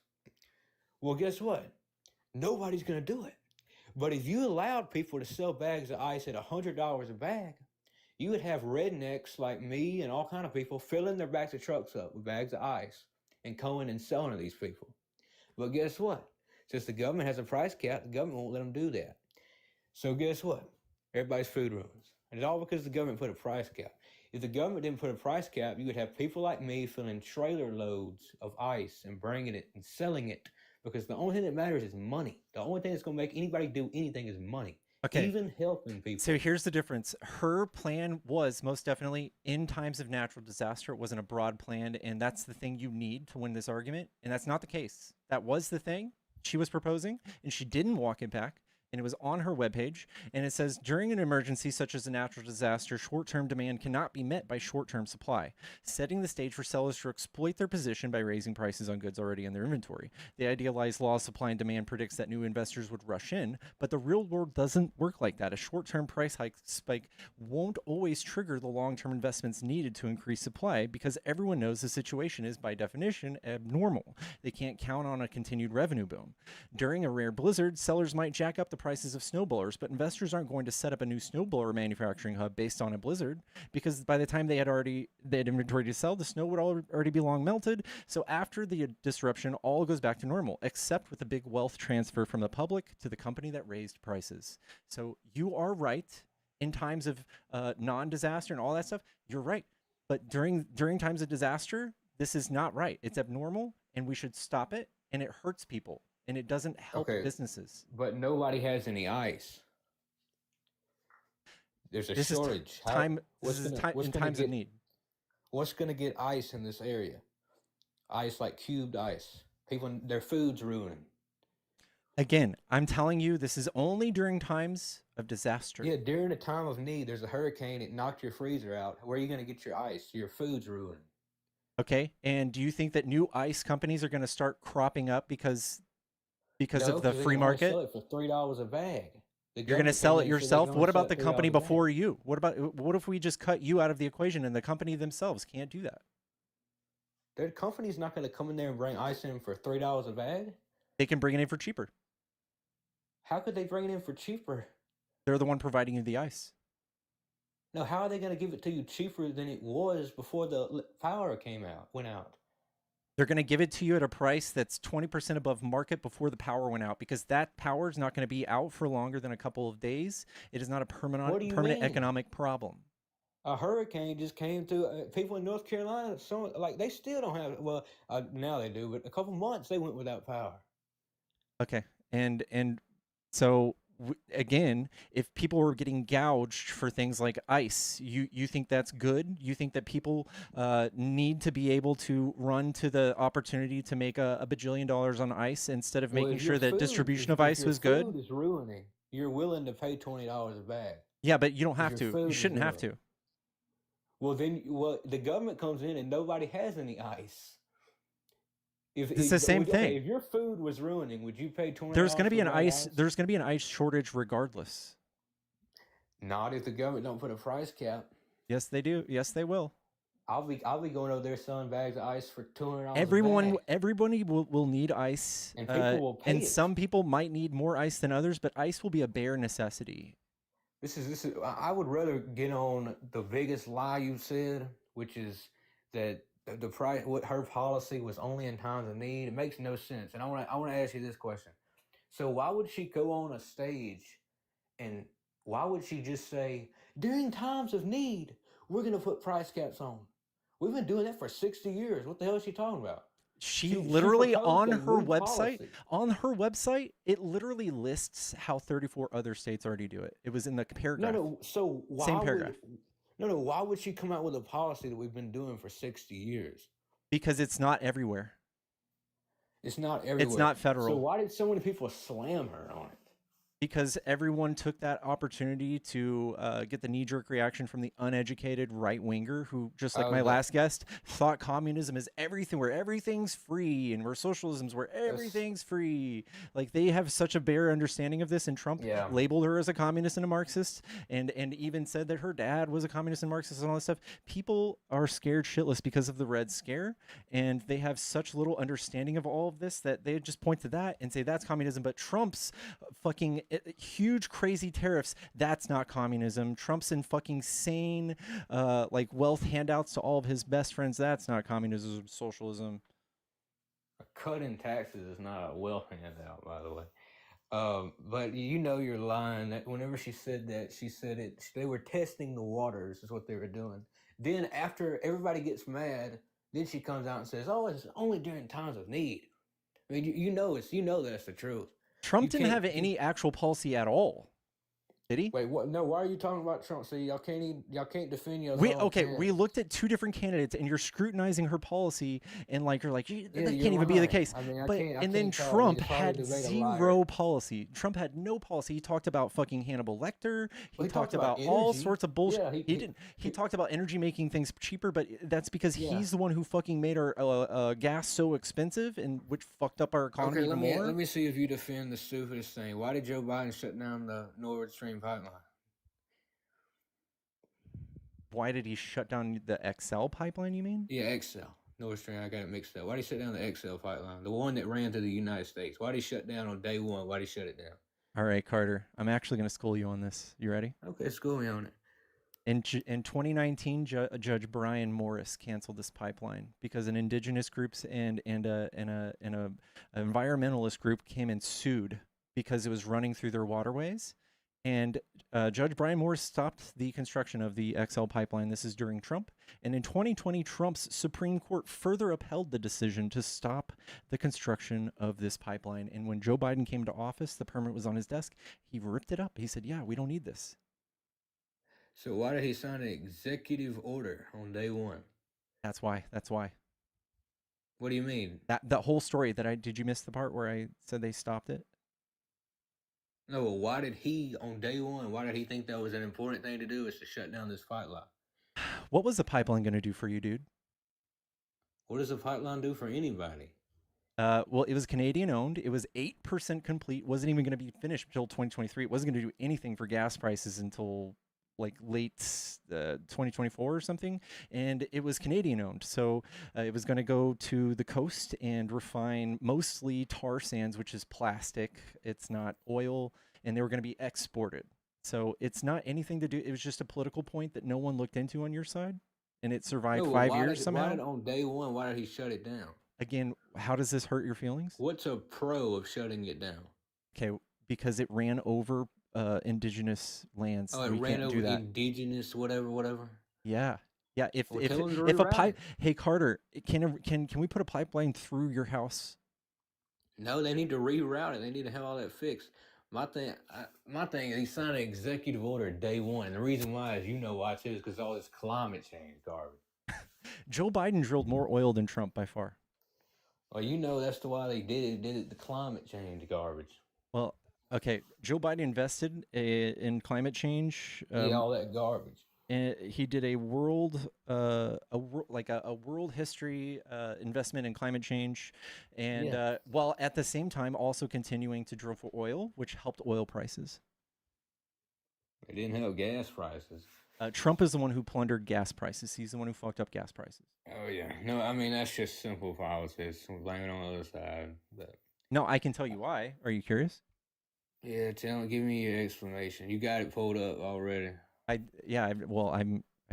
Well, guess what? Nobody's going to do it. But if you allowed people to sell bags of ice at $100 a bag, you would have rednecks like me and all kind of people filling their backs of trucks up with bags of ice and going and selling to these people. But guess what? Since the government has a price cap, the government won't let them do that. So guess what? Everybody's food ruins. And it's all because the government put a price cap. If the government didn't put a price cap, you would have people like me filling trailer loads of ice and bringing it and selling it, because the only thing that matters is money. The only thing that's going to make anybody do anything is money. Okay. Even helping people. So here's the difference. Her plan was most definitely in times of natural disaster. It wasn't a broad plan, and that's the thing you need to win this argument, and that's not the case. That was the thing she was proposing, and she didn't walk it back. And it was on her webpage, and it says, during an emergency such as a natural disaster, short-term demand cannot be met by short-term supply, setting the stage for sellers to exploit their position by raising prices on goods already in their inventory. The idealized law of supply and demand predicts that new investors would rush in, but the real world doesn't work like that. A short-term price hike spike won't always trigger the long-term investments needed to increase supply, because everyone knows the situation is, by definition, abnormal. They can't count on a continued revenue boom. During a rare blizzard, sellers might jack up the prices of snowblowers, but investors aren't going to set up a new snowblower manufacturing hub based on a blizzard, because by the time they had inventory to sell, the snow would already be long melted. So after the disruption, all goes back to normal, except with a big wealth transfer from the public to the company that raised prices. So you are right. In times of non-disaster and all that stuff, you're right. But during times of disaster, this is not right. It's abnormal, and we should stop it, and it hurts people. And it doesn't help businesses. But nobody has any ice. There's a shortage. This is in times of need. What's going to get ice in this area? Ice, like cubed ice. People, their food's ruining. Again, I'm telling you, this is only during times of disaster. Yeah, during a time of need, there's a hurricane. It knocked your freezer out. Where are you going to get your ice? Your food's ruining. Okay, and do you think that new ice companies are going to start cropping up because of the free market? Sell it for $3 a bag. You're going to sell it yourself? What about the company before you? What if we just cut you out of the equation and the company themselves can't do that? Their company's not going to come in there and bring ice in for $3 a bag? They can bring it in for cheaper. How could they bring it in for cheaper? They're the one providing you the ice. No, how are they going to give it to you cheaper than it was before the power went out? They're going to give it to you at a price that's 20% above market before the power went out, because that power is not going to be out for longer than a couple of days. It is not a permanent economic problem. A hurricane just came through. People in North Carolina, they still don't have it. Well, now they do, but a couple months they went without power. Okay, and so again, if people were getting gouged for things like ice, you think that's good? You think that people need to be able to run to the opportunity to make a bajillion dollars on ice instead of making sure that distribution of ice was good? Food is ruining. You're willing to pay $20 a bag. Yeah, but you don't have to. You shouldn't have to. Well, the government comes in and nobody has any ice. It's the same thing. If your food was ruining, would you pay $20? There's going to be There's going to be an ice shortage regardless. Not if the government don't put a price cap. Yes, they do. Yes, they will. I'll be going over there selling bags of ice for $200. Everybody will need ice, and people will pay. And some people might need more ice than others, but ice will be a bare necessity. This is. I would rather get on the biggest lie you said, which is that the price, what her policy was only in times of need. It makes no sense. And I want to ask you this question. So why would she go on a stage and why would she just say, during times of need, we're going to put price caps on? We've been doing that for 60 years. What the hell is she talking about? She literally on her website, it literally lists how 34 other states already do it. It was in the paragraph. So why same paragraph. Why would she come out with a policy that we've been doing for 60 years? Because it's not everywhere. It's not everywhere. It's not federal. So why did so many people slam her on it? Because everyone took that opportunity to get the knee-jerk reaction from the uneducated right-winger who, just like my last guest, thought communism is everything, where everything's free, and where socialism's where everything's free. Like, they have such a bare understanding of this, and Trump labeled her as a communist and a Marxist, and even said that her dad was a communist and Marxist and all that stuff. People are scared shitless because of the Red Scare, and they have such little understanding of all of this that they just point to that and say that's communism. But Trump's fucking huge crazy tariffs, that's not communism. Trump's in fucking sane like wealth handouts to all of his best friends, that's not communism. Socialism. A cut in taxes is not a wealth handout, by the way. But you know you're lying. That whenever she said that, she said it. They were testing the waters, is what they were doing. Then after everybody gets mad, then she comes out and says, "Oh, it's only during times of need." I mean, you know that's the truth. Trump didn't have any actual policy at all. Did he? Wait, what? No, why are you talking about Trump? See, y'all can't defend your. We looked at two different candidates, and you're scrutinizing her policy, and like you're like, that can't even be the case. I mean, and then Trump had zero policy. Trump had no policy. He talked about fucking Hannibal Lecter. He talked about all sorts of bullshit. Yeah, he didn't. He talked about energy making things cheaper, but that's because he's the one who fucking made our gas so expensive, and which fucked up our economy even more. Let me see if you defend the stupidest thing. Why did Joe Biden shut down the Nord Stream pipeline? Why did he shut down the XL pipeline, you mean? Yeah, XL. Nord Stream, I got it mixed up. Why did he shut down the XL pipeline? The one that ran to the United States. Why did he shut down on day one? Why did he shut it down? All right, Carter. I'm actually going to school you on this. You ready? Okay, school me on it. In 2019, Judge Brian Morris canceled this pipeline because an indigenous groups and a environmentalist group came and sued because it was running through their waterways. And Judge Brian Morris stopped the construction of the XL pipeline. This is during Trump. And in 2020, Trump's Supreme Court further upheld the decision to stop the construction of this pipeline. And when Joe Biden came to office, the permit was on his desk. He ripped it up. He said, yeah, we don't need this. So why did he sign an executive order on day one? That's why. What do you mean? That whole story did you miss the part where I said they stopped it? No, well, why did he, on day one, why did he think that was an important thing to do, is to shut down this pipeline? What was the pipeline going to do for you, dude? What does a pipeline do for anybody? Well, it was Canadian owned. It was 8% complete. Wasn't even going to be finished until 2023. It wasn't going to do anything for gas prices until like late 2024 or something. And it was Canadian owned. So it was going to go to the coast and refine mostly tar sands, which is plastic. It's not oil. And they were going to be exported. So it's not anything to do. It was just a political point that no one looked into on your side. And it survived 5 years somehow. Why did on day one, why did he shut it down? Again, how does this hurt your feelings? What's a pro of shutting it down? Okay, because it ran over indigenous lands. Oh, it ran over indigenous whatever. Yeah. If a pipe, hey Carter, can we put a pipeline through your house? No, they need to reroute it. They need to have all that fixed. My thing is he signed an executive order day one. And the reason why is, you know why too, is because all this climate change garbage. Joe Biden drilled more oil than Trump by far. Well, you know that's why they did it. The climate change garbage. Well, okay, Joe Biden invested in climate change. All that garbage. And he did a world history investment in climate change, and while at the same time also continuing to drill for oil, which helped oil prices. It didn't help gas prices. Trump is the one who plundered gas prices. He's the one who fucked up gas prices. Oh yeah, no, I mean that's just simple politics. We're blaming on the other side. But... No, I can tell you why. Are you curious? Yeah, give me your explanation. You got it pulled up already. I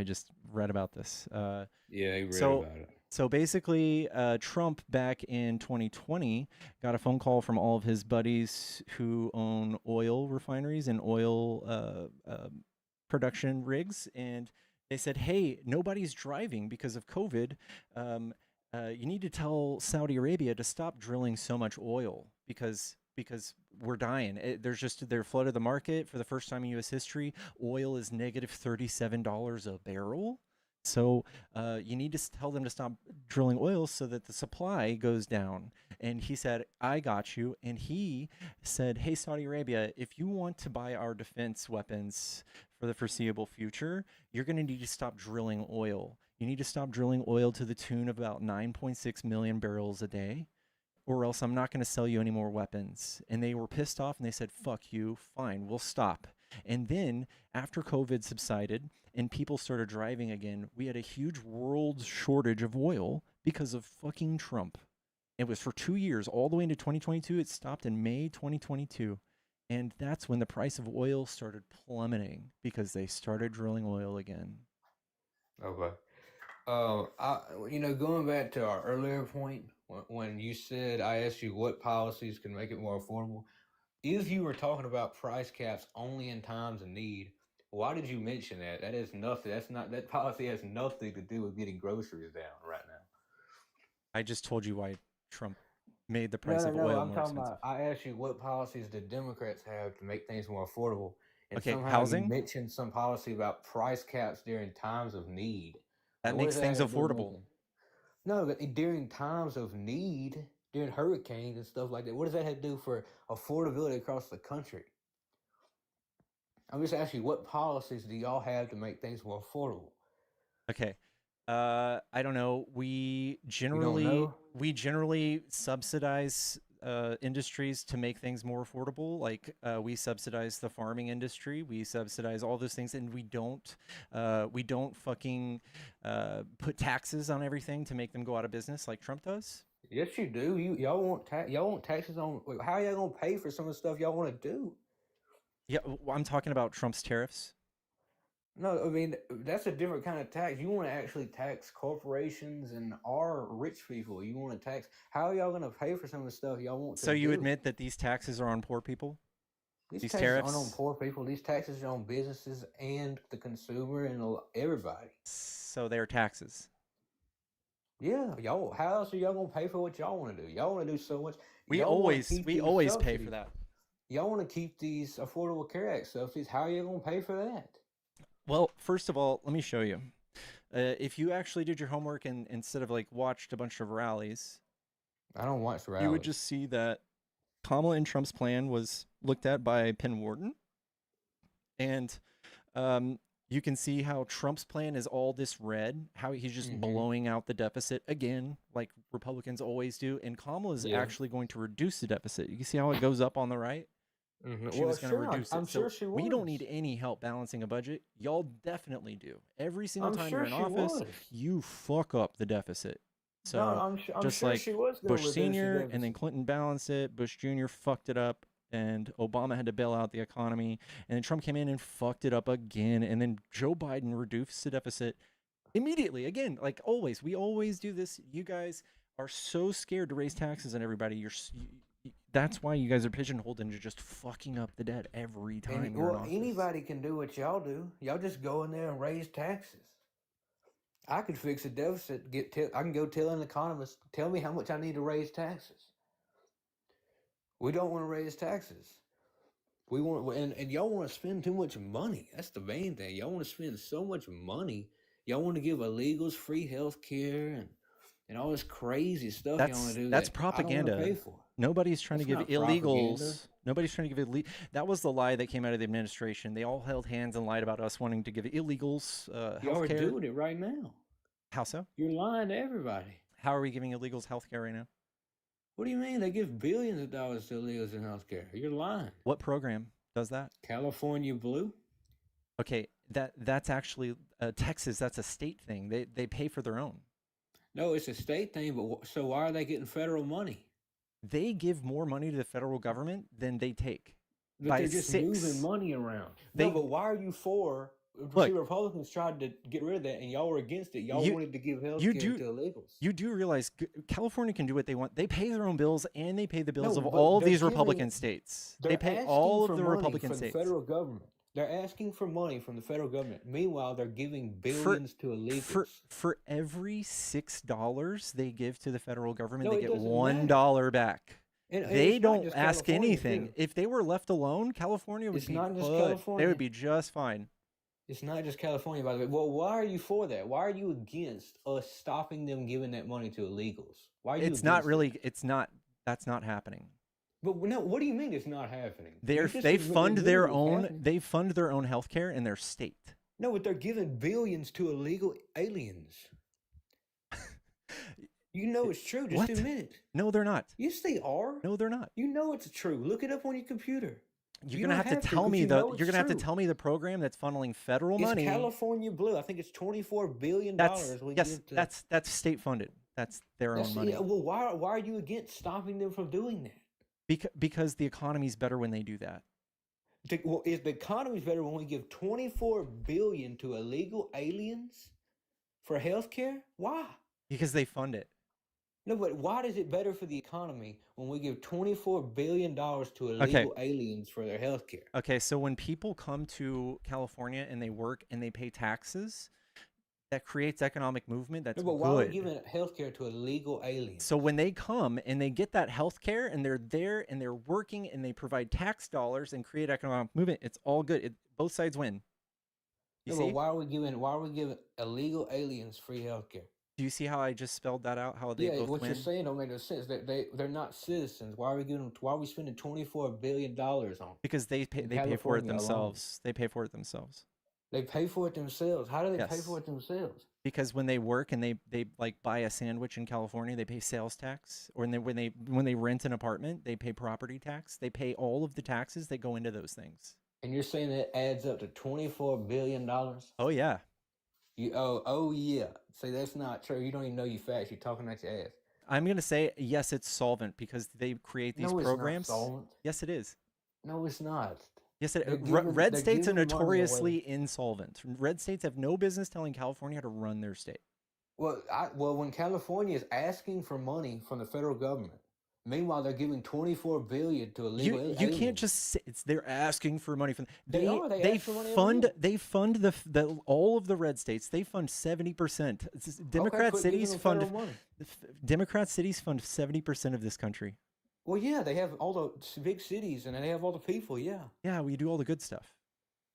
just read about this. Yeah, he read about it. So basically, Trump back in 2020 got a phone call from all of his buddies who own oil refineries and oil production rigs, and they said, hey, nobody's driving because of COVID. You need to tell Saudi Arabia to stop drilling so much oil because we're dying. They're flooded the market for the first time in U.S. history. Oil is negative $37 a barrel. So you need to tell them to stop drilling oil so that the supply goes down. And he said, I got you. And he said, hey, Saudi Arabia, if you want to buy our defense weapons for the foreseeable future, you're going to need to stop drilling oil. You need to stop drilling oil to the tune of about 9.6 million barrels a day, or else I'm not going to sell you any more weapons. And they were pissed off and they said, fuck you, fine, we'll stop. And then after COVID subsided and people started driving again, we had a huge world shortage of oil because of fucking Trump. It was for 2 years, all the way into 2022. It stopped in May 2022. And that's when the price of oil started plummeting because they started drilling oil again. Okay. Going back to our earlier point, when you said, I asked you what policies can make it more affordable, if you were talking about price caps only in times of need, why did you mention that? That is nothing. That policy has nothing to do with getting groceries down right now. I just told you why Trump made the No, price no, of no. oil I'm more talking expensive. about, I asked you what policies the Democrats have to make things more affordable. And Okay, somehow you housing? mentioned some policy about price caps during times of need. That Like, what makes does that things have to do with affordable. nothing? No, but during times of need, during hurricanes and stuff like that, what does that have to do for affordability across the country? I'm just asking you, what policies do y'all have to make things more affordable? Okay. I don't know. We You don't generally subsidize industries to make things more affordable. Like we subsidize the farming industry, we subsidize all those things, and we don't fucking put taxes on everything to make them go out of business like Trump does. Yes, you do. Y'all want taxes on. How are y'all gonna pay for some of the stuff y'all want to do? Yeah, I'm talking about Trump's tariffs. No, I mean that's a different kind of tax. You want to actually tax corporations and our rich people. You want to tax. How are y'all gonna pay for some of the stuff y'all want So to you do? admit that these taxes are on poor people? These These taxes aren't on tariffs? poor people. These taxes are on businesses and the consumer and everybody. So they're taxes. Yeah, y'all. How else are y'all gonna pay for what y'all want to do? Y'all want to do so much. We Y'all want to always keep we these always pay subsidies. for that. Y'all want to keep these Affordable Care Act subsidies. How are you gonna pay for that? Well, first of all, let me show you. If you actually did your homework and instead of like watched a bunch of rallies, I don't watch rallies. you would just see that Kamala and Trump's plan was looked at by Penn Wharton, and you can see how Trump's plan is all this red, how he's just blowing out the deficit again, like Republicans always do, and Kamala is actually going to reduce the deficit. You can see how it goes up on the right. She was going to reduce it. I'm sure she was. We don't need any help balancing a budget. Y'all definitely do. Every single I'm time sure you're in she office, was. you fuck up the deficit. So No, I'm just sure like she was gonna Bush reduce the Sr. and then deficit. Clinton balanced it, Bush Jr. fucked it up, and Obama had to bail out the economy, and then Trump came in and fucked it up again, and then Joe Biden reduced the deficit immediately. Again, like always, we always do this. You guys are so scared to raise taxes on everybody. That's why you guys are pigeonholed into just fucking up the debt every time you're in office. Anybody can do what y'all do. Y'all just go in there and raise taxes. I could fix a deficit. I can go tell an economist, tell me how much I need to raise taxes. We don't want to raise taxes. We want, and y'all want to spend too much money. That's the main thing. Y'all want to spend so much money. Y'all want to give illegals free health care and all this crazy stuff y'all want to do. That's that I don't want propaganda. to pay for. Nobody's trying That's to give not illegals. propaganda. Nobody's trying to give that was the lie that came out of the administration. They all held hands and lied about us wanting to give illegals Y'all are health care. doing it right now. How so? You're lying to everybody. How are we giving illegals health care right now? What do you mean? They give billions of dollars to illegals in health care. You're lying. What program does that? California Blue. Okay, that's actually Texas. That's a state thing. They pay for their own. No, it's a state thing, but so why are they getting federal money? They give more money to the federal government than they take. But they're just moving money around. No, but why are you for? See, Republicans tried to get rid of that, and y'all were against it. Y'all wanted to give health care to illegals. You do realize California can do what they want. They pay their own bills, and they pay the bills No, of but all of they're these giving- Republican states. They They're pay asking all of for the money Republican from states. the federal government. They're asking for money from the federal government. Meanwhile, they're giving billions to illegals. For every $6 they give to the federal government, No, they it get doesn't $1 back. And They it's not don't just ask California, anything. too. If they were left alone, California would It's be not just good. They California. would be just fine. It's not just California, by the way. Well, why are you for that? Why are you against us stopping them giving that money to illegals? Why are you It's not against really. that? It's not. That's not happening. But no, what do you mean it's not happening? They fund their own. Happening. They fund their own healthcare in their state. No, but they're giving billions to illegal aliens. You know it's true. Just What? admit it. No, they're not. Yes, they are. No, they're not. You know it's true. Look it up on your computer. You're You gonna don't have to have to, tell but me you the. know it's You're gonna have to true. tell me the program that's funneling federal It's money. California Blue. I think it's $24 billion. That's we yes. give to, That's state funded. That's their own money. yeah, well, why are you against stopping them from doing that? Because the economy's better when they do that. Well, is the economy's better when we give $24 billion to illegal aliens for healthcare? Why? Because they fund it. No, but why is it better for the economy when we give $24 billion to illegal aliens for their healthcare? Okay, so when people come to California and they work and they pay taxes, that creates economic movement. That's No, but why are we good. giving healthcare to illegal aliens? So when they come and they get that health care and they're there and they're working and they provide tax dollars and create economic movement, it's all good. Both sides win. You No, see? but why are we giving illegal aliens free healthcare? Do you see how I just spelled that out? How they both what win? you're saying don't make no sense. They're not citizens. Why are we giving them? Why are we spending $24 billion on them? Because they pay for it California alone. themselves. They pay for it themselves. They pay for it themselves. How do they pay Yes. for it themselves? Because when they work and they like buy a sandwich in California, they pay sales tax. Or when they rent an apartment, they pay property tax. They pay all of the taxes that go into those things. And you're saying that adds up to $24 billion? Oh yeah. Oh yeah. See, that's not true. You don't even know you facts. You're talking out your ass. I'm gonna say yes, it's solvent because they create these No, it's not programs. solvent. Yes, it is. No, it's not. Yes, They're red they're states are giving money away. notoriously insolvent. Red states have no business telling California how to run their state. Well, when California is asking for money from the federal government, meanwhile they're giving $24 billion to illegal aliens. You can't just say they're asking for money from. They are. They ask for money every fund year. they fund the all of the red states. They fund 70%. Democrat quit giving cities them fund. federal money. Democrat cities fund 70% of this country. Well, yeah, they have all the big cities and they have all the people. Yeah. Yeah, we do all the good stuff.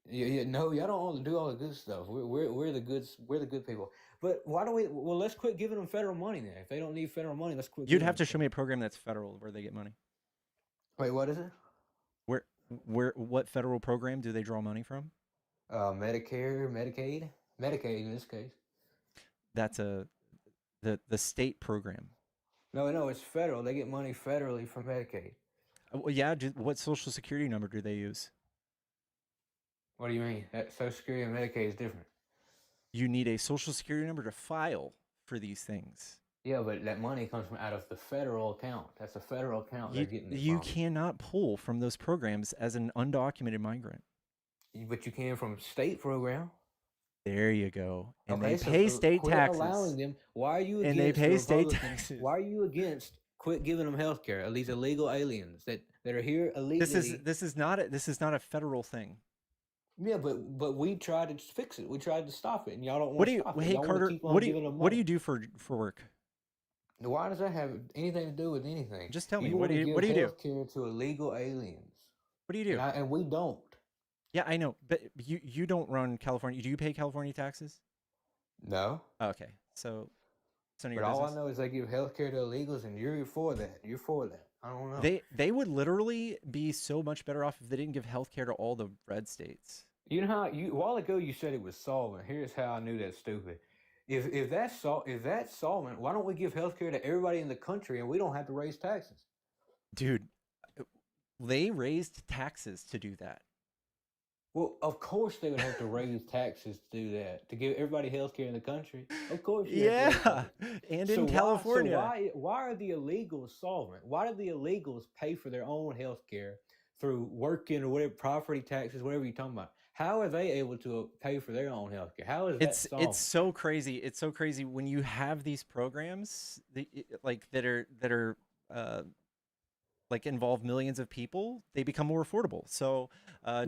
Yeah. No, y'all don't do all the good stuff. We're the good people. But why do we? Well, let's quit giving them federal money then. If they don't need federal money, let's quit. You'd have to show me a program that's federal where they get money. Wait, what is it? What federal program do they draw money from? Medicare, Medicaid in this case. That's the state program. No, it's federal. They get money federally from Medicaid. Well, yeah. What social security number do they use? What do you mean? That Social Security and Medicaid is different. You need a social security number to file for these things. Yeah, but that money comes from out of the federal account. That's a federal account they're getting it You from. cannot pull from those programs as an undocumented migrant. But you can from state program. There you go. And Okay, they pay state quit taxes. allowing them. Why are you against And they pay the state Republicans? taxes. Why are you against quit giving them health care? These illegal aliens that are here illegally. This is not a federal thing. Yeah, but we tried to fix it. We tried to stop it, and y'all don't want What do to you? stop it. Hey Y'all wanna Carter, keep on what do giving you? them What do money. you do for work? Why does that have anything to do with anything? Just tell me. You What do wanna you? What do you give do? healthcare to illegal aliens. What do you do? And we don't. Yeah, I know, but you don't run California. Do you pay California taxes? No. Okay, so it's none of But your all I business. know is they give healthcare to illegals, and you're for that. You're for that. I don't know. They would literally be so much better off if they didn't give healthcare to all the red states. You know how a while ago you said it was solvent. Here's how I knew that's stupid. If that's solvent, why don't we give healthcare to everybody in the country and we don't have to raise taxes? Dude, they raised taxes to do that. Well, of course they would have to raise taxes to do that, to give everybody health care in the country. Of course. Yeah, and in California. Why are the illegals solvent? Why do the illegals pay for their own health care through working or whatever, property taxes, whatever you're talking about? How are they able to pay for their own health care? How is that solvent? It's so crazy. It's so crazy when you have these programs that are like involve millions of people, they become more affordable. So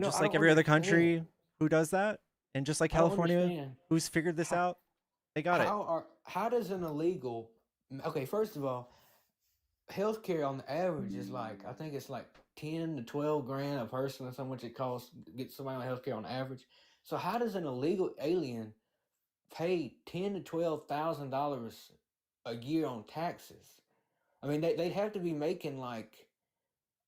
just like every other country who does that, and just like California who's figured this out, they got it. How does an illegal? Okay, first of all, healthcare on the average is like, I think it's like 10 to 12 grand a person, or so much it costs to get somebody on healthcare on average. So how does an illegal alien pay $10,000 to $12,000 a year on taxes? I mean, they'd have to be making like,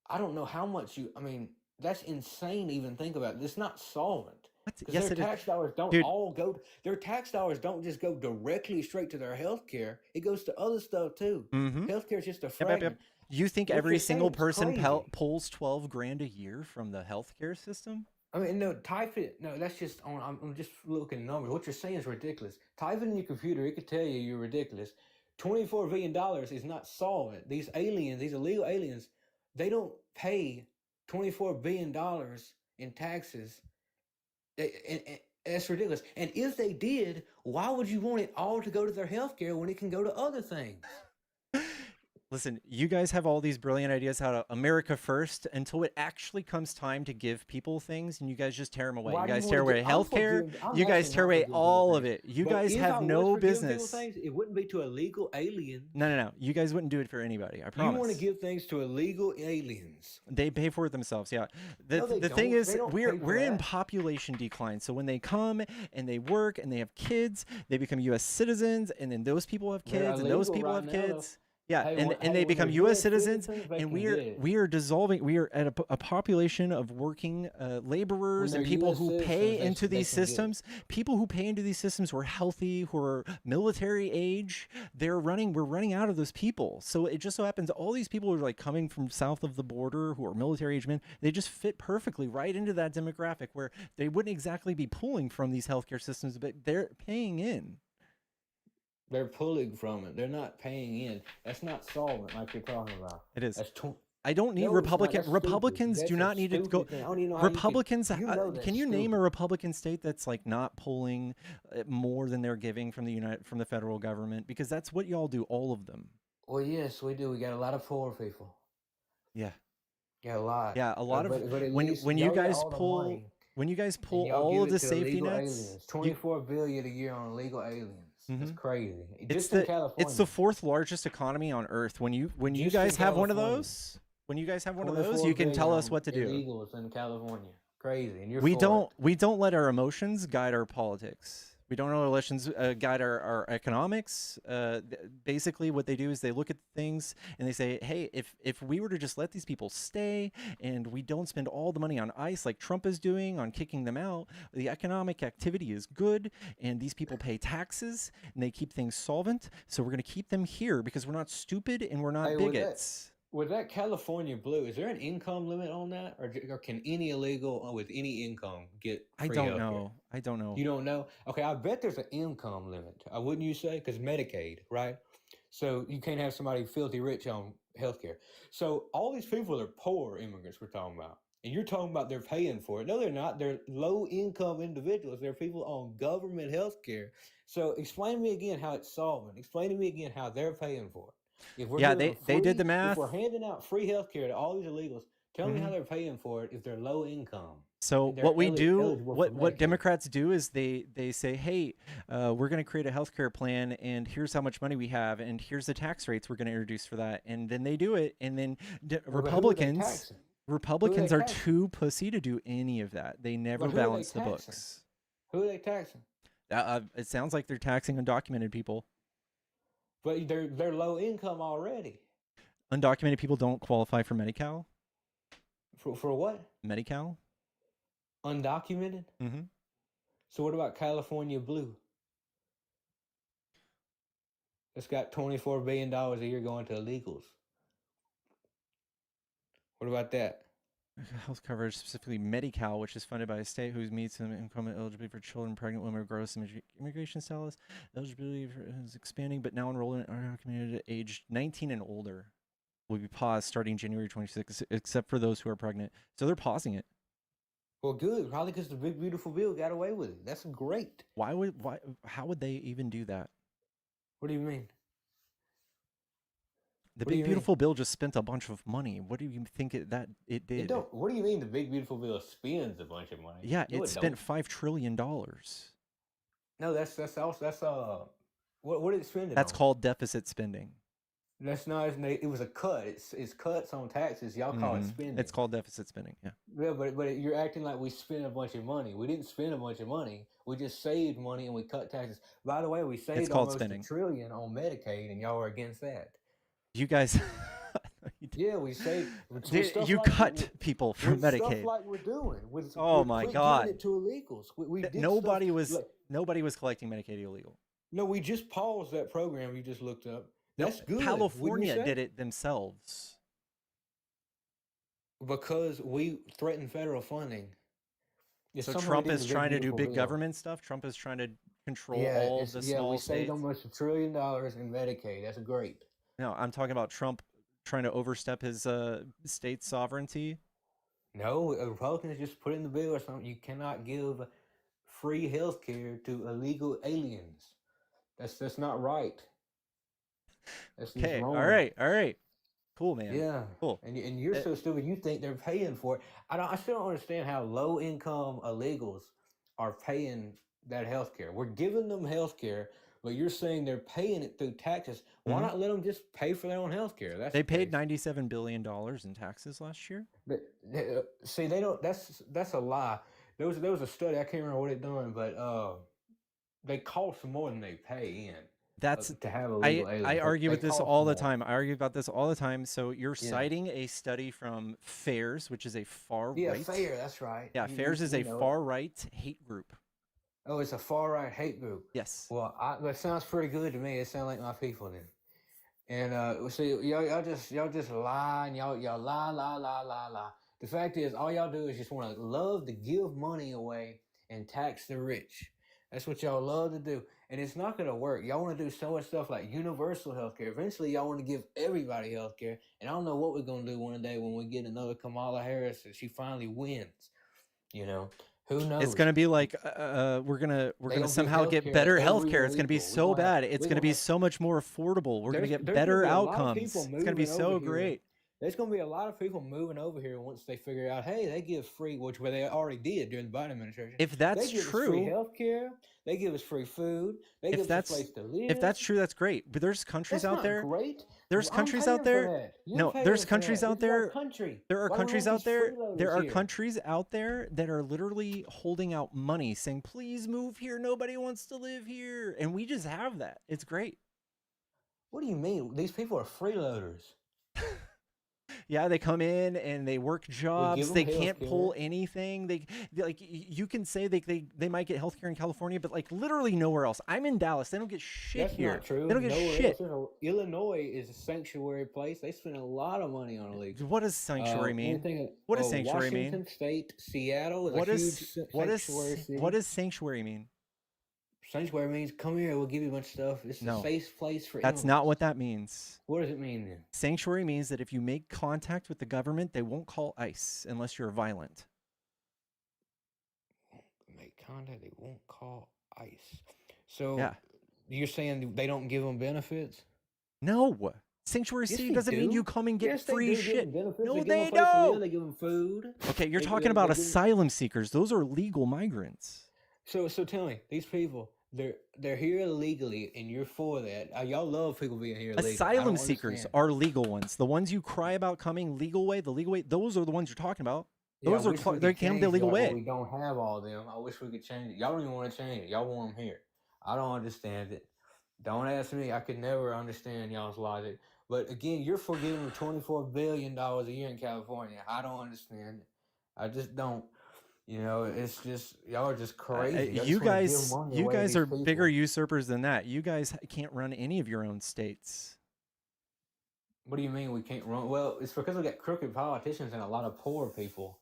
I don't know how much I mean, that's insane to even think about. It's not solvent. Because Yes, their it is. tax dollars don't Dude. all go, their tax dollars don't just go directly straight to their health care. It goes to other stuff too. Mm-hmm. Healthcare is just a Yep. fragment. You think What every you're single saying is person crazy. pulls 12 grand a year from the healthcare system? I mean, no, type it. No, that's just on. I'm just looking at numbers. What you're saying is ridiculous. Type it in your computer. It could tell you you're ridiculous. $24 billion is not solvent. These aliens, these illegal aliens, they don't pay $24 billion in taxes. And that's ridiculous. And if they did, why would you want it all to go to their health care when it can go to other things? Listen, you guys have all these brilliant ideas how to America first until it actually comes time to give people things, and you guys just tear them away. Why You do guys you tear wanna away give- I'm for healthcare. giving- I'm You guys actually tear not for away giving people all of things. it. You But guys if have I was no for giving people business. things, it wouldn't be to illegal aliens. No. You guys wouldn't do it for anybody. I You promise. want to give things to illegal aliens. They pay for it themselves. Yeah. No, they The thing don't. is, They don't we're pay for we're in that. population decline. So when they come and they work and they have kids, they become U.S. citizens, and then those people have They're kids, and those illegal people right have now, though. kids. Yeah, Hey, and when- and hey, they when become they're U.S. US citizens, citizens, they and can get it. we are dissolving. We are at a population of working laborers and they're people US who citizens, pay they into can these get it. systems. People who pay into these systems who are healthy, who are military age. We're running out of those people. So it just so happens all these people are like coming from south of the border who are military age men. They just fit perfectly right into that demographic where they wouldn't exactly be pulling from these healthcare systems, but they're paying in. They're pulling from it. They're not paying in. That's not solvent like you're talking about. It is. That's I don't need No, it's not. Republican. That's stupid. Republicans That's do a not need to go. stupid thing. I don't even know how you can- Republicans. you know that's Can you name a stupid. Republican state that's like not pulling more than they're giving from the federal government? Because that's what y'all do, all of them. Well, yes, we do. We got a lot of poor people. Yeah. Yeah, a lot. Yeah, a lot of but at when least when you y'all get guys all the pull money, when you guys and pull y'all all give of it the to safety illegal nets. aliens. $24 billion a year on illegal aliens. That's Mhm. crazy. It's Just in the California. fourth largest economy on earth. When you Just guys in have one of California. those, when you guys have one of those, 24 you can tell billion us on what to do. Illegals in California. Crazy. And you're We for it. don't let our emotions guide our politics. We don't let our elections guide our economics. Basically, what they do is they look at things and they say, "Hey, if we were to just let these people stay and we don't spend all the money on ICE like Trump is doing on kicking them out, the economic activity is good, and these people pay taxes and they keep things solvent. So we're going to keep them here because we're not stupid and we're not Hey, bigots." with that California blue, is there an income limit on that, or can any illegal with any income get I free don't healthcare? know. I don't know. You don't know? Okay, I bet there's an income limit. Wouldn't you say? Because Medicaid, right? So you can't have somebody filthy rich on healthcare. So all these people are poor immigrants we're talking about. And you're talking about they're paying for it. No, they're not. They're low income individuals. They're people on government healthcare. So explain to me again how it's solvent. Explain to me again how they're paying for it. If we're Yeah, giving them they did free- the math. If we're handing out free healthcare to all these illegals, tell me how Mhm. they're paying for it if they're low income. So and they're what we do, eligible for what Medicaid. Democrats do is they say, hey, we're going to create a healthcare plan, and here's how much money we have, and here's the tax rates we're going to introduce for that, and then they do it, and then Well, but who are they Republicans taxing? Republicans are taxing? too pussy to do any of that. They never But who are they balance the taxing? books. Who are they taxing? It sounds like they're taxing undocumented people. But they're low income already. Undocumented people don't qualify for Medi-Cal. For what? Medi-Cal. Undocumented? Mm-hmm. So what about California Blue? It's got $24 billion a year going to illegals. What about that? Health coverage, specifically Medi-Cal, which is funded by a state who meets some income eligibility for children, pregnant women, or gross immigration status. Eligibility is expanding, but now enrollment are community aged 19 and older will be paused starting January 26th, except for those who are pregnant. So they're pausing it. Well, good. Probably because the big beautiful bill got away with it. That's great. How would they even do that? What do you mean? The What do you big mean? beautiful bill just spent a bunch of money. What do you think it It did? don't. What do you mean the big beautiful bill spends a bunch of money? Yeah, No, it spent don't. $5 trillion. No, that's also what did it spend it That's on? called deficit spending. That's not. It was a cut. It's cuts on taxes. Y'all call it spending. It's called deficit spending. Yeah. Yeah, but you're acting like we spent a bunch of money. We didn't spend a bunch of money. We just saved money and we cut taxes. By the way, we saved called almost spending. $1 trillion on Medicaid, and y'all are against that. You guys. Yeah, we saved. You cut people from with Medicaid. Stuff like we're doing. Oh my God! Giving it to illegals. We did Nobody stuff, nobody was collecting Medicaid illegal. No, we just paused that program you just looked up. That's good. California did it themselves. Because we threatened federal funding. So Trump is trying to do big government stuff. Trump is trying to control all the small we states. saved almost $1 trillion in Medicaid. That's great. No, I'm talking about Trump trying to overstep his state sovereignty. No, Republicans just put in the bill or something. You cannot give free health care to illegal aliens. That's not right. That's just Okay. wrong. All right. Cool, man. Yeah. Cool. And you're so stupid. You think they're paying for it. I still don't understand how low income illegals are paying that health care. We're giving them health care, but you're saying they're paying it through taxes. Why not let them just pay for their own health care? They paid $97 billion in taxes last year. See, they don't. That's a lie. There was a study. I can't remember what it done, but they cost more than they pay in. That's to have illegal aliens. I argue with this all the more. time. I argue about this all the time. So you're citing a study from FAIRS, which is a far right. Yeah, FAIR. That's right. Yeah, FAIRS is a far right hate group. Oh, it's a far right hate group. Yes. Well, that sounds pretty good to me. It sounds like my people then. And see, y'all just lie and y'all lie. The fact is, all y'all do is just want to love to give money away and tax the rich. That's what y'all love to do. And it's not going to work. Y'all want to do so much stuff like universal health care. Eventually, y'all want to give everybody health care. And I don't know what we're going to do one day when we get another Kamala Harris and she finally wins. You know, who knows? It's going to be like we're gonna somehow get better health care. It's going to be so bad. It's going to be so much more affordable. We're going to get better outcomes. It's going to be so great. There's going to be a lot of people moving over here once they figure out, hey, they give free, which they already did during the Biden administration. If that's they give true, us free health care. They give us free food. They give us a place to live. If that's true, that's great. But there's countries out there. Great. There's countries out there. No, there's countries out there. There are countries out there. There are countries out there that are literally holding out money, saying, "Please move here. Nobody wants to live here," and we just have that. It's great. What do you mean? These people are freeloaders. Yeah, they come in and they work jobs. They can't pull anything. They like you can say they might get healthcare in California, but like literally nowhere else. I'm in Dallas. They don't get shit here. That's not true. They don't get shit. Illinois is a sanctuary place. They spend a lot of money on illegals. What does sanctuary mean? What does sanctuary mean? Washington State, Seattle is what a is huge what sanctuary is city. what does sanctuary mean? Sanctuary means come here, we'll give you a bunch of stuff. It's a safe place for That's not what that means. What does it mean then? Sanctuary means that if you make contact with the government, they won't call ICE unless you're violent. Make contact, they won't call ICE. So you're saying they don't give them benefits? No. Sanctuary city doesn't mean you come and get free shit. No, they don't. They give them food. Okay, you're talking about asylum seekers. Those are legal migrants. So tell me, these people, they're here illegally, and you're for that. Y'all love people being here illegally. Asylum seekers are legal ones. The ones you cry about coming the legal way, those are the ones you're talking about. Those they can't the legal way. We don't have all of them. I wish we could change it. Y'all don't even want to change it. Y'all want them here. I don't understand it. Don't ask me. I could never understand y'all's logic. But again, you're for giving them $24 billion a year in California. I don't understand it. I just don't. You know, it's just y'all are just crazy. You guys are bigger usurpers than that. You guys can't run any of your own states. What do you mean we can't run? Well, it's because we got crooked politicians and a lot of poor people.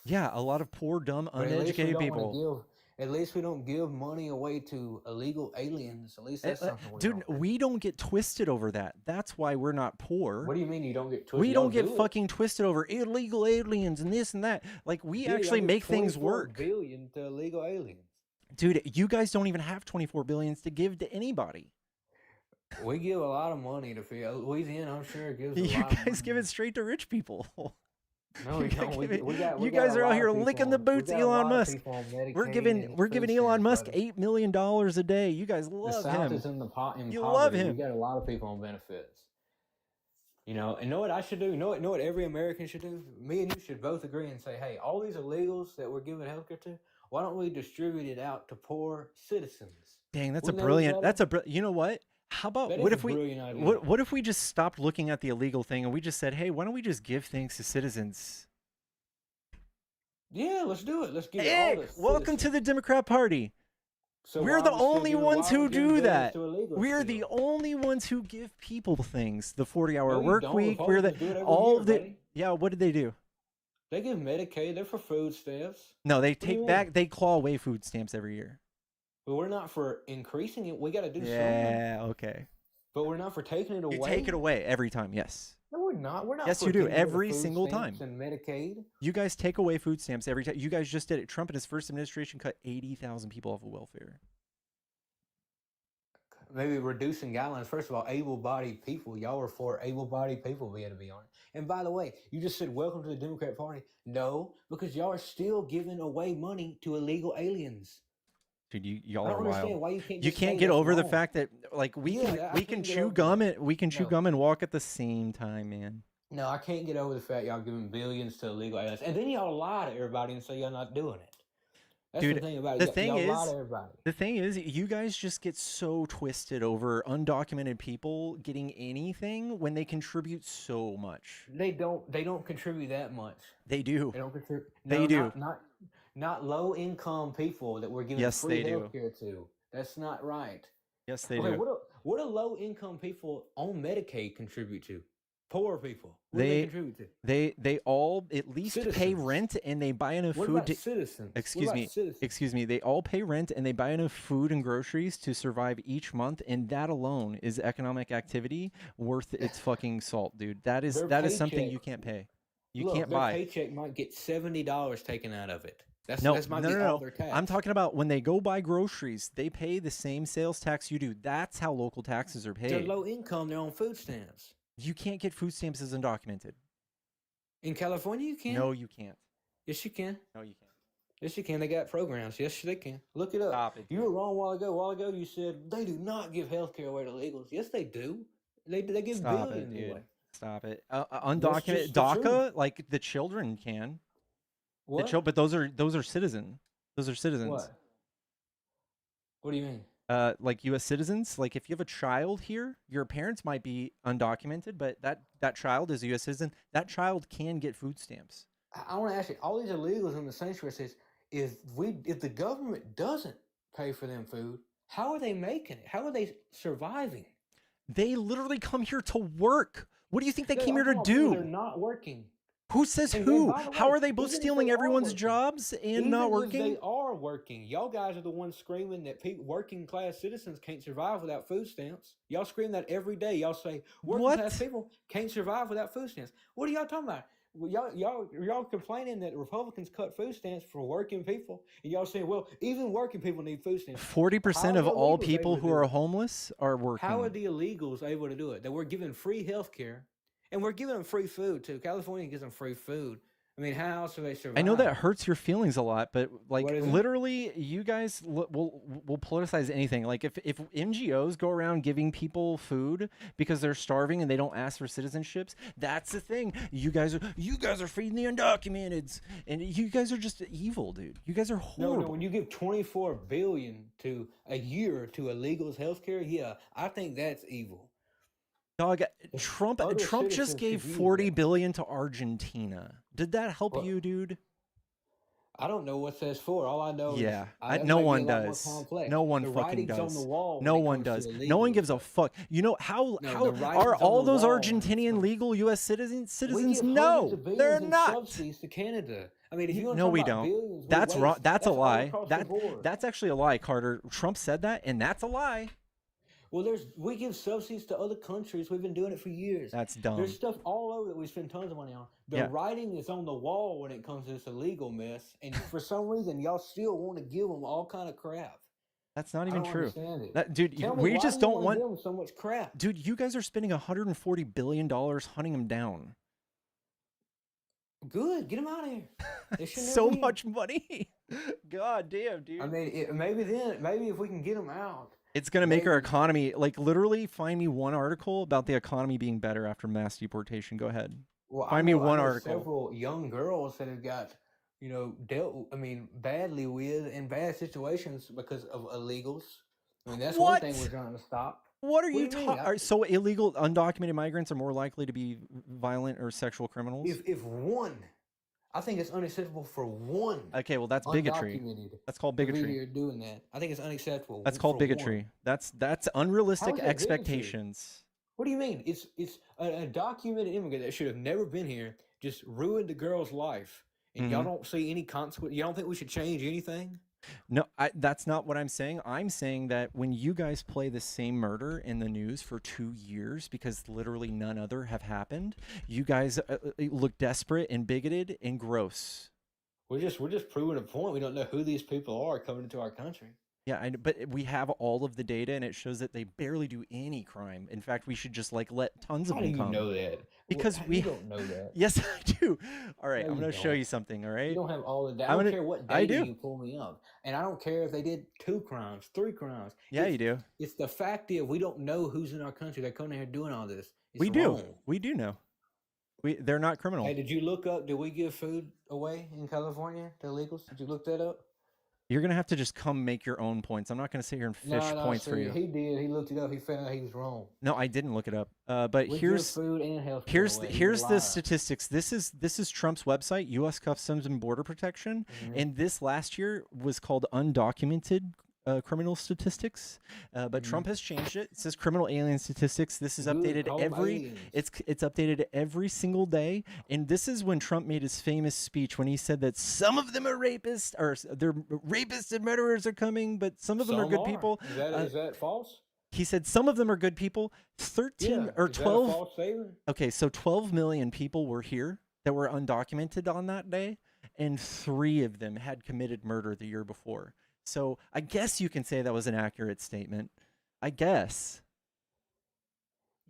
Yeah, a lot of poor, dumb, uneducated people. At least we don't give money away to illegal aliens. At least that's something we don't get twisted over that. That's why we're not poor. What do you mean you don't get twisted? We don't get fucking twisted over illegal aliens and this and that. Like, we actually make things work. $24 billion to illegal aliens. Dude, you guys don't even have $24 billion to give to anybody. We give a lot of money to Louisiana. I'm sure gives. You guys give it straight to rich people. No, we don't. You guys are out here licking the boots, Elon Musk. We're giving Elon Musk $8 million a day. You guys love him. The South is in the pot. You love him. We got a lot of people on benefits. You know, and know what I should do? Know what every American should do? Me and you should both agree and say, hey, all these illegals that we're giving healthcare to, why don't we distribute it out to poor citizens? Dang, that's a Wouldn't that be brilliant. better? You know what? How about That what is a if we brilliant idea. what if we just stopped looking at the illegal thing and we just said, hey, why don't we just give things to citizens? Yeah, let's do it. Let's give it all Hey, to welcome to citizens. the Democrat Party. So We're why the are we still only giving- ones why are we who giving do billions that. to illegals We're still? the only ones who give people things. The 40-hour No, you work don't. week. We're Republicans do it the every all year, of the buddy. yeah. What did they do? They give Medicaid. They're for food stamps. No, they What do you take mean? back. They claw away food stamps every year. But we're not for increasing it. We got to do something. Yeah. Okay. But we're not for taking it away. You take it away every time. Yes. No, we're not. We're not. Yes, for you do. getting rid of Every food single time. stamps and Medicaid. You guys take away food stamps every time. You guys just did it. Trump in his first administration cut 80,000 people off of welfare. Maybe reducing guidelines. First of all, able-bodied people. Y'all are for able-bodied people being able to be on it. And by the way, you just said welcome to the Democrat Party. No, because y'all are still giving away money to illegal aliens. Dude, y'all I don't are understand wild. why you can't. You Just can't say get that's over the wrong. fact that like we Yeah, I can can't get chew over gum that. and we can chew No. gum and walk at the same time, man. No, I can't get over the fact y'all giving billions to illegal aliens, and then y'all lie to everybody and say y'all not doing it. That's Dude, the thing about it. the Y'all thing lie is, to everybody. you guys just get so twisted over undocumented people getting anything when they contribute so much. They don't contribute that much. They do. They don't contribute. They No, do. Not low income people that we're giving Yes, free they do. health care to. That's not right. Yes, they Okay, do. what do low income people on Medicaid contribute to? Poor people. What do they They contribute to? they all at least pay Citizens. rent and they buy enough What food about to citizens? What excuse about me citizens? excuse me they all pay rent and they buy enough food and groceries to survive each month, and that alone is economic activity worth its fucking salt, dude. That is Their something paycheck- you can't pay. You Look, can't their buy. paycheck might get $70 taken out of it. That's No, might no, be no, all no. their tax. I'm talking about when they go buy groceries, they pay the same sales tax you do. That's how local taxes are They're paid. low income. They're on food stamps. You can't get food stamps as undocumented. In California, you can. No, you can't. Yes, you can. No, you can't. Yes, you can. They got programs. Yes, they can. Look it up. Stop it, You were wrong a while ago. A while ago, you said they do not give health care away to illegals. Yes, they do. They give Stop it, billions dude. away. Stop it. That's Undocumented just the DACA, like the children can. What? But those are citizen. Those are citizens. What? What do you mean? Like U.S. citizens. Like if you have a child here, your parents might be undocumented, but that child is a U.S. citizen. That child can get food stamps. I want to ask you. All these illegals in the sanctuary says if the government doesn't pay for them food, how are they making it? How are they surviving? They literally come here to work. What do you think they came here to I'm talking about people do? They're not working. Who says And who? by the How way, are they both even if stealing they are everyone's working, jobs and Even not if working? they are working, y'all guys are the ones screaming that working class citizens can't survive without food stamps. Y'all scream that every day. Y'all say working class people can't survive without food stamps. What are y'all talking about? Well, y'all complaining that Republicans cut food stamps for working people, and y'all saying, well, even working people need food stamps. 40% How of are all illegals people able to who do are it? homeless are working. How are the illegals able to do it? That we're giving free health care, and we're giving them free food too. California gives them free food. I mean, how else do they survive? I know that hurts your feelings a lot, but like What is it? literally, you guys will politicize anything. Like if NGOs go around giving people food because they're starving and they don't ask for citizenships, that's the thing. You guys are feeding the undocumenteds, and you guys are just evil, dude. You guys are horrible. No, when you give $24 billion to a year to illegals healthcare, yeah, I think that's evil. Dog, Trump other just citizens gave could use $40 billion to Argentina. Did that help you, dude? I don't know what that's for. All I know Yeah, is no might be one a lot more does. complex. No one The fucking writing's on does. the wall No when it one comes does. to No one illegals. gives a fuck. You know how No, how the writing's are on all the those wall. Argentinian legal U.S. citizens? We Citizens? give No, hundreds of they're billions in not. subsidies to Canada. I mean, if you want to No, talk we about don't. billions, we That's wrong. waste. That's a all lie. across the board. That's actually a lie, Carter. Trump said that, and that's a lie. Well, we give subsidies to other countries. We've been doing it for years. That's dumb. There's stuff all over that we spend tons of money on. The Yeah. writing is on the wall when it comes to this illegal mess, and for some reason, y'all still want to give them all kind of crap. That's not I even don't true. understand it. Dude, Tell me, we why just do you don't wanna want. give them so much crap. Dude, you guys are spending $140 billion hunting them down. Good, get them out of here. They shouldn't So be. much money. God damn, dude. I mean, maybe if we can get them out, It's going to make our They economy, like, literally find me one article about the economy being better after mass deportation. Go ahead. Well, Find me I one know article. several young girls that have got, I mean, badly with in bad situations because of illegals. I mean, that's one thing we're What? trying to stop. What are What do you you mean? talking? So illegal, undocumented migrants are more likely to be violent or sexual criminals? If one, I think it's unacceptable for one Okay, well, that's bigotry. undocumented That's called to be bigotry. here doing that. I think it's unacceptable That's called for one. bigotry. That's How unrealistic is that bigotry? expectations. What do you mean? It's a documented immigrant that should have never been here, just ruined the girl's life, and y'all Mhm. don't see any consequence. You don't think we should change anything? No, that's not what I'm saying. I'm saying that when you guys play the same murder in the news for 2 years because literally none other have happened, you guys look desperate and bigoted and gross. We're just proving a point. We don't know who these people are coming into our country. Yeah, but we have all of the data, and it shows that they barely do any crime. In fact, we should just like let tons of How do them you come. know that? Because You we don't know that. Yes, I do. All right, No, I'm you gonna show don't. you something. All right, You don't have all of that. I'm I don't gonna. care what I data do. you pull me up, and I don't care if they did 2 crimes, 3 crimes. Yeah, you do. It's the fact that we don't know who's in our country that coming here doing all this. It's We do. wrong. We do know. They're not criminal. Hey, did you look up? Did we give food away in California to illegals? Did you look that up? You're gonna have to just come make your own points. I'm not gonna sit here and fish points for See, you. he did. He looked it up. He found out he was wrong. No, I didn't look it up. But We give here's food and health care here's away. He's a here's the liar. statistics. This is Trump's website, U.S. Customs and Border Protection, and this last year was called undocumented criminal statistics. But Trump has changed it. It says criminal alien statistics. This is Good, updated call 'em every. aliens. It's updated every single day. And this is when Trump made his famous speech when he said that some of them are rapists, or they're rapists and murderers are coming, but some of them are Some good people. Is that false? He said some of them are good people. 13 Yeah. or Is that a 12. false statement? Okay, so 12 million people were here that were undocumented on that day, and 3 of them had committed murder the year before. So I guess you can say that was an accurate statement. I guess.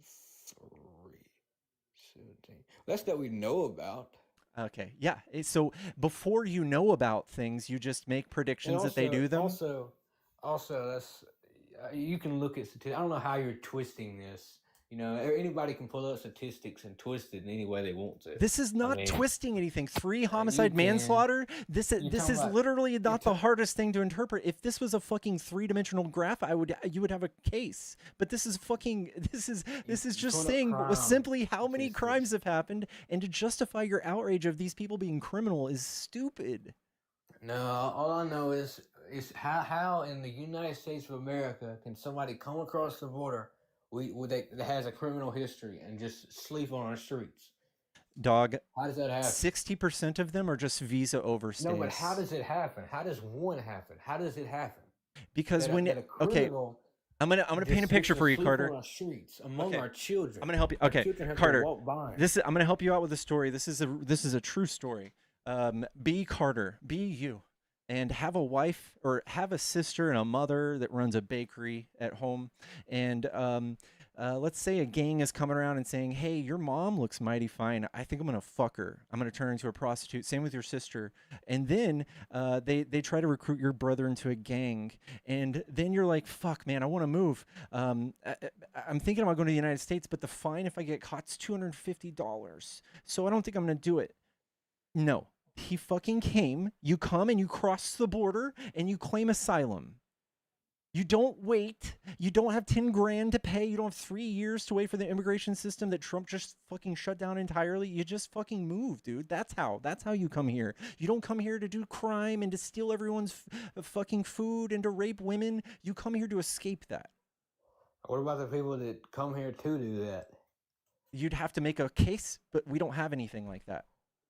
317. That's that we know about. Okay, yeah. So before you know about things, you just make predictions that they do them. Also, that's you can look at statistics. I don't know how you're twisting this. Anybody can pull up statistics and twist it in any way they want to. This is not mean, twisting anything. 3 homicide can. manslaughter. This You're is talking about- literally not the hardest thing to interpret. If this was a fucking 3-dimensional graph, you would have a case. But this is just pulling up saying crime simply how many crimes have happened, and to justify your outrage of these people being criminal is stupid. No, all I know is how in the United States of America can somebody come across the border that has a criminal history and just sleep on our streets? Dog. How does that happen? 60% of them are just visa overstays. No, but how does it happen? How does one happen? How does it happen? Because That a criminal I'm gonna paint a picture for you, sleep Carter. on our streets among our children. I'm gonna help you. Our Okay, children have to Carter. walk by. I'm gonna help you out with a story. This is a true story. Be Carter. Be you. And have a wife or have a sister and a mother that runs a bakery at home. And let's say a gang is coming around and saying, hey, your mom looks mighty fine. I think I'm going to fuck her. I'm going to turn her into a prostitute. Same with your sister. And then they try to recruit your brother into a gang. And then you're like, fuck, man, I want to move. I'm thinking about going to the United States, but the fine if I get caught is $250. So I don't think I'm going to do it. No. He fucking came. You come and you cross the border and you claim asylum. You don't wait. You don't have 10 grand to pay. You don't have 3 years to wait for the immigration system that Trump just fucking shut down entirely. You just fucking move, dude. That's how you come here. You don't come here to do crime and to steal everyone's fucking food and to rape women. You come here to escape that. What about the people that come here to do that? You'd have to make a case, but we don't have anything like that.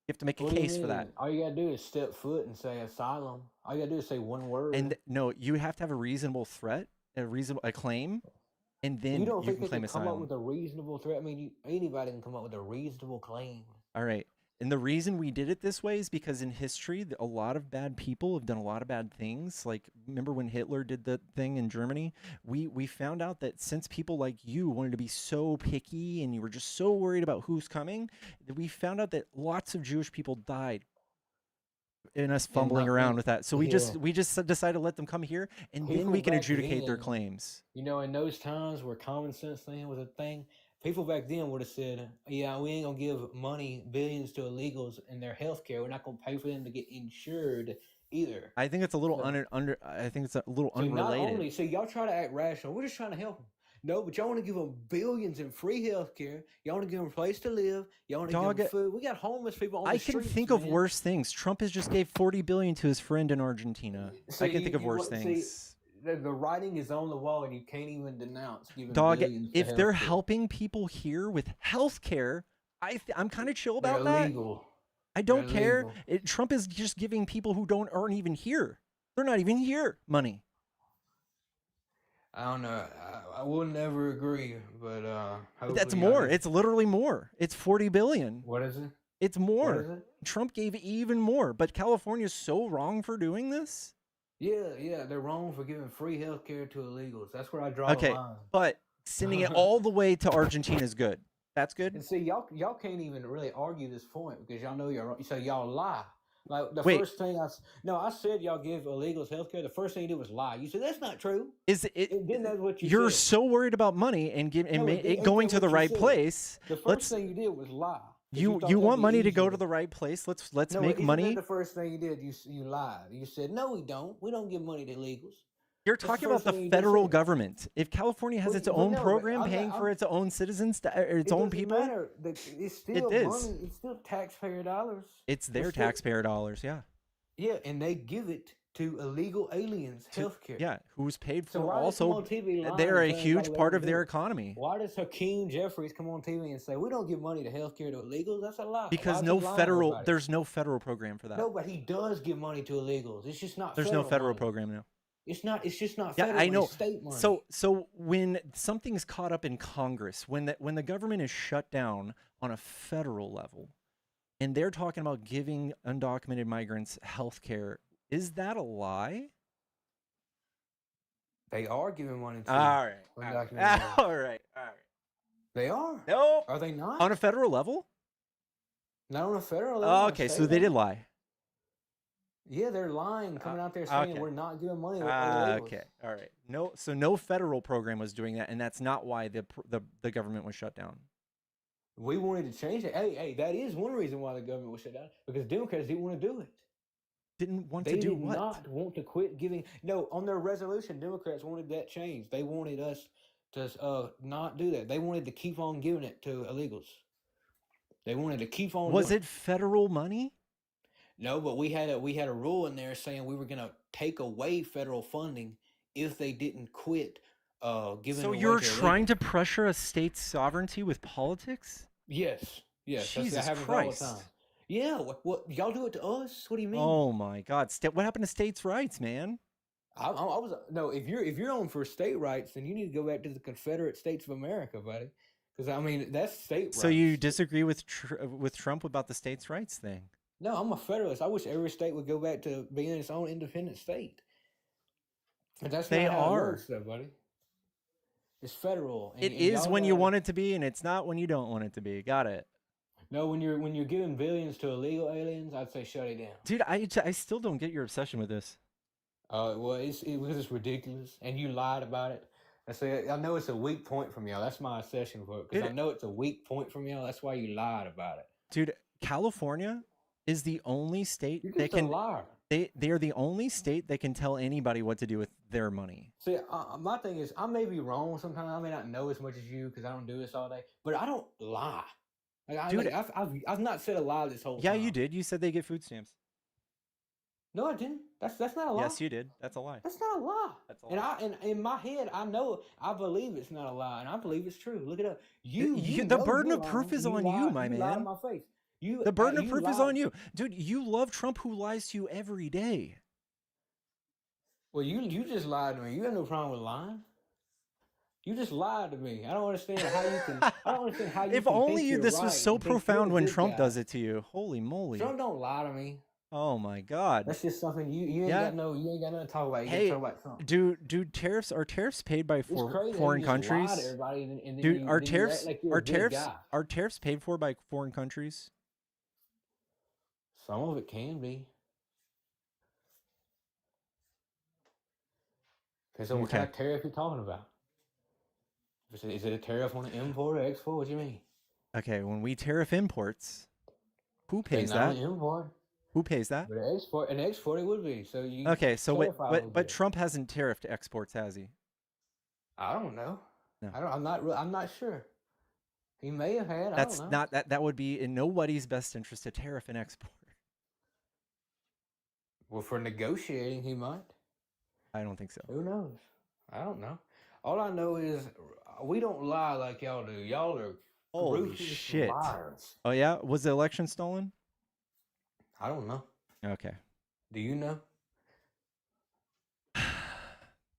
You have to make a case for that. All you gotta do is step foot and say asylum. All you gotta do is say one word. And no, you have to have a reasonable threat, a claim, and then you don't think can they claim can come asylum. up with a reasonable threat? I mean, anybody can come up with a reasonable claim. All right. And the reason we did it this way is because in history, a lot of bad people have done a lot of bad things. Like, remember when Hitler did the thing in Germany? We found out that since people like you wanted to be so picky and you were just so worried about who's coming, that we found out that lots of Jewish people died in us And fumbling not around and with that. So we yeah. just decided to let them come here, and then People we can back adjudicate their then, claims. you know, in those times where common sense thing was a thing, people back then would have said, "Yeah, we ain't gonna give money, billions to illegals in their health care. We're not gonna pay for them to get insured either." I think it's a little So, I think it's a little so not unrelated. only, so y'all try to act rational. We're just trying to help them. No, but y'all want to give them billions in free health care. Y'all want to give them a place to live. Y'all want to give Dog, them food. We got homeless people on I the can streets, think of man. worse things. Trump has just gave 40 billion to his friend in Argentina. So I can think of worse see, things. the writing is on the wall, and you can't even denounce giving Dog, billions to if they're healthcare. helping people here with health care, I'm kind of chill They're about that. illegal. I They're don't care. illegal. Trump is just giving people who aren't even here. They're not even here money. I don't know. I will never agree, but But that's hopefully y'all more. get. It's literally more. It's 40 billion. What is it? It's What more. is it? Trump gave even more, but California's so wrong for doing this. Yeah, they're wrong for giving free health care to illegals. That's where I draw the Okay, line. but sending it all the way to Argentina is good. That's good. And see, y'all can't even really argue this point because y'all know you're wrong. So y'all lie. Like the Wait. first thing I said y'all give illegals health care. The first thing you did was lie. You said that's not true. Is it? And then that's what you You're said. so worried about money and No, it going to the right place. The first thing you did was lie. 'Cause You thought you that'd want be money to go easier. to the right place. Let's No, make isn't money. that the first thing you did? You lied. You said no, we don't. We don't give money to illegals. You're That's talking the about first the thing you just federal said. government. If California has its own no, but program paying for its own citizens, its It own doesn't people, matter. It's still is. money. It's still taxpayer dollars. It's their still- taxpayer dollars. Yeah. Yeah, and they give it to illegal aliens health care. Yeah, who's paid for So why does he come also. on TV lying They're and a telling huge everybody part what of to their do? economy. Why does Hakeem Jeffries come on TV and say we don't give money to health care to illegals? That's a lie. Because Why is no he lying federal, about it? there's no federal program for that. No, but he does give money to illegals. It's just not. There's federal no federal money. program now. It's not. It's just not Yeah, federal I money. know. It's state money. So when something's caught up in Congress, when the government is shut down on a federal level, and they're talking about giving undocumented migrants health care, is that a lie? They are giving money to All right. undocumented migrants. All right. They are. Nope. Are they not? On a federal level? Not on a federal level. on a Okay, state so they did level. lie. Yeah, they're lying, coming out there saying okay. we're not giving money to illegals. Okay. All right. No federal program was doing that, and that's not why the government was shut down. We wanted to change it. Hey, that is one reason why the government was shut down because Democrats didn't want to do it. Didn't want They to do did what? not want to quit giving. No, on their resolution, Democrats wanted that change. They wanted us to not do that. They wanted to keep on giving it to illegals. They wanted to keep on. Was doing it federal money? No, but we had a rule in there saying we were going to take away federal funding if they didn't quit giving. So away you're to trying illegals. to pressure a state's sovereignty with politics? Yes. Jesus that happens Christ. all the time. Yeah, what y'all do it to us? What do you mean? Oh my God! What happened to states' rights, man? I was no. If you're on for state rights, then you need to go back to the Confederate States of America, buddy. Because I mean that's state rights. So you disagree with Trump about the states' rights thing? No, I'm a federalist. I wish every state would go back to being its own independent state. But that's They not how it are. works, though, buddy. It's federal. It is when you want it to be, and it's not when you don't want it to be. Got it. No, when you're giving billions to illegal aliens, I'd say shut it down. Dude, I still don't get your obsession with this. Well, because it's ridiculous, and you lied about it. I know it's a weak point from y'all. That's my obsession for it, because I know it's a weak point from y'all. That's why you lied about it. Dude, California is the only state You're that just a can. liar. They are the only state that can tell anybody what to do with their money. See, my thing is, I may be wrong sometimes. I may not know as much as you because I don't do this all day, but I don't lie. Dude, I've not said a lie this whole time. Yeah, you did. You said they get food stamps. No, I didn't. That's not a lie. Yes, you did. That's a lie. That's not a lie. That's a lie. And in my head, I believe it's not a lie, and I believe it's true. Look it up. The know burden you're of proof lying. is on lie- you, my you lie to man. my face. The burden of you proof is lied. on you, dude. You love Trump, who lies to you every day. Well, you just lied to me. You have no problem with lying. You just lied to me. I don't understand how you can. I don't understand how you. If can only think you, you're this right was so and think you're profound a when good Trump guy. does it to you. Holy moly! Trump don't lie to me. Oh my God! That's just something you ain't Yeah. got no. You ain't got nothing to talk about. You Hey, gotta talk about Trump. dude, are tariffs paid by It's crazy how you foreign just lie to countries? everybody and then Dude, you- are then you tariffs act like you're a good guy. are tariffs paid for by foreign countries? Some of it can be. Depends on what kind of tariff you're talking about. Is it a tariff on the import or export? What do you mean? Okay, when we tariff imports, who pays Not that? on the import. Who pays that? But an export it would be. So you Okay, so but Trump hasn't tariffed exports, has he? I don't know. No. I'm not sure. He may have had. That's I don't know. not that would be in nobody's best interest to tariff an export. Well, for negotiating, he might. I don't think so. Who knows? I don't know. All I know is we don't lie like y'all do. Y'all are Holy ruthless shit! liars. Oh yeah, was the election stolen? I don't know. Okay. Do you know?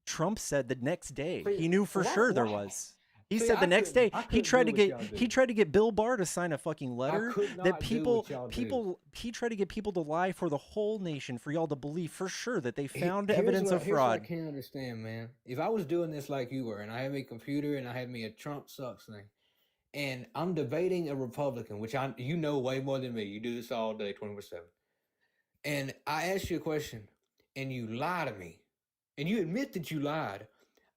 Trump said the next day See, he knew for sure there was. He said the next day he tried to get Bill Barr to sign a fucking letter that he tried to get people to lie for the whole nation for y'all to believe for sure that they found evidence of Here's fraud. what I can't understand, man. If I was doing this like you were, and I had a computer and I had me a Trump sucks thing, and I'm debating a Republican, which you know way more than me. You do this all day, 24/7. And I ask you a question, and you lie to me, and you admit that you lied.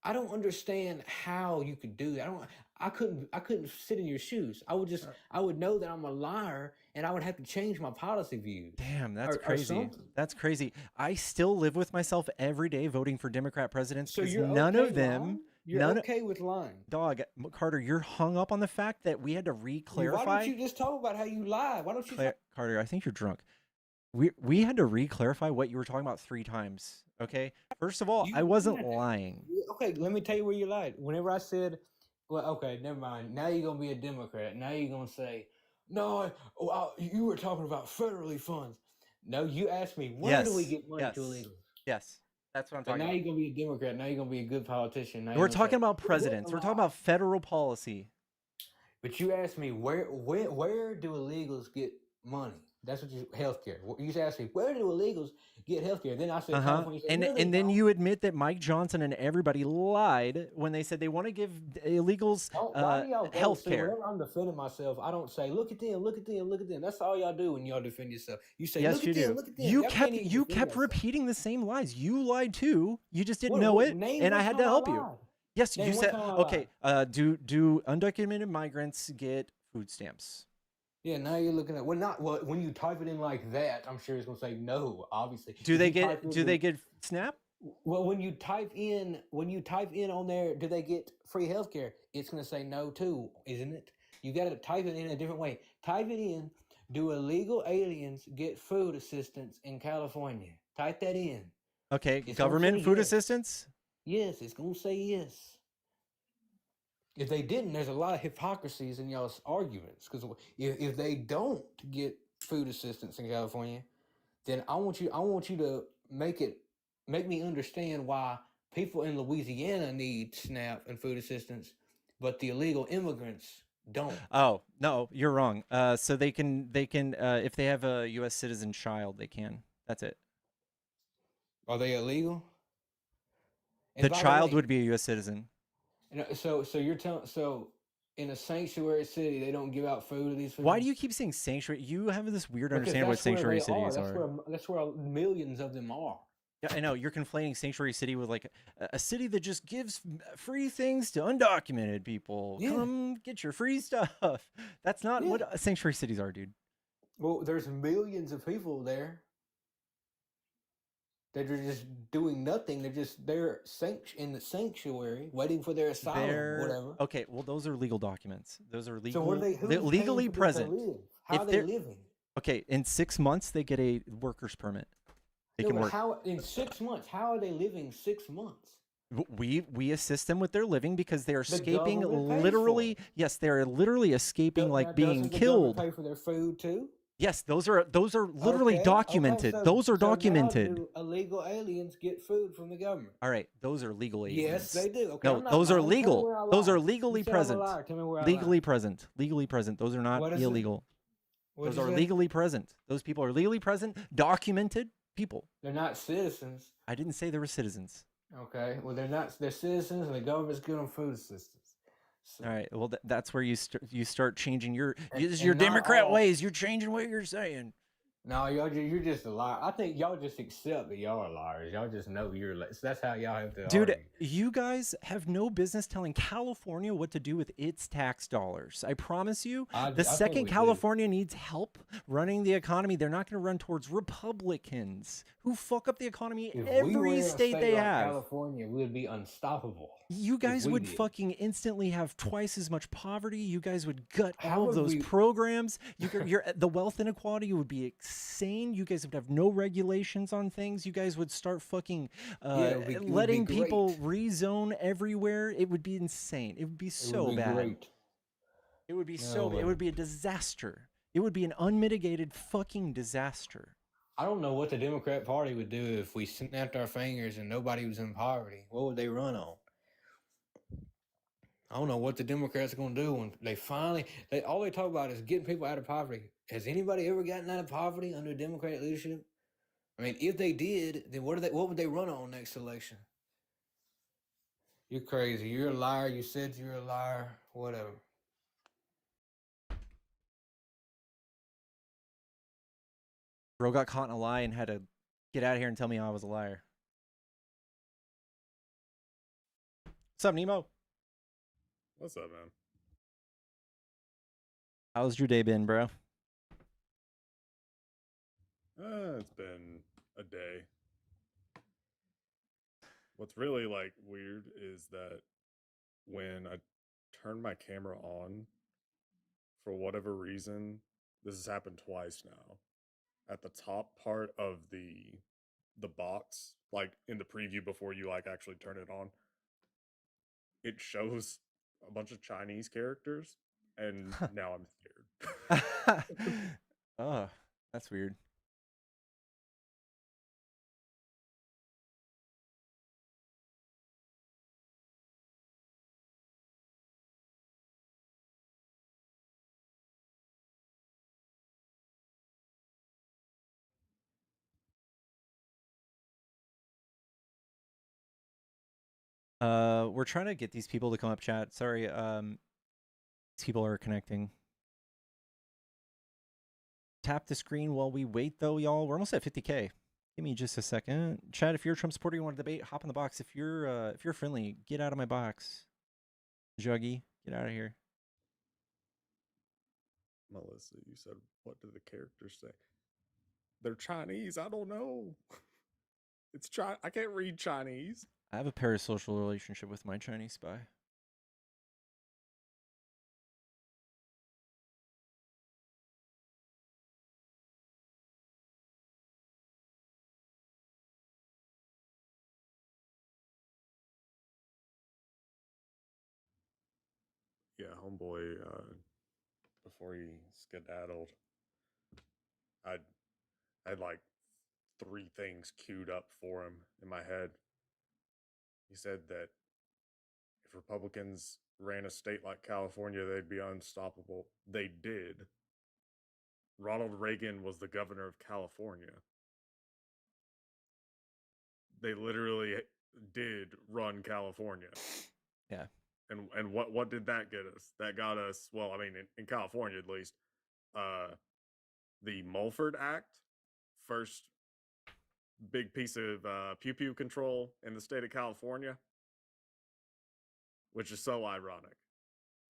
I don't understand how you could do that. I couldn't sit in your shoes. I would know that I'm a liar, and I would have to change my policy views. Damn, that's or crazy. something. That's crazy. I still live with myself every day voting for Democrat presidents So because you're none okay of them. lying? You're okay with lying. Dog, Carter, you're hung up on the fact that we had to re-clarify. Why don't you just talk about how you lie? Why don't you? Carter, I think you're drunk. We had to re-clarify what you were talking about 3 times. Okay. First of all, I wasn't lying. Okay, let me tell you where you lied. Whenever I said, well, okay, never mind. Now you're gonna be a Democrat. Now you're gonna say, no, you were talking about federally funds. No, you asked me where do we get money to illegals? Yes, that's what I'm So talking now about. you're gonna be a Democrat. Now you're gonna be a good politician. Now We're talking about presidents. We're talking about federal policy. But you asked me where do illegals get money? That's what healthcare. You just asked me where do illegals get healthcare? Then I said California. And then you admit that Mike Johnson and everybody lied when they said they want to give illegals health care. Whenever I'm defending myself, I don't say look at them, look at them, look at them. That's all y'all do when y'all defend yourself. You say yes, look you at do. them, look at them. You kept repeating the same lies. You lied too. You just didn't know it, and I had to help you. Yes, you said okay. Do undocumented migrants get food stamps? Yeah, now you're looking at when you type it in like that, I'm sure it's gonna say no. Obviously, do they get SNAP? Well, when you type in on there, do they get free healthcare? It's gonna say no too, isn't it? You got to type it in a different way. Type it in. Do illegal aliens get food assistance in California? Type that in. Okay, government food assistance? Yes, it's gonna say yes. If they didn't, there's a lot of hypocrisies in y'all's arguments. Because if they don't get food assistance in California, then I want you to make me understand why people in Louisiana need SNAP and food assistance, but the illegal immigrants don't. Oh no, you're wrong. So they can if they have a U.S. citizen child, they can. That's it. Are they illegal? The child would be a U.S. citizen. So you're telling in a sanctuary city they don't give out food to these people? Why do you keep saying sanctuary? You have this weird understanding what sanctuary cities are. That's where millions of them are. Yeah, I know you're conflating sanctuary city with like a city that just gives free things to undocumented people. Yeah. Come get your free stuff. That's not what sanctuary cities are, dude. Well, there's millions of people there. They're just doing nothing. They're in the sanctuary, waiting for their asylum or whatever. Okay, well, those are legal documents. Those are legal. So what are they? Legally present. How are they living? Okay, in 6 months they get a worker's permit. They can work. How in 6 months? How are they living 6 months? We assist them with their living because they are escaping literally. Yes, they are literally escaping being killed. Pay for their food too. Yes, those are literally documented. Those are documented. Now do illegal aliens get food from the government? All right, those are legal aliens. Yes, they do. Okay, no, those are legal. Those are legally present. Legally present. Legally present. Those are not illegal. Those are legally present. Those people are legally present, documented people. They're not citizens. I didn't say they were citizens. Okay, well they're not. They're citizens, and the government's giving them food assistance. So. All right. Well, that's where you start changing your Democrat ways. You're changing what you're saying. No, you're just a liar. I think y'all just accept that y'all are liars. Y'all just know you're. So that's how y'all have to Dude, argue. you guys have no business telling California what to do with its tax dollars. I promise you, I the think second we do. California needs help running the economy, they're not going to run towards Republicans who fuck up the economy If we every ran a state state they like have. California, we'd be unstoppable. You if guys we would did. fucking instantly have twice as much poverty. You guys would gut How all of would those we- programs. The wealth inequality would be insane. You guys would have no regulations on things. You guys would start fucking it would be letting great. people rezone everywhere. It would be insane. It would be so would be bad. great. It would be No so. way. It would be a disaster. It would be an unmitigated fucking disaster. I don't know what the Democrat Party would do if we snapped our fingers and nobody was in poverty. What would they run on? I don't know what the Democrats are going to do when they finally. All they talk about is getting people out of poverty. Has anybody ever gotten out of poverty under Democratic leadership? I mean, if they did, then what would they run on next election? You're crazy. You're a liar. You said you're a liar. Whatever. Bro got caught in a lie and had to get out of here and tell me I was a liar. What's up, Nemo? What's up, man? How's your day been, bro? It's been a day. What's really like weird is that when I turn my camera on, for whatever reason, this has happened twice now. At the top part of the box, like in the preview before you like actually turn it on, it shows a bunch of Chinese characters, and now I'm scared. Oh, that's weird. We're trying to get these people to come up, chat. Sorry, these people are connecting. Tap the screen while we wait, though, y'all. We're almost at 50K. Give me just a second. Chad, if you're a Trump supporter, you want to debate, hop in the box. If you're friendly, get out of my box. Juggy, get out of here. Melissa, you said, what do the characters say? They're Chinese. I don't know. I can't read Chinese. I have a parasocial relationship with my Chinese spy. Yeah, homeboy, before he skedaddled, I had like 3 things queued up for him in my head. He said that if Republicans ran a state like California, they'd be unstoppable. They did. Ronald Reagan was the governor of California. They literally did run California. Yeah. And what did that get us? That got us, well, I mean, in California at least, the Mulford Act, first big piece of pew-pew control in the state of California, which is so ironic.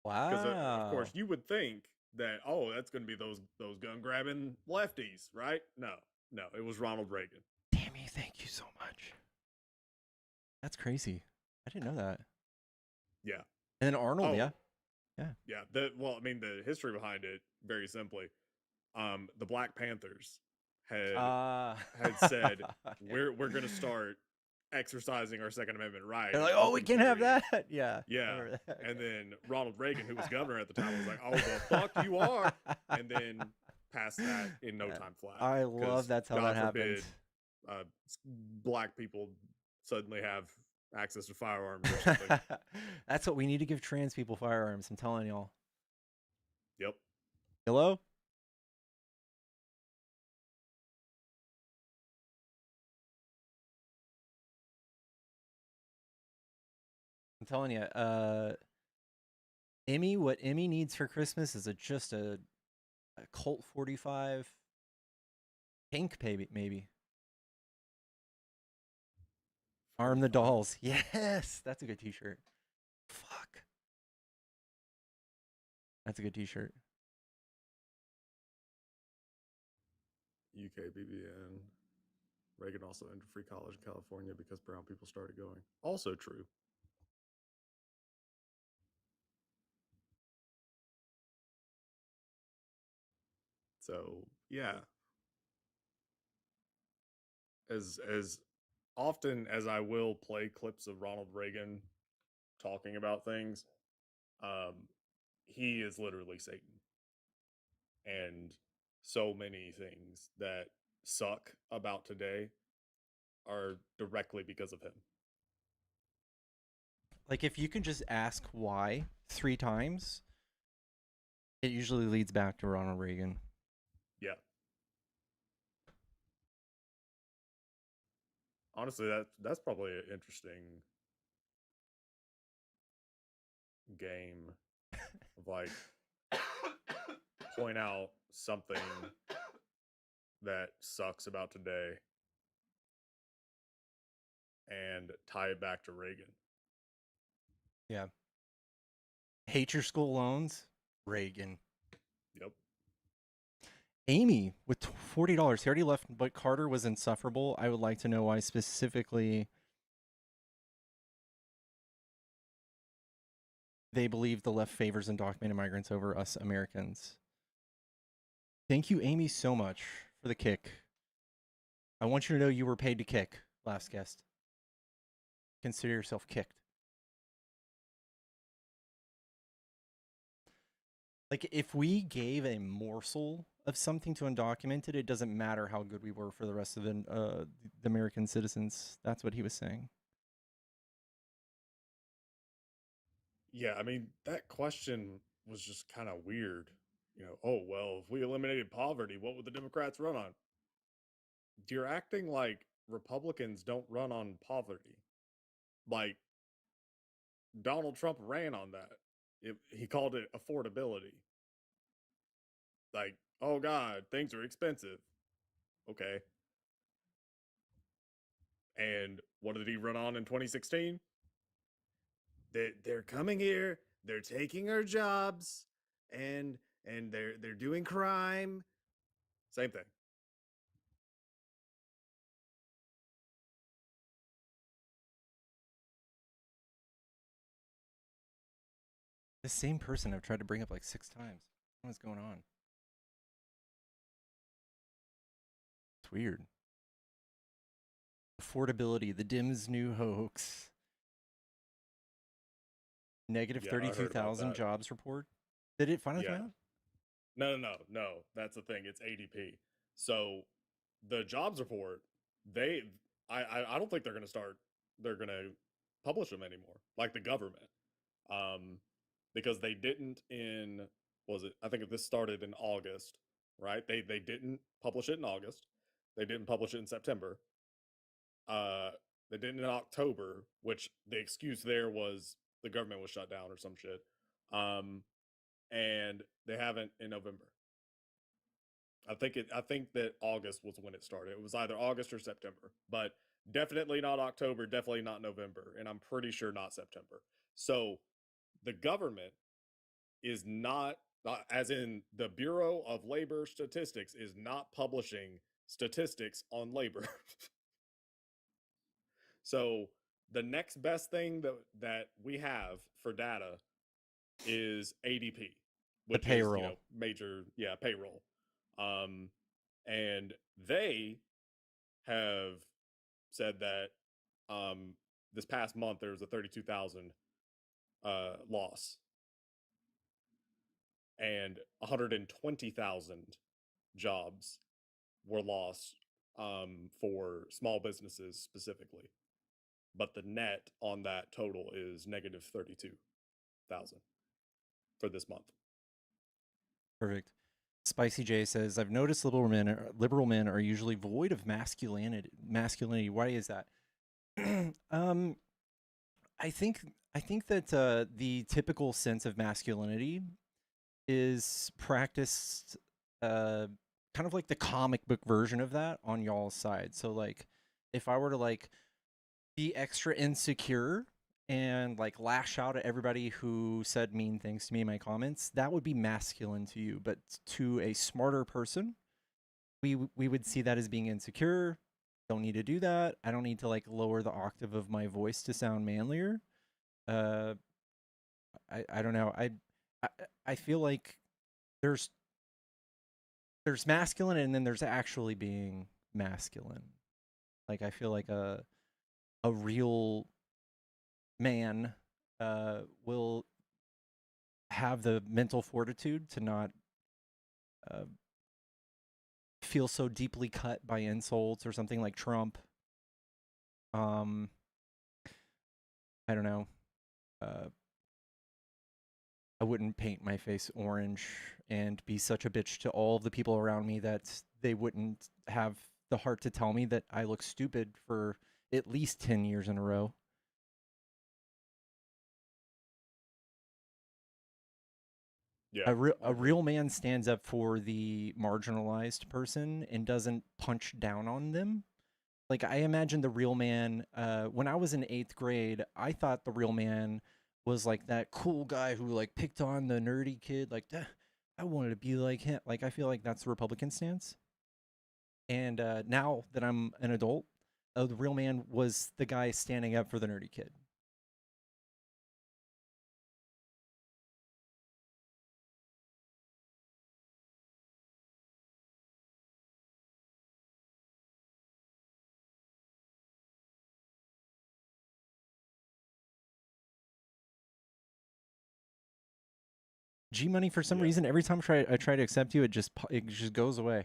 Wow. Because of course you would think that, oh, that's going to be those gun grabbing lefties, right? No, it was Ronald Reagan. Tammy, thank you so much. That's crazy. I didn't know that. Yeah. And then Arnold, yeah. Yeah. Well, I mean, the history behind it, very simply, the Black Panthers had said we're going to start exercising our Second Amendment right. They're like, oh, we can't have that. Yeah. Yeah. And then Ronald Reagan, who was governor at the time, was like, oh, the fuck you are. And then passed that in no time flat. I love that's how God that forbid, happened. Black people suddenly have access to firearms or something. That's what we need to give trans people firearms. I'm telling y'all. Yep. Hello? I'm telling you, Emmy, what Emmy needs for Christmas is just a Colt 45 Pink, maybe. Arm the dolls. Yes, that's a good T-shirt. Fuck. That's a good T-shirt. UK BBN. Reagan also ended free college in California because brown people started going. Also true. So yeah, as often as I will play clips of Ronald Reagan talking about things, he is literally Satan. And so many things that suck about today are directly because of him. Like, if you can just ask why 3 times, it usually leads back to Ronald Reagan. Yeah. Honestly, that's probably an interesting game of like point out something that sucks about today and tie it back to Reagan. Yeah. Hate your school loans? Reagan. Yep. Amy with $40. He already left, but Carter was insufferable. I would like to know why specifically they believe the left favors undocumented migrants over us Americans. Thank you, Amy, so much for the kick. I want you to know you were paid to kick, last guest. Consider yourself kicked. Like, if we gave a morsel of something to undocumented, it doesn't matter how good we were for the rest of the American citizens. That's what he was saying. Yeah, I mean, that question was just kind of weird. You know, oh, well, if we eliminated poverty, what would the Democrats run on? You're acting like Republicans don't run on poverty. Like, Donald Trump ran on that. He called it affordability. Like, oh God, things are expensive. Okay. And what did he run on in 2016? They're coming here, they're taking our jobs, and they're doing crime. Same thing. The same person I've tried to bring up like 6 times. What's going on? It's weird. Affordability, the Dim's new hoax. Negative Yeah, I heard about 32,000 that. jobs report. Did it finally come Yeah. out? No. That's the thing. It's ADP. So the jobs report, I don't think they're gonna publish them anymore, like the government. Because they didn't I think this started in August, right? They didn't publish it in August. They didn't publish it in September. They didn't in October, which the excuse there was the government was shut down or some shit. And they haven't in November. I think that August was when it started. It was either August or September, but definitely not October, definitely not November, and I'm pretty sure not September. So the government is not, as in the Bureau of Labor Statistics, is not publishing statistics on labor. So the next best thing that we have for data is ADP, which payroll. is major payroll. And they have said that this past month there was a 32,000 loss and 120,000 jobs were lost for small businesses specifically. But the net on that total is negative 32,000 for this month. Perfect. Spicy J says, I've noticed liberal men are usually void of masculinity. Why is that? I think that the typical sense of masculinity is practiced kind of like the comic book version of that on y'all's side. So like if I were to like be extra insecure and like lash out at everybody who said mean things to me in my comments, that would be masculine to you. But to a smarter person, we would see that as being insecure. Don't need to do that. I don't need to like lower the octave of my voice to sound manlier. Uh, I don't know. I I feel like there's masculine and then there's actually being masculine. Like I feel like a real man will have the mental fortitude to not uh, feel so deeply cut by insults or something like Trump. Um, I don't know. Uh, I wouldn't paint my face orange and be such a bitch to all of the people around me that they wouldn't have the heart to tell me that I look stupid for at least 10 years in a row. Yeah, A real man stands up for the marginalized person and doesn't punch down on them. Like I imagine the real man. When I was in 8th grade, I thought the real man was like that cool guy who like picked on the nerdy kid. Like, I wanted to be like him. Like I feel like that's the Republican stance. And now that I'm an adult, the real man was the guy standing up for the nerdy kid. G Money, for some reason, every time I try to accept you, it just goes away.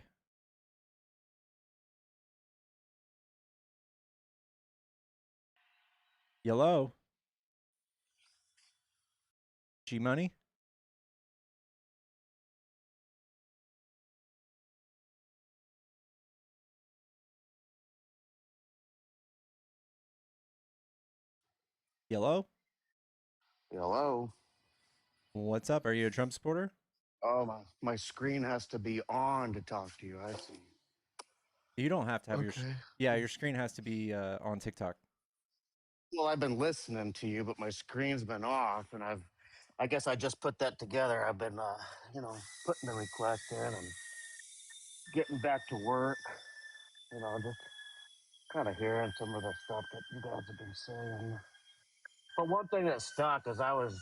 Yellow. G Money. Yellow. Hello. What's up? Are you a Trump supporter? Oh, my screen has to be on to talk to you. I see. You don't have to have Okay. your screen has to be on TikTok. Well, I've been listening to you, but my screen's been off, and I guess I just put that together. I've been, putting the request in and getting back to work. Just kind of hearing some of the stuff that you guys have been saying. But one thing that stuck as I was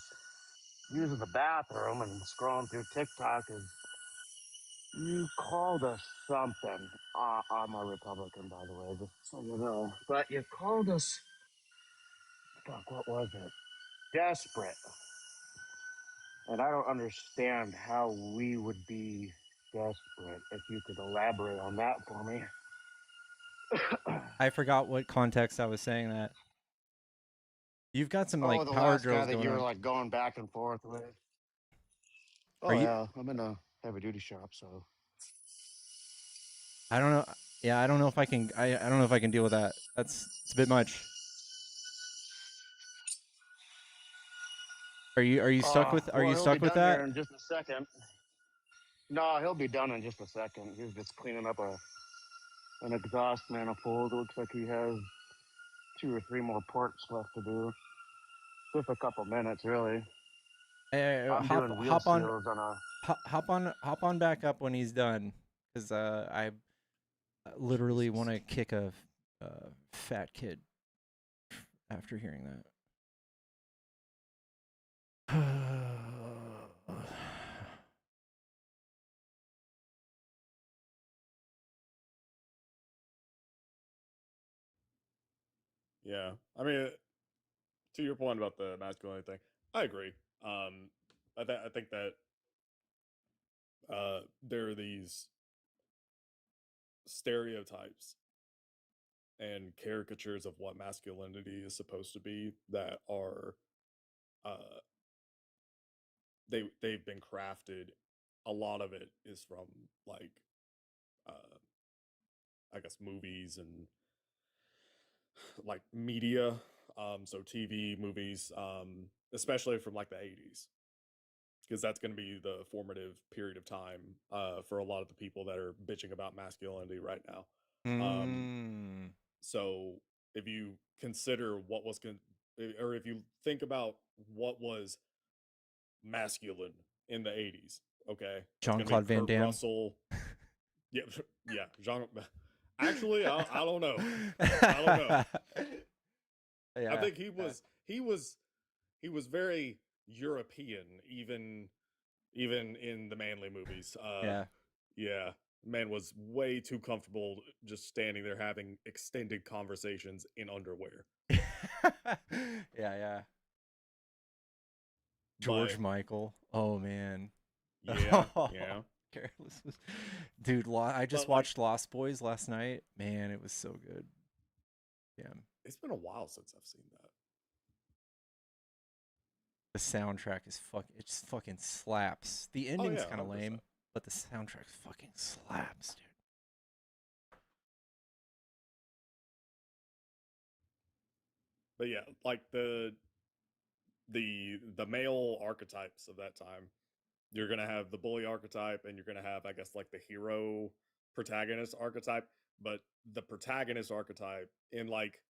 using the bathroom and scrolling through TikTok is you called us something. I'm a Republican, by the way, just so you know. But you called us, fuck, what was it? Desperate. And I don't understand how we would be desperate. If you could elaborate on that for me. I forgot what context I was saying that. You've got some Oh, like the power last guy drills that going you were on. like going back and forth with. Are Oh you? yeah, I'm in a heavy duty shop, so. I don't know. Yeah, I don't know if I can. I don't know if I can deal with that. It's a bit much. Are you stuck with? Are Well, you he'll be stuck with done here that? in just a second. No, he'll be done in just a second. He's just cleaning up an exhaust manifold. It looks like he has 2 or 3 more ports left to do. Just a couple minutes, really. I'm doing wheel Hop on seals on a. hop on back up when he's done, because I literally want to kick a fat kid after hearing that. Yeah, I mean, to your point about the masculinity thing, I agree. I think that there are these stereotypes and caricatures of what masculinity is supposed to be that are uh they've been crafted. A lot of it is from like uh I guess movies and like media, so TV, movies, especially from like the 80s, because that's going to be the formative period of time for a lot of the people that are bitching about masculinity right now. So if you consider what was or if you think about what was masculine in the 80s, okay, it's gonna be Jean-Claude Van Kurt Damme. Russell. Yeah, yeah, Jean. Actually, I don't know. I don't know. I think he was very European, even in the Manly movies. Yeah. Yeah, man was way too comfortable just standing there having extended conversations in underwear. Yeah. But George Michael. Oh man. yeah, yeah. Careless. Dude, I just But, like, watched Lost Boys last night. Man, it was so good. Yeah. it's been a while since I've seen that. The soundtrack is it just fucking slaps. The Oh ending's yeah, kind of 100%. lame, but the soundtrack fucking slaps, dude. But yeah, like the male archetypes of that time. You're gonna have the bully archetype, and you're gonna have, I guess, like the hero protagonist archetype. But the protagonist archetype in, like,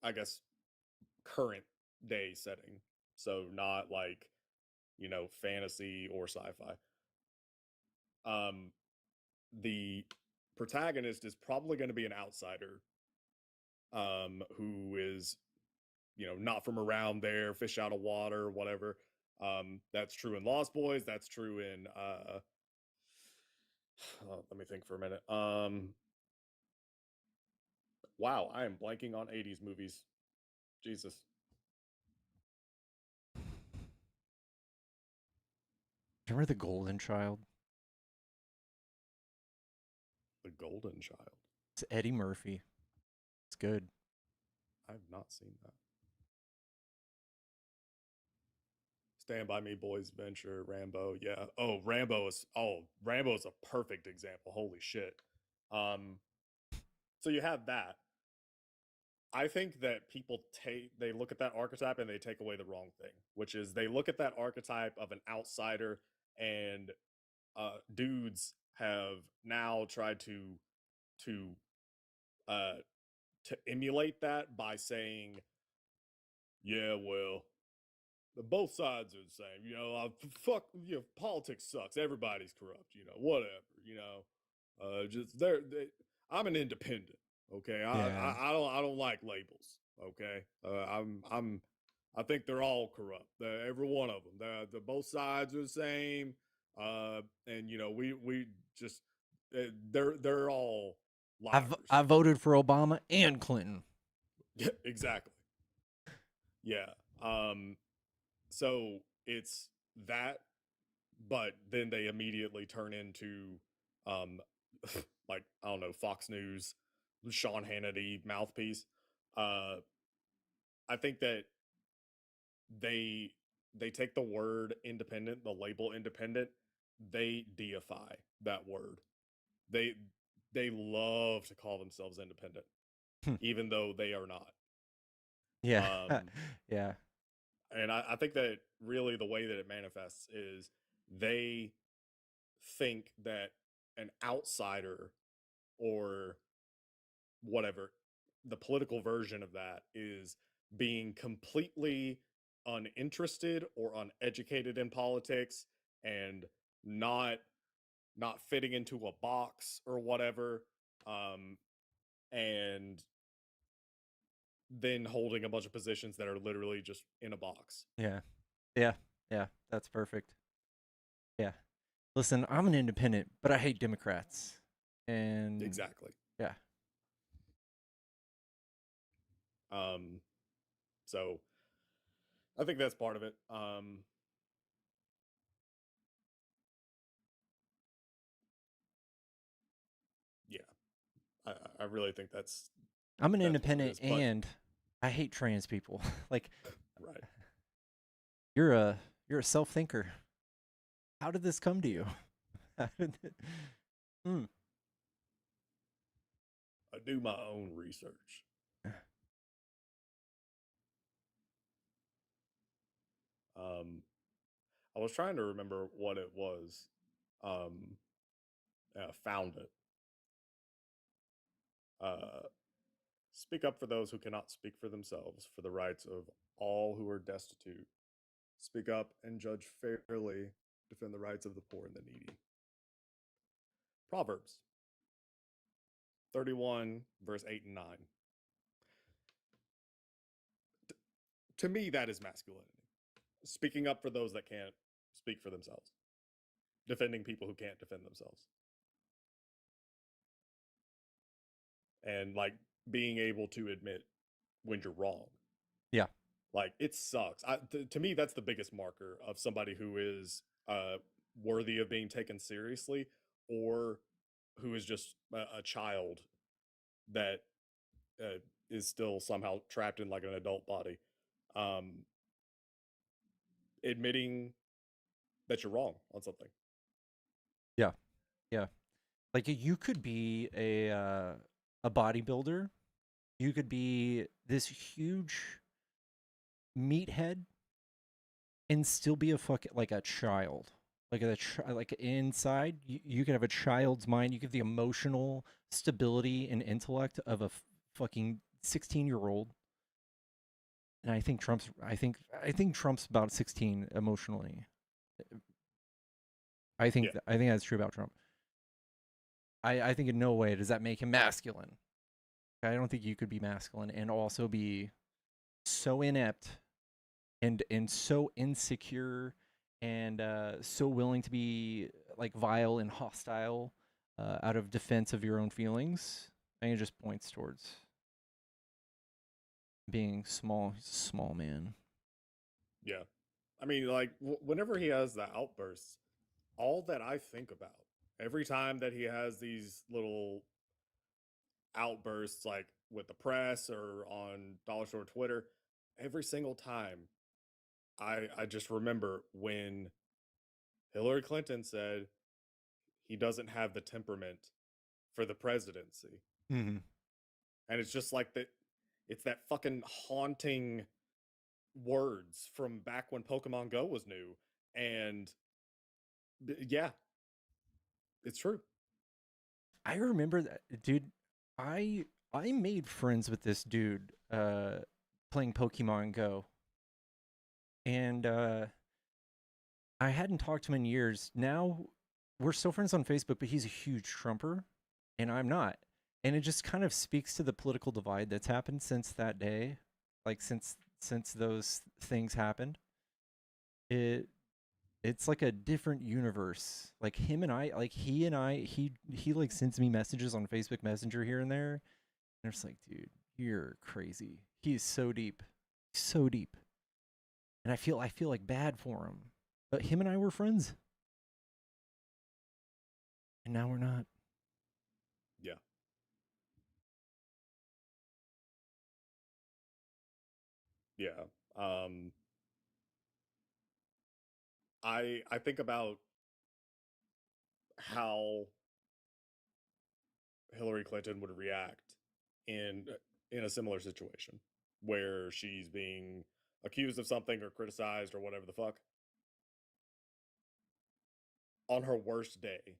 I guess, current day setting, so not like, fantasy or sci-fi. The protagonist is probably going to be an outsider, who is, not from around there, fish out of water, whatever. That's true in Lost Boys. That's true in let me think for a minute. Wow, I am blanking on 80s movies. Jesus. Remember The Golden Child? The Golden Child. It's Eddie Murphy. It's good. I have not seen that. Stand By Me, Boys Venture, Rambo. Yeah. Rambo is a perfect example. Holy shit. So you have that. I think that people they look at that archetype and they take away the wrong thing, which is they look at that archetype of an outsider, and dudes have now tried to uh to emulate that by saying, yeah, well, both sides are the same. Fuck, politics sucks. Everybody's corrupt. Whatever. Just I'm an independent. Okay, Yeah. I don't like labels. Okay, I think they're all corrupt. Every one of them. The both sides are the same. And we just they're all liars. I voted for Obama and Clinton. Yeah, exactly. Yeah. So it's that, but then they immediately turn into, like, I don't know, Fox News, Sean Hannity mouthpiece. I think that they take the word independent, the label independent, they deify that word. They love to call themselves independent, even though they are not. Yeah. Yeah. And I think that really the way that it manifests is they think that an outsider, or whatever, the political version of that is being completely uninterested or uneducated in politics, and not fitting into a box or whatever, and then holding a bunch of positions that are literally just in a box. Yeah. That's perfect. Yeah. Listen, I'm an independent, but I hate Democrats. And Exactly. Yeah. So I think that's part of it. Yeah, I really think that's. I'm an that's what it independent, is, but and I hate trans people. Like, right. you're a self thinker. How did this come to you? How did I do my own research. I was trying to remember what it was. Found it. Speak up for those who cannot speak for themselves, for the rights of all who are destitute. Speak up and judge fairly. Defend the rights of the poor and the needy. Proverbs 31, verse 8 and 9. To me, that is masculinity. Speaking up for those that can't speak for themselves. Defending people who can't defend themselves. And like being able to admit when you're wrong. Yeah. Like it sucks. To me, that's the biggest marker of somebody who is worthy of being taken seriously, or who is just a child that is still somehow trapped in like an adult body. Admitting that you're wrong on something. Yeah. Yeah. Like you could be a bodybuilder. You could be this huge meathead and still be a child. Like inside, you could have a child's mind. You could have the emotional stability and intellect of a fucking 16-year-old. And I think Trump's about 16 emotionally. I think that's true about Trump. I think in no way does that make him masculine. I don't think you could be masculine and also be so inept and so insecure and so willing to be like vile and hostile out of defense of your own feelings. I think it just points towards being small. He's a small man. Yeah. I mean, like, whenever he has the outbursts, all that I think about every time that he has these little outbursts, like with the press or on Dollar Store Twitter, every single time, I just remember when Hillary Clinton said he doesn't have the temperament for the presidency. Mm-hmm. And it's just like that. It's that fucking haunting words from back when Pokemon Go was new. And yeah, it's true. I remember that, dude. I made friends with this dude playing Pokemon Go. And I hadn't talked to him in years. Now we're still friends on Facebook, but he's a huge Trumper and I'm not. And it just kind of speaks to the political divide that's happened since that day. Like since those things happened. It's like a different universe. Like him and I, like he like sends me messages on Facebook Messenger here and there. And it's like, dude, you're crazy. He's so deep. So deep. And I feel like bad for him. But him and I were friends. And now we're not. Yeah. Yeah. I think about how Hillary Clinton would react in a similar situation where she's being accused of something or criticized or whatever the fuck. On her worst day,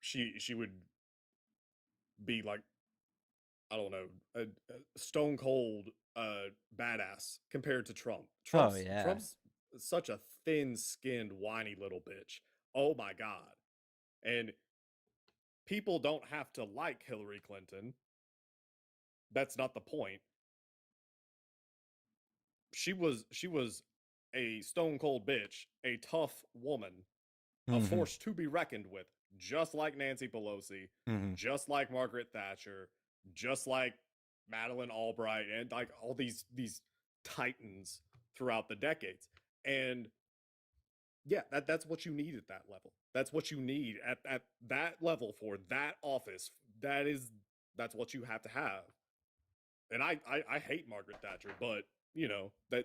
she would be like, I don't know, a stone cold badass compared to Trump. Trump's such a thin-skinned, whiny little bitch. Oh my god. And people don't have to like Hillary Clinton. That's not the point. She was a stone cold bitch, a tough woman, a force to be reckoned with, just like Nancy Pelosi, just like Margaret Thatcher, just like Madeleine Albright, and like all these titans throughout the decades. And yeah, that's what you need at that level. That's what you need at that level for that office. That's what you have to have. And I hate Margaret Thatcher, but you know that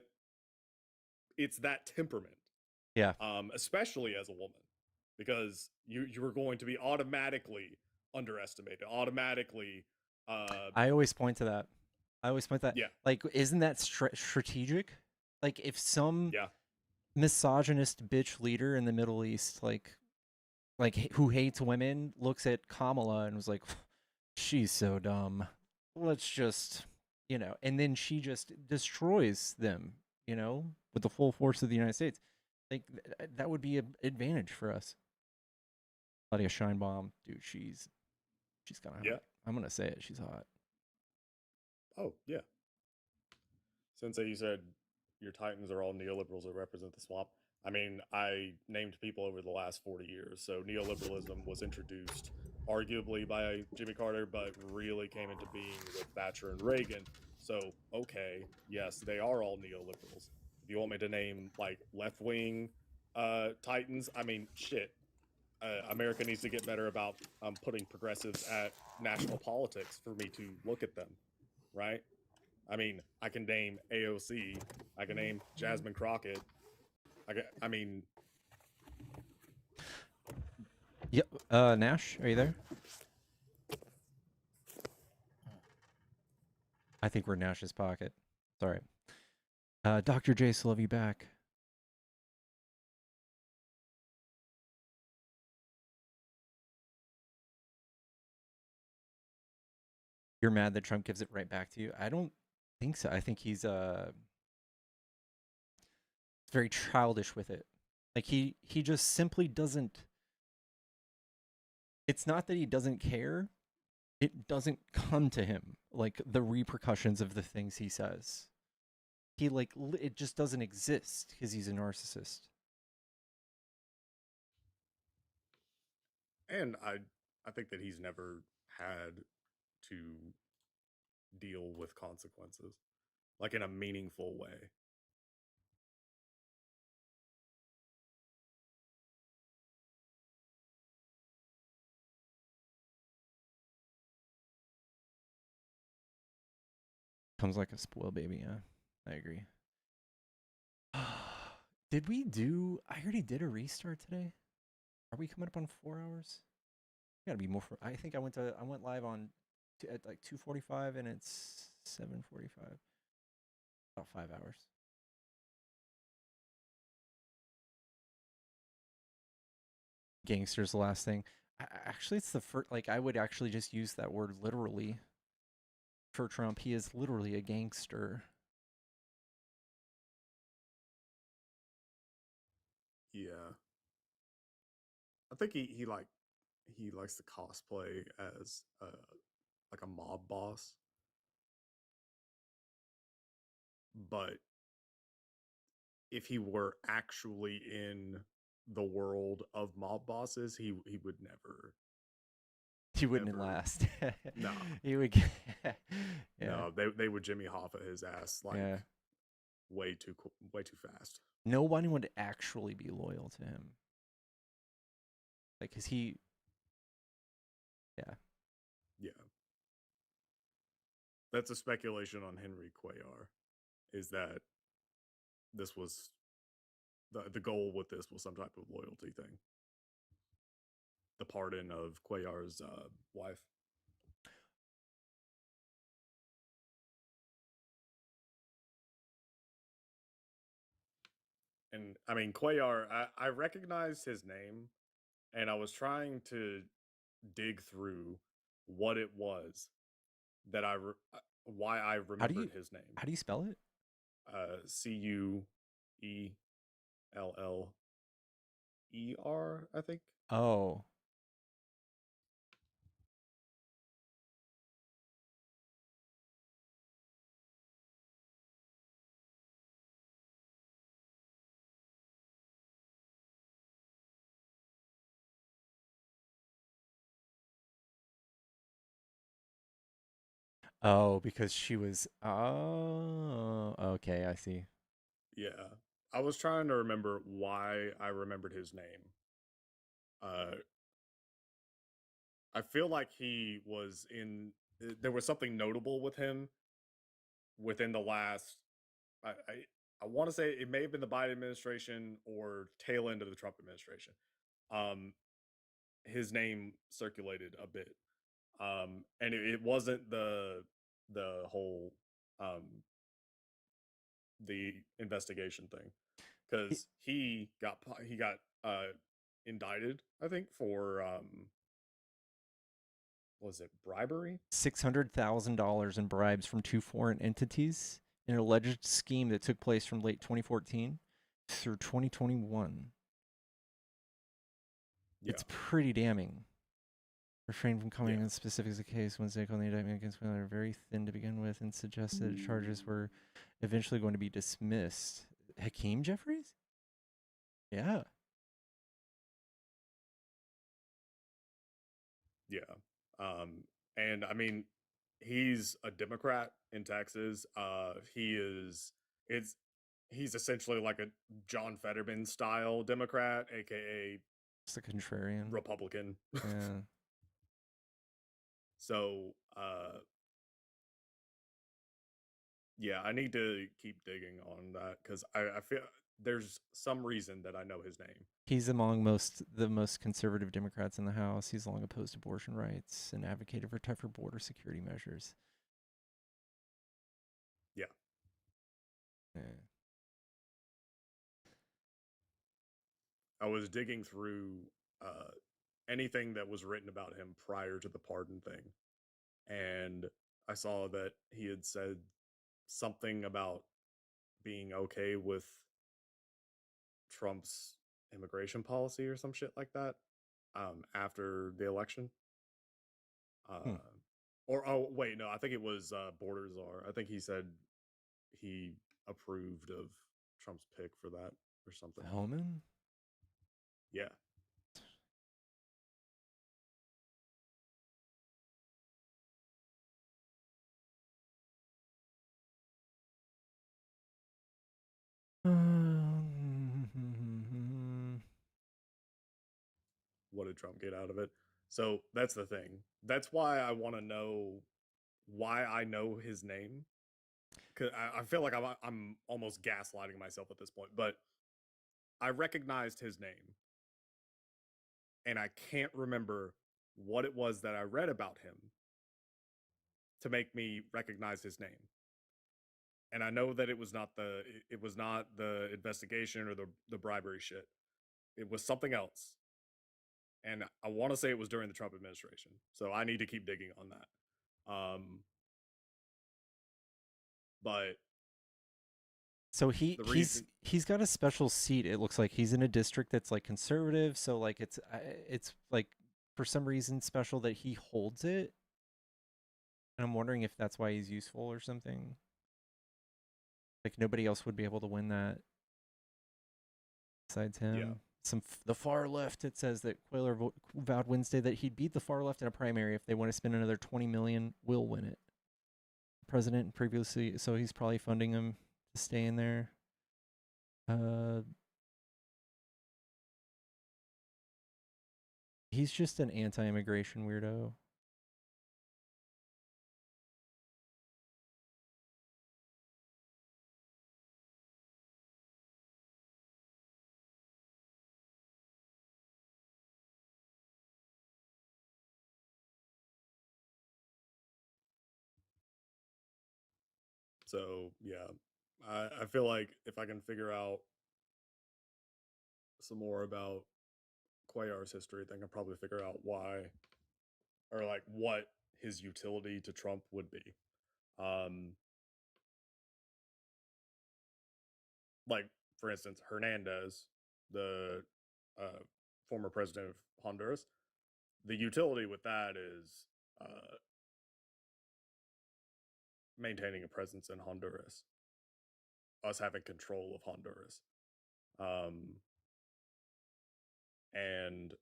it's that temperament. Yeah. Especially as a woman, because you are going to be automatically underestimated, automatically. I always point to that. Yeah. Like, isn't that strategic? Like, if some misogynist bitch leader in the Middle East, like who hates women, looks at Kamala and was like, she's so dumb. Let's just, and then she just destroys them, with the full force of the United States. Like that would be an advantage for us. Claudia Scheinbaum, dude, she's kind of Yeah. hot. I'm gonna say it. She's hot. Oh yeah. Sensei, you said your Titans are all neoliberals that represent the swamp. I mean, I named people over the last 40 years. So neoliberalism was introduced arguably by Jimmy Carter, but really came into being with Thatcher and Reagan. So, okay, yes, they are all neoliberals. If you want me to name like left wing Titans, I mean, shit. America needs to get better about putting progressives at national politics for me to look at them, right? I mean, I can name AOC. I can name Jasmine Crockett. I mean, Yep. Nash, are you there? I think we're in Nash's pocket. Sorry. Dr. Jace, love you back. You're mad that Trump gives it right back to you? I don't think so. I think he's very childish with it. Like he just simply doesn't. It's not that he doesn't care. It doesn't come to him, like the repercussions of the things he says. He it just doesn't exist because he's a narcissist. and I think that he's never had to deal with consequences like in a meaningful way. Comes like a spoiled baby, yeah. I agree. Did we do? I already did a restart today. Are we coming up on 4 hours? Gotta be more. I think I went live at like 2:45 and it's 7:45. About 5 hours. Gangster's the last thing. Actually, it's the first. Like I would actually just use that word literally for Trump. He is literally a gangster. Yeah, I think he likes to cosplay as like a mob boss, but if he were actually in the world of mob bosses, he would never. He wouldn't ever, last. No, he would. Yeah. No, they would Jimmy Hoffa his ass like way too fast. No one would actually be loyal to him. Like, cause he. Yeah. Yeah. That's a speculation on Henry Cuellar, is that this was the goal with this was some type of loyalty thing. The pardon of Cuellar's wife. And I mean, Cuellar, I recognized his name, and I was trying to dig through what it was that why I remembered his name. How do you spell it? Cueller, I think. Oh. Oh, because she was. Oh, okay, I see. Yeah, I was trying to remember why I remembered his name. I feel like he was in. There was something notable with him within the last. I want to say it may have been the Biden administration or tail end of the Trump administration. His name circulated a bit, and it wasn't the whole the investigation thing, because he got indicted, I think, for was it bribery? $600,000 in bribes from 2 foreign entities in an alleged scheme that took place from late 2014 through 2021. Yeah. It's pretty damning. Refrain from commenting on specifics of the case. Wednesday called the indictment against Wheeler very thin to begin with and suggested charges were eventually going to be dismissed. Hakeem Jeffries? Yeah. Yeah. And I mean, he's a Democrat in Texas. He's essentially like a John Fetterman style Democrat, aka just a contrarian Republican. Yeah. So yeah, I need to keep digging on that because I feel there's some reason that I know his name. He's among the most conservative Democrats in the House. He's long opposed abortion rights and advocated for tougher border security measures. Yeah. Yeah. I was digging through anything that was written about him prior to the pardon thing, and I saw that he had said something about being okay with Trump's immigration policy or some shit like that after the election. Or oh wait, no, I think it was border czar. I think he said he approved of Trump's pick for that or something. Hellman? Yeah. What did Trump get out of it? So that's the thing. That's why I want to know why I know his name. Cause I feel like I'm almost gaslighting myself at this point, but I recognized his name, and I can't remember what it was that I read about him to make me recognize his name. And I know that it was not the investigation or the bribery shit. It was something else. And I want to say it was during the Trump administration. So I need to keep digging on that. But so he's got a special seat. It looks like he's in a district that's like conservative. So like it's like for some reason special that he holds it. And I'm wondering if that's why he's useful or something. Like nobody else would be able to win that besides him. Yeah. The far left. It says that Cuellar vowed Wednesday that he'd beat the far left in a primary. If they want to spend another $20 million, will win it. President previously, so he's probably funding him to stay in there. He's just an anti-immigration weirdo. So yeah, I feel like if I can figure out some more about Cuellar's history, then I can probably figure out why, or like what his utility to Trump would be. Like for instance, Hernandez, the former president of Honduras, the utility with that is maintaining a presence in Honduras, us having control of Honduras. And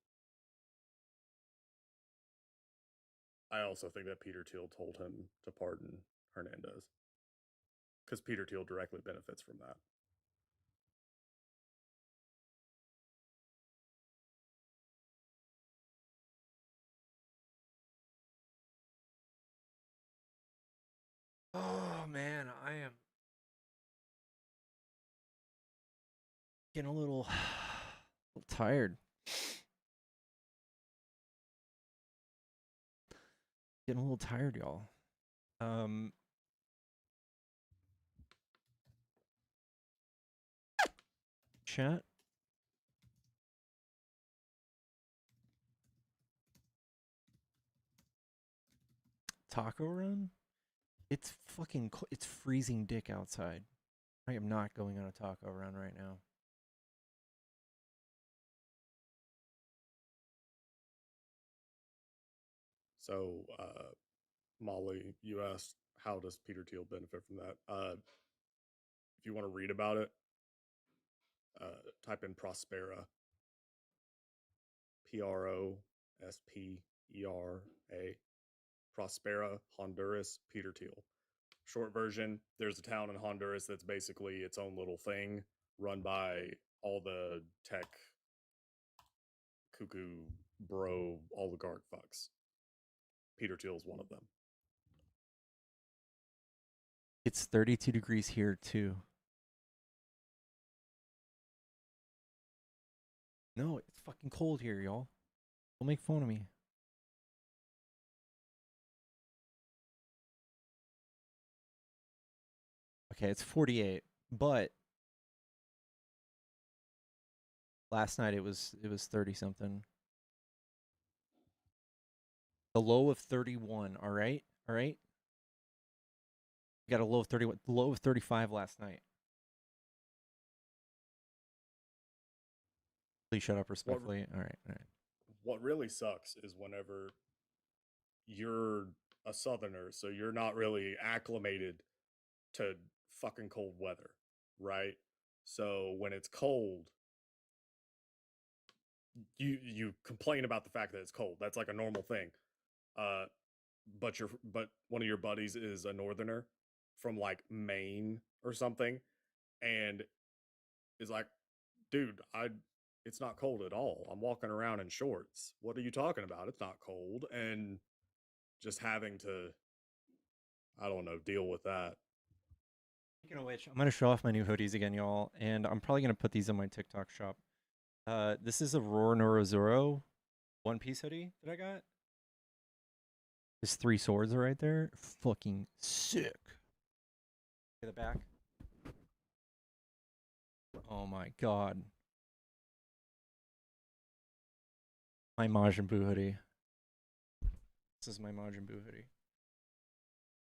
I also think that Peter Thiel told him to pardon Hernandez because Peter Thiel directly benefits from that. Oh man, I am getting a little tired. Getting a little tired, y'all. Chat. Taco run? It's fucking it's freezing dick outside. I am not going on a taco run right now. So, Molly, you asked how does Peter Thiel benefit from that? If you want to read about it, type in Prospera. Prospera. Prospera, Honduras, Peter Thiel. Short version, there's a town in Honduras that's basically its own little thing run by all the tech cuckoo bro oligarch fucks. Peter Thiel's one of them. It's 32 degrees here too. No, it's fucking cold here, y'all. Don't make fun of me. Okay, it's 48, but last night it was 30 something. The low of 31, all right? All right? Got a low of 31, low of 35 last night. Please shut up respectfully. All right, all right. What really sucks is whenever you're a southerner, so you're not really acclimated to fucking cold weather, right? So when it's cold, you complain about the fact that it's cold. That's like a normal thing. But one of your buddies is a northerner from like Maine or something, and is like, dude, it's not cold at all. I'm walking around in shorts. What are you talking about? It's not cold. And just having to, I don't know, deal with that. Speaking of which, I'm gonna show off my new hoodies again, y'all, and I'm probably gonna put these on my TikTok shop. This is a Roar Norozoro One Piece hoodie that I got. His 3 swords are right there. Fucking sick. Look at the back. Oh my god. My Majin Buu hoodie. This is my Majin Buu hoodie.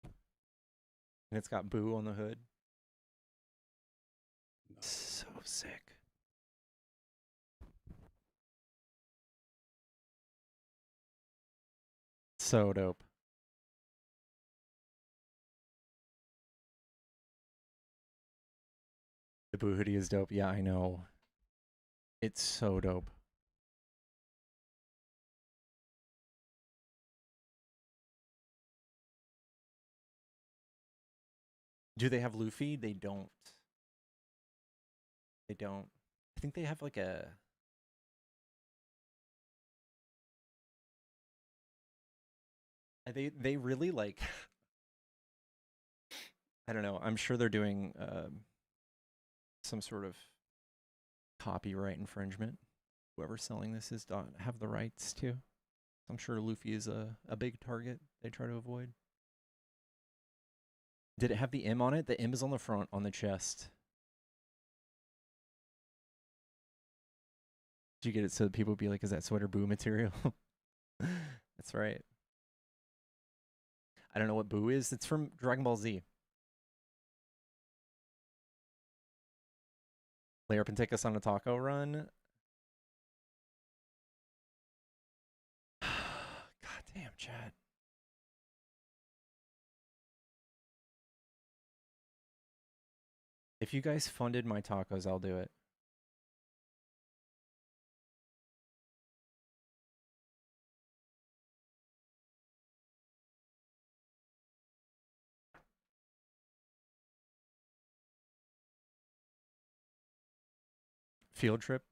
And it's got Buu on the hood. So sick. So dope. The Buu hoodie is dope. Yeah, I know. It's so dope. Do they have Luffy? They don't. They don't. I think they have like a... They really like... I don't know. I'm sure they're doing some sort of copyright infringement. Whoever's selling this is don't have the rights to. I'm sure Luffy is a big target they try to avoid. Did it have the M on it? The M is on the front, on the chest. Did you get it so that people would be like, is that sweater Boo material? That's right. I don't know what Boo is. It's from Dragon Ball Z. Play up and take us on a taco run. God damn, chat. If you guys funded my tacos, I'll do it. Field trip.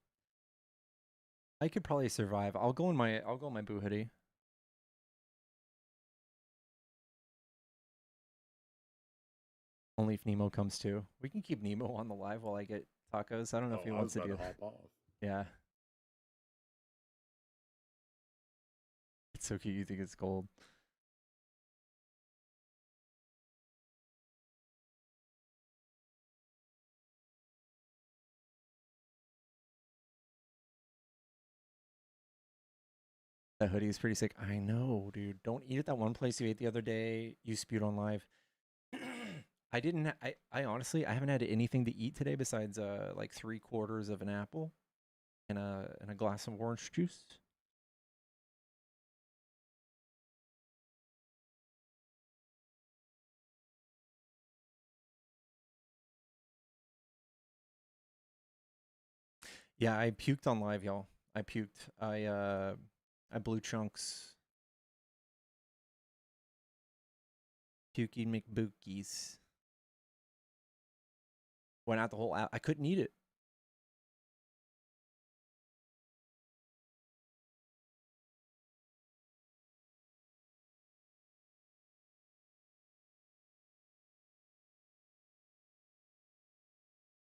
I could probably survive. I'll go in my Boo hoodie. Only if Nemo comes too. We can keep Nemo on the live while I get tacos. I don't know if he wants to do hop off. Yeah. It's so cute you think it's gold. That hoodie is pretty sick. I know, dude. Don't eat at that one place you ate the other day. You spewed on live. I didn't. I honestly, I haven't had anything to eat today besides like 3/4 of an apple and a glass of orange juice. Yeah, I puked on live, y'all. I puked. I blew chunks. Pukey McBookies. Went out the whole I couldn't eat it.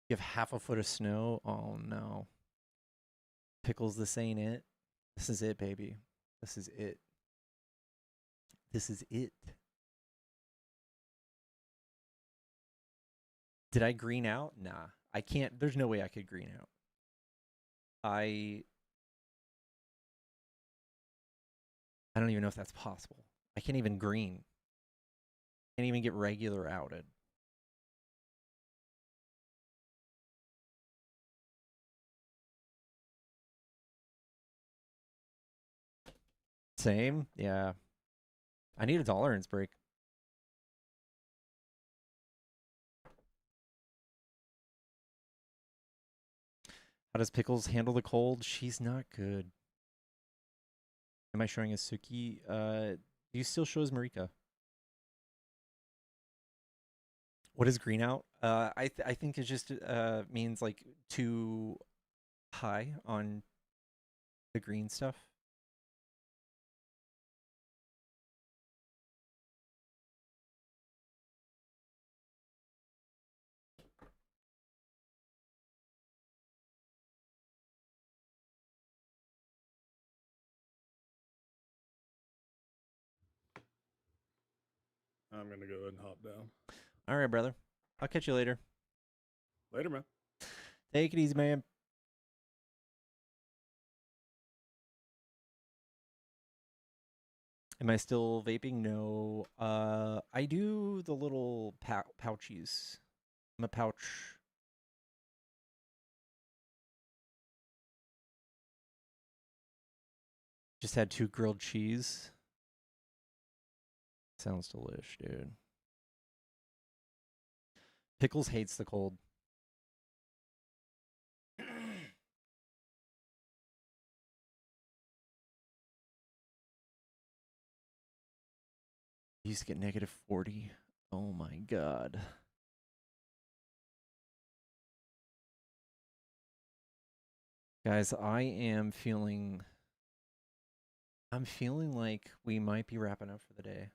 You have half a foot of snow? Oh no. Pickles, this ain't it. This is it, baby. This is it. This is it. Did I green out? Nah. I can't. There's no way I could green out. I don't even know if that's possible. I can't even green. Can't even get regular outed. Same? Yeah. I need a tolerance break. How does Pickles handle the cold? She's not good. Am I showing as Suki? Do you still show as Marika? What is green out? I think it just means like too high on the green stuff. I'm gonna go ahead and hop down. All right, brother. I'll catch you later. Later, man. Take it easy, man. Am I still vaping? No. I do the little pouchies. I'm a pouch. Just had 2 grilled cheese. Sounds delish, dude. Pickles hates the cold. Used to get -40. Oh my god. Guys, I'm feeling like we might be wrapping up for the day.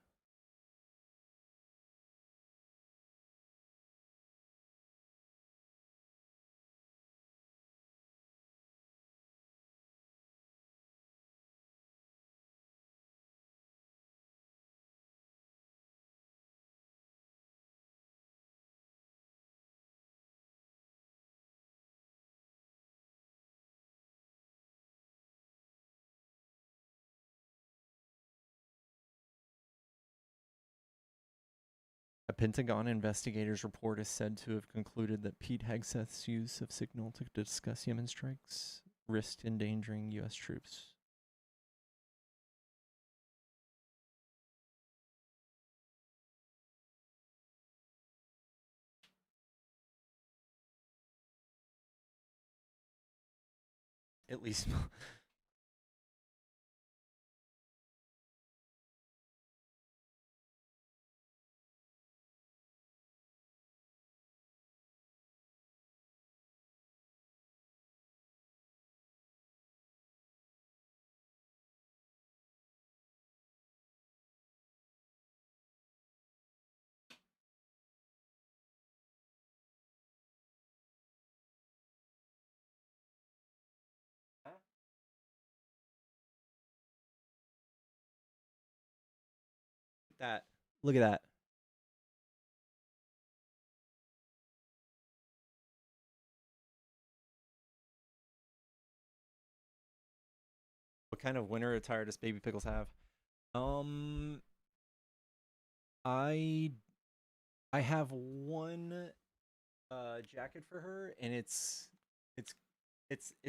A Pentagon investigator's report is said to have concluded that Pete Hegseth's use of signal to discuss Yemen strikes risked endangering U.S. troops. At least that. Look at that. What kind of winter attire does Baby Pickles have? I have one jacket for her, and it's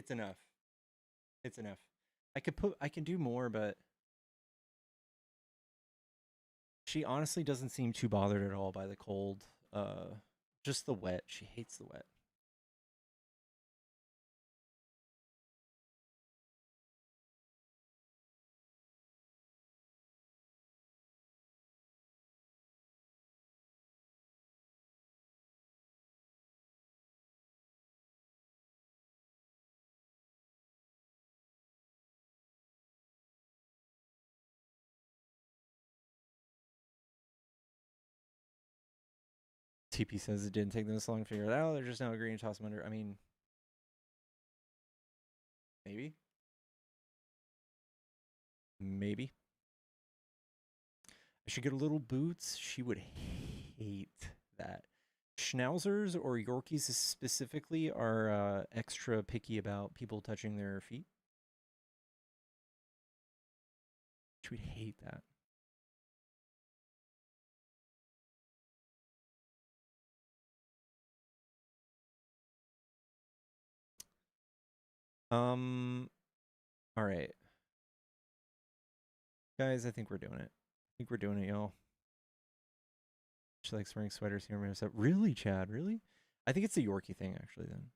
enough. It's enough. I can do more, but she honestly doesn't seem too bothered at all by the cold. Just the wet. She hates the wet. TP says it didn't take them this long to figure it out. They're just now agreeing to toss them under. I mean, maybe. Maybe. I should get a little boots. She would hate that. Schnauzers or Yorkies specifically are extra picky about people touching their feet. She would hate that. All right. Guys, I think we're doing it. I think we're doing it, y'all. She likes wearing sweaters here. Really, Chad? Really? I think it's the Yorkie thing, actually, then.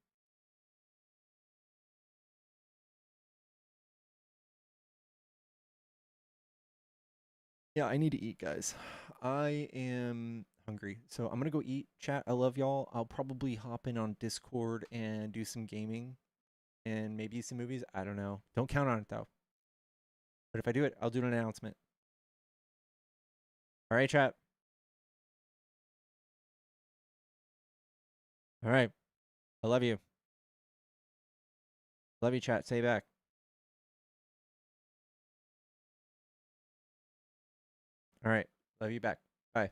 Yeah, I need to eat, guys. I am hungry. So I'm going to go eat. Chat, I love y'all. I'll probably hop in on Discord and do some gaming and maybe some movies. I don't know. Don't count on it, though. But if I do it, I'll do an announcement. All right, chat. All right. I love you. Love you, chat. Say back. All right. Love you back. Bye.